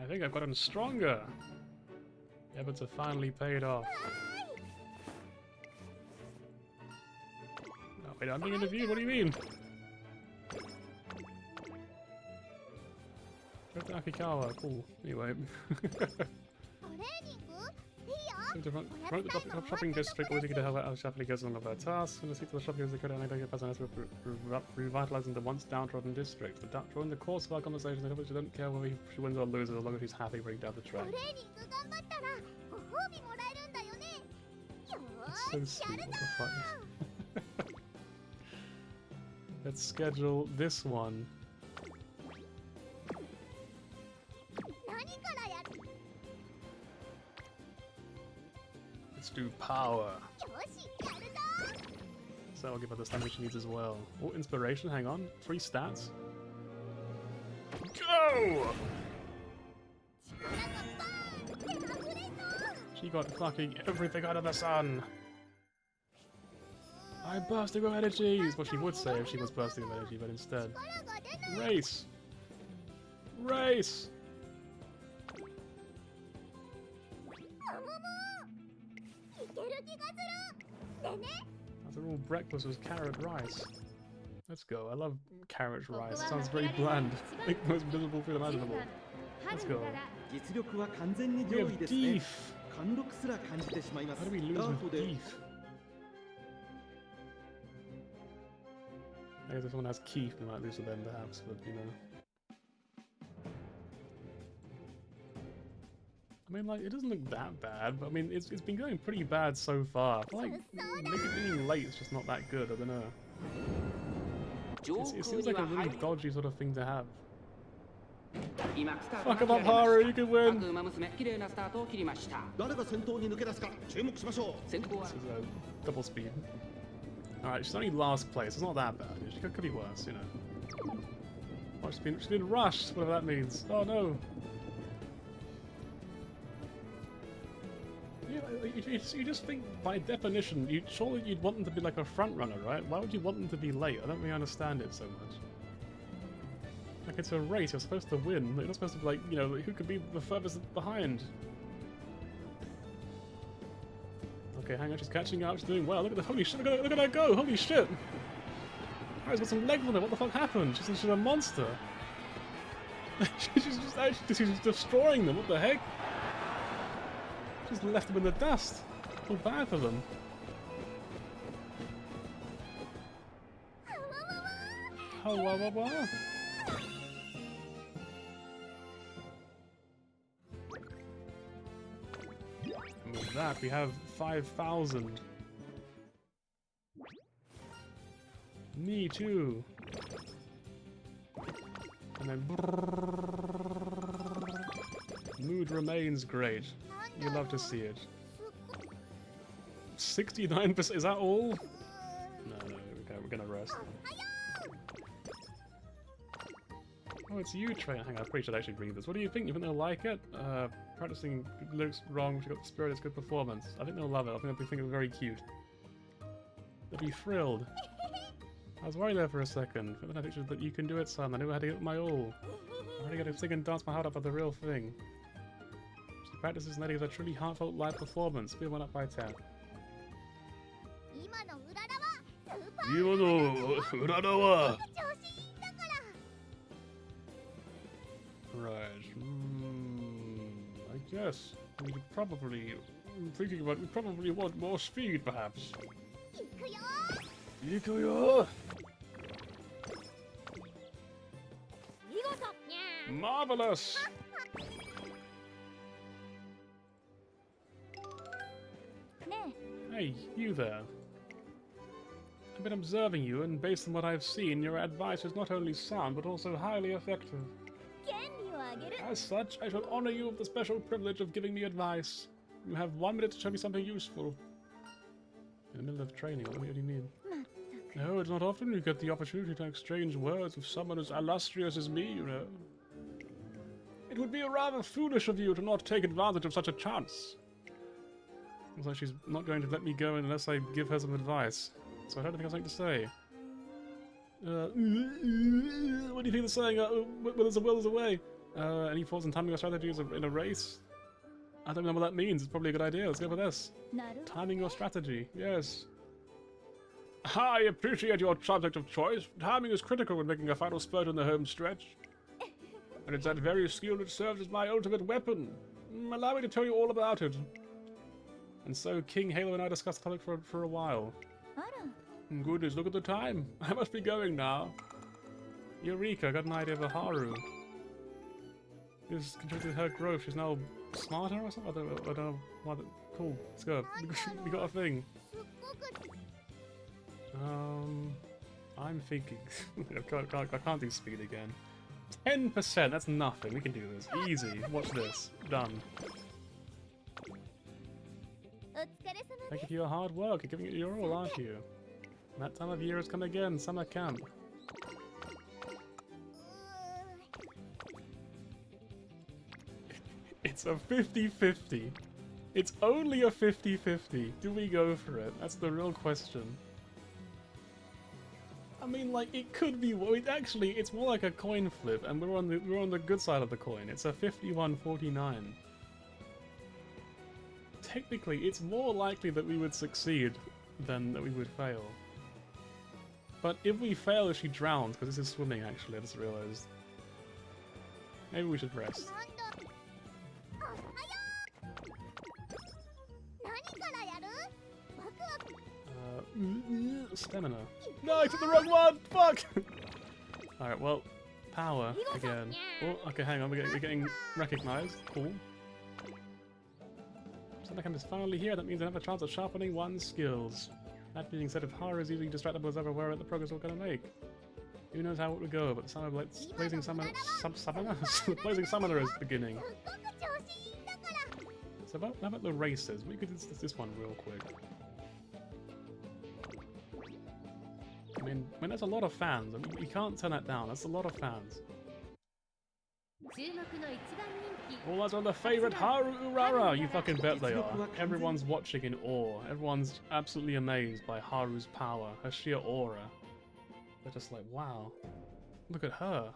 I think I've gotten stronger. Efforts have finally paid off. Oh, wait, I'm being interviewed. What do you mean? Go to Akikawa. Cool. Anyway. To promote the shopping district, always get to help out shopping goes on of their tasks. And the seat of the shopping is the code and I get revitalizing the once downtrodden district. During the course of our conversation, the she don't care whether she wins or loses as long as she's happy bringing down the track. That's so sweet, what the fuck? Let's schedule this one. Let's do power. So I'll give her the stamina she needs as well. Oh, inspiration, hang on. 3 stats. Go! She got fucking everything out of the sun. I'm bursting with energy is what she would say if she was bursting with energy, but instead... Race! Race! After all, breakfast was carrot rice. Let's go. I love carrot rice. It sounds very bland. Like the most miserable food imaginable. Let's go. We have beef! How do we lose with beef? I guess if someone has Keith, we might lose with them perhaps, but you know. I mean, like, it doesn't look that bad, but I mean, it's been going pretty bad so far. I feel like being late is just not that good, I don't know. It seems like a really dodgy sort of thing to have. Fuck him up, Haru, you can win! This is double speed. Alright, she's only last place, it's not that bad. She could be worse, you know. Oh, she's been rushed, whatever that means. Oh no! Yeah, you just think, by definition, surely you'd want them to be like a front runner, right? Why would you want them to be late? I don't really understand it so much. Like, it's a race, you're supposed to win. You're not supposed to be like, you know, who could be the furthest behind? Okay, hang on, she's catching up, she's doing well. Look at the, holy shit, look at her go, holy shit! Harry's got some legs on her, what the fuck happened? She's a monster. she's destroying them, what the heck? She's left them in the dust. I feel bad for them. Oh, wow. And with that, we have 5,000. Me too. And then... Mood remains great. You love to see it. 69%, is that all? No, we're gonna rest. Oh, it's you, Trey. Hang on, I probably should actually read this. What do you think? You think they'll like it? Practicing looks wrong, she got the spirit, it's good performance. I think they'll love it. I think they'll think it's very cute. They'll be thrilled. I was worried there for a second. I pictures that you can do it, son. I knew I had to give it my all. I really got to sing and dance my heart up for the real thing. She practices and that gives a truly heartfelt live performance. Be 1 up by 10. Right. I guess we could probably... thinking about we probably want more speed, perhaps. Ikuyo! Marvelous! Hey, you there. I've been observing you, and based on what I've seen, your advice is not only sound, but also highly effective. As such, I shall honor you with the special privilege of giving me advice. You have 1 minute to show me something useful. In the middle of training, what do you mean? No, it's not often you get the opportunity to exchange words with someone as illustrious as me, you know. It would be rather foolish of you to not take advantage of such a chance. Looks like she's not going to let me go unless I give her some advice. So I don't think I have something to say. What do you think they're saying? Where there's a will, there's a way. Any thoughts on timing your strategies in a race? I don't know what that means. It's probably a good idea. Let's go for this. Timing your strategy. Yes. I appreciate your subject of choice. Timing is critical when making a final spurt in the home stretch. And it's that very skill that serves as my ultimate weapon. Allow me to tell you all about it. And so King Halo and I discussed the topic for a while. Goodness, look at the time. I must be going now. Eureka, I got an idea of a Haru. Just compared to her growth, she's now smarter or something? I don't know. Cool, let's go. We got a thing. I'm thinking... I can't do speed again. 10%, that's nothing. We can do this. Easy. Watch this. Done. Thank you for your hard work. You're giving it your all, aren't you? That time of year has come again. Summer camp. It's a 50-50. It's only a 50-50. Do we go for it? That's the real question. I mean, like, it could be. Actually, it's more like a coin flip, and we're on the good side of the coin. It's a 51-49. Technically, it's more likely that we would succeed than that we would fail. But if we fail, if she drowns, because this is swimming. Actually, I just realized. Maybe we should rest. Stamina. No, I took the wrong one! Fuck! Alright, well, power again. Oh, okay, hang on, we're getting recognized. Cool. Summercamp is finally here. That means I have a chance of sharpening one's skills. That being said, if Haru is easily distractible as ever, where are the progress we're gonna make? Who knows how it would go, but the summer blazing blazing summoner is beginning. So how about the races? We could do this one real quick. I mean, that's a lot of fans. I mean, you can't turn that down. That's a lot of fans. All eyes on the favorite Haru Urara! You fucking bet they are. Everyone's watching in awe. Everyone's absolutely amazed by Haru's power, her sheer aura. They're just like, wow, look at her.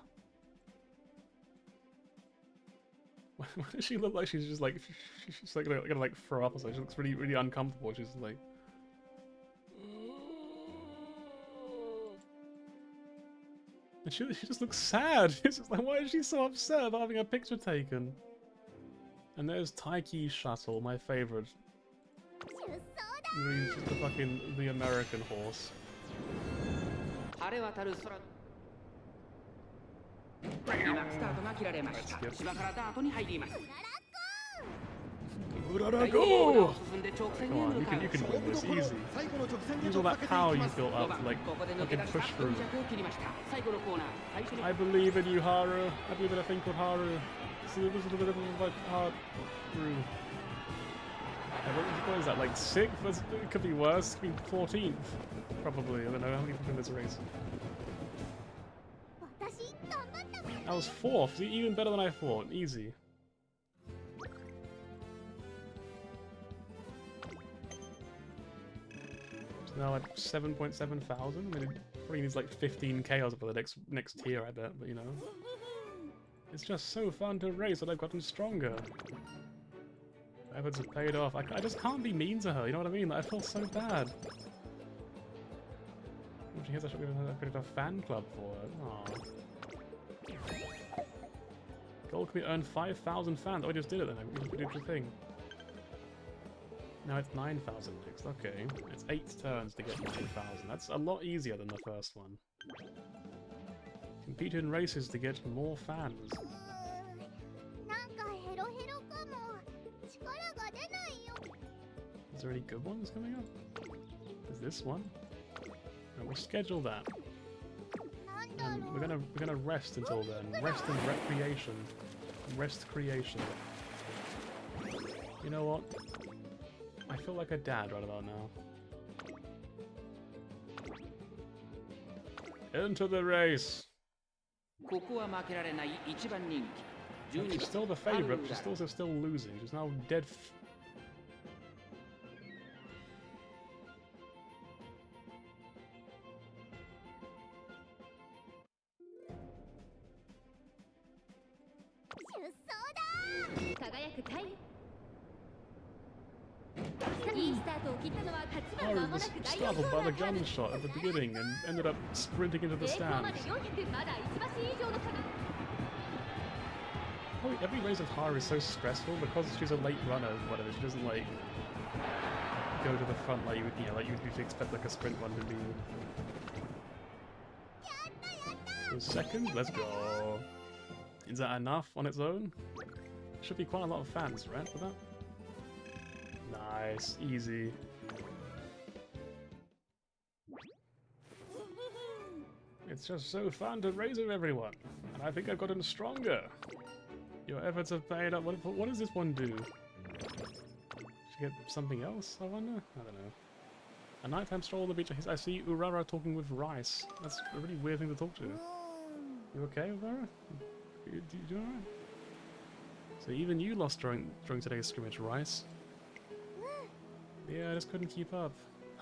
Why does she look like she's just like, she's like gonna like throw up or something? She looks really, really uncomfortable. She's like... And she just looks sad. It's just like, why is she so upset about having a picture taken? And there's Taiki's shuttle, my favorite. He's just the American horse. Urara-go! Come on, you can win this, easy. Use all that power you built up, like, fucking push through. I believe in you, Haru. I believe in a thing called Haru. See, there's a little bit of, like, hard through. What is that, like 6th? It could be worse. It could be 14th, probably. I don't know how many people in this race. I was 4th, even better than I thought. Easy. Now like 7.7 thousand. I mean, it probably needs like 15k for the next tier, I bet. But you know, it's just so fun to race that I've gotten stronger. Efforts have paid off. I just can't be mean to her. You know what I mean? Like, I feel so bad. She has actually created a fan club for her. Aww. Goal can be earned 5,000 fans. Oh, I just did it then. We did the thing. Now it's 9,000 next. Okay, it's 8 turns to get 9,000. That's a lot easier than the first one. Compete in races to get more fans. Is there any good ones coming up? There's this one. No, we'll schedule that. And we're gonna rest until then. Rest and recreation. Rest creation. You know what? I feel like a dad right about now. Into the race! She's still the favorite, but she's still losing. She's now dead. Haru was startled by the gunshot at the beginning and ended up sprinting into the stands. Probably every race of Haru is so stressful because she's a late runner or whatever. She doesn't like go to the front like you would, like you would expect like a sprint one to do. So second, let's go. Is that enough on its own? Should be quite a lot of fans, right, for that? Nice, easy. It's just so fun to race with everyone, and I think I've gotten stronger. Your efforts have paid up. What does this one do? Should get something else, I wonder? I don't know. A nighttime stroll on the beach. I see Urara talking with Rice. That's a really weird thing to talk to. You okay, Urara? You alright? So even you lost during today's scrimmage, Rice. Yeah, I just couldn't keep up.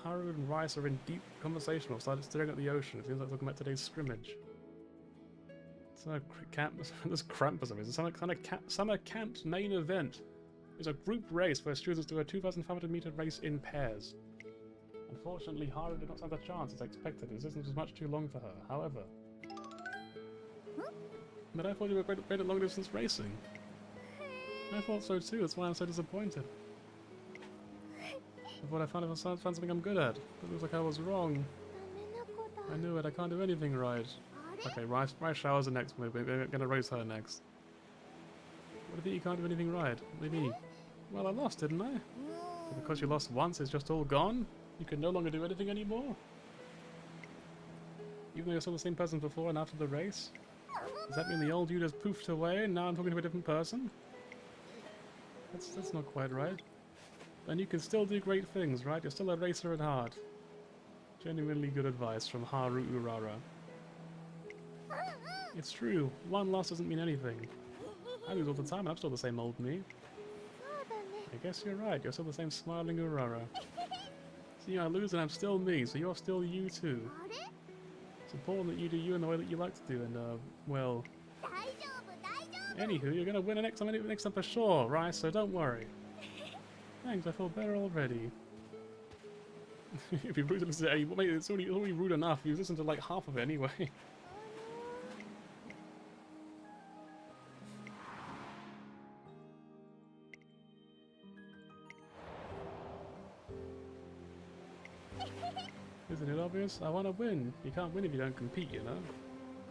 Haru and Rice are in deep conversation or started staring at the ocean. It seems like talking about today's scrimmage. It's a camp. This cramp or something. It's some kind of summer camp's main event. It's a group race where students do a 2,500 meter race in pairs. Unfortunately, Haru did not stand a chance as expected. His distance was much too long for her. However, but I thought you were great at long distance racing. I thought so too. That's why I'm so disappointed. I thought I found something I'm good at, but it looks like I was wrong. I knew it. I can't do anything right. Okay, Rice showers are next. We're gonna race her next. What do you think you can't do anything right? What do you mean? Well, I lost, didn't I? But because you lost once, it's just all gone? You can no longer do anything anymore? Even though you're still the same person before and after the race? Does that mean the old you just poofed away and now I'm talking to a different person? That's not quite right. And you can still do great things, right? You're still a racer at heart. Genuinely good advice from Haru Urara. It's true. One loss doesn't mean anything. I lose all the time and I'm still the same old me. I guess you're right. You're still the same smiling Urara. See, I lose and I'm still me, so you're still you too. It's important that you do you in the way that you like to do, and well... Anywho, you're gonna win next time for sure, right? So don't worry. Thanks, I feel better already. If you rude to listen to it, it's already rude enough. You listen to like half of it anyway. Isn't it obvious? I want to win. You can't win if you don't compete, you know?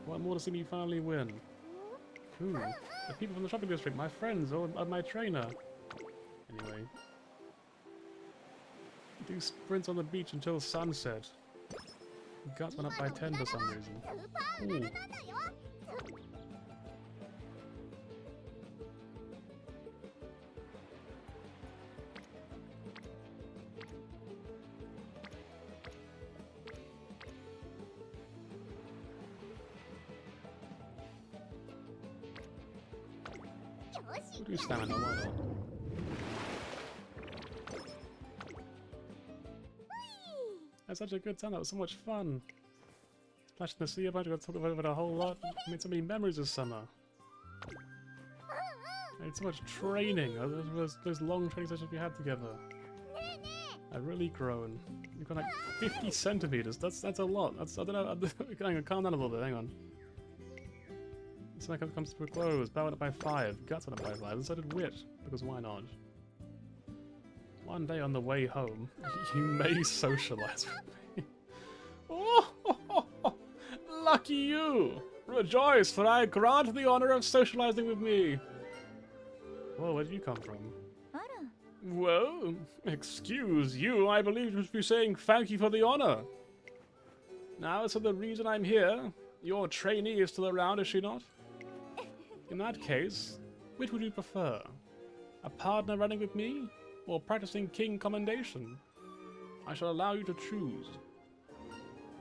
I want more to see me finally win. Who? The people from the shopping district, my friends, or my trainer. Anyway. Do sprints on the beach until sunset. Guts went up by 10 for some reason. Ooh. We'll do stamina, why not? That's such a good time, that was so much fun. Splashing the sea, I got to talk about it a whole lot. I made so many memories this summer. I did so much training, those long training sessions we had together. I've really grown. You've got like 50 centimeters, that's a lot. I don't know, hang on, calm down a little bit, hang on. Smack comes to a close, power went up by 5, guts went up by 5, and so did wit, because why not? One day on the way home, you may socialize with me. Oh, lucky you! Rejoice, for I grant the honor of socializing with me! Whoa, where did you come from? Well, excuse you, I believe you should be saying thank you for the honor. Now, so the reason I'm here, your trainee is still around, is she not? In that case, which would you prefer? A partner running with me, or practicing King Commendation? I shall allow you to choose.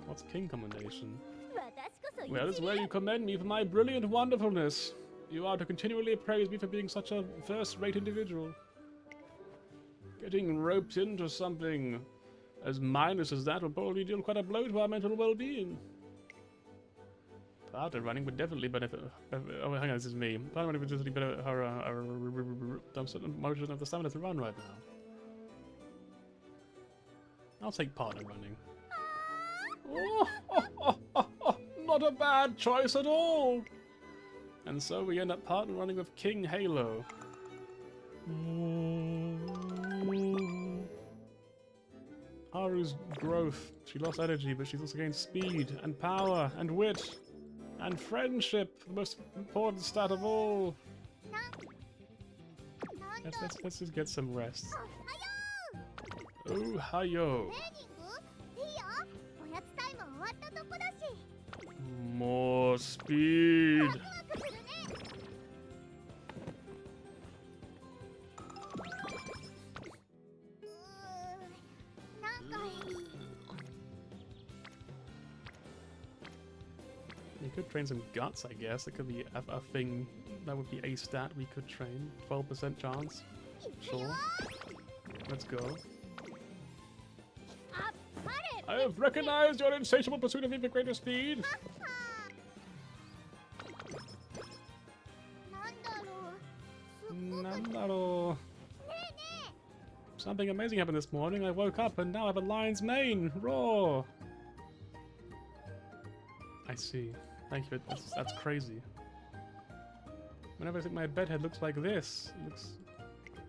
What's King Commendation? Well, it's where you commend me for my brilliant wonderfulness. You are to continually praise me for being such a first-rate individual. Getting roped into something as mindless as that will probably deal quite a blow to our mental well-being. Partner running would definitely benefit. Oh, hang on, this is me. Partner running would definitely benefit her. Motion doesn't have the stamina to run right now. I'll take partner running. Not a bad choice at all. And so we end up partner running with King Halo. Haru's growth. She lost energy, but she's also gained speed and power and wit. And friendship, the most important stat of all. Let's just get some rest. Oh, hiyo. More speed. You could train some guts, I guess. It could be a thing that would be a stat we could train. 12% chance. Sure. Let's go. I have recognized your insatiable pursuit of even greater speed. Nandaro. Something amazing happened this morning. I woke up and now I have a lion's mane. Roar. I see. Thank you. That's crazy. Whenever I think my bedhead looks like this, it looks.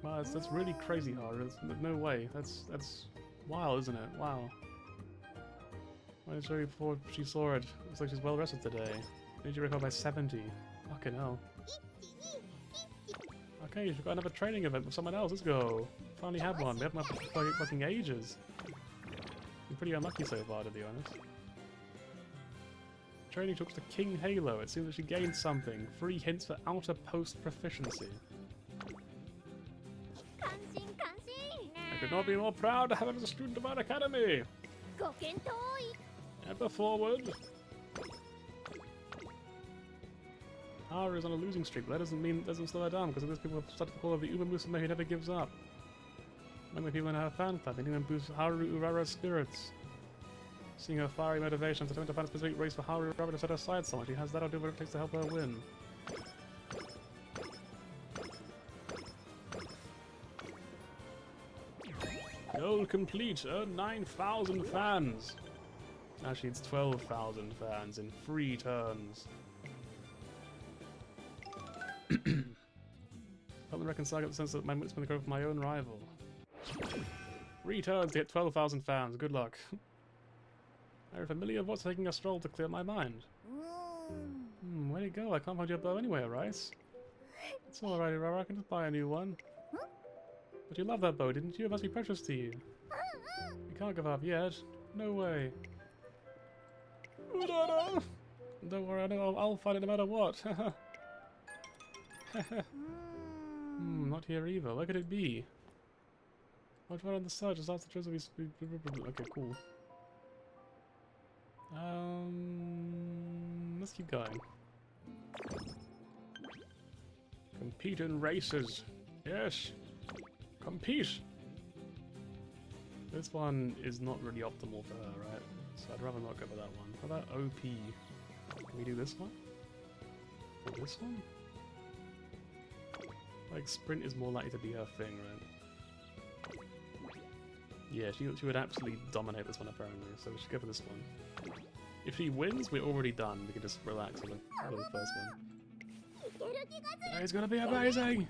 Wow, that's really crazy, Haru. No way. That's wild, isn't it? Wow. Why did she show you before she saw it? Looks like she's well rested today. Need you recover by 70. Fucking hell. Okay, you've got another training event with someone else. Let's go. Finally have one. We haven't had for fucking ages. Been pretty unlucky so far, to be honest. Training talks to King Halo. It seems that she gained something. 3 hints for outer post proficiency. I could not be more proud to have him as a student of our academy. Ever forward. Haru is on a losing streak, but that doesn't slow her down, because those people have started to call her the Umamusume who never gives up. Among the people in her fan club, anyone boosts Haru Urara's spirits. Seeing her fiery motivations, attempt to find a specific race for Haru Urara to set aside someone. She has that, I'll do what it takes to help her win. Goal complete, earn 9,000 fans. Actually, it's 12,000 fans in 3 turns. Help me reconcile the sense that my wit's going to go for my own rival. 3 turns to get 12,000 fans. Good luck. Very familiar voice taking a stroll to clear my mind. Where'd it go? I can't find your bow anywhere, Rice. It's alright, Urara. I can just buy a new one. But you love that bow, didn't you? It must be precious to you. You can't give up yet. No way. Urara! Don't worry, I know I'll find it no matter what. Not here either. Where could it be? I'll try on the side, just after the choice of okay, cool. Let's keep going. Compete in races. Yes. Compete. This one is not really optimal for her, right? So I'd rather not go for that one. How about OP? Can we do this one? Or this one? Like, sprint is more likely to be her thing, right? Yeah, she would absolutely dominate this one, apparently, so we should go for this one. If she wins, we're already done. We can just relax on the first one. It's gonna be amazing!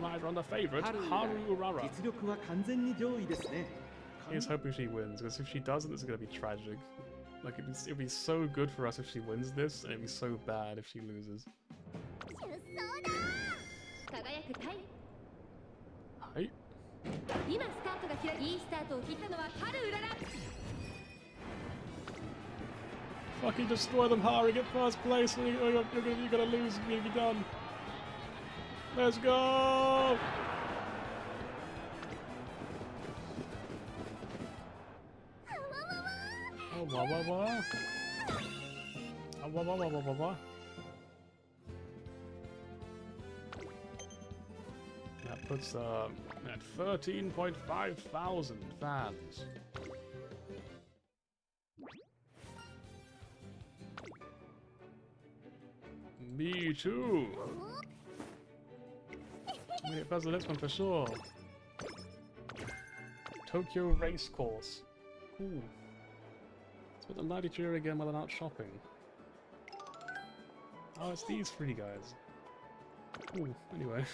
Eyes on the favourite, Haru Urara. He's hoping she wins, because if she doesn't, it's gonna be tragic. Like, it'd be so good for us if she wins this, and it'd be so bad if she loses. Hi. Fucking destroy them, Haru, get first place, you're gonna lose, you're gonna be done. Let's go! Oh, wah wah wah. Oh, wah wah wah wah wah wah. That puts at 13.5 thousand fans. Me too. I'm gonna get past the next one for sure. Tokyo Race Course. Cool. Spent a night here again while I'm out shopping. Oh, it's these 3 guys. Cool. Anyway.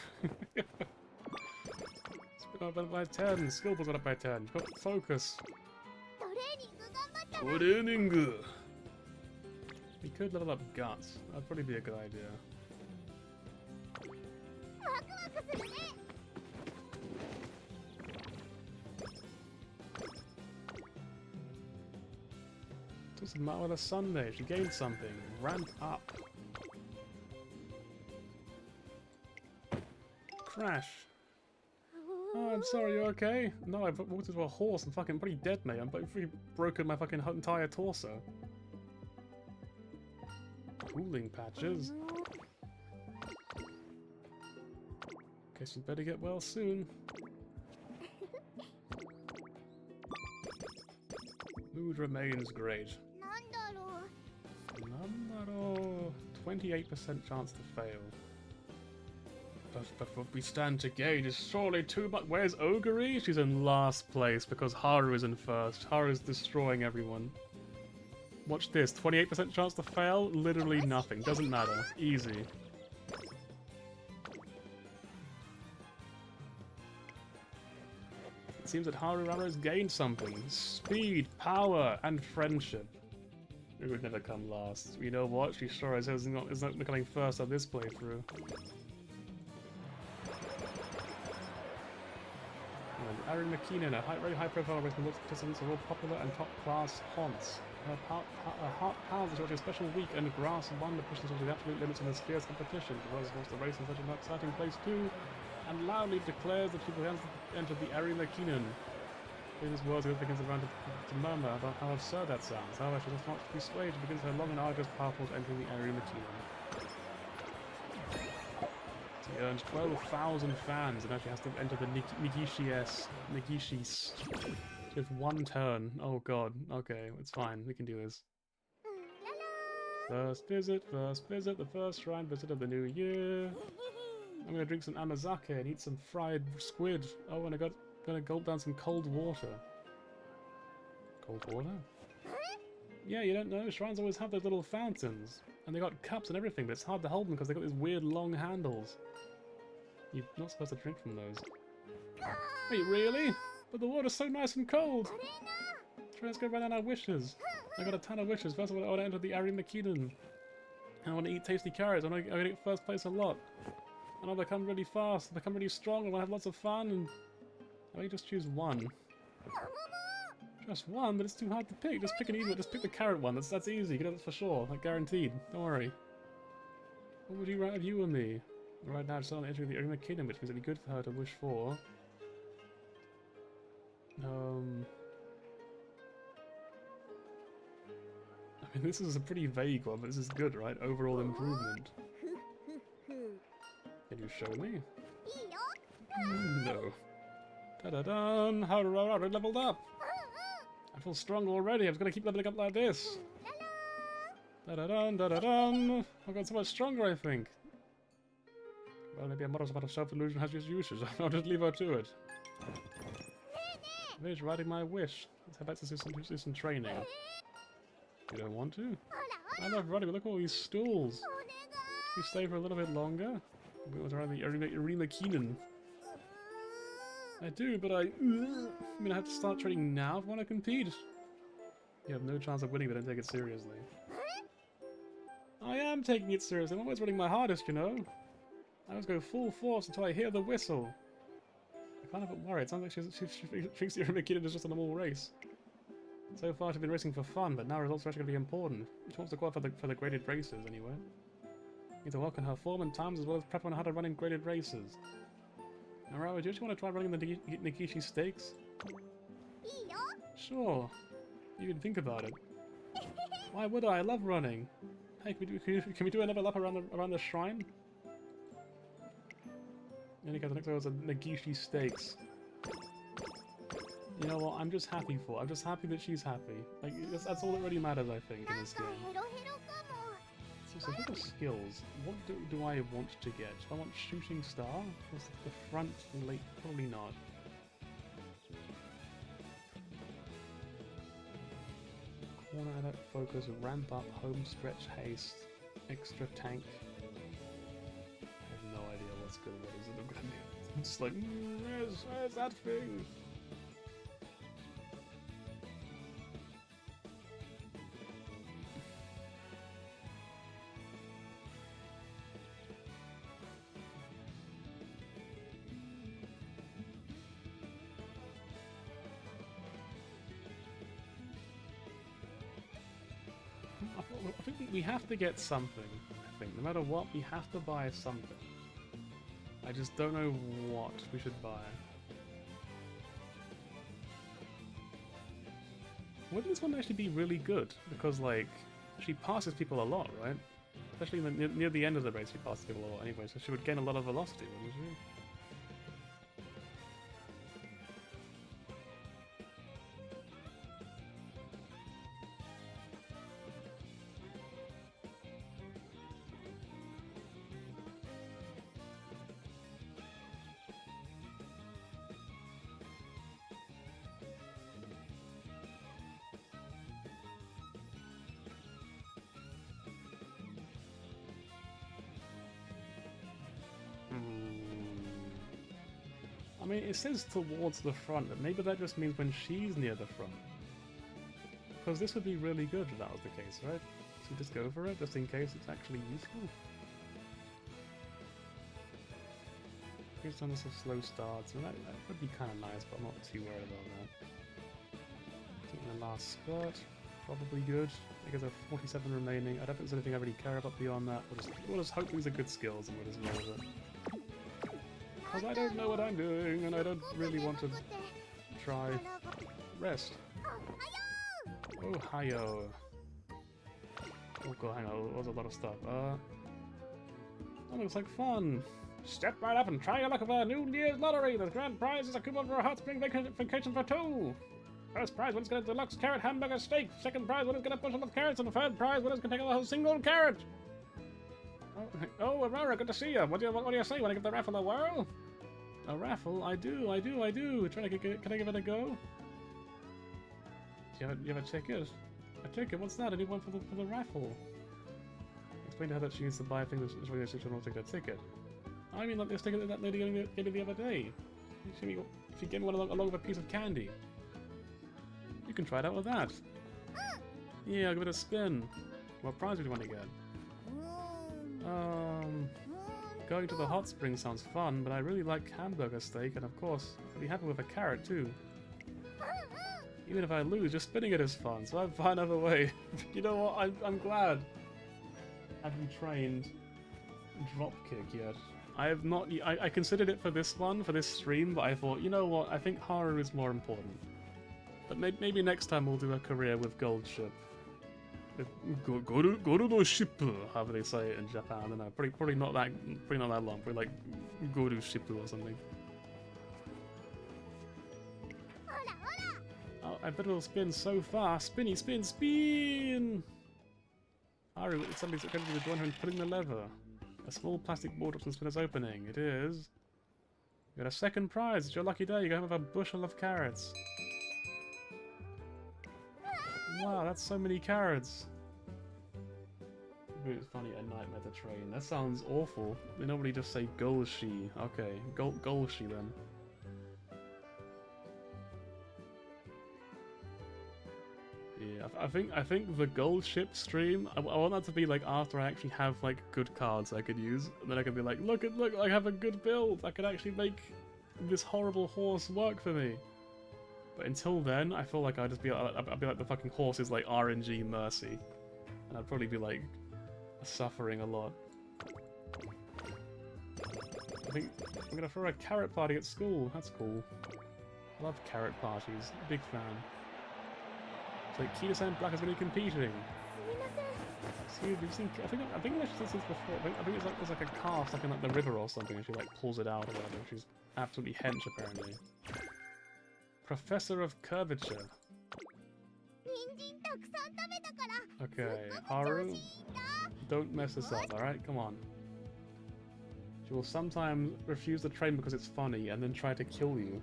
Spent up by 10. Skill was up by 10. You've got focus. Training. We could level up guts. That'd probably be a good idea. This is Marvelous Sunday. She gained something. Ramp up. Crash. Oh, I'm sorry, you okay? No, I walked into a horse. I'm fucking pretty dead, mate. I'm pretty broken my fucking entire torso. Cooling patches. Guess you'd better get well soon. Mood remains great. 28% chance to fail. But what we stand to gain is surely too much. Where's Ogre? She's in last place because Haru is in first. Haru's destroying everyone. Watch this. 28% chance to fail? Literally nothing. Doesn't matter. Easy. It seems that Haru has gained something. Speed, power, and friendship. It would never come last. You know what? She sure as hell is not becoming first on this playthrough. Ari McKeenan, a very high-profile racing participants are all popular and top-class Honse. Her pals is watching a special week, and Grass won the pushes to the absolute limits in this fierce competition. She wants the race in such an exciting place too, and loudly declares that she plans to enter the Ari McKeenan. In this world, it begins around to murmur about how absurd that sounds. However, she does not be swayed. She begins her long and arduous path towards entering the Ari McKeenan. She earns 12,000 fans and actually has to enter the Nigishis with one turn. Oh god. Okay, it's fine. We can do this. First visit, the first shrine visit of the new year. I'm gonna drink some amazake and eat some fried squid. Oh, and gonna gulp down some cold water. Cold water? Yeah, you don't know? Shrines always have those little fountains. And they got cups and everything, but it's hard to hold them because they got these weird long handles. You're not supposed to drink from those. Wait, really? But the water's so nice and cold! Let's go run out our wishes. I got a ton of wishes. First of all, I want to enter the Ari McKeenan. I want to eat tasty carrots. I want to get first place a lot. I want to become really fast, become really strong, I want to have lots of fun, and I may just choose one. Just one, but it's too hard to pick. Just pick an easy one. Just pick the carrot one. That's easy. You get that for sure. Like guaranteed. Don't worry. What would you rather, you or me? Right now, it's on entering the Ari McKeenan, which means it'd be good for her to wish for. I mean, this is a pretty vague one, but this is good, right? Overall improvement. Can you show me? No. Da-da-dun! How I leveled up! I feel strong already. I'm just gonna keep leveling up like this. Da-da-dun, da-da-dun! I've got so much stronger, I think. Well, maybe a model of self-illusion has its uses. I'll just leave her to it. Finish writing my wish. Let's head back to do some training. You don't want to? I love running, but look at all these stools. Can you stay for a little bit longer? We was around the Ari McKeenan. I do, but I mean, I have to start training now if I want to compete. You have no chance of winning, but don't take it seriously. I am taking it seriously. I'm always running my hardest, you know. I always go full force until I hear the whistle. I can't have it worried. It sounds like she thinks the Ari McKeenan is just a normal race. So far, she's been racing for fun, but now results are actually going to be important. She wants to qualify for the graded races, anyway. Need to work on her form and times as well as prep on how to run in graded races. Alright, do you want to try running the Nigishi Stakes? Sure. You can think about it. Why would I? I love running. Hey, can we do another lap around the shrine? In any case, the next one was a Nigishi Stakes. You know what? I'm just happy for her. I'm just happy that she's happy. Like that's all that really matters, I think, in this game. So for the skills, what do I want to get? Do I want Shooting Star? What's the front late? Probably not. Corner adept focus, ramp up, home stretch haste, extra tank. I have no idea what's good and what isn't. I'm just like, where's that thing? we have to get something. I think no matter what, we have to buy something. I just don't know what we should buy. Wouldn't this one actually be really good? Because like she passes people a lot, right? Especially near the end of the race, she passes people a lot anyway, so she would gain a lot of velocity, wouldn't she? I mean, it says towards the front, but maybe that just means when she's near the front. Because this would be really good if that was the case, right? So just go for it, just in case it's actually useful. Here's done this a slow start, so that would be kind of nice, but I'm not too worried about that. Taking the last spot, probably good. Because there are 47 remaining. I don't think there's anything I really care about beyond that. We'll just hope these are good skills and we'll just roll with it. Because I don't know what I'm doing, and I don't really want to try rest. Oh, hi-yo. Oh god, hang on, there's a lot of stuff. That looks like fun. Step right up and try your luck with our New Year's lottery. The grand prize is a coupon for a hot spring vacation for 2. First prize winner's gonna deluxe carrot hamburger steak. Second prize winner's gonna bushel of carrots, and the third prize winner's gonna take a single carrot. Oh, Aurora, good to see you. What do you say? Want to give the raffle a whirl? A raffle? I do. Can I give it a go? Do you have a ticket? A ticket? What's that? A new one for the raffle. Explain to her that she needs to buy a thing that's really so she'll not take a ticket. I mean, like this ticket that lady gave me the other day. She gave me one along with a piece of candy. You can try it out with that. Yeah, I'll give it a spin. What prize would you want to get? Going to the hot spring sounds fun, but I really like hamburger steak, and of course, I'd be happy with a carrot too. Even if I lose, just spinning it is fun, so I'll find another way. You know what? I'm glad. I haven't trained dropkick yet. I have not. I considered it for this one, for this stream, but I thought, you know what? I think Haru is more important. But maybe next time we'll do a career with Gold Ship. Go to the ship, however they say it in Japan. I don't know. Probably not that long. Probably like go to ship or something. Oh, I bet it'll spin so fast. Spinny, spin, spin! Haru, somebody's going to join her in pulling the lever. A small plastic ball drops and spinner's opening. It is. You got a second prize. It's your lucky day. You're going to have a bushel of carrots. Wow, that's so many carrots. It's funny, a nightmare to train. That sounds awful. They normally just say Golshi. Okay, Golshi then. Yeah, I think the Gold Ship stream, I want that to be like after I actually have like good cards I could use, and then I can be like, look, I have a good build. I could actually make this horrible horse work for me. But until then, I feel like I'd be like the fucking horse's like RNG mercy, and I'd probably be like suffering a lot. I think I'm gonna throw a carrot party at school. That's cool. I love carrot parties. Big fan. It's like Kita-san Black is gonna be competing. Excuse me, I think I've actually said this before. I think there's like a calf stuck in like the river or something, and she like pulls it out or whatever. She's absolutely hench apparently. Professor of Curvature. Okay, Haru, don't mess this up, alright? Come on. She will sometimes refuse to train because it's funny and then try to kill you.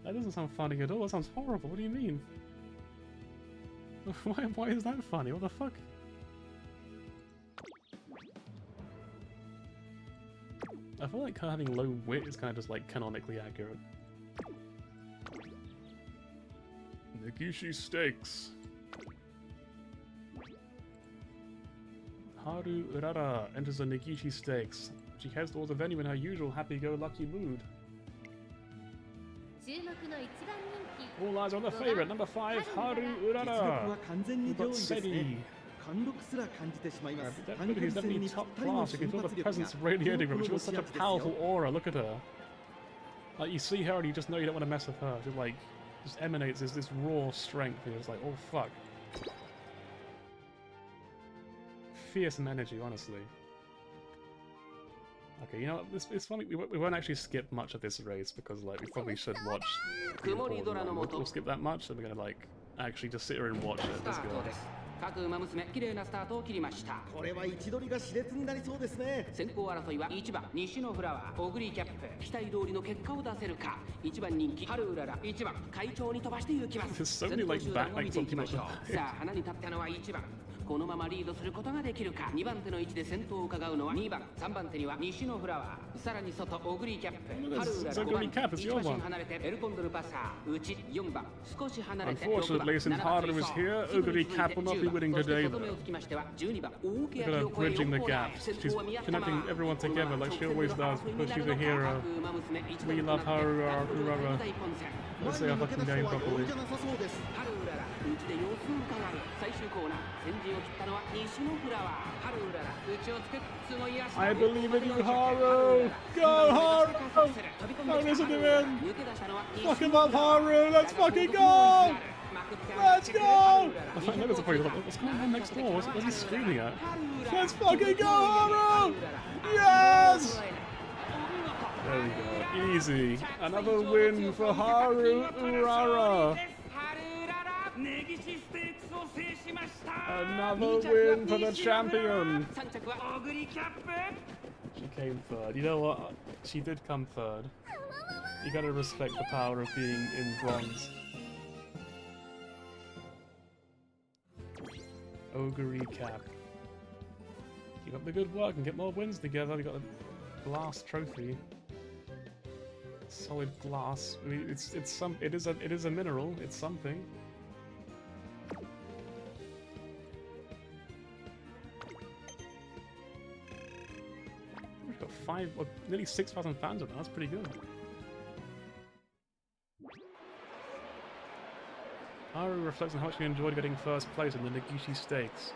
That doesn't sound funny at all, that sounds horrible, what do you mean? Why is that funny? What the fuck? I feel like her having low wit is kind of just like canonically accurate. Negishi Steaks. Haru Urara enters the Negishi Steaks. She heads towards the venue in her usual happy-go-lucky mood. All eyes on the favorite, number 5, Haru Urara. We've got Sedi. He's definitely top class. You can feel the presence radiating from her. She has such a powerful aura. Look at her. Like, you see her and you just know you don't want to mess with her. She like just emanates this raw strength. And you're just like, oh fuck. Fearsome energy, honestly. Okay, you know what? It's funny. We won't actually skip much of this race because like we probably should watch. We'll skip that much, and we're gonna like actually just sit here and watch it. Let's go. 各馬娘綺麗なスタートを切りました。これは位置取りが熾烈になりそうですね。先行争いは1番西のフラワーオグリーキャップ期待通りの結果を出せるか。1番人気春うらら1番会長に飛ばして行きます。先頭集団を見ていきましょう。さあ花に立ったのは1番。このままリードすることができるか。2番手の位置で先頭を伺うのは2番3番手には西のフラワーさらに外オグリーキャップ春うらら5番1馬身離れてエルコンドルパサー内4番少し離れてUnfortunately, since Haru is here, Ugly Cap will not be winning today though. Look at her bridging the gap. She's connecting everyone together like she always does because she's a hero. We love Haru, Urara. Let's say our fucking game properly. I believe in you, Haru! Go, Haru! Don't listen to him! Fuck him up, Haru! Let's fucking go! Let's go! I know there's a point. What's going on next door? What's he screaming at? Let's fucking go, Haru! Yes! There we go. Easy. Another win for Haru Urara. Another win for the champion. She came third. You know what? She did come third. You gotta respect the power of being in bronze. Ogre Cap. Keep up the good work and get more wins together. We got a glass trophy. Solid glass. I mean, it is a mineral. It's something. We've got nearly 6,000 fans of that. That's pretty good. Haru reflects on how much he enjoyed getting first place in the Negishi Stakes.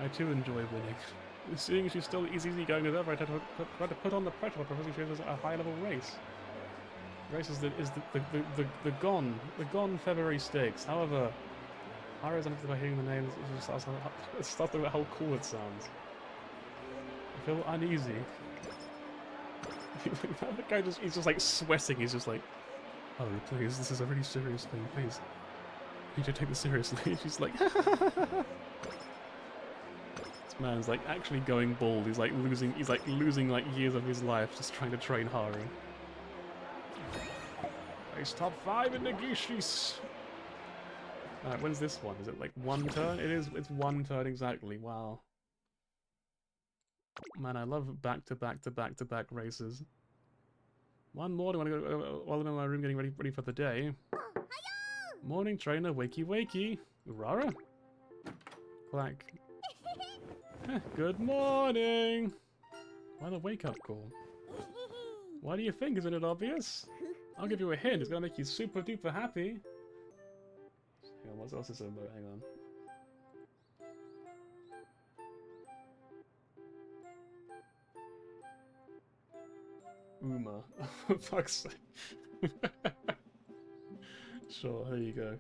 I too enjoy winning. Seeing she's still as easygoing as ever, I tried to put on the pressure by proposing she was a high-level race. The race is the Gon February Stakes. However, Haru is unaffected by hearing the name. It starts about how cool it sounds. I feel uneasy. The guy he's just like sweating. He's just like, oh please, this is a really serious thing. Please, you need to take this seriously. She's like, this man's like actually going bald. He's like losing years of his life just trying to train Haru. Race top 5 in Negishis. Alright, when's this one? Is it like one turn? It's one turn exactly. Wow. Man, I love back-to-back races. One more. I want to go while I'm in my room getting ready for the day. Morning trainer, wakey. Urara? Clack. Good morning! Why the wake-up call? Why do you think? Isn't it obvious? I'll give you a hint. It's gonna make you super duper happy. Hang on, what else is there about? Hang on. Uma. For fuck's sake. Sure, there you go.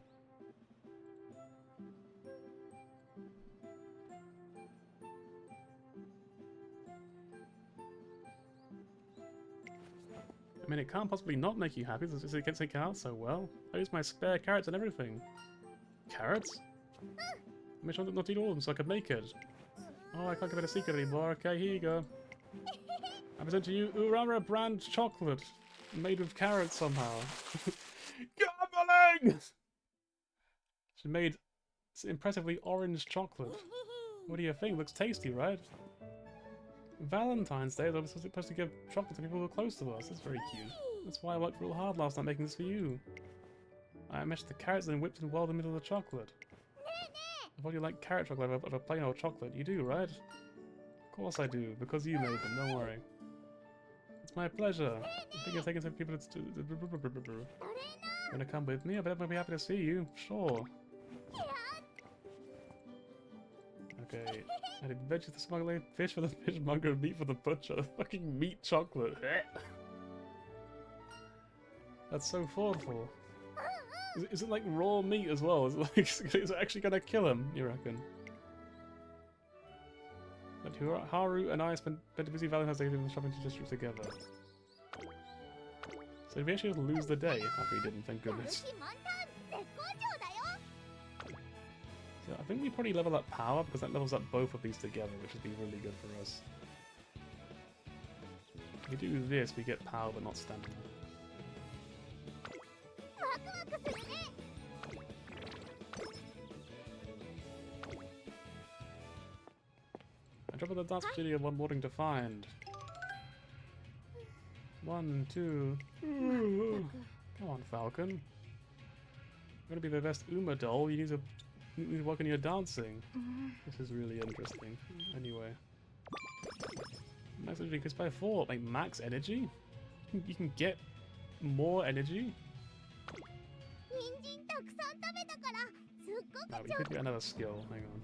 I mean, it can't possibly not make you happy since it gets taken out so well. I use my spare carrots and everything. Carrots? I made sure not to eat all of them so I could make it. Oh, I can't give it a secret anymore. Okay, here you go. I present to you Urara brand chocolate, made with carrots somehow. Gambling! She made impressively orange chocolate. What do you think? Looks tasty, right? Valentine's Day, I'm supposed to give chocolate to people who are close to us. That's very cute. That's why I worked real hard last night making this for you. I mashed the carrots and whipped and welded them into the chocolate. I thought you like carrot chocolate over plain old chocolate. You do, right? Of course I do, because you made them, don't worry. It's my pleasure. I think you're taking some people to... Want to come with me? I bet I'll be happy to see you. Sure. Okay. I did veg for the smuggler, fish for the fishmonger, meat for the butcher. Fucking meat chocolate. That's so thoughtful. Is it like raw meat as well? Is it actually gonna kill him, you reckon? But Haru and I spent a busy Valentine's Day in the shopping district together. So did we actually just lose the day? After we didn't, thank goodness. So I think we probably level up power because that levels up both of these together, which would be really good for us. If we do this, we get power but not stamina. I dropped the dance studio one morning to find. 1, 2. Come on, Falcon. You're gonna be the best Uma doll. You need to work on your dancing. This is really interesting. Anyway. Max energy increased by 4. Like max energy? You can get more energy? No, we could get another skill. Hang on.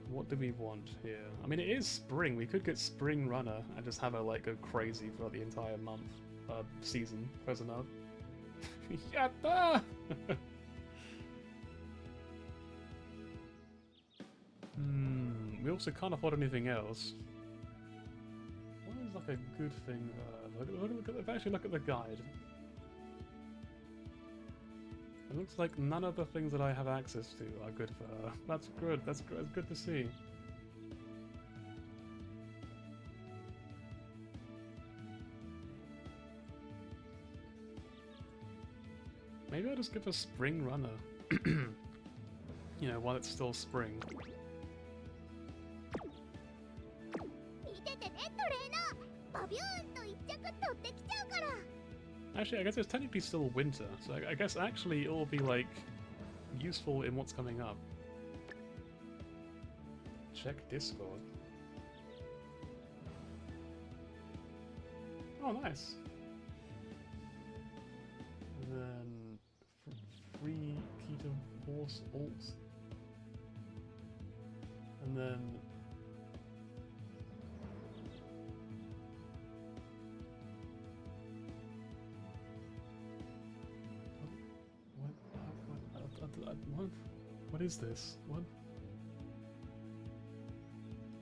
What do we want here? I mean, it is spring. We could get Spring Runner and just have her like go crazy for the entire month, season. Present up. Yatta! We also can't afford anything else. What is like a good thing? Actually, look at the guide. It looks like none of the things that I have access to are good for her. That's good. That's good to see. Maybe I'll just give her Spring Runner. You know, while it's still spring. Actually, I guess it's technically still winter, so I guess actually it will be, like, useful in what's coming up. Check Discord. Oh, nice. And then... free Keto Horse Alt. And then... What is this? What?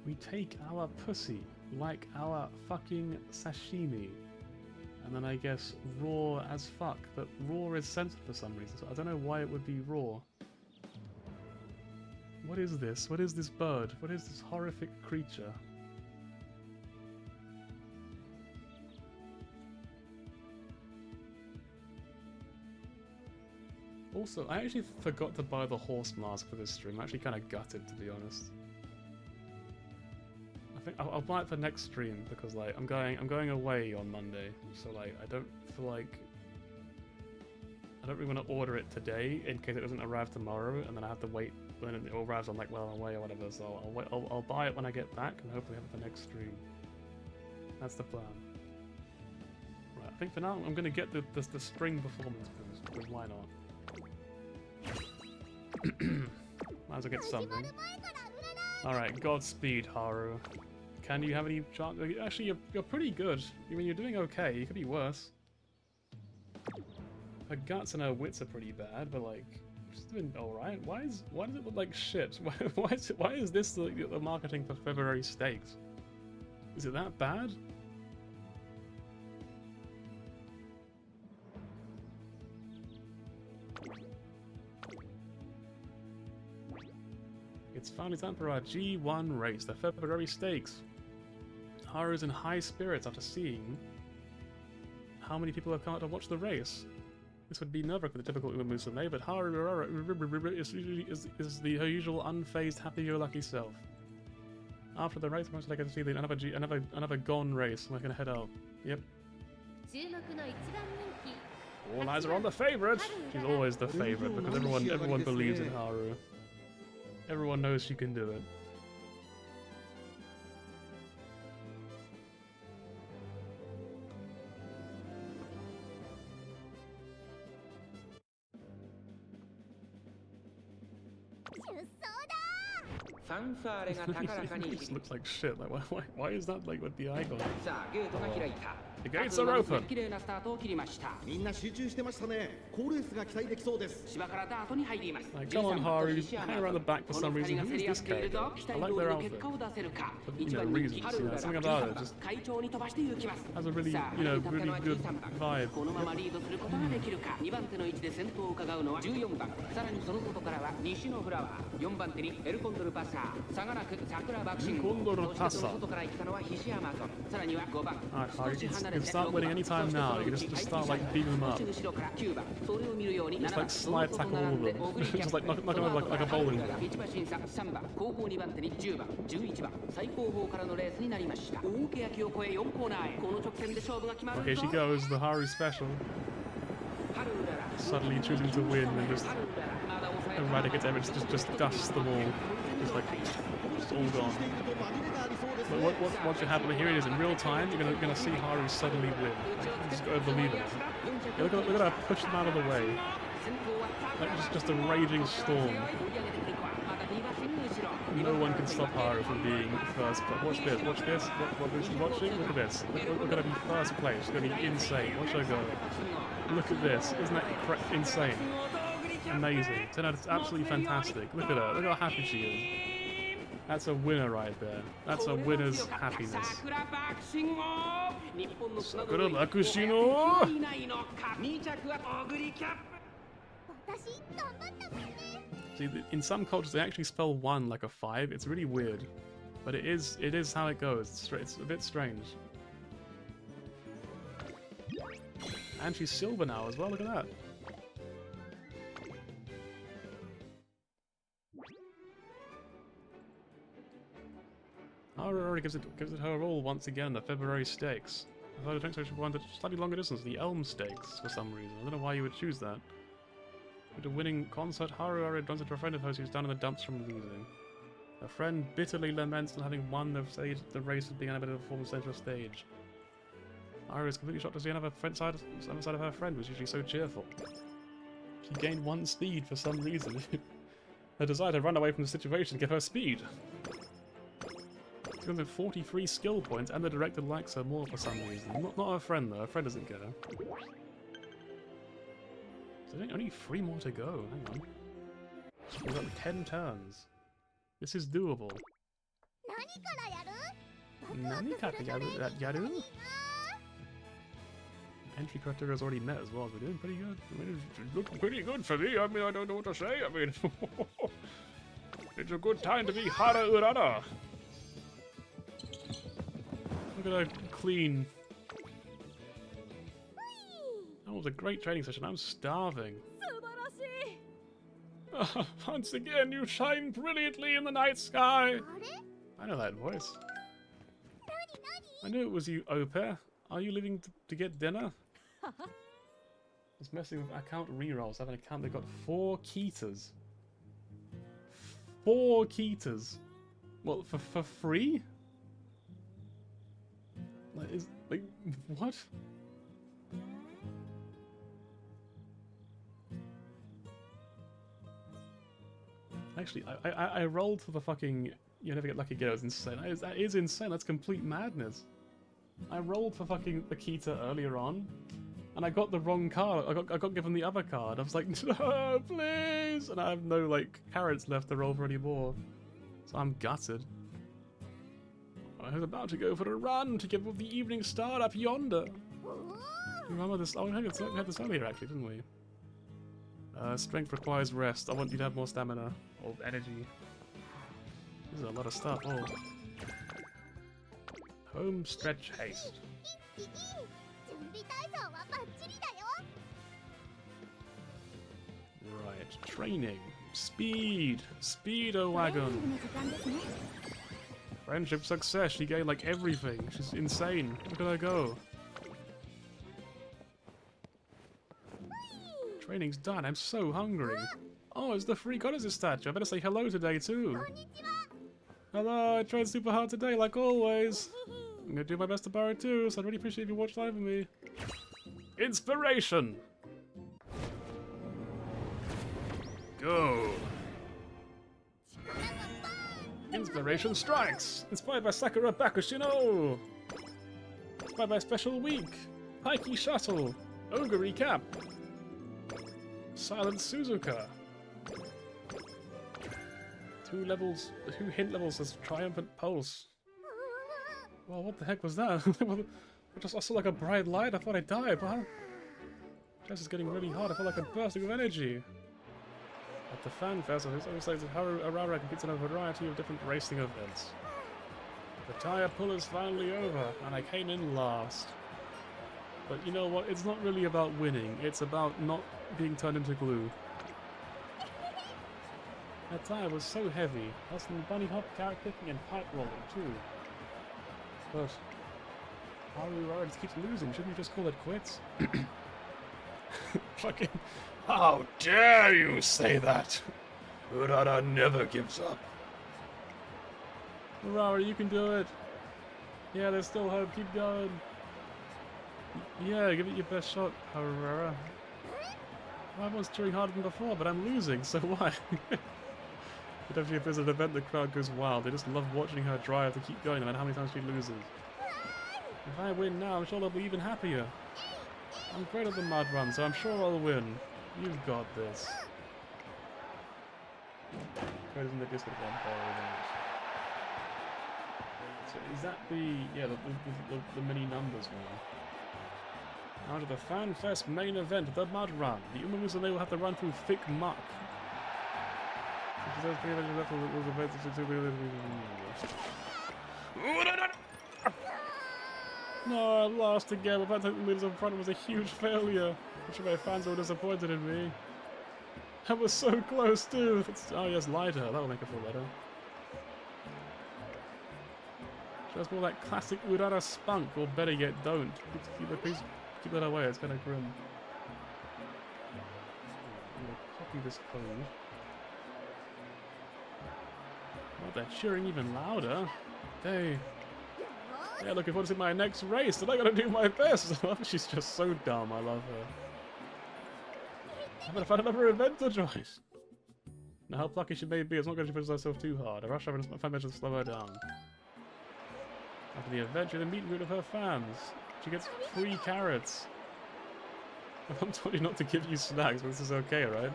We take our pussy like our fucking sashimi. And then I guess raw as fuck. But raw is censored for some reason, so I don't know why it would be raw. What is this? What is this bird? What is this horrific creature? Also, I actually forgot to buy the horse mask for this stream. I'm actually kind of gutted, to be honest. I think I'll buy it for next stream because, like, I'm going away on Monday, so like I don't feel like I don't really want to order it today in case it doesn't arrive tomorrow, and then I have to wait when it arrives on like while I'm away or whatever. So I'll buy it when I get back and hopefully have it for next stream. That's the plan. Right, I think for now I'm gonna get the spring performance boost because why not? Might as well get something. Alright, Godspeed, Haru. Can you have any chance? Actually, you're pretty good. I mean, you're doing okay. You could be worse. Her guts and her wits are pretty bad, but like, she's doing alright. Why does it look like shit? Why is this the marketing for February Steaks? Is it that bad? It's finally time for our G1 race, the February Stakes. Haru's in high spirits after seeing how many people have come out to watch the race. This would be nerve-wracking for the typical Umamusume, but Haru is her usual unfazed, happy-go-lucky self. After the race, most likely to see another gone race. We're gonna head out. Yep. All eyes are on the favorite. She's always the favorite because everyone believes in Haru. Everyone knows she can do it. It just looks like shit. Like, why is that like with the icon? さあゲートが開いた The gates are open. 綺麗なスタートを切りましたみんな集中してましたね。高レースが期待できそうです。芝からダートに入ります Like, come on, Haru, hang around the back for この some 2 reason. 人が Who 競 is り合っ this ている character? と I 期待 like 通り their の結 outfit. 果を出せるか But, 一 you know, 番人 reasons, 気春 you う know, ら something ら about it just会長に飛ばして行きます has a really, さあ you know, 立ったの really は good 13番 vibe. このままリードすることができるか2番手の位置で先頭を伺うのは14番さらにその外からは西のフラワー4番手にエルコンドルパサー差がなく桜爆心 Condor そしてその外から行ったのはヒシアマゾンさらには5番 Alright, Haru, 少し you 離 can れて start winning any time now. You can just start like beating them up. 少し後ろから9番それを見るように Just 7番 like その slide 外 tackle 並 all んで of オグ them. リキャ Just ッ like プ knock them like a bowling ball. 1馬審査3番後方2番手に10番11番最後方からのレースになりました大け焼きを越え4コーナーへこの直線で勝負が決ま Well, る here ぞ she goes, the Haru special. Suddenly choosing to win and just eradicate everything, just dust them all. Just like, it's all gone. But what should happen here is in real time, you're gonna see Haru suddenly win. Like, you just gotta believe it. Yeah, look at her push them out of the way. Like just a raging storm. No one can stop Haru from being first. But watch this, watch this. What is she watching? Look at this. We're gonna be first place. It's gonna be insane. Watch her go. Look at this. Isn't that insane? Amazing. 10 out of absolutely fantastic. Look at her. Look how happy she is. That's a winner right there. That's a winner's happiness. Sakura Bakushino! 私頑張ったもんね See, in some cultures they actually spell 1 like a 5. It's really weird. But it is how it goes. It's a bit strange. And she's silver now as well, look at that. Haru already gives it her all once again in the February Stakes. I thought the train station wanted a slightly longer distance, the Elm Stakes, for some reason. I don't know why you would choose that. With a winning concert, Haru already runs into a friend of hers who's down in the dumps from losing. Her friend bitterly laments not having won the race and being unable to perform central stage. Haru is completely shocked to see another side of her friend, was usually so cheerful. She gained 1 speed for some reason. Her desire to run away from the situation gave her speed. She has 43 skill points, and the director likes her more for some reason. Not her friend though. Her friend doesn't care. So only 3 more to go. Hang on. We've got 10 turns. This is doable. 何からやる? Entry criteria is already met as well. We're doing pretty good. I mean, it's looking pretty good for me. I mean, I don't know what to say. I mean, it's a good time to be Hara Urara. Look at her clean. That was a great training session. I'm starving. Once again, you shine brilliantly in the night sky. I know that voice. I knew it was you, Ope. Are you leaving to get dinner? It's messing with account rerolls. I have an account that got 4 Ketas. 4 Ketas. What, for free? Like, what? Actually, I rolled for the fucking you never get lucky again. It was insane. That is insane. That's complete madness. I rolled for fucking Akita earlier on, and I got the wrong card. I got given the other card. I was like, no, please! And I have no, like, carrots left to roll for anymore. So I'm gutted. I was about to go for a run to give up the evening star up yonder. Remember this? Oh, we had this earlier, actually, didn't we? Strength requires rest. I want you to have more stamina. Or energy. This is a lot of stuff. Oh. Home stretch haste. Right, training. Speed. Speedo wagon. Friendship success. She gained like everything. She's insane. Look at her go. Training's done. I'm so hungry. Oh, it's the free goddess statue. I better say hello today too. Hello, I tried super hard today, like always. I'm gonna do my best to borrow too, so I'd really appreciate if you watched live with me. Inspiration! Inspiration strikes! Inspired by Sakura Bakushino! Inspired by Special Week! Pikey Shuttle! Ogre Recap! Silent Suzuka! 2 hint levels as Triumphant Pulse. Well, what the heck was that? I saw like a bright light, I thought I died, but Chest is getting really hot, I felt like a bursting of energy. At the Fan Fest, it looks like Haru Arara competes in a variety of different racing events. The tire pull is finally over, and I came in last. But you know what, it's not really about winning, it's about not being turned into glue. That tire was so heavy, plus the bunny hop, carrot picking, and pipe rolling too. But Haru Arara just keeps losing, shouldn't you just call it quits? Fucking... How dare you say that! Urara never gives up. Urara, you can do it. Yeah, there's still hope. Keep going. Yeah, give it your best shot, Urara. Well, everyone's cheering harder than before, but I'm losing, so why? Definitely if there's an event, the crowd goes wild. They just love watching her drive to keep going, no matter how many times she loses. If I win now, I'm sure they'll be even happier. I'm great at the mud run, so I'm sure I'll win. You've got this. Code in the Discord one. So is that the mini numbers one? Now to the Fan Fest main event, the mud run. The Umamusume will have to run through thick muck. No, I lost again. The fact that the leaders up front was a huge failure. I'm sure my fans were disappointed in me. I was so close too. Oh yes, lighter. That'll make her feel better. Show us more like classic Urara spunk, or better yet, don't. Please keep that away. It's kind of grim. I'm gonna copy this code. Oh, they're cheering even louder. Yeah, looking forward to my next race, and I gotta do my best. She's just so dumb. I love her. I'm gonna find another event to join. Now, how plucky she may be, it's not going to push herself too hard. I rush over and find measures to slow her down. After the event, she's a meet and greet with her fans. She gets free carrots. I'm told you not to give you snacks, but this is okay, right?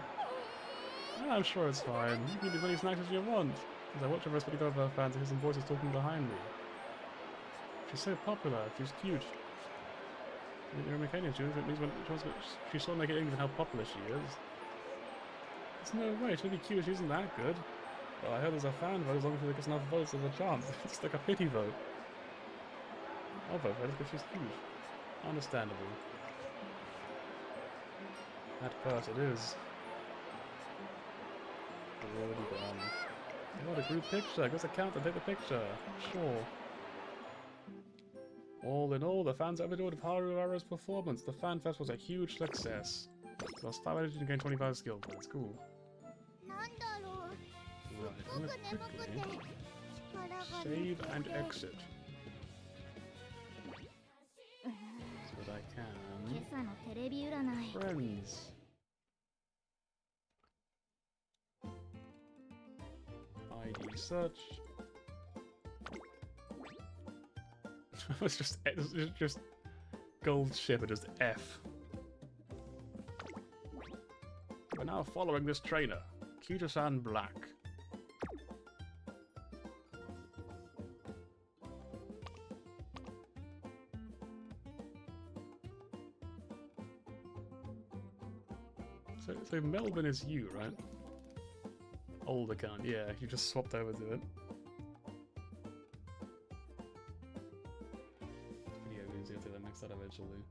Yeah, I'm sure it's fine. You can eat as many snacks as you want. As I watch her respecting of her fans, I hear some voices talking behind me. She's so popular, she's cute. You're a mechanic, it means when she's sort of making even how popular she is. There's no way, she'll be cute if she isn't that good. Well, I heard there's a fan vote, as long as she gets enough votes, there's a chance. It's like a pity vote. I'll vote for her because she's cute. Understandable. That purse it is. Already gone. I got a group picture, go to the counter, take the picture. Sure. All in all, the fans overjoyed with Haru Arara's performance. The Fan Fest was a huge success. Lost 5 energy and gained 25 skill points. Cool. Right, I'm gonna quickly save and exit. So that I can... Friends. ID search. It's just gold ship and just F. We're now following this trainer, Kita-san Black. So Melbourne is you, right? Old account, yeah, you just swapped over to it. That eventually.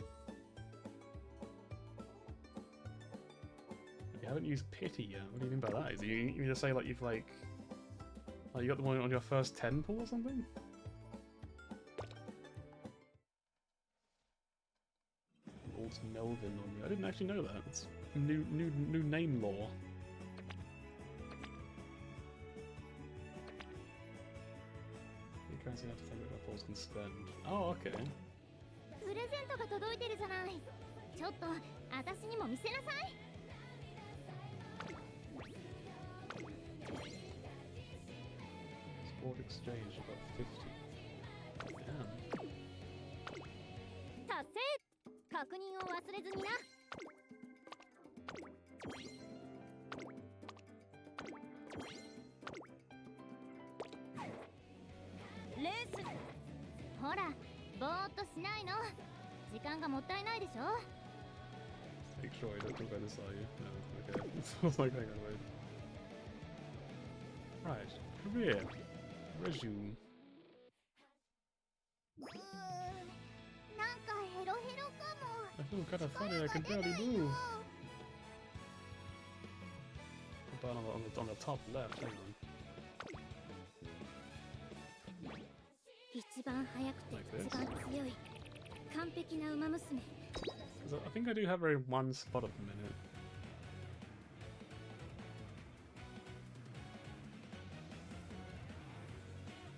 You haven't used pity yet. What do you mean by that? Is you mean to say like you've like you got the one on your first 10 pull or something? Old Melvin on you. I didn't actually know that. It's new name lore. You can't see how to take what pulls can spend. Oh, okay. プレゼントが届いてるじゃない。ちょっと私にも見せなさい。Spoilers Import exchange, about 50. Damn. 達成確認を忘れずになレースほらぼーっとしないの時間がもったいないでしょ Make sure I don't talk about this, are you? No, okay. I was like, hang on, wait. Right, career. Resume. なんかヘロヘロかも I feel kind of funny, I can barely move. But on the top left, hang on. 一番速くて一番強い完璧な馬娘 I think I do have very one spot at the minute.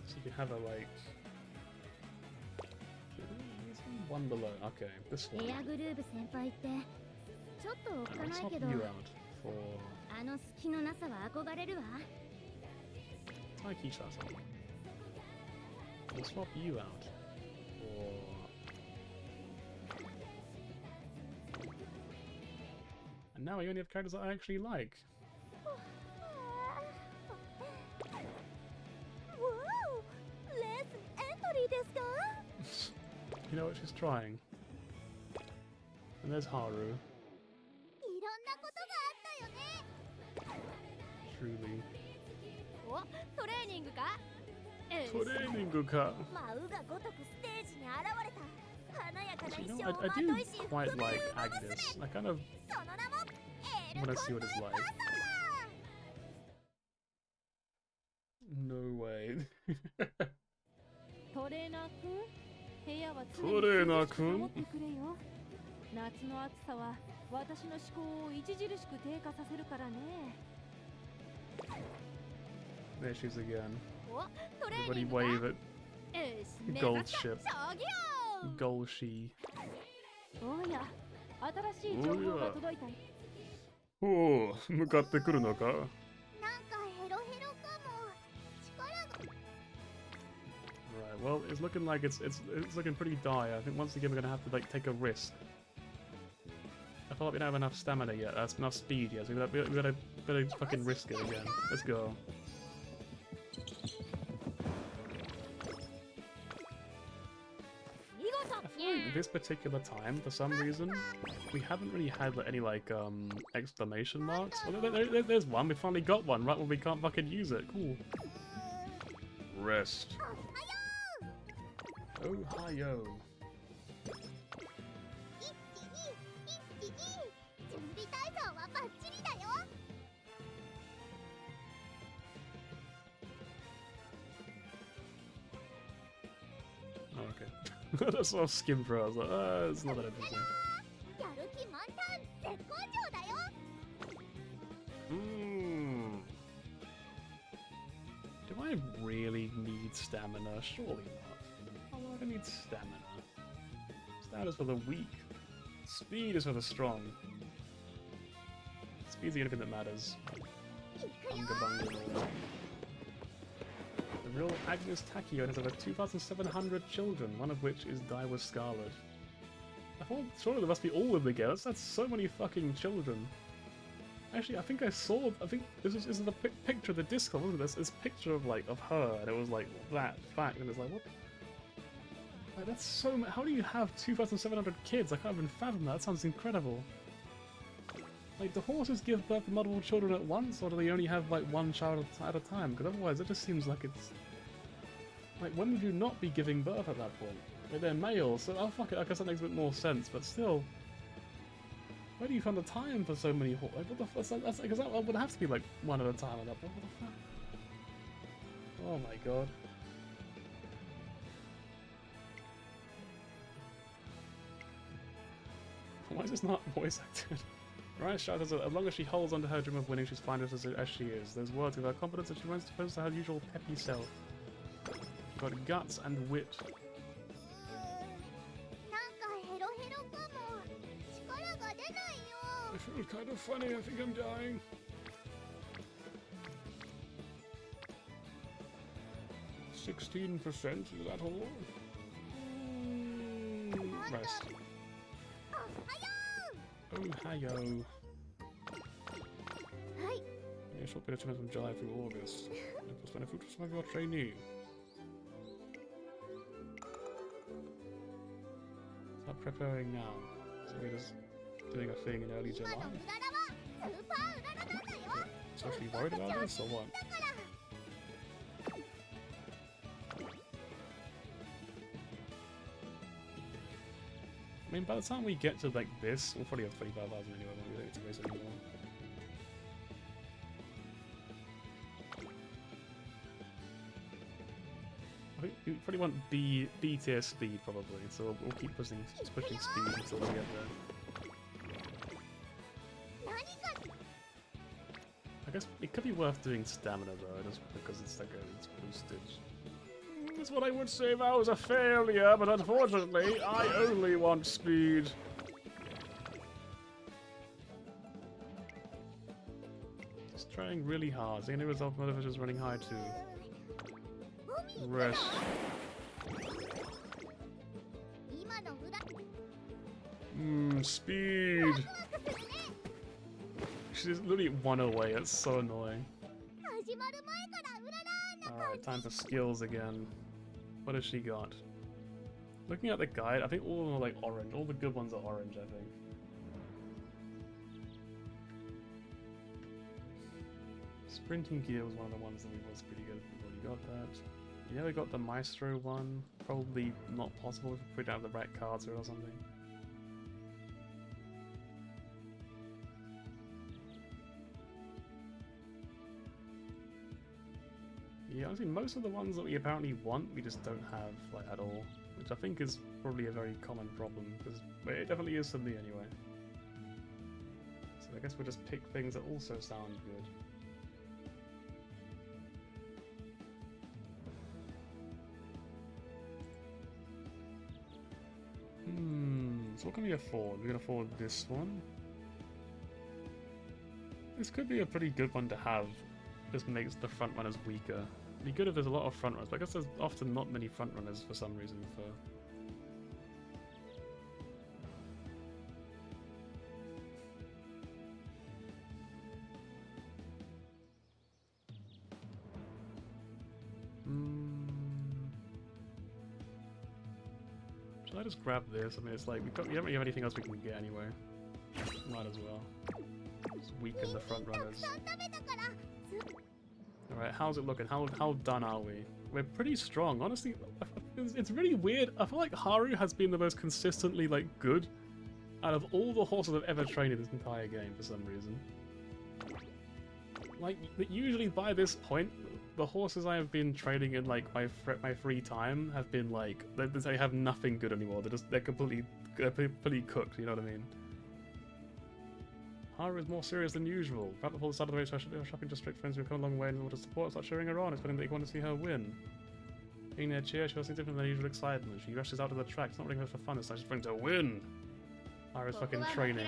So you have a like one below. Okay, this one. エアグルーブ先輩ってちょっとおっか I'll ない swap けど you out for あの隙のなさは憧れるわ Taiki-san. We'll swap you out for. And now we only have characters that I actually like. わおレースエントリーですか You know what? She's trying. And there's Haru. いろんなことがあったよね Truly. おトレーニングか Training マウがごとくステージに現れた華やかな You 衣 know, 装を I ま do といし quite 含め like る馬娘 Agnes. I kind of その名もエル want コ to ン see ド what it's like. No way. トレーナーくん部屋は常トレーナーにくん守ってくれよ夏の暑さは私の思考を著しく低下させるからね There she is again. おトレー Everybody ニングか wave at よし目 Gold 指した ship. 将棋よ Goal she. おや新しい情報が届いたよ Oh, 向かってくるのか? なんかヘロヘロかも力が Right, well, it's looking like it's looking pretty dire. I think once again we're gonna have to like take a risk. I feel like we don't have enough stamina yet. That's enough speed yet. So we gotta fucking risk it again. Let's go. This particular time, for some reason, we haven't really had like, any like exclamation marks. Oh, there's one. We finally got one right when we can't fucking use it. Cool. Rest. Oh, hi-yo. 準備体操はバッチリだよ Oh, okay. That's what I skimmed through. I was like, it's not that interesting. やる気満タン絶好調だよ Do I really need stamina? Surely not. Why would I need stamina? Stamina's for the weak. Speed is for the strong. Speed's the only thing that matters. Bunga bunga and all. The real Agnes Tachyon has over 2,700 children, one of which is dyed with scarlet. I thought surely there must be all of the girls. That's so many fucking children. Actually, I think I saw. I think this is the picture of the Discord, wasn't it? This picture of like of her, and it was like that fact, and it's like what? Like, that's so. How do you have 2,700 kids? I can't even fathom that. That sounds incredible. Like, do horses give birth to multiple children at once, or do they only have like one child at a time? Because otherwise, it just seems like it's like when would you not be giving birth at that point? Like, they're males, so oh fuck it. I guess that makes a bit more sense, but still. Where do you find the time for so many horses? Like, what the fuck? That's because that would have to be like one at a time at that point. What the fuck? Oh my god. Why is this not voice acted? Right, shout as long as she holds onto her dream of winning, she's fine as she is. Those words give her confidence and she remains close to her usual peppy self. She's got guts and wit. なんかヘロヘロかも力が出ないよ I feel kind of funny, I think I'm dying. 16%, is that all? Rest. Oh, hi-yo. A short period of time from July through August. It was beneficial to some of your trainee. Start preparing now. So we're just doing a thing in early July. So are you worried about this or what? I mean, by the time we get to like this, we'll probably have 25,000 anyway, won't we? Don't need to raise anymore. I think we probably want B tier speed probably, so we'll keep pushing speed until we get there. I guess it could be worth doing stamina though, just because it's like it's boosted. That's what I would say if I was a failure, but unfortunately, I only want speed. Just trying really hard. The only result of is running high too. Rest. Speed. She's literally 1 away. It's so annoying. Alright, time for skills again. What has she got? Looking at the guide, I think all of them are like orange. All the good ones are orange, I think. Sprinting gear was one of the ones that was pretty good. We've already got that. Yeah, we got the Maestro one. Probably not possible if we don't have the right cards or something. Yeah, honestly, most of the ones that we apparently want, we just don't have, like, at all. Which I think is probably a very common problem, because it definitely is for me anyway. So I guess we'll just pick things that also sound good. So what can we afford? We can afford this one. This could be a pretty good one to have. Just makes the front runners weaker. It'd be good if there's a lot of front runners, but I guess there's often not many front runners for some reason. Should I just grab this? I mean, it's like we don't really have anything else we can get anyway. Might as well. Just weaken the front runners. Alright, how's it looking? How done are we? We're pretty strong. Honestly, it's really weird. I feel like Haru has been the most consistently, like, good out of all the horses I've ever trained in this entire game for some reason. Like, usually by this point, the horses I have been training in, like, my free time have been, like, they have nothing good anymore. They're completely cooked, you know what I mean? Haru is more serious than usual. Right before the start of the race, our shopping district friends who have come a long way in order to support, start cheering her on, explaining that you want to see her win. Being their cheer, she was something different than usual excitement. She rushes out to the track. It's not really for fun, it's like she's trying to win. Haru's fucking training.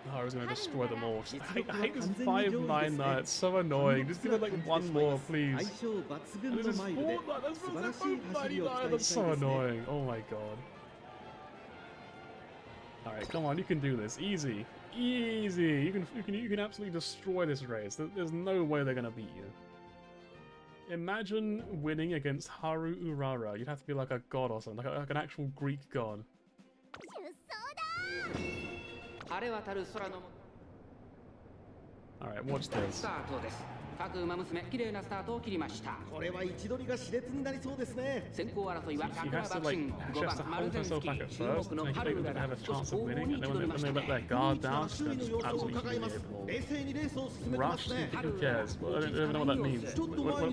Haru's gonna destroy them all. I hate this 5-9 now, it's so annoying. Just give it like one more, please. And this is 4-9, that's 5-99, that's so annoying. Oh my god. Alright, come on, you can do this. Easy. Easy! You can absolutely destroy this race. There's no way they're gonna beat you. Imagine winning against Haru Urara. You'd have to be like a god or something, like an actual Greek god. Alright, watch this. 各馬娘綺麗なスタートを切りました。これは位置取りが熾烈になりそうですね。先行争いは桜爆心5番マルゼンスキー注目のハルウララ少し後方に位置取りましたね。周囲の様子を伺います。冷静にレースを進めてますね。ハルウララ I don't know what that means.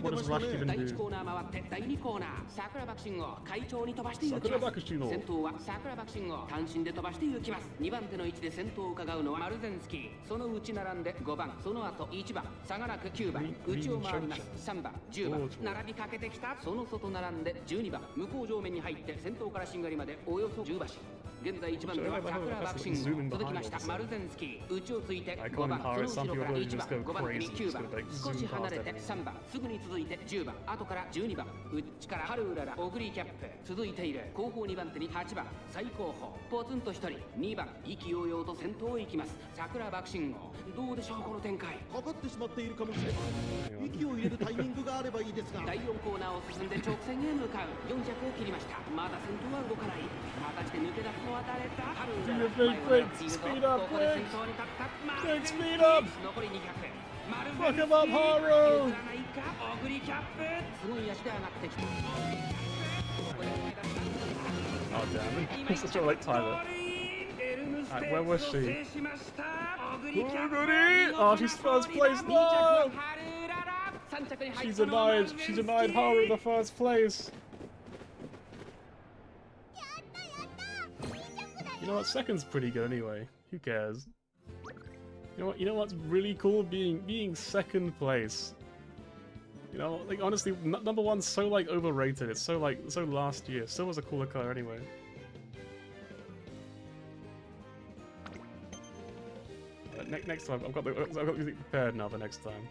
What does rush even 第 do? 1コーナー回って第2コーナー桜爆心を快調に飛ばして行きます。先頭は桜爆心を単身で飛ばして行きます。2番手の位置で先頭を伺うのはマルゼンスキー。その内並んで5番、その後1番、相良9番、内を回ります。3番、10番、並びかけてきた。その外並んで12番、向こう上面に入って先頭からしんがりまでおよそ10馬身。現在1番手は桜爆心号、続きましたマルゼンスキー、内をついて5番、その後ろから1番、5番手に9番、少し離れて3番、すぐに続いて10番、後から12番、内からハルウララ、オグリーキャップ、続いている後方2番手に8番、最後方、ポツンと1人、2番、意気揚々と先頭を行きます、桜爆心号、どうでしょうこの展開。かかってしまっているかもしれません。息を入れるタイミングがあればいいですが。第4コーナーを進んで直線へ向かう。400を切りました。まだ先頭は動かない。果たして抜け出すのは誰だ。ハルウララ、前を狙っているぞ。ここで先頭に立ったマルゼンスキー。残り200。マルゼンスキー。譲らないか。オグリキャップ。すごい足で上がってきた。Oh damn it. It's such a late timer. Alright, where was she? Oh, she's first place. No! She denied Haru the first place. You know what? Second's pretty good anyway. Who cares? You know what? You know what's really cool? Being second place. You know, like honestly, number one's so like overrated. It's so like so last year. Still was a cooler car anyway. Next time, I've got music prepared now for next time.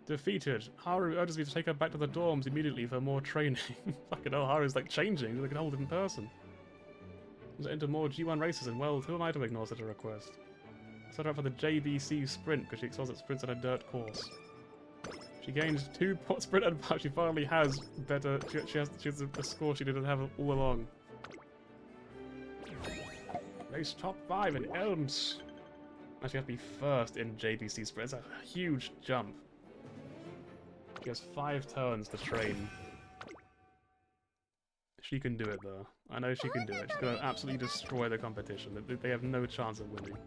Defeated. Haru urges me to take her back to the dorms immediately for more training. Fucking hell, Haru's like changing. He's like an old different person. He's into more G1 races, and well, who am I to ignore such a request? I set her up for the JBC sprint because she excels at sprints on a dirt course. She gained 2 sprint advantage. She finally has better. She has a score she didn't have all along. Race top 5 in Elms. Actually, have to be first in JBC sprint. It's a huge jump. She has 5 turns to train. She can do it though. I know she can do it. She's gonna absolutely destroy the competition. They have no chance of winning.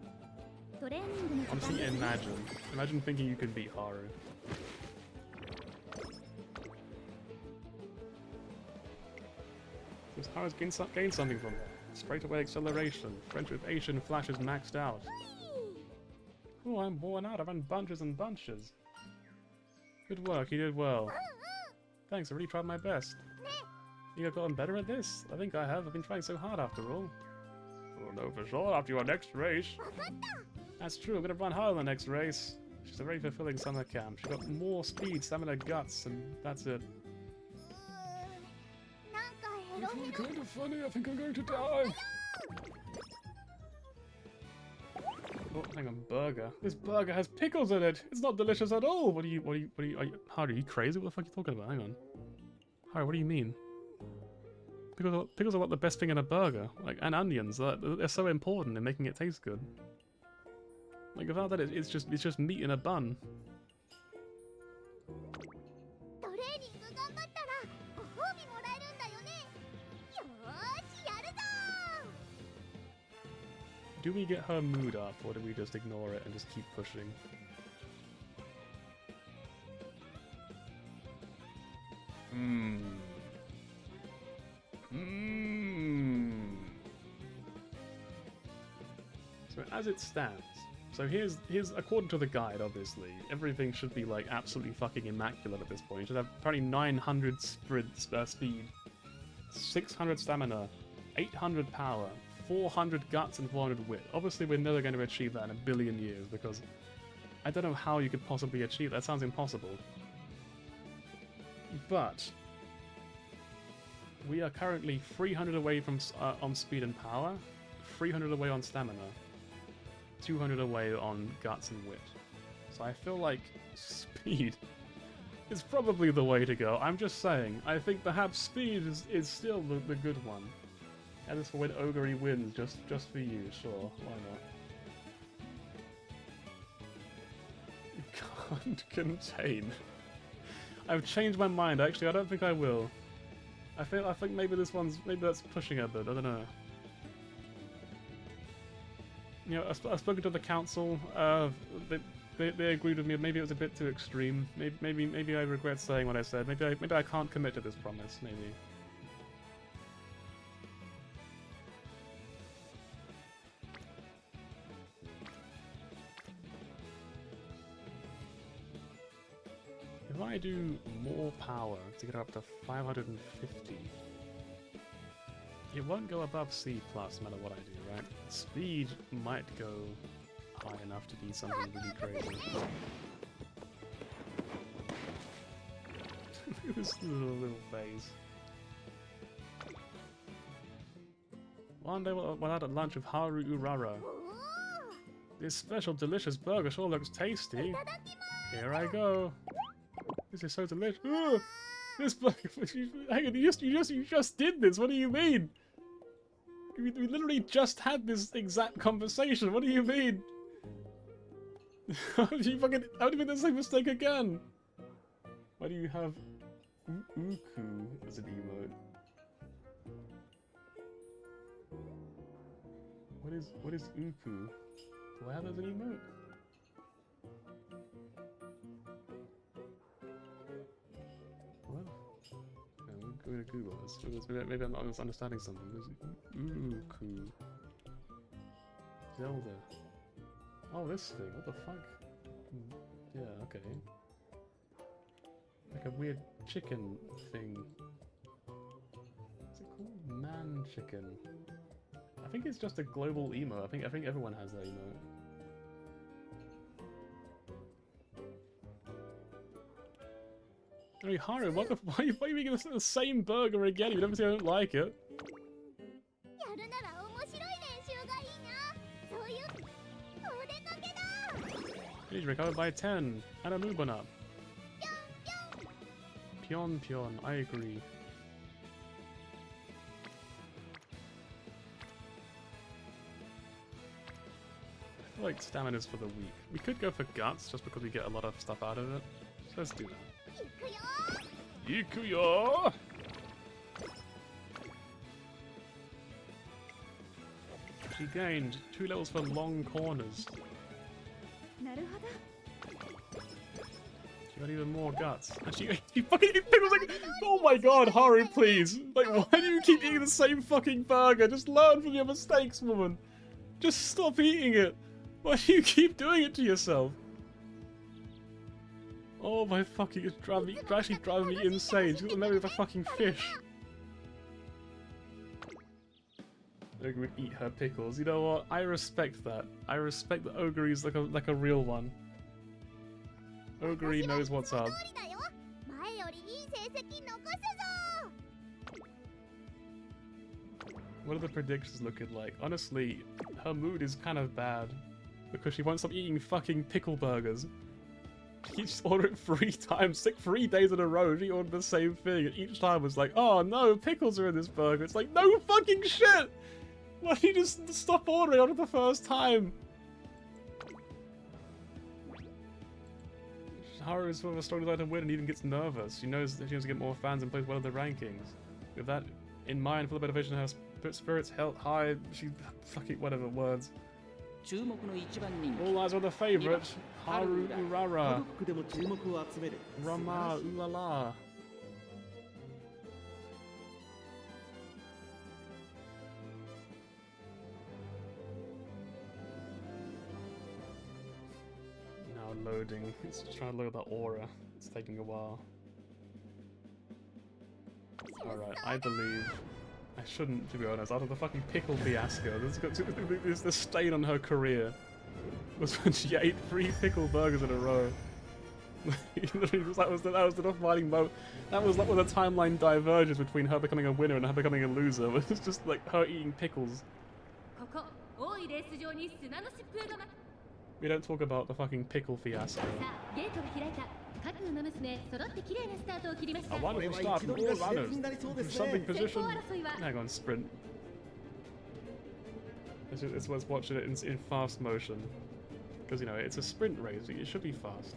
Honestly, imagine thinking you can beat Haru. Because Haru's gained something from her. Straightaway acceleration. French with Asian flashes maxed out. Oh, I'm worn out. I've run bunches and bunches. Good work, you did well. Thanks, I really tried my best. You have gotten better at this? I think I have. I've been trying so hard after all. Oh no, for sure, after your next race. That's true, I'm gonna run hard in the next race. She's a very fulfilling summer camp. She got more speed, stamina, guts, and that's it. It's kind of funny, I think I'm going to die. Oh, hang on, burger. This burger has pickles in it. It's not delicious at all. Harry, are you crazy? What the fuck are you talking about? Hang on. Harry, what do you mean? Pickles are like the best thing in a burger. Like, and onions. They're so important in making it taste good. Like, without that, it's just meat in a bun. Do we get her mood up, or do we just ignore it and just keep pushing? So as it stands, so here's according to the guide, obviously, everything should be like absolutely fucking immaculate at this point. You should have apparently 900 speed, 600 stamina, 800 power, 400 guts and 400 wit. Obviously, we're never going to achieve that in a billion years because I don't know how you could possibly achieve that. That sounds impossible. But we are currently 300 away from on speed and power, 300 away on stamina, 200 away on guts and wit. So I feel like speed is probably the way to go. I'm just saying. I think perhaps speed is still the good one. And this will win Ogre wins just for you, sure, why not? You can't contain. I've changed my mind, actually, I don't think I will. I think maybe maybe that's pushing it a bit, I don't know. You know, I've spoken to the council, they agreed with me, maybe it was a bit too extreme. Maybe I regret saying what I said, maybe I can't commit to this promise, maybe. do I do more power to get up to 550? It won't go above C+, no matter what I do, right? Speed might go high enough to be something really crazy. Look at this little phase. One day we'll have a lunch with Haru Urara. This special delicious burger sure looks tasty. Here I go. This is so delicious. Ugh! This burger. Hang on, you just did this. What do you mean? We literally just had this exact conversation. What do you mean? How do you make the same mistake again? Why do you have Uku as an emote? What is Uku? Do I have as an emote? What? I'm going to Google this. Maybe I'm not understanding something. Uku. Zelda. Oh, this thing. What the fuck? Yeah, okay. Like a weird chicken thing. What's it called? Man chicken. I think it's just a global emo. I think everyone has that emo. I mean, Haru, why are you making the same burger again? You never say I don't like it. Please recover by 10. And a move on up. Pion, I agree. I feel like stamina's for the weak. We could go for guts just because we get a lot of stuff out of it. So let's do that. Ikuyo! She gained 2 levels for long corners. She got even more guts. And she fucking was like, oh my god, Haru, please. Like, why do you keep eating the same fucking burger? Just learn from your mistakes, woman. Just stop eating it. Why do you keep doing it to yourself? Oh my fucking, it's actually driving me insane. She's got the memory of a fucking fish. Ogre would eat her pickles. You know what? I respect that. I respect that Ogre is like a real one. Ogre knows what's up. What are the predictions looking like? Honestly, her mood is kind of bad. Because she won't stop eating fucking pickle burgers. She keeps ordering 3 times, 3 days in a row, she ordered the same thing, and each time was like, oh no, pickles are in this burger. It's like, no fucking shit! Why don't you just stop ordering on it the first time? Haru is sort of a storyline to win and even gets nervous. She knows that she has to get more fans and plays well in the rankings. With that in mind, for the motivation, her spirits held high, she fucking whatever words. All eyes on the favorite, Haru Urara. Rama Ulala. Now loading. It's trying to load that aura. It's taking a while. Alright, I believe. I shouldn't, to be honest. After the fucking pickle fiasco, there's the stain on her career. Was when she ate 3 pickle burgers in a row. that was the defining moment. That was like when the timeline diverges between her becoming a winner and her becoming a loser. It's just like her eating pickles. We don't talk about the fucking pickle fiasco. A wonderful start from all runners. Something position. Hang on, sprint. Let's watch it in fast motion. Because, you know, it's a sprint race. It should be fast.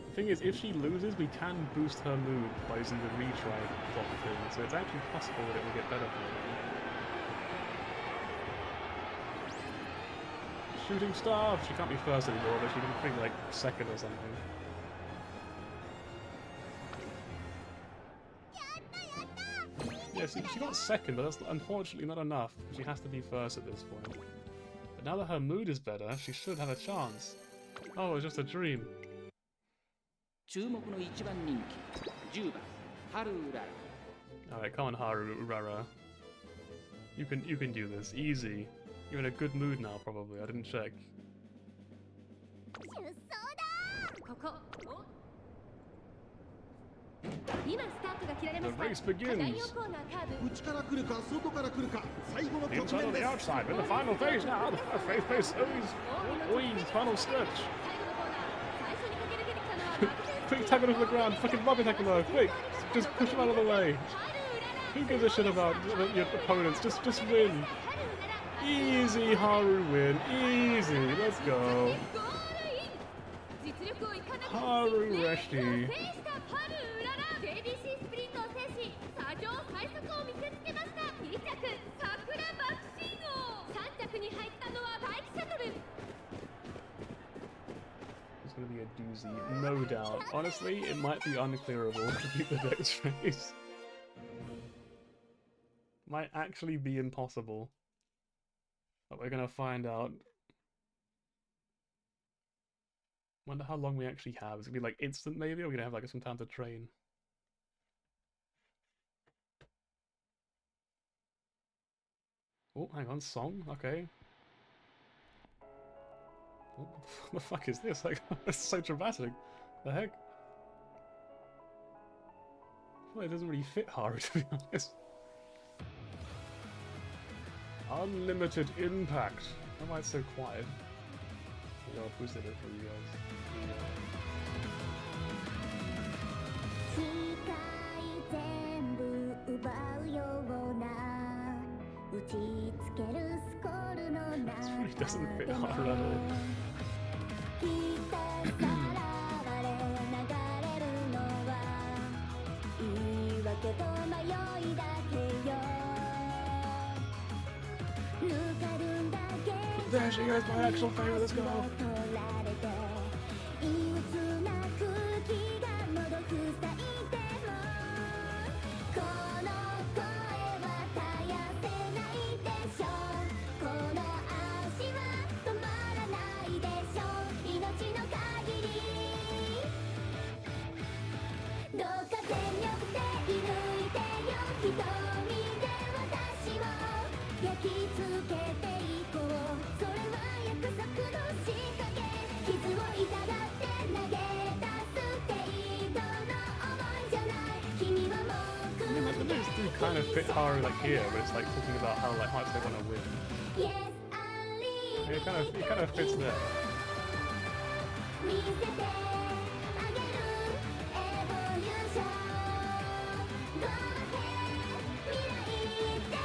The thing is, if she loses, we can boost her mood by using the retry plot thing. So it's actually possible that it will get better for her. Shooting star! She can't be first anymore, but she can be like second or something. Yeah, she got second, but that's unfortunately not enough. She has to be first at this point. But now that her mood is better, she should have a chance. Oh, it's just a dream. 注目の一番人気10番ハルウララ Alright, come on, Haru Urara. You can do this. Easy. You're in a good mood now, probably. I didn't check. ここ今スタートが切られま The した race begins. 第4コーナーカーブ内から来るか外から来るか最後の局 Inside 面 on で the す outside. We're in the final phase now. The first phase. Oi, final stretch. 最後のコーナー最初に駆け抜けてきたのはマグネ Quick, tackle him to the ground. Fucking Bobby tackle him. Quick. Just push him out of the way. Who gives a shit about your opponents? Just win. Easy, Haru win. Easy. Let's go. 実力をいかなく Haru レー Reshi. スを制したハルウララ JDC スプリントを制し砂上最速を見せつけました2着桜爆心王3着に入ったのは大気シャトル It's gonna be a doozy, no doubt. Honestly, it might be unclearable to beat the next race. Might actually be impossible. But we're gonna find out. Wonder how long we actually have. Is it gonna be like instant maybe, or are we gonna have like some time to train? Oh, hang on, song, okay. What the fuck is this? Like, it's so dramatic. The heck? Well, it doesn't really fit Haru, to be honest. Unlimited impact. Why am I so quiet? Maybe I'll boost it for you guys. 世界全部奪うような打ちつけるスコールの This really doesn't fit 中 Haru at all. ひたすら流れるのは言い訳と迷いだけよぬかるんだ現 There she goes, my actual favorite, let's go! 取られて憂鬱な空気が喉塞いでもこの声は絶やせないでしょこの足は止まらないでしょ命の限りどうか全力で射抜いてよ瞳で私を焼き付けていこうそれは約束の仕掛け傷を痛がって投げ出す程度の思いじゃない君はもう I mean, like, the lyrics do kind of fit Haru like here, but it's like talking about how like much they want to win. Yes, I leave It kind of fits there. 見せてあげるエボリューションどうせ未来で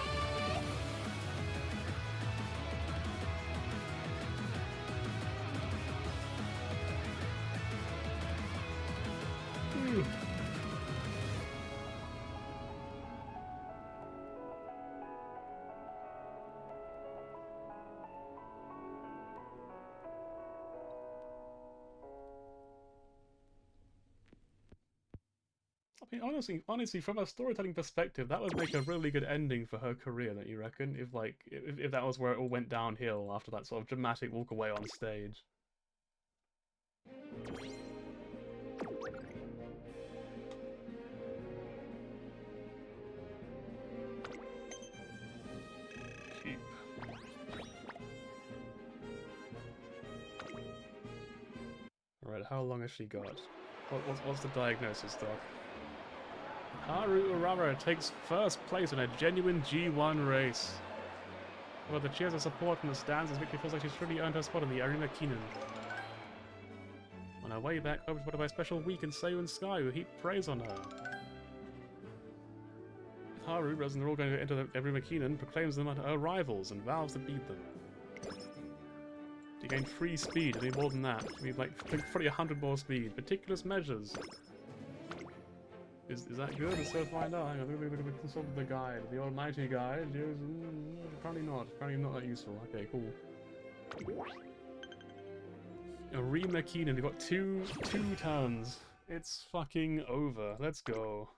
す I mean, honestly, from a storytelling perspective, that would make a really good ending for her career, don't you reckon? If like, if that was where it all went downhill after that sort of dramatic walk away on stage. Cheap. Alright, how long has she got? What's the diagnosis, Doc? Haru Urara takes first place in a genuine G1 race. Well, the cheers of support from the stands as Victory feels like she's really earned her spot in the Arima Keenan. On her way back, hoped supported by a special week in Seiyun Sky who heaped praise on her. Haru, rather than they're all going to enter the Arima Keenan, proclaims them her rivals and vows to beat them. To gain free speed, any more than that. We need like probably 100 more speed. Meticulous measures. Is that good? Let's go find out. Hang on, let me consult the guide. The almighty guide. Yes, probably not. Probably not that useful. Okay, cool. Arima Keenan, we've got two turns. It's fucking over. Let's go.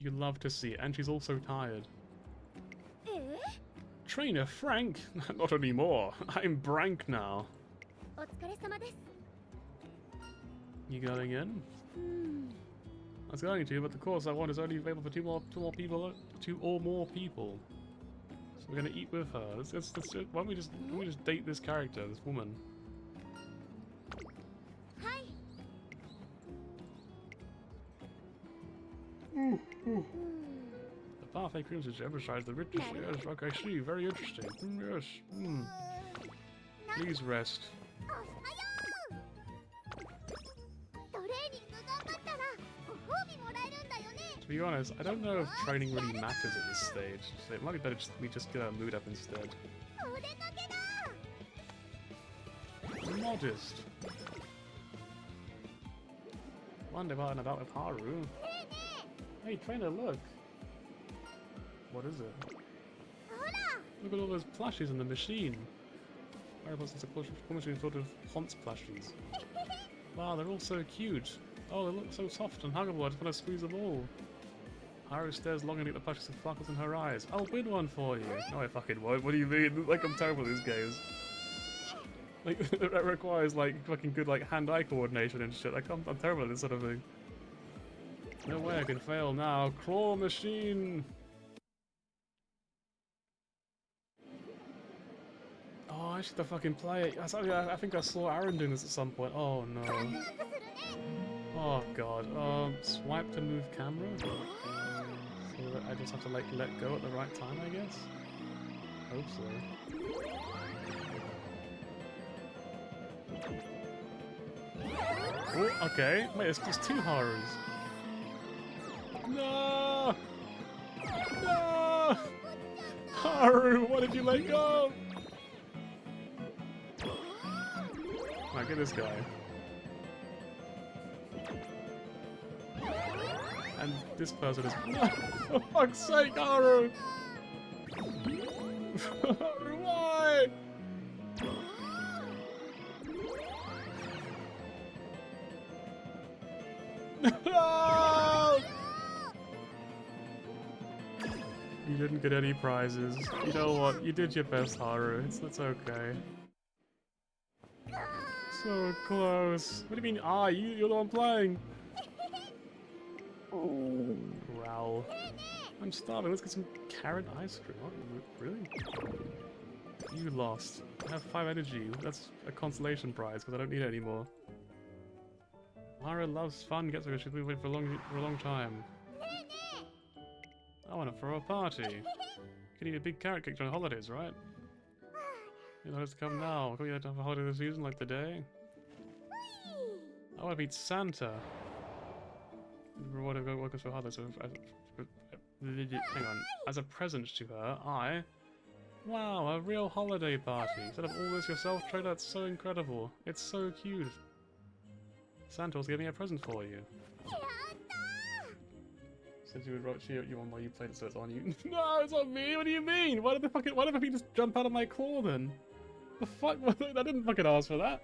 You love to see it, and she's also tired. Trainer Frank? Not anymore. I'm Brank now. お疲れ様です You going in? I was going to, but the course I want is only available for two or more people. So we're gonna eat with her. Why don't we just date this character, this woman? Hi. The parfait creams which emphasize the richness. Yes, okay, I see. Very interesting. Yes. Please rest. To be honest, I don't know if training really matters at this stage, so it might be better we just get our mood up instead. Modest. One day about with Haru. Hey trainer, look! What is it? Look at all those plushies in the machine! Haru wants to commission sort of Honse plushies. Wow, they're all so cute! Oh, they look so soft and huggable, I just want to squeeze them all. Haru stares longingly at the plushies with sparkles in her eyes. I'll win one for you! No, I fucking won't. What do you mean? Like, I'm terrible at these games. Like, that requires, like, fucking good, like, hand-eye coordination and shit. Like, I'm terrible at this sort of thing. No way I can fail now. Claw machine! Oh, I should have fucking play it. I think I saw Aaron doing this at some point. Oh, no. Oh, God. Swipe to move camera? So I just have to, like, let go at the right time, I guess? Hope so. Oh, okay. Wait, it's just two Harus. No! No! Haru, why did you let go? Alright, get this guy. And this person is... No! For fuck's sake, Haru! Haru, why? No! You didn't get any prizes. You know what? You did your best, Haru. It's okay. So close. What do you mean, you're the one playing? Growl. I'm starving. Let's get some carrot ice cream. What? Really? You lost. I have 5 energy. That's a consolation prize because I don't need it anymore. Haru loves fun, gets her, she's been waiting for a long time. I want to throw a party. You can eat a big carrot cake during the holidays, right? You know, let's come now. Can't we have a holiday this season like today? I want to beat Santa. Reward of workers for holidays. Hang on. As a present to her, Wow, a real holiday party. Instead of all this yourself, Trader, that's so incredible. It's so cute. Santa was giving a present for you. Said you would cheer you on while you played it, so it's on you. No, it's on me. What do you mean? Why did the fucking just jump out of my claw then? The fuck? I didn't fucking ask for that.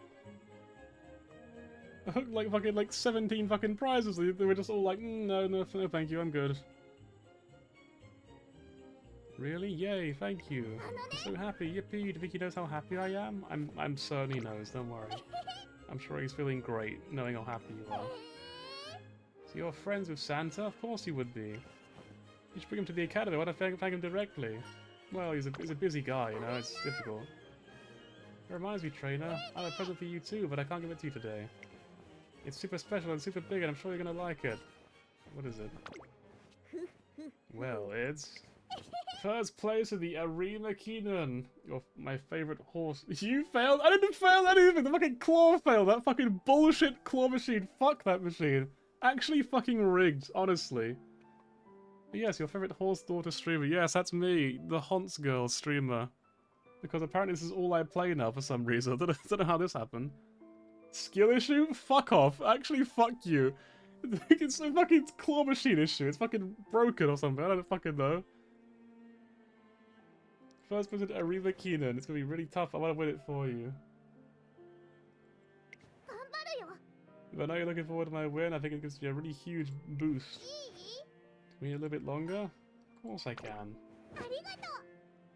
I hooked like 17 fucking prizes. They were just all like, no, thank you, I'm good. Really? Yay, thank you. I'm so happy. Yippee. Do Vicky knows how happy I am? I'm certain he knows. Don't worry. I'm sure he's feeling great, knowing how happy you are. So you're friends with Santa? Of course you would be. You should bring him to the academy. Why don't I thank him directly? Well, he's a busy guy, you know, it's difficult. It reminds me, trainer, I have a present for you too, but I can't give it to you today. It's super special and super big, and I'm sure you're gonna like it. What is it? Well, it's... First place in the Arima Keenan. My favorite horse. You failed? I didn't fail anything! The fucking claw failed! That fucking bullshit claw machine. Fuck that machine. Actually fucking rigged, honestly. But yes, your favorite horse daughter streamer. Yes, that's me. The Honse girl streamer. Because apparently this is all I play now for some reason. I don't know how this happened. Skill issue? Fuck off. Actually, fuck you. It's a fucking claw machine issue. It's fucking broken or something. I don't fucking know. First person, Arima Keenan. It's gonna be really tough. I want to win it for you. If I know you're looking forward to my win, I think it gives you a really huge boost. Can we wait a little bit longer? Of course I can.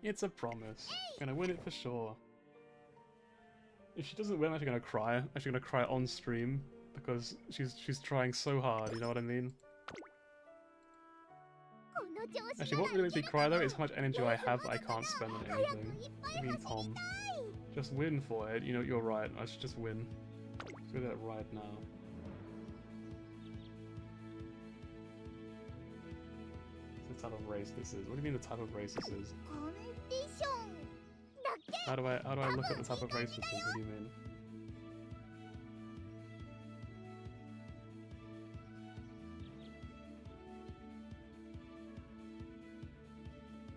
It's a promise. I'm gonna win it for sure. If she doesn't win, I'm actually gonna cry. I'm actually gonna cry on stream. because she's trying so hard, you know what I mean? Actually, what really makes me cry though is how much energy I have that I can't spend on anything. I mean, Tom, just win for it. You know, you're right. I should just win. Let's do that right now. What's the type of race this is? What do you mean the type of race this is? How do I look at the type of race this is? What do you mean?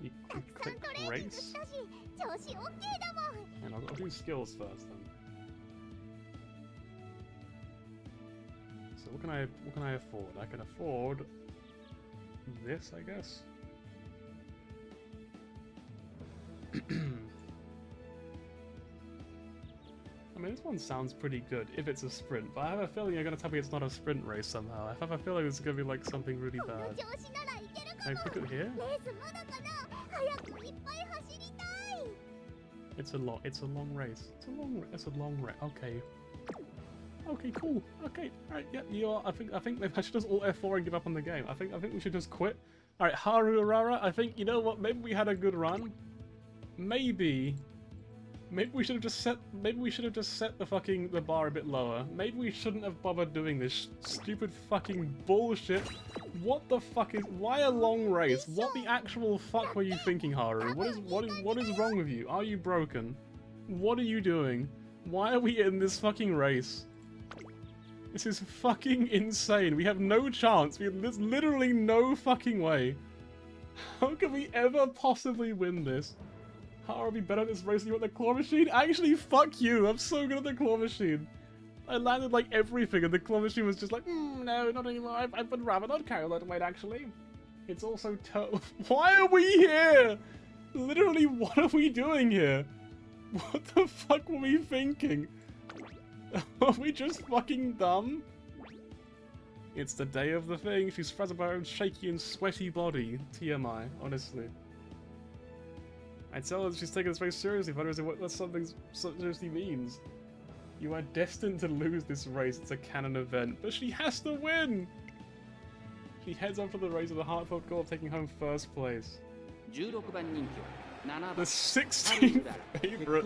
You click race? And I'll do skills first then. So what can I afford? I can afford this, I guess. I mean, this one sounds pretty good if it's a sprint, but I have a feeling you're gonna tell me it's not a sprint race somehow. I have a feeling it's gonna be like something really bad. Can I click it here? It's a long race. It's a long race. Okay. Okay, cool. Okay, alright, yeah, you are. I think maybe I should just alt F4 and give up on the game. I think we should just quit. Alright, Haru Urara, I think, you know what, maybe we had a good run. Maybe we should have just set the bar a bit lower. Maybe we shouldn't have bothered doing this stupid fucking bullshit. What the fuck is, why a long race? What the actual fuck were you thinking, Haru? What is wrong with you? Are you broken? What are you doing? Why are we in this fucking race? This is fucking insane. We have no chance. There's literally no fucking way. How can we ever possibly win this? How are we better at this race than you at the claw machine? Actually, fuck you. I'm so good at the claw machine. I landed like everything and the claw machine was just like, no, not anymore. I would rather not carry that weight, actually. It's also Why are we here? Literally, what are we doing here? What the fuck were we thinking? Are we just fucking dumb? It's the day of the thing. She's frazzled by her own shaky and sweaty body. TMI, honestly. I'd tell her she's taking this very seriously, but I don't know what something seriously means. You are destined to lose this race. It's a canon event, but she has to win! She heads up for the race with a heartfelt goal of taking home first place. The 16th favorite.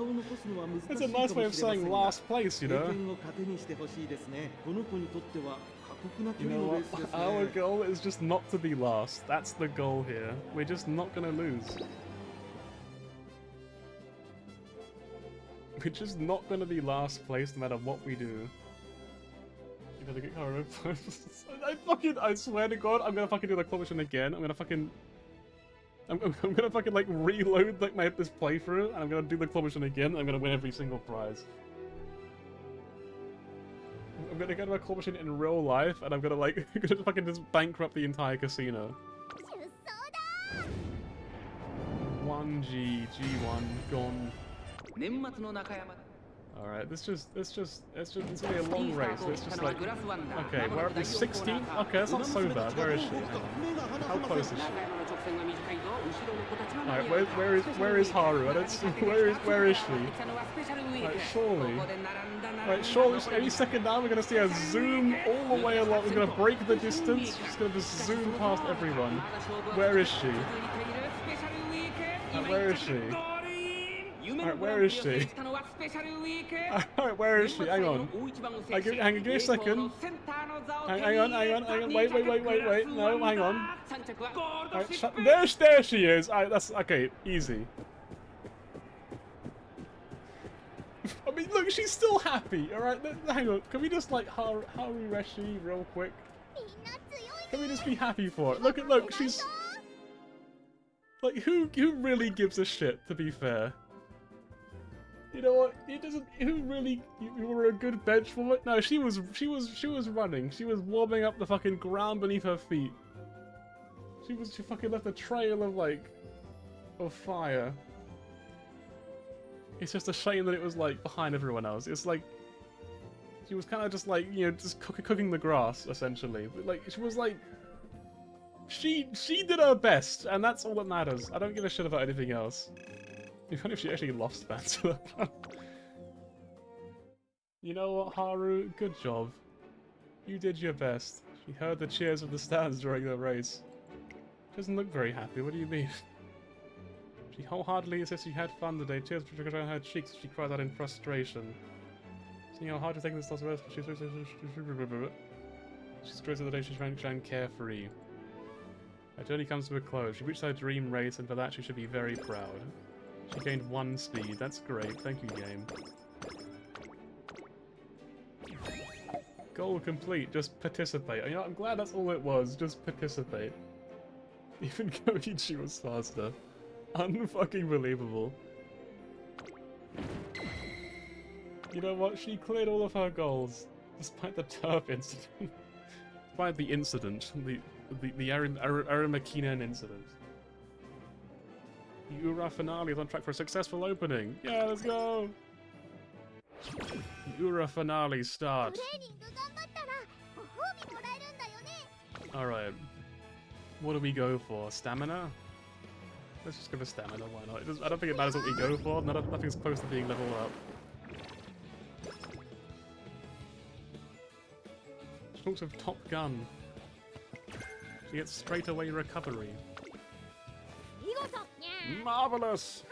That's a nice way of saying last place, you know? You know what? Our goal is just not to be last. That's the goal here. We're just not gonna lose. We're just not gonna be last place no matter what we do. You better get Haru. I swear to God, I'm gonna fucking do the claw mission again. I'm gonna fucking like reload like this playthrough, and I'm gonna do the claw mission again. And I'm gonna win every single prize. I'm gonna go to a claw machine in real life, and I'm gonna like fucking just bankrupt the entire casino. 1G, G1, gone. Alright, it's gonna be a long race. It's just like, okay, we're up to 16th. Okay, that's not so bad. Where is she? Hang on. How close is she? Alright, where is Haru? I don't see, where is she? Alright, surely. Alright, surely any second now we're gonna see her zoom all the way along. We're gonna break the distance. She's gonna just zoom past everyone. Where is she? Where is she? Alright, where is she? Alright, where is she? Hang on. Hang on, give me a second. Hang on, wait. No, hang on. Alright, there she is. Alright, that's, okay, easy. I mean, look, she's still happy, alright? Hang on, can we just, like, Haru Reshi real quick? Can we just be happy for it? Look, she's... Like, who really gives a shit, to be fair? You know what? Who really? You were a good bench for it. No, she was running. She was warming up the fucking ground beneath her feet. She fucking left a trail of fire. It's just a shame that it was like behind everyone else. It's like she was kind of just like, you know, just cooking the grass essentially. But like she was like, she did her best, and that's all that matters. I don't give a shit about anything else. Even if she actually lost that to the You know what, Haru? Good job. You did your best. She heard the cheers of the stands during the race. Doesn't look very happy, what do you mean? She wholeheartedly says she had fun today. Tears trickled down her cheeks as she cried out in frustration. Seeing how hard to take this loss of earth, she's straight to the day she's trying to carefree. Her journey comes to a close. She reached her dream race, and for that she should be very proud. She gained 1 speed. That's great. Thank you, game. Goal complete. Just participate. You know, I'm glad that's all it was. Just participate. Even Koichi was faster. Unfucking believable. You know what? She cleared all of her goals, despite the turf incident. Despite the incident, the Aramakinen incident. The Ura finale is on track for a successful opening. Yeah, let's go. The Ura finale start. All right. What do we go for? Stamina? Let's just go for stamina, why not? I don't think it matters what we go for, nothing's close to being leveled up. She talks of Top Gun. She gets straight away recovery. Marvelous!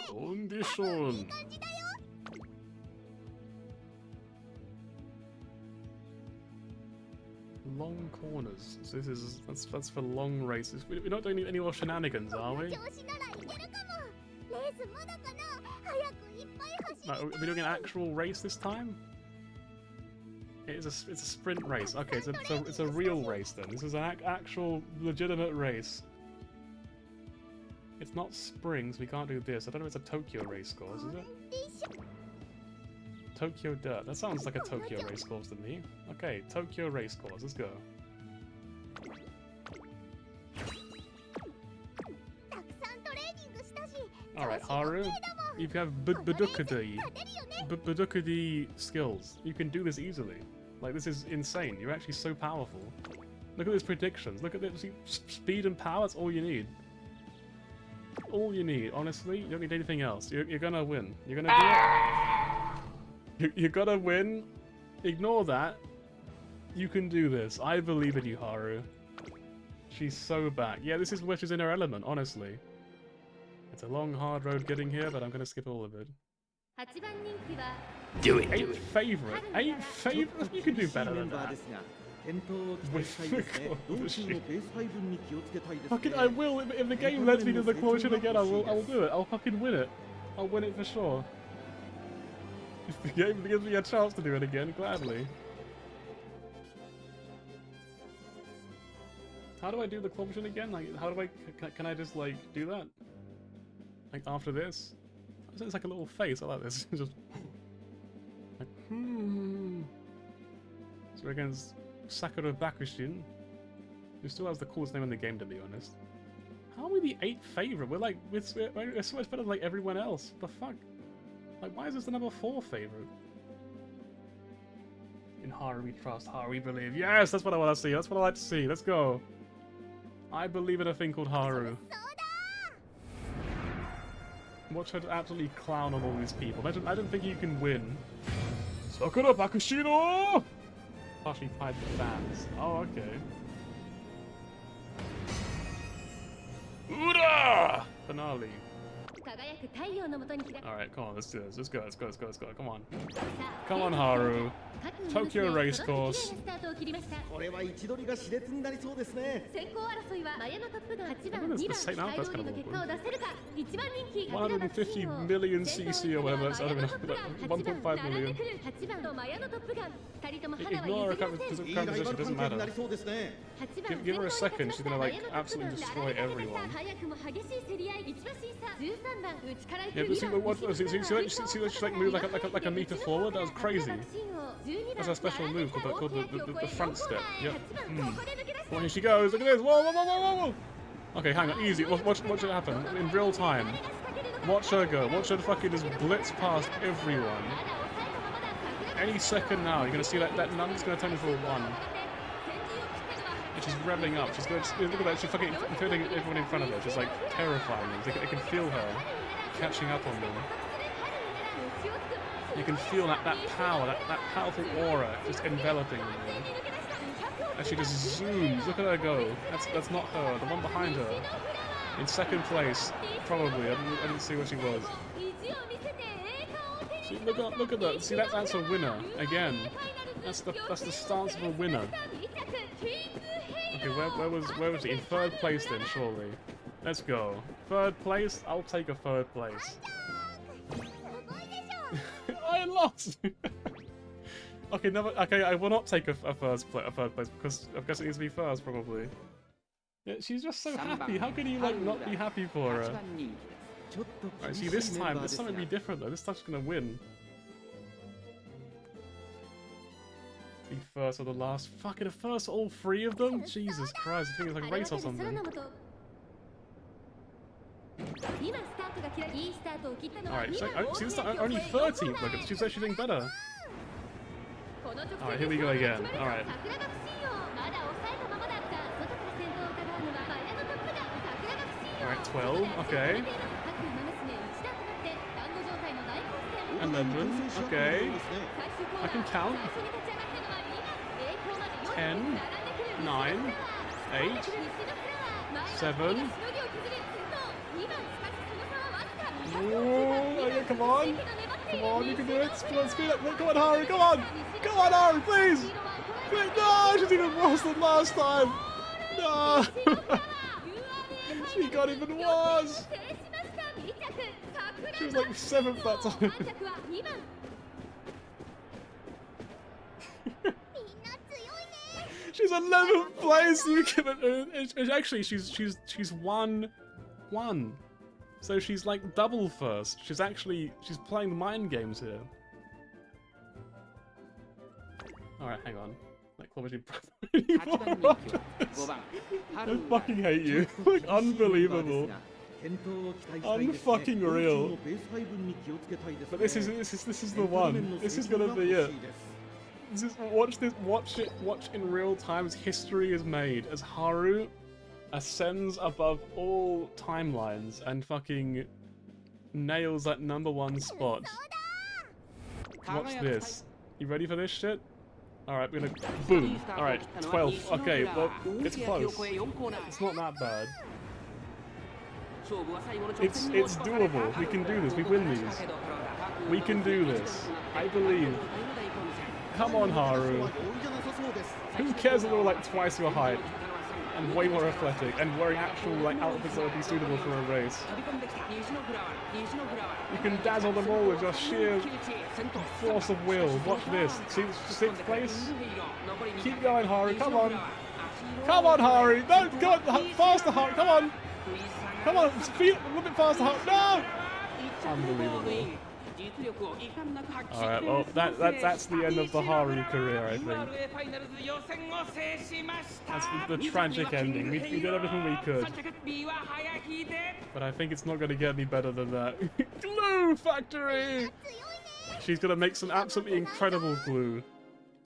Condition! Long corners. So that's for long races. We're not doing any more shenanigans, are we? No, are we doing an actual race this time? It's a sprint race. Okay, it's a real race then. This is an actual legitimate race. It's not spring, so we can't do this. I don't know if it's a Tokyo race course, is it? Tokyo Dirt. That sounds like a Tokyo race course to me. Okay, Tokyo race course. Let's go. Alright, Haru. You have Budokudi skills. You can do this easily. Like, this is insane. You're actually so powerful. Look at these predictions. Look at this. Speed and power, that's all you need. All you need, honestly. You don't need anything else. You're gonna win. You're gonna do it. You're gonna win. Ignore that. You can do this. I believe in you, Haru. She's so back. Yeah, this is where she's in her element, honestly. It's a long, hard road getting here, but I'm gonna skip all of it. Do it! 8th favorite. 8th favorite? You can do better than that. Fucking I will. If the game lets me do the quotient again, I will do it. I'll fucking win it. I'll win it for sure. If the game gives me a chance to do it again, gladly. How do I do the quotient again? Like, how do I? Can I just like do that? Like after this? It's like a little face. I like this. Just like So we're against Sakura Bakushin, who still has the coolest name in the game, to be honest. How are we the 8th favorite? We're so much better than like everyone else. What the fuck? Like, why is this the number 4 favorite? In Haru we trust, Haru we believe. Yes, that's what I want to see. That's what I like to see. Let's go. I believe in a thing called Haru. Watch her absolutely clown on all these people. I don't think you can win. Sakura Bakushino! Partially tied to fans. Oh, okay. Ura! Finale. Alright, come on, let's do this. Let's go. Come on. Come on, Haru. Tokyo race course. これは位置取りが熾烈になりそうですね。先行争いはマヤのトップガン8番 What is 2 the 番 same 期 now? 待 That's 通り kind の of 結果を awkward. 出せるか1番人気ガテラバクシンを 150 million cc or whatever. That's, I don't know. 1.5 並ん million. でくる8番とマヤのトップガン2人とも肌は Ignore her 譲りません いいライバル composition, 関 doesn't 係にな matter. りそうですね。 8番 Give her a second, she's gonna like マヤのトップガン absolutely destroy 並んでくる everyone. 早くも激しい競り合い1馬審査13番内から行く Yeah, but 2番 see, she like moved like a meter forward. That was crazy. That's a special move called the front step. Yep. Well, here she goes. Look at this. Whoa. Okay, hang on. Easy. Watch it happen in real time. Watch her go. Watch her fucking just blitz past everyone. Any second now, you're gonna see that nun's gonna turn into a 1. And she's revving up. She's going. Look at that. She's fucking including everyone in front of her. She's like terrifying them. They can feel her catching up on them. You can feel that power, that powerful aura just enveloping you. And she just zooms. Look at her go. That's not her. The one behind her. In second place, probably. I didn't see where she was. See, look at that. See, that's a winner again. That's the stance of a winner. Okay, where was he? In third place then, surely. Let's go. Third place. I'll take a third place. I lost. Okay, never. Okay, I will not take a third place because I guess it needs to be first, probably. Yeah, she's just so happy. How can you like not be happy for her? Alright, see this time will be different though. This time she's gonna win. Be first or the last. Fucking the first, all three of them. Jesus Christ! I think it's like a race or something. Alright, see this time only 13th. Look, she said she's doing better. Alright, here we go again. Alright. Alright, 12, okay. 11, okay. I can count. 10, 9, 8, 7. Oh, yeah, come on. Come on, you can do it. Speed up. Come on, Haru, come on. Come on, Haru, please. Please. No, she's even worse than last time. No. She got even worse. She was like 7th that time. She's 11th place. You can. Actually, she's won. So she's like double first. She's playing mind games here. Alright, hang on. Like, what was your I fucking hate you. Like, unbelievable. Unfucking real. But this is the one. This is gonna be it. Watch in real time as history is made. As Haru ascends above all timelines and fucking nails that #1 spot. Watch this. You ready for this shit? Alright, we're gonna boom. Alright, 12th. Okay, well, it's close. It's not that bad. It's doable. We can do this. We win these. We can do this. I believe. Come on, Haru. Who cares that we're like twice your height? And way more athletic, and wearing actual like outfits that would be suitable for a race. You can dazzle them all with your sheer force of will. Watch this. See, 6th place? Keep going, Haru. Come on. Come on, Haru. No, go on. Faster, Haru. Come on. Come on. Speed a little bit faster, Haru. No! Unbelievable. Alright, well, that's the end of the Haru career, I think. That's the tragic ending. We did everything we could. But I think it's not going to get any better than that. Glue factory! She's going to make some absolutely incredible glue.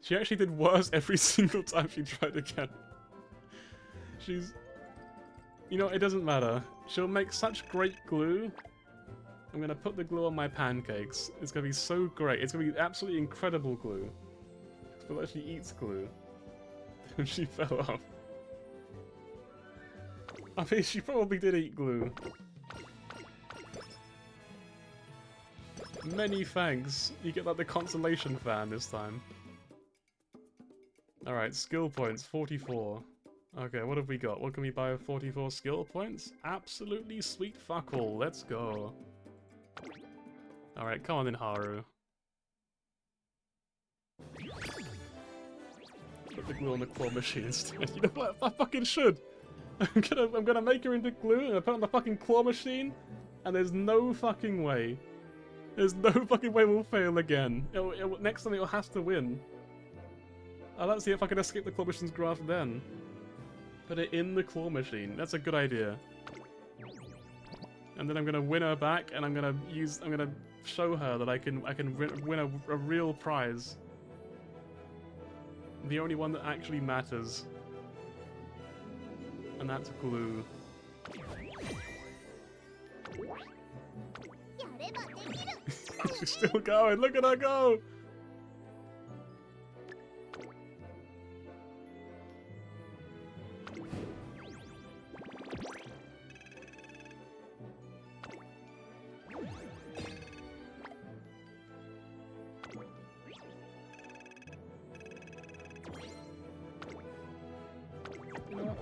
She actually did worse every single time she tried again. She's... You know, it doesn't matter. She'll make such great glue. I'm gonna put the glue on my pancakes. It's gonna be so great. It's gonna be absolutely incredible glue. But like she eats glue. And she fell off. I mean, she probably did eat glue. Many thanks. You get like the consolation fan this time. Alright, skill points, 44. Okay, what have we got? What can we buy with 44 skill points? Absolutely sweet fuck all. Let's go. Alright, come on then, Haru. Put the glue on the claw machine instead. You know what? I fucking should! I'm gonna make her into glue and I put on the fucking claw machine, and there's no fucking way. There's no fucking way we'll fail again. Next time it'll have to win. I'll have to see if I can escape the claw machine's grasp then. Put it in the claw machine. That's a good idea. And then I'm gonna win her back, and I'm gonna show her that I can win a real prize. The only one that actually matters. And that's glue. She's still going. Look at her go.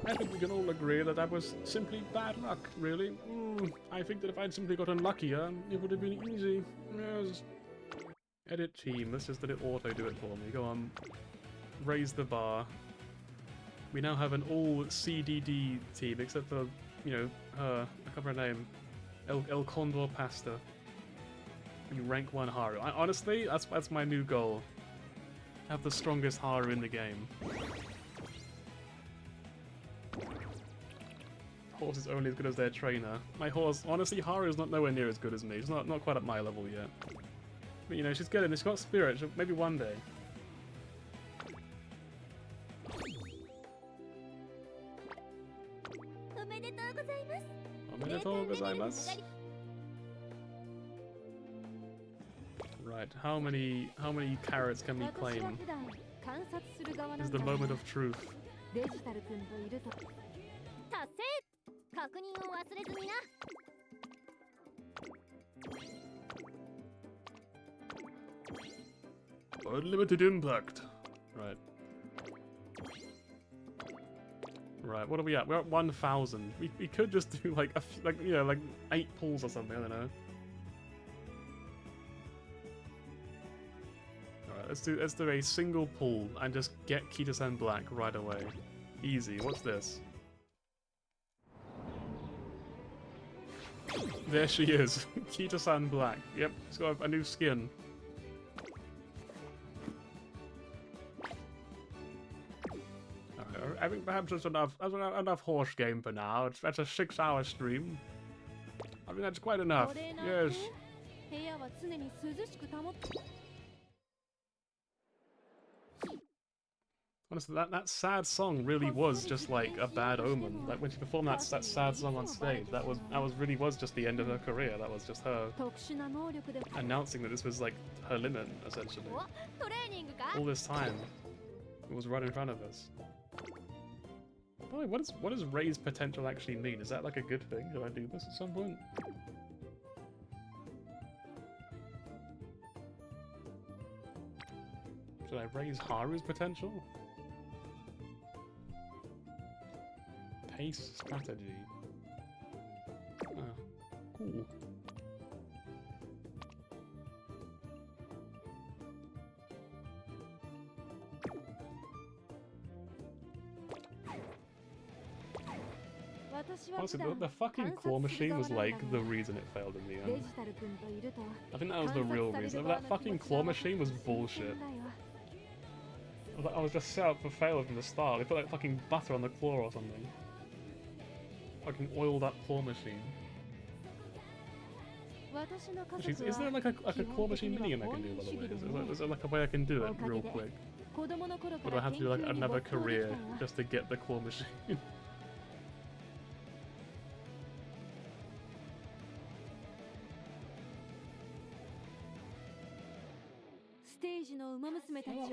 I think we can all agree that that was simply bad luck, really. I think that if I'd simply gotten luckier, it would have been easy. Yes. Edit team, let's just let it auto do it for me. Go on. Raise the bar. We now have an all CDD team, except for, you know, her, I can't remember her name. El Condor Pasta. We rank 1 Haru. Honestly, that's my new goal. Have the strongest Haru in the game. Horse is only as good as their trainer. My horse, honestly, Haru is not nowhere near as good as me. She's not quite at my level yet. But you know, she's getting, she's got spirit. Maybe one day. Omedetou gozaimasu. Right, how many carrots can we claim? This is the moment of truth. 達成確認を忘れずにな Unlimited impact. Right. Right, what are we at? We're at 1,000. We could just do like you know, like 8 pulls or something, I don't know. Alright, let's do a single pull and just get Kita-san black right away. Easy. What's this? There she is. Kita-san black. Yep, she's got a new skin. I think perhaps that's enough horse game for now. That's a 6-hour stream. I think that's quite enough. Yes. Honestly, that sad song really was just like a bad omen. Like when she performed that sad song on stage, that really was just the end of her career. That was just her announcing that this was like her limit, essentially. All this time, it was right in front of us. By the way, what does raised potential actually mean? Is that like a good thing? Do I do this at some point? Should I raise Haru's potential? Pace strategy. Ah, cool. Honestly, the fucking claw machine was like the reason it failed in the end. I think that was the real reason. That fucking claw machine was bullshit. I was just set up for failure from the start. They put like fucking butter on the claw or something. Fucking oiled up claw machine. Is there like a claw machine minigame I can do, by the way? Is there like a way I can do it real quick? Or do I have to do like another career just to get the claw machine?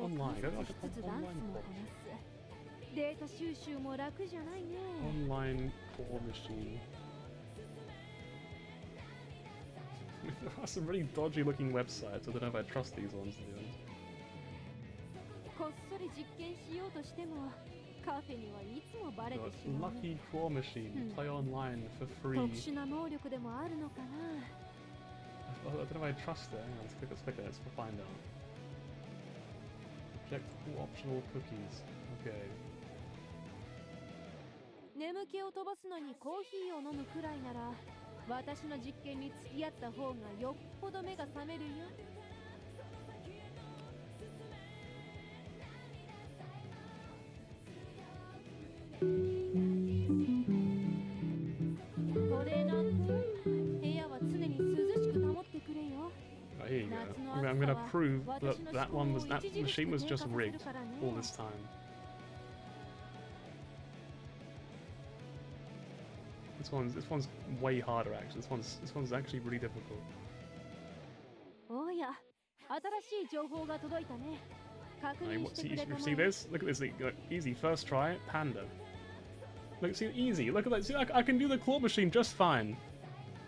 Online. Online claw machine. There are some really dodgy looking websites. I don't know if I trust these ones to be honest. Lucky claw machine. Play online for free. I don't know if I trust it. Hang on, let's click it. Let's find out. Check all optional cookies. Okay. 眠気を飛ばすのにコーヒーを飲むくらいなら私の実験に付き合った方がよっぽど目が覚めるよ。トレーナー君、部屋は常に涼しく保ってくれよ。 Here you go. I'm gonna prove that that machine was just rigged all this time. This one's way harder actually. This one's actually really difficult. おや、新しい情報が届いたね。確 Like, 認 what, してくれたま see え。 this? Look at this. Look, easy. First try. Panda. Look, see, easy. Look at that. See, I can do the claw machine just fine.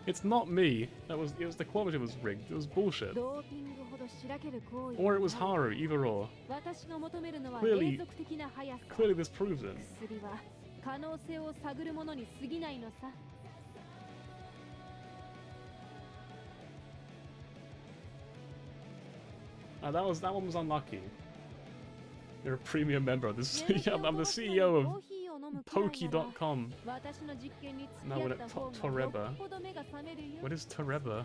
It's not me. It was the claw machine was rigged. It was bullshit. ドーピングほどしらける行為 Or it was Haru. Either or. 私の求めるのは Clearly- 永続的な速さ。 Clearly, this proves it. 薬は可能性を探るものに過ぎないのさ。 That one was unlucky. You're a premium member of this. I'm the CEO of Poki.com. 私の実験に付き Now 合 we're った at 方が Toreba. よっぽど目が覚めるよ。 What is Toreba? Hang on.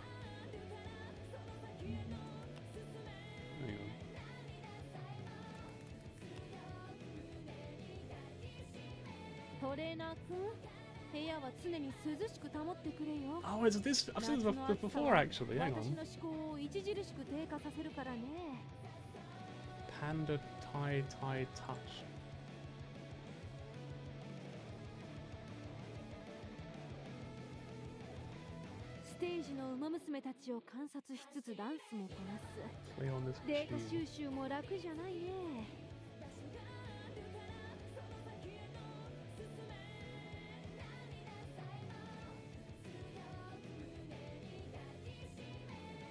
トレーナーくん、部屋は常に涼しく保ってくれよ。 Oh, is this? I've seen this before actually. Hang 私 on. の思考を著しく低下させるからね。 Panda tie touch. ステージの馬娘たちを観察しつつダンスもこなす。 Play on this データ machine. 収集も楽じゃないね。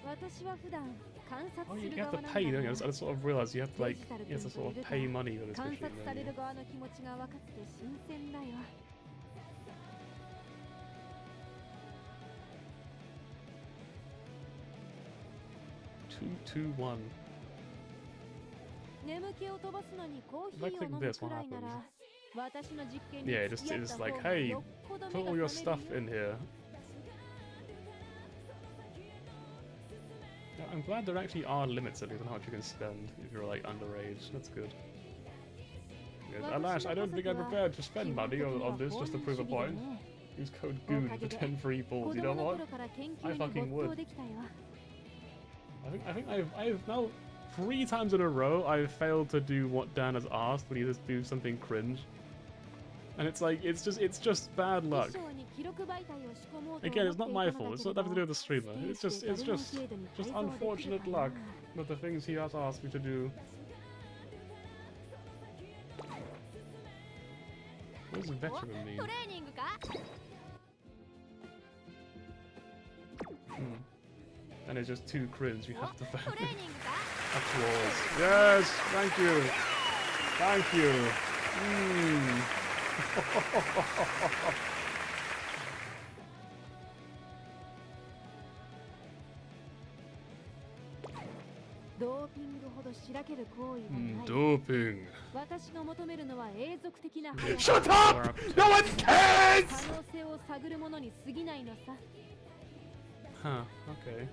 私は普段観察 Oh, す you る have 側 to なん pay, だ don't you? が I sort of realized you have to デ like ジタル you have to 君 sort とい of ると pay money for this 観 machine. 察さ don't れ you? る側の気持ちが分かって新鮮だよ。 2-2-1. 眠気を飛ばすのにコー If I ヒーを click 飲む this, く what らいな happens? ら私の実験に Yeah, 付き合っ it's た like, 方が hey, よっぽど put 目 all が your 覚 stuff めるよ。 in here. Yeah, I'm glad there actually are limits at least on how much you can spend if you're like underage. That's good. Yes, alas, I don't think I'm prepared to spend money on this just to prove a point. Use code GOON for 10 free 子 balls. You 供 know の what? 頃から研 I 究に fucking 没 would. 頭できたよ。 I think I've now 3 times in a row I've failed to do what Dan has asked when he just do something cringe. And it's like it's just bad luck. 衣装に記録媒体を仕込もうと Again, it's 思 not って my いたの fault. だ It's けれ not ど nothing to do with the streamer. It's ステージ just で誰の程度に改 just 造できる unfortunate かな。 luck with the things he has asked me to do. What does veteran mean? トレーニングか？ And it's just too cringe. You have to トレーニングか？ applause. Yes, thank you. Thank you. Mm. ドーピングほどしらける行為はない。 Doping. 私が求めるのは永続的な Shut up! No one cares! 可能性を探るものに過ぎないのさ。 Huh, okay.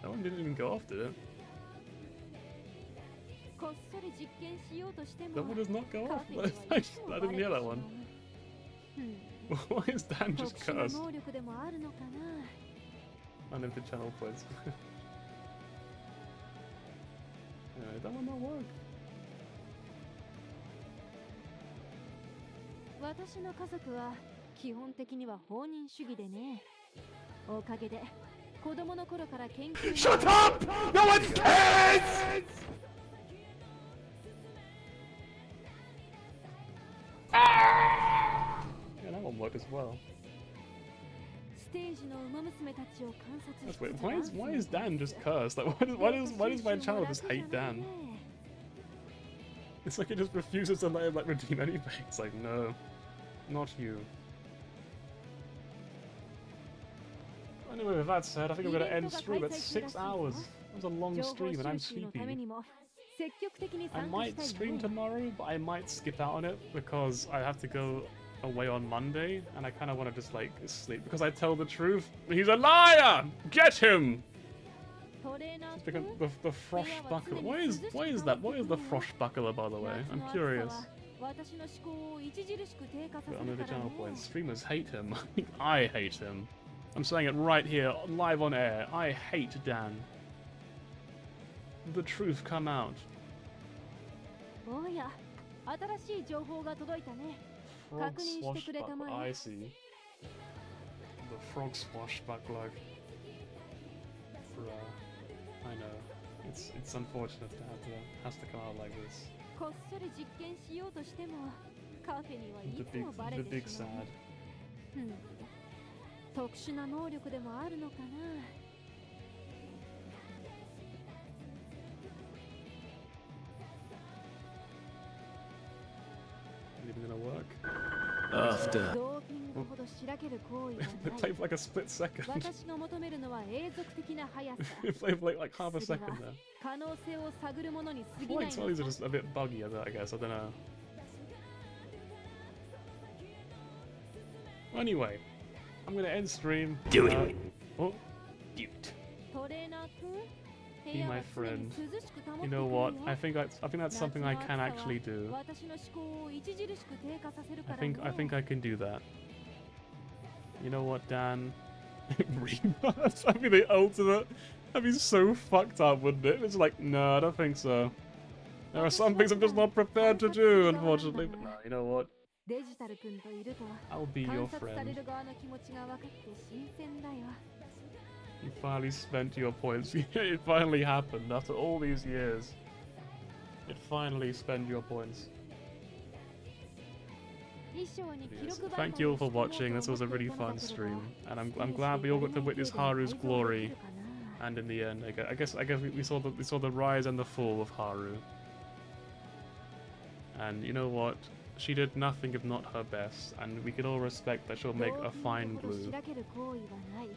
That one didn't even go off, did it? こっそり実験しようとしても That one does not go カ off. フェには I 一生 didn't バレて hear that しまう one. うん Why is Dan 特 just 殊な cursed? 能力でもあるのかな。 Unlimited channel points. That one not work. 私の家族は基本的には放任主義でね。おかげで子供の頃から研究に Shut up! No one cares! Yeah, that one worked as well. ステージの馬娘たちを観察し Wait, つつ why is Dan just cursed? Like, why does my channel just hate Dan? It's like it just refuses to let him like redeem anything. It's like, no, not you. Anyway, with that said, I think I'm gonna end stream at 6 hours. That was a long stream and I'm sleepy. I might stream tomorrow, but I might skip out on it because I have to go away on Monday, and I kind of want to just like sleep because I tell the truth. He's a liar! Get him! Just because the froshbuckler. Why is that? What is the froshbuckler, by the way? I'm curious. But under the channel point, streamers hate him. I hate him. I'm saying it right here, live on air. I hate Dan. The truth come out. おや、新しい情報が届いたね。確認してくれたまえ。 I see. the frog swashbuckler. I know. It's unfortunate to have to has to come out like this. こっそり実験しようとしてもカフェにはいつもバレ The て big しまう。 sad. 特殊な能力でもあるのかな。Is it even gonna work? After. ドーピングほどしらける行為は It ない。 played for like a split second. 私が求めるのは永続的な速さ。 It played for like half a second there. 可能性を探るものに過 I ぎ feel な like い some の of these さ are just a bit buggy, I guess. I don't know. Anyway, I'm gonna end stream. Do it. Oh, do it. トレーナー君、部 Be 屋 my は常に friend. 涼しく保って You くれ know る what? よ。 I think that's something I can actually do. 私の思考を著しく低下させるか I らね。 think I can do that. You know what, Dan? Rebirth? That'd be the ultimate. That'd be so fucked up, wouldn't it? It's like, no, I don't think so. There are some things I'm just not prepared to do, unfortunately. But no, you know what? デジタル君といると I'll be 観 your 察され friend. る側の気持ちが分かって新鮮だよ。 You finally spent your points. It finally happened after all these years. It finally spent your points. 衣装に記 Yes. 録媒体 Thank you all を for 仕込もうと watching. This was a 思って really いたのだ fun けれど stream, and I'm 少し glad we all got to 足りない witness 程度に Haru's 改造で glory. きるかな。 And in the end, I guess we saw the rise and the fall of Haru. And you know what? She did nothing if not her best, and we can all respect that she'll make a fine ドーピングほど glue. しらける行為はない。